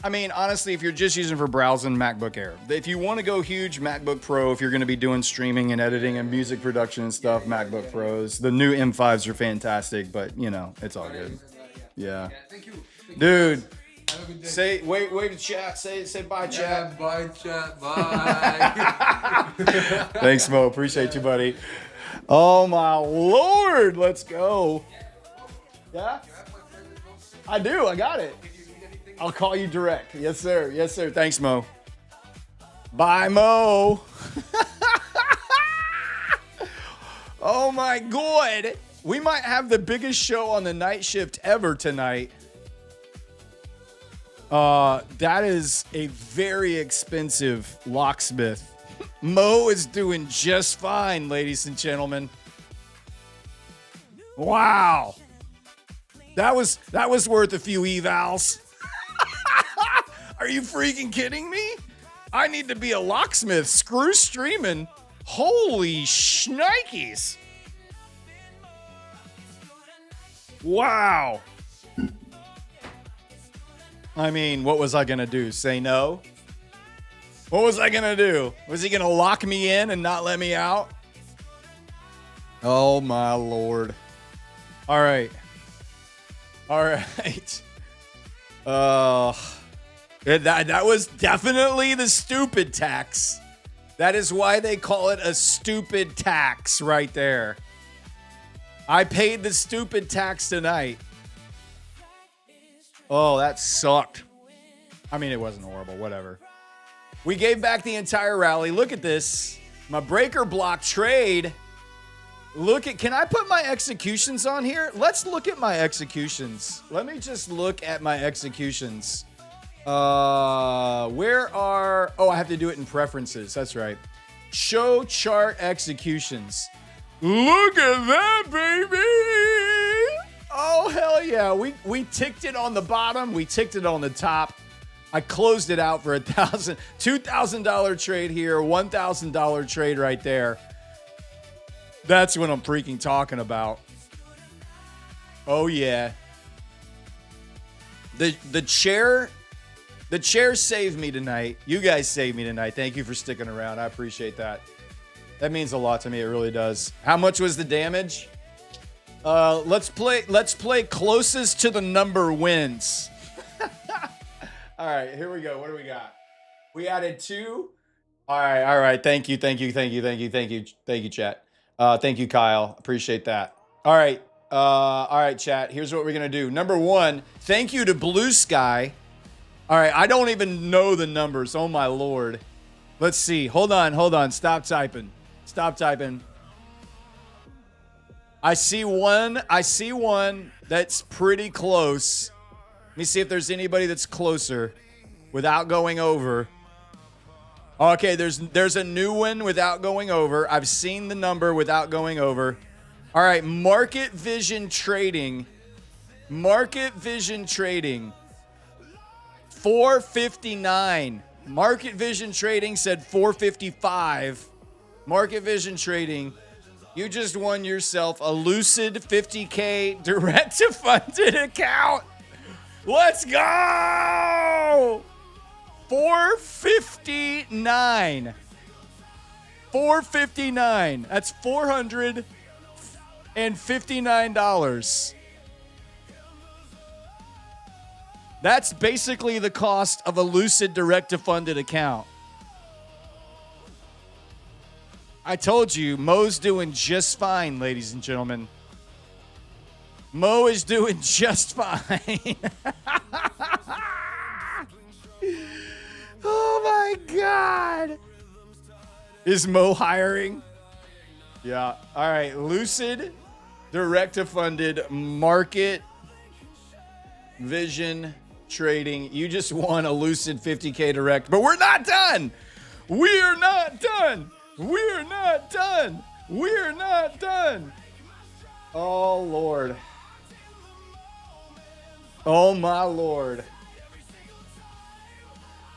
I mean, honestly, if you're just using for browsing, MacBook Air. If you want to go huge, MacBook Pro. If you're going to be doing streaming and editing and music production and stuff, MacBook Pros. The new M5s are fantastic, but you know, it's all good. Yeah. Thank you. Dude, Have a good day. say wait to chat. Say bye, chat. Yeah, bye, chat. Bye. Thanks, Mo. Appreciate you, buddy. Oh my Lord, let's go. Yeah? I do. I got it. I'll call you direct. Yes, sir. Yes, sir. Thanks, Mo. Bye, Mo. Oh my God. We might have the biggest show on the night shift ever tonight. That is a very expensive locksmith. Mo is doing just fine, ladies and gentlemen. Wow. That was worth a few evals. Are you freaking kidding me? I need to be a locksmith. Screw streaming. Holy shnikes. Wow. I mean, what was I going to do? Say no? What was I going to do? Was he going to lock me in and not let me out? Oh, my Lord. All right. All right. That was definitely the stupid tax. That is why they call it a stupid tax right there. I paid the stupid tax tonight. Oh, that sucked. I mean, it wasn't horrible. Whatever. We gave back the entire rally. Look at this. My breaker block trade. Can I put my executions on here? Let's look at my executions. Let me just look at my executions. I have to do it in preferences. That's right. Show chart executions. Look at that, baby. Oh, hell yeah. We ticked it on the bottom. We ticked it on the top. I closed it out for $2,000 trade here, $1,000 trade right there. That's what I'm freaking talking about. Oh yeah. The chair saved me tonight. You guys saved me tonight. Thank you for sticking around. I appreciate that. That means a lot to me. It really does. How much was the damage? Let's play closest to the number wins. All right, here we go. What do we got? We added 2. All right. Thank you, chat. Thank you, Kyle. Appreciate that. All right, chat. Here's what we're gonna do. Number 1, thank you to Blue Sky. All right, I don't even know the numbers. Oh my Lord. Let's see. Hold on. Stop typing. I see one that's pretty close. Let me see if there's anybody that's closer without going over. Okay, there's a new one without going over. I've seen the number without going over. All right, Market Vision Trading. 459. Market Vision Trading said 455. Market Vision Trading, you just won yourself a Lucid 50K direct to funded account. Let's go! 459. 459. That's $459. That's basically the cost of a Lucid direct-to-funded account. I told you, Mo's doing just fine, ladies and gentlemen. Mo is doing just fine. Oh my God. Is Mo hiring? Yeah. All right. Lucid direct-to-funded Market Vision Trading. You just won a Lucid 50K direct, but we're not done. We're not done. Oh, Lord. Oh, my Lord.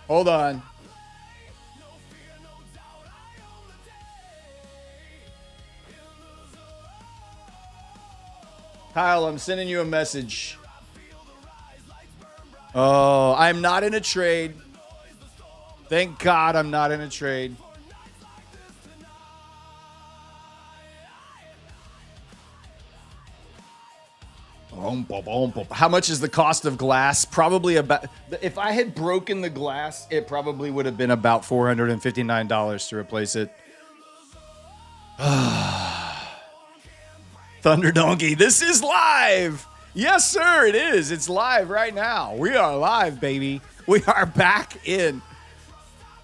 Hold on. Kyle, I'm sending you a message. Oh, I'm not in a trade. Thank God I'm not in a trade. How much is the cost of glass? Probably about, if I had broken the glass, it probably would have been about $459 to replace it. Thunder Donkey, this is live. Yes, sir, it is. It's live right now. We are live, baby. We are back in.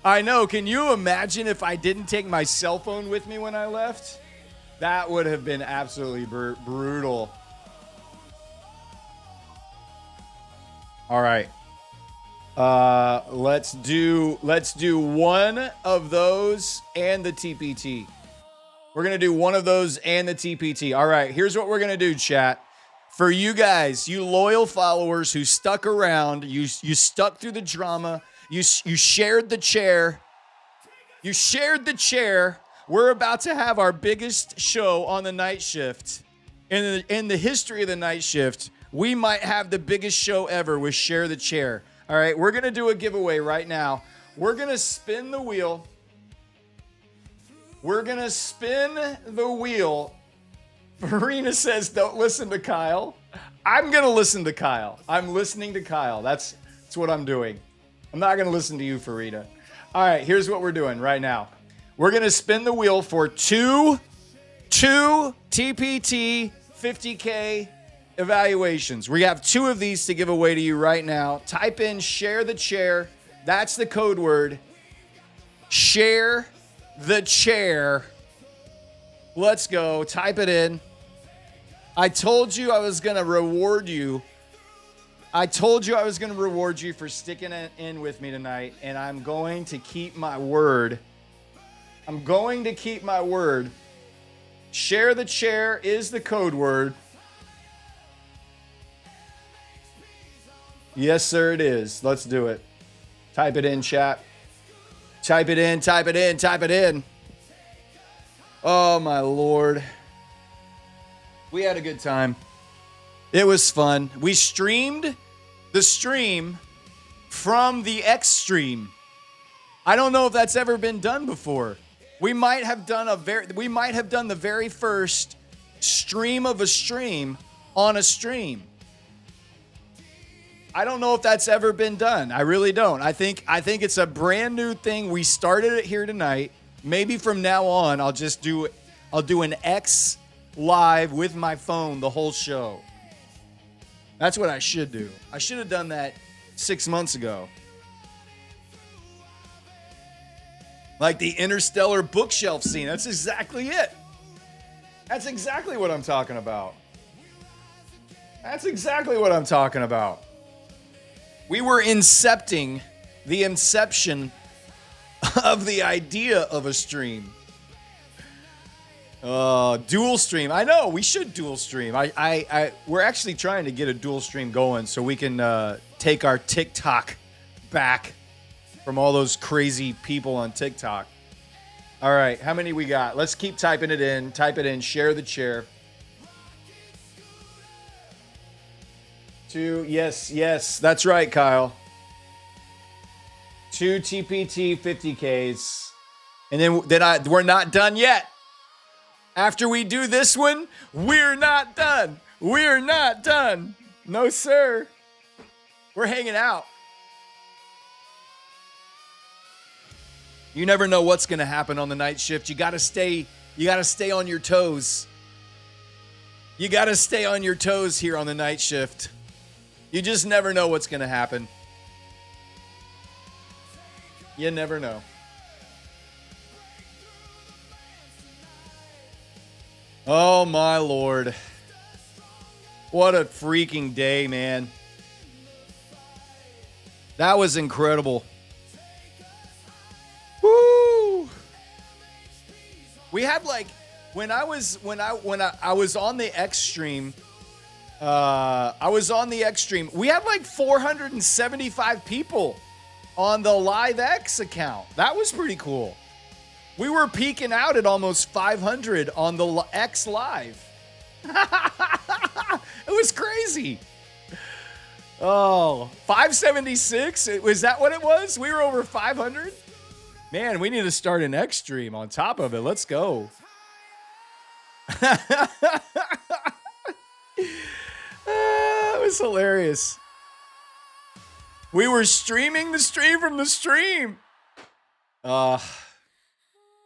I know. Can you imagine if I didn't take my cell phone with me when I left? That would have been absolutely brutal. All right. Let's do one of those and the TPT. We're going to do one of those and the TPT. All right, here's what we're going to do, chat. For you guys, you loyal followers who stuck around, you stuck through the drama, you shared the chair. You shared the chair. We're about to have our biggest show on the night shift. In the history of the night shift, we might have the biggest show ever with Share the Chair. All right, we're going to do a giveaway right now. We're going to spin the wheel. Farina says, don't listen to Kyle. I'm going to listen to Kyle. I'm listening to Kyle. That's what I'm doing. I'm not going to listen to you, Farina. All right, here's what we're doing right now. We're going to spin the wheel for two TPT 50K evaluations. We have two of these to give away to you right now. Type in Share the Chair. That's the code word. Share the Chair. Let's go. Type it in. I told you I was going to reward you. I told you I was going to reward you for sticking it in with me tonight, and I'm going to keep my word. Share the Chair is the code word. Yes, sir, it is. Let's do it. Type it in, chat. Type it in. Oh, my Lord. We had a good time. It was fun. We streamed the stream from the X stream. I don't know if that's ever been done before. We might have done the very first stream of a stream on a stream. I don't know if that's ever been done. I really don't. I think it's a brand new thing. We started it here tonight. Maybe from now on I'll do an X live with my phone the whole show. That's what I should do. I should have done that 6 months ago. Like the interstellar bookshelf scene. That's exactly it. That's exactly what I'm talking about. That's exactly what I'm talking about. We were incepting the inception of the idea of a stream. Dual stream. I know we should dual stream. We're actually trying to get a dual stream going so we can take our TikTok back from all those crazy people on TikTok. All right, how many we got? Let's keep typing it in. Type it in. Share the chair. 2. Yes, that's right, Kyle. 2 TPT 50Ks, and then we're not done yet. After we do this one, we're not done. We're not done. No, sir. We're hanging out. You never know what's going to happen on the night shift. You got to stay on your toes. You got to stay on your toes here on the night shift. You just never know what's going to happen. You never know. Oh, my Lord. What a freaking day, man. That was incredible. Woo! We had like when I was on the X stream, we had like 475 people on the Live X account. That was pretty cool. We were peaking out at almost 500 on the X Live. It was crazy. Oh, 576? Was that what it was? We were over 500? Man, we need to start an X stream on top of it. Let's go. It was hilarious. We were streaming the stream from the stream. All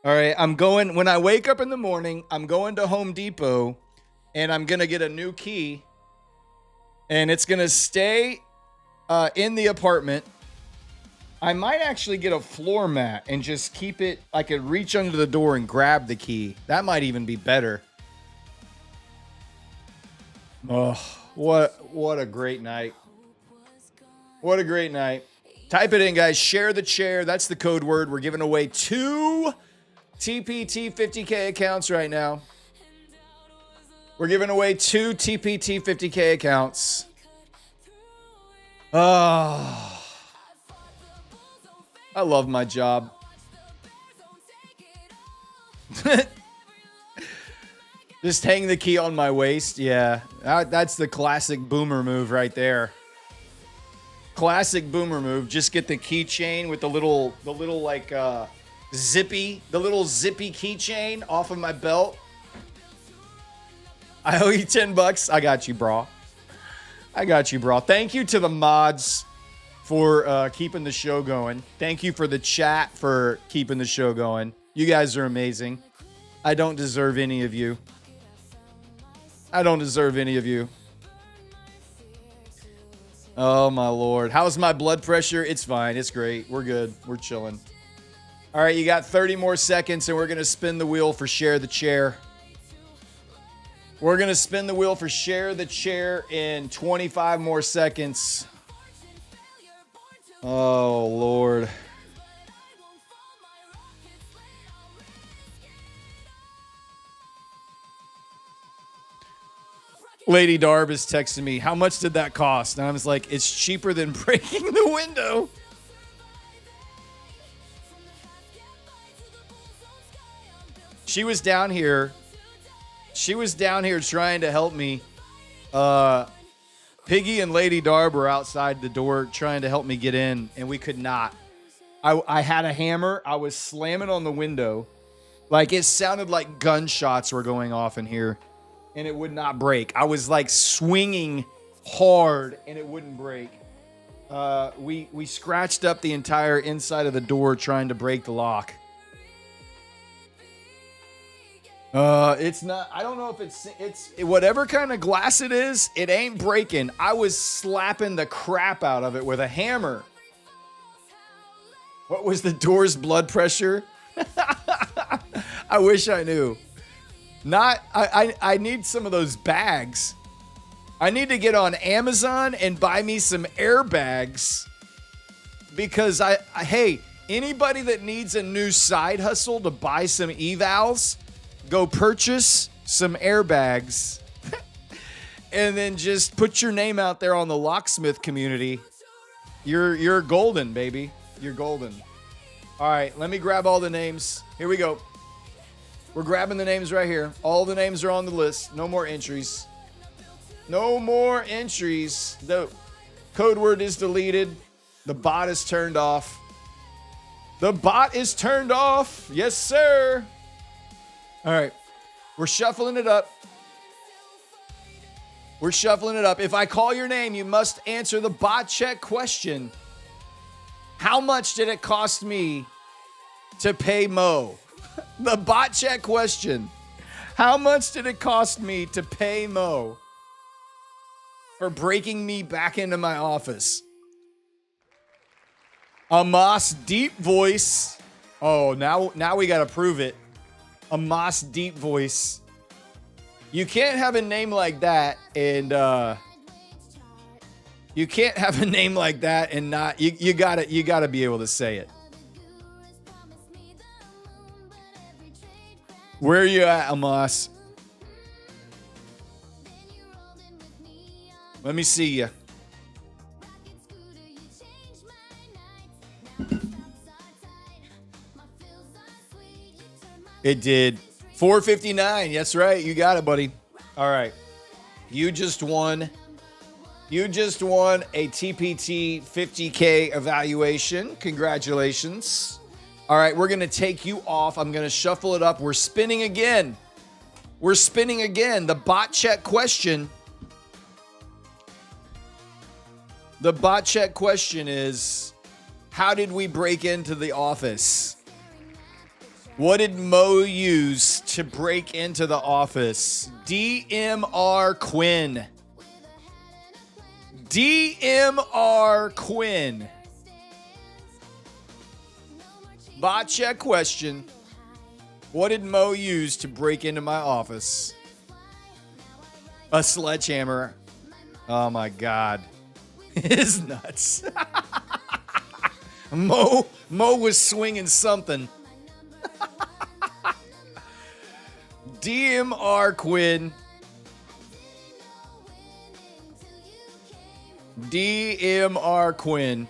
right, when I wake up in the morning, I'm going to Home Depot and I'm going to get a new key and it's going to stay in the apartment. I might actually get a floor mat and just keep it. I could reach under the door and grab the key. That might even be better. Oh, what a great night. What a great night. Type it in, guys. Share the chair. That's the code word. We're giving away 2 TPT 50K accounts right now. We're giving away 2 TPT 50K accounts. Oh, I love my job. Just hang the key on my waist. Yeah, that's the classic boomer move right there. Classic boomer move. Just get the keychain with the little like zippy keychain off of my belt. I owe you $10. I got you, bro. Thank you to the mods for keeping the show going. Thank you for the chat for keeping the show going. You guys are amazing. I don't deserve any of you. Oh, my Lord. How's my blood pressure? It's fine. It's great. We're good. We're chilling. All right, you got 30 more seconds, and we're going to spin the wheel for Share the Chair. We're going to spin the wheel for Share the Chair in 25 more seconds. Oh, Lord. Lady Darb is texting me, how much did that cost? And I was like, it's cheaper than breaking the window. She was down here trying to help me. Piggy and Lady Darb were outside the door trying to help me get in, and we could not. I had a hammer. I was slamming on the window. Like, it sounded like gunshots were going off in here, and it would not break. I was, like, swinging hard, and it wouldn't break. We scratched up the entire inside of the door trying to break the lock. It's not, I don't know if it's whatever kind of glass it is, it ain't breaking. I was slapping the crap out of it with a hammer. What was the door's blood pressure? I wish I knew. I need some of those bags. I need to get on Amazon and buy me some airbags because hey, anybody that needs a new side hustle to buy some evals, go purchase some airbags and then just put your name out there on the locksmith community. You're golden, baby. You're golden. All right, let me grab all the names. Here we go. We're grabbing the names right here. All the names are on the list. No more entries. No more entries. The code word is deleted. The bot is turned off. The bot is turned off. Yes, sir. All right. We're shuffling it up. We're shuffling it up. If I call your name, you must answer the bot check question. How much did it cost me to pay Mo? The bot check question. How much did it cost me to pay Mo for breaking me back into my office? Amos Deep Voice. Oh, now we got to prove it. Amos Deep Voice. You can't have a name like that and you can't have a name like that and not you got to be able to say it. Where are you at, Amos? Let me see you. It did. 459. That's right. You got it, buddy. All right. You just won a TPT 50K evaluation. Congratulations. All right, we're going to take you off. I'm going to shuffle it up. We're spinning again. The bot check question. The bot check question is, how did we break into the office? What did Mo use to break into the office? DMR Quinn. DMR Quinn. Bot check question. What did Mo use to break into my office? A sledgehammer. Oh my God. It's nuts. Mo was swinging something. DMR Quinn. DMR Quinn.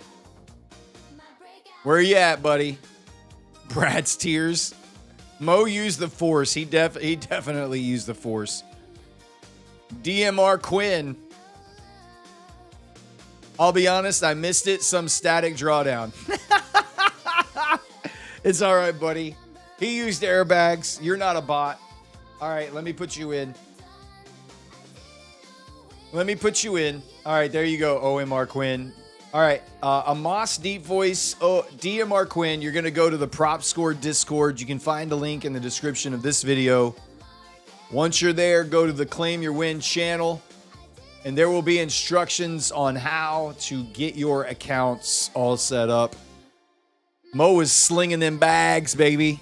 Where you at, buddy? Brad's tears. Mo used the force. He definitely used the force. DMR Quinn. I'll be honest, I missed it. Some static drawdown. It's all right, buddy. He used airbags. You're not a bot. All right, let me put you in. All right, there you go, OMR Quinn. All right, Amos Deep Voice, DMR Quinn. You're going to go to the Prop Score Discord. You can find a link in the description of this video. Once you're there, go to the Claim Your Win channel, and there will be instructions on how to get your accounts all set up. Mo is slinging them bags, baby.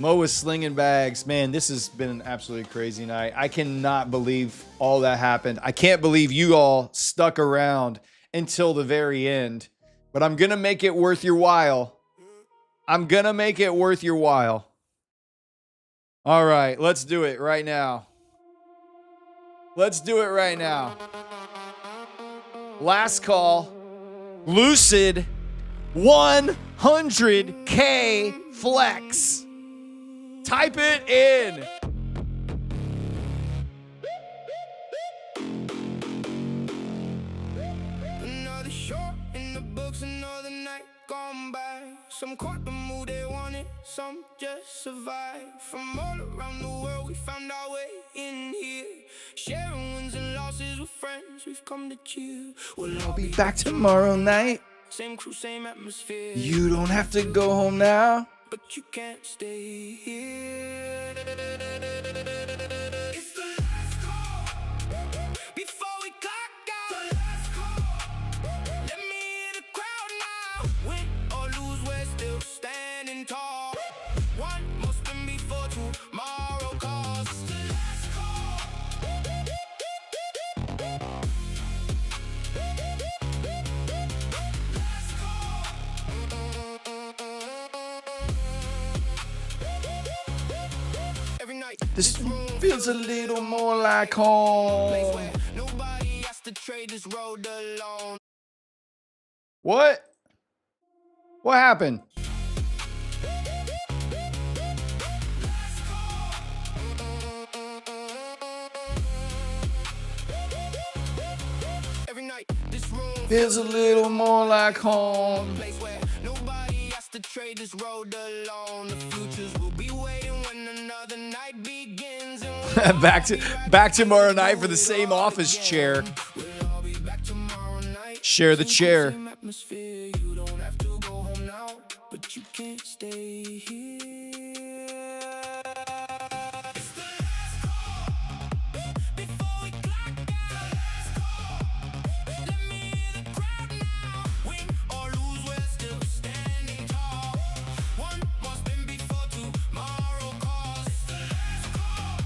Mo is slinging bags. Man, this has been an absolutely crazy night. I cannot believe all that happened. I can't believe you all stuck around until the very end. But I'm going to make it worth your while. All right, let's do it right now. Last call. Lucid 100K flex. Type it in. Another short in the books, another night gone by. Some caught the mood they wanted, some just survived. From all around the world, we found our way in here. Sharing wins and losses with friends, we've come to chill. We'll all Be back tomorrow night. same crew, same atmosphere. You don't have to go home now. But you can't stay here. It's the last call before we clock out. The last call. Let me hear the crowd now. Win or lose, we're still standing tall. This feels a little more like home. Nobody has to trade this road alone. What? What happened? Every night, this room Feels a little more like home. place where nobody has to trade this road alone. The futures will be waiting when another night begins. And back tomorrow night for the same office chair. we'll all be back tomorrow night. Share the chair. Same atmosphere. You don't have to go home now, but you can't stay here. It's the last call before we clock out. Last call. Let me hear the crowd now. Win or lose, we're still standing tall. One more spin before tomorrow calls. It's the last call.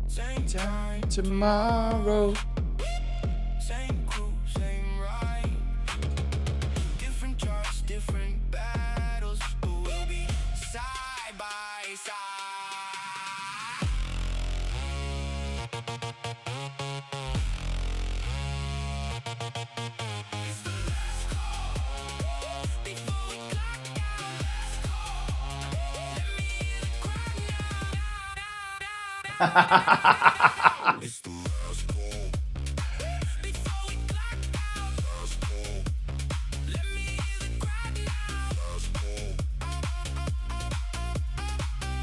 Same time, Tomorrow. same crew, same ride. Different charts, different battles, but we'll be side by side. It's the last call before we clock out. Last call. Let me hear the crowd now. It's the last call before we clock out. Last call. Let me hear the crowd now. Last call.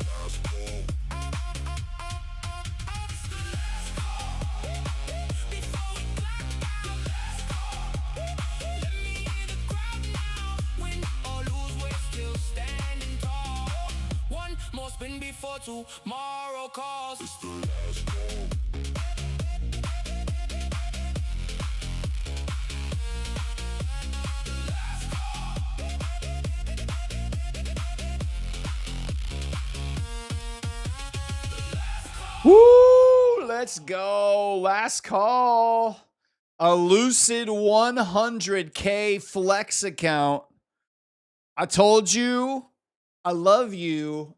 Last call. It's the last call before we clock out. Last call. Let me hear the crowd now. Win or lose, we're still standing tall. One more spin before tomorrow calls. It's the last call. Woo! Let's go. Last call. A Lucid 100K flex account. I told you I love you,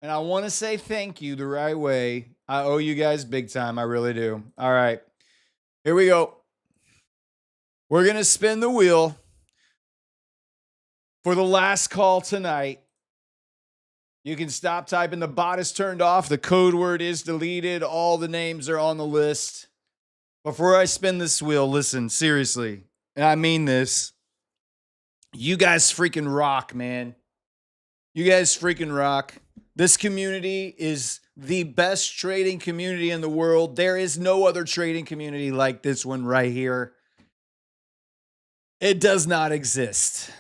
and I want to say thank you the right way. I owe you guys big time. I really do. All right. Here we go. We're going to spin the wheel for the last call tonight. You can stop typing. The bot is turned off. The code word is deleted. All the names are on the list. Before I spin this wheel, listen, seriously, and I mean this. You guys freaking rock, man. You guys freaking rock. This community is the best trading community in the world. There is no other trading community like this one right here. It does not exist.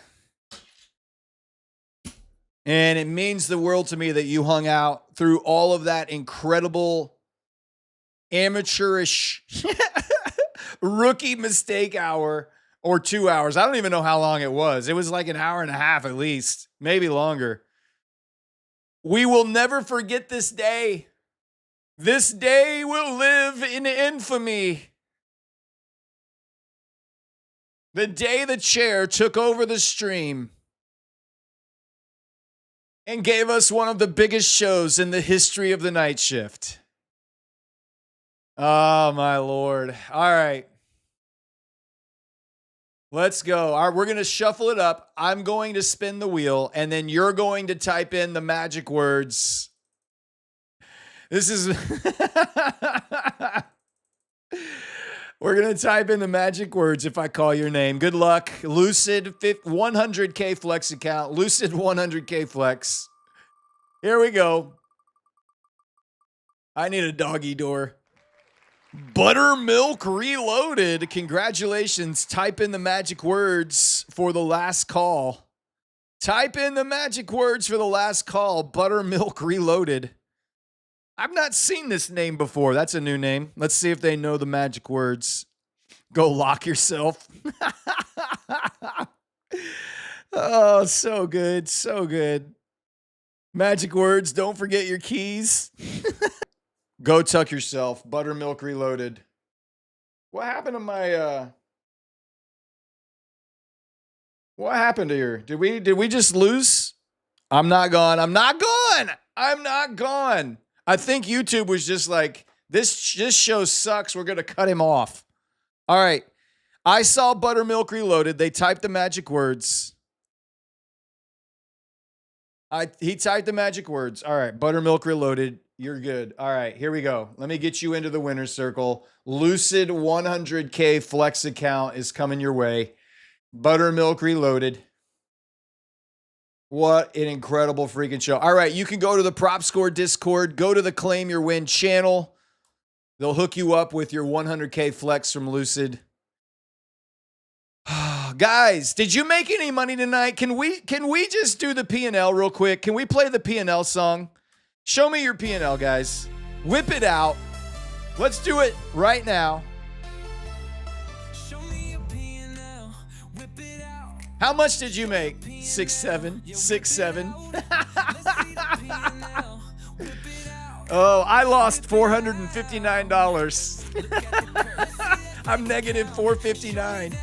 And it means the world to me that you hung out through all of that incredible amateurish rookie mistake hour or 2 hours. I don't even know how long it was. It was like an hour and a half at least, maybe longer. We will never forget this day. This day will live in infamy. The day the chair took over the stream and gave us one of the biggest shows in the history of the night shift. Oh, my Lord. All right. Let's go. All right, we're going to shuffle it up. I'm going to spin the wheel, and then you're going to type in the magic words. This is... We're going to type in the magic words if I call your name. Good luck. Lucid 100K Flex account. Lucid 100K Flex. Here we go. I need a doggy door. Buttermilk Reloaded. Congratulations. Type in the magic words for the last call. Type in the magic words for the last call. Buttermilk Reloaded. I've not seen this name before. That's a new name. Let's see if they know the magic words. Go lock yourself. Oh, so good. So good. Magic words. Don't forget your keys. Go tuck yourself. Buttermilk Reloaded. What happened to my what happened here? Did we just lose? I'm not gone. I'm not gone. I'm not gone. I think YouTube was just like, this show sucks. We're going to cut him off. All right. I saw Buttermilk Reloaded. They typed the magic words. He typed the magic words. All right. Buttermilk Reloaded. You're good. All right. Here we go. Let me get you into the winner's circle. Lucid 100K Flex account is coming your way. Buttermilk Reloaded. What an incredible freaking show. All right, you can go to the Prop Score Discord, go to the Claim Your Win channel. They'll hook you up with your 100K Flex from Lucid. Guys, did you make any money tonight? Can we just do the P&L real quick? Can we play the P&L song? Show me your P&L, guys. Whip it out. Let's do it right now. How much did you make? 6-7. 6-7. Oh, I lost $459. I'm negative 459.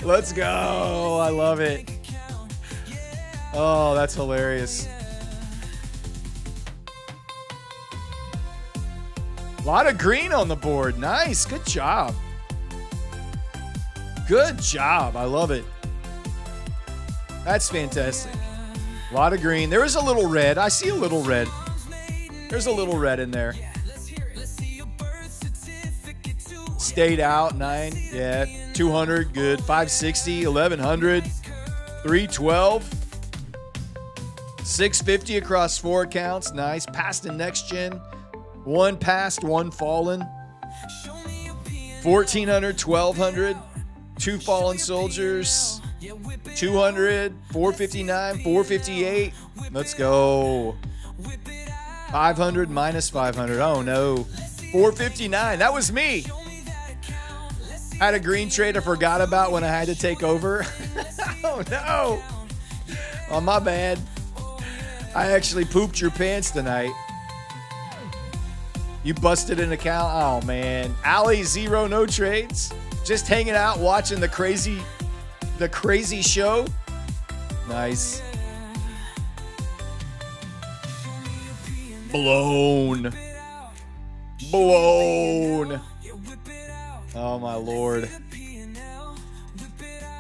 Let's go. I love it. Oh, that's hilarious. A lot of green on the board. Nice. Good job. Good job. I love it. That's fantastic. A lot of green. There is a little red. I see a little red. There's a little red in there. Stayed out. 9. Yeah. 200. Good. 560. 1100. 312. 650 across 4 accounts. Nice. Passed in next gen. 1 passed. 1 fallen. 1400. 1200. 2 fallen soldiers, 200, 459, 458. Let's go. 500 minus 500. Oh no. 459. That was me. Had a green trade I forgot about when I had to take over. Oh no. Oh, my bad. I actually pooped your pants tonight. You busted an account. Oh man. Ali 0, no trades. Just hanging out, watching the crazy show. Nice. Blown. Oh my Lord.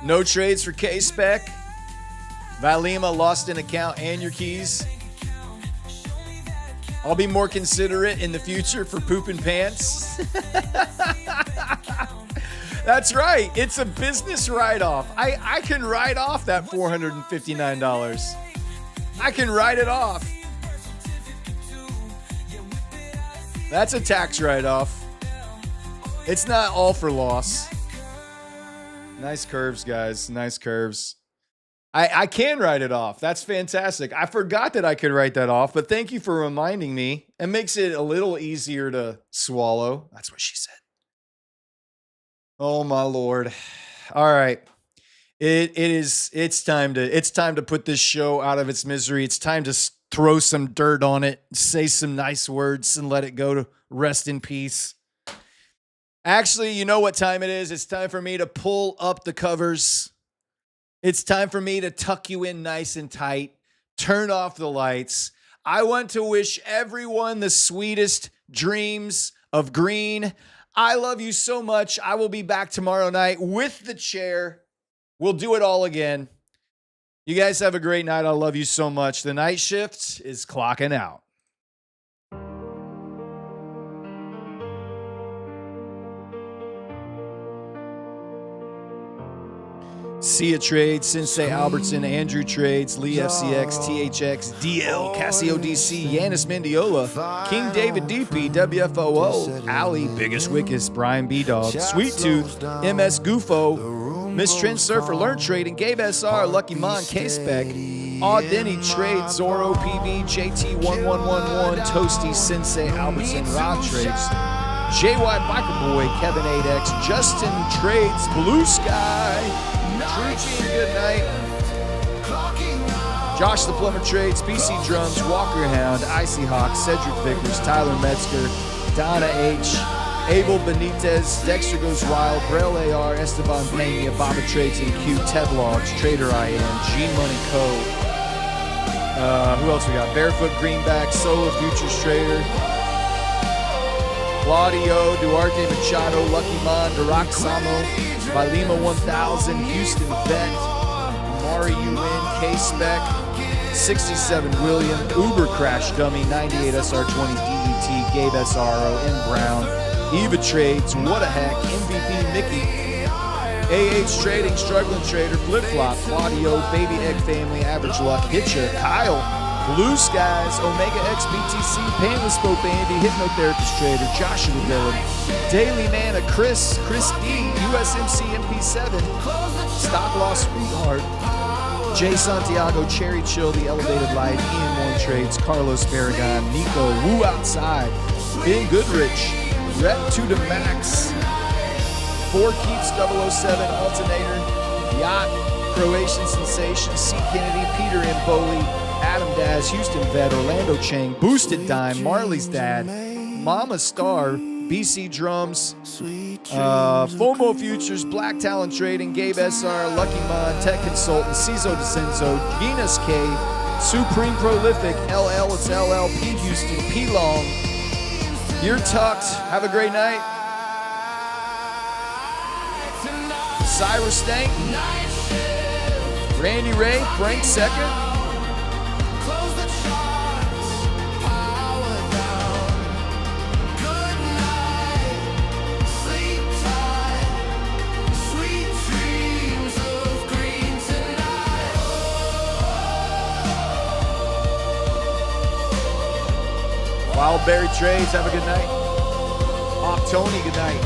No trades for K-Spec. Valima lost an account and your keys. I'll be more considerate in the future for pooping pants. That's right. It's a business write-off. I can write off that $459. I can write it off. That's a tax write-off. It's not all for loss. Nice curves, guys. Nice curves. I can write it off. That's fantastic. I forgot that I could write that off, but thank you for reminding me. It makes it a little easier to swallow. That's what she said. Oh my Lord. All right. It's time to put this show out of its misery. It's time to throw some dirt on it, say some nice words and let it go to rest in peace. Actually, you know what time it is? It's time for me to pull up the covers. It's time for me to tuck you in nice and tight, turn off the lights. I want to wish everyone the sweetest dreams of green. I love you so much. I will be back tomorrow night with the chair. We'll do it all again. You guys have a great night. I love you so much. The night shift is clocking out. Sia Trades, Sensei Albertson, Andrew Trades, Lee FCX, THX, DL, Cassio DC, Yanis Mendiola, King David DP, WFOO, Ali, Biggest Wickest, Brian B Dog, Sweet Tooth, MS Gufo, Miss Trend Surfer, Learn Trading, Gabe SR, Lucky Mon, K-Spec, Aw Denny, Trade, Zorro PB, JT1111, Toasty, Sensei Albertson, Rob Trades, JY Biker Boy, Kevin 8X, Justin Trades, Blue Sky, True Team, good night. Josh the Plumber Trades, BC Drums, Walker Hound, Icy Hawk, Cedric Vickers, Tyler Metzger, Donna H, Abel Benitez, Dexter Goes Wild, Braille AR, Esteban Pena, Baba Trades and Q, Ted Logs, Trader I Am, G Money Co. Who else we got? Barefoot Greenback, Solo Futures Trader, Claudio, Duarte Machado, Lucky Mon, Dirac Samo, Valima 1000, Houston Vet, Mari UN, K-Spec, 67 William, Uber Crash Dummy, 98 SR20 DET, Gabe SRO, M Brown, Eva Trades, What a Heck, MVP Mickey, AH Trading, Struggling Trader, Flip Flop, Claudio, Baby Egg Family, Average Luck, Hitcher, Kyle, Blue Skies, Omega X BTC, Painless Pope Andy, Hypnotherapist Trader, Joshua Dillon, Daily Mana, Chris D, USMC MP7, Stock Loss Sweetheart, Jay Santiago, Cherry Chill, The Elevated Life, Ian One Trades, Carlos Paragon, Nico, Woo Outside, Ben Goodrich, Rep to the Max, 4 Keeps 007, Alternator, Yacht, Croatian Sensation, C. Kennedy, Peter M. Foley, Adam Daz, Houston Vet, Orlando Chang, Boosted Dime, Marley's Dad, Mama Star, BC Drums, FOMO Futures, Black Talent Trading, Gabe SR, Lucky Mon, Tech Consultant, Ciso DeCenzo, Genus K, Supreme Prolific, LL, it's LL, P. Houston, P. Long. You're tucked. Have a great night. Cyrus Stank, Randy Ray, Frank Second. Close the charts, power down. Good night, sleep tight. Sweet dreams of green tonight. Wildberry Trades, have a good night. Hawk Tony, good night.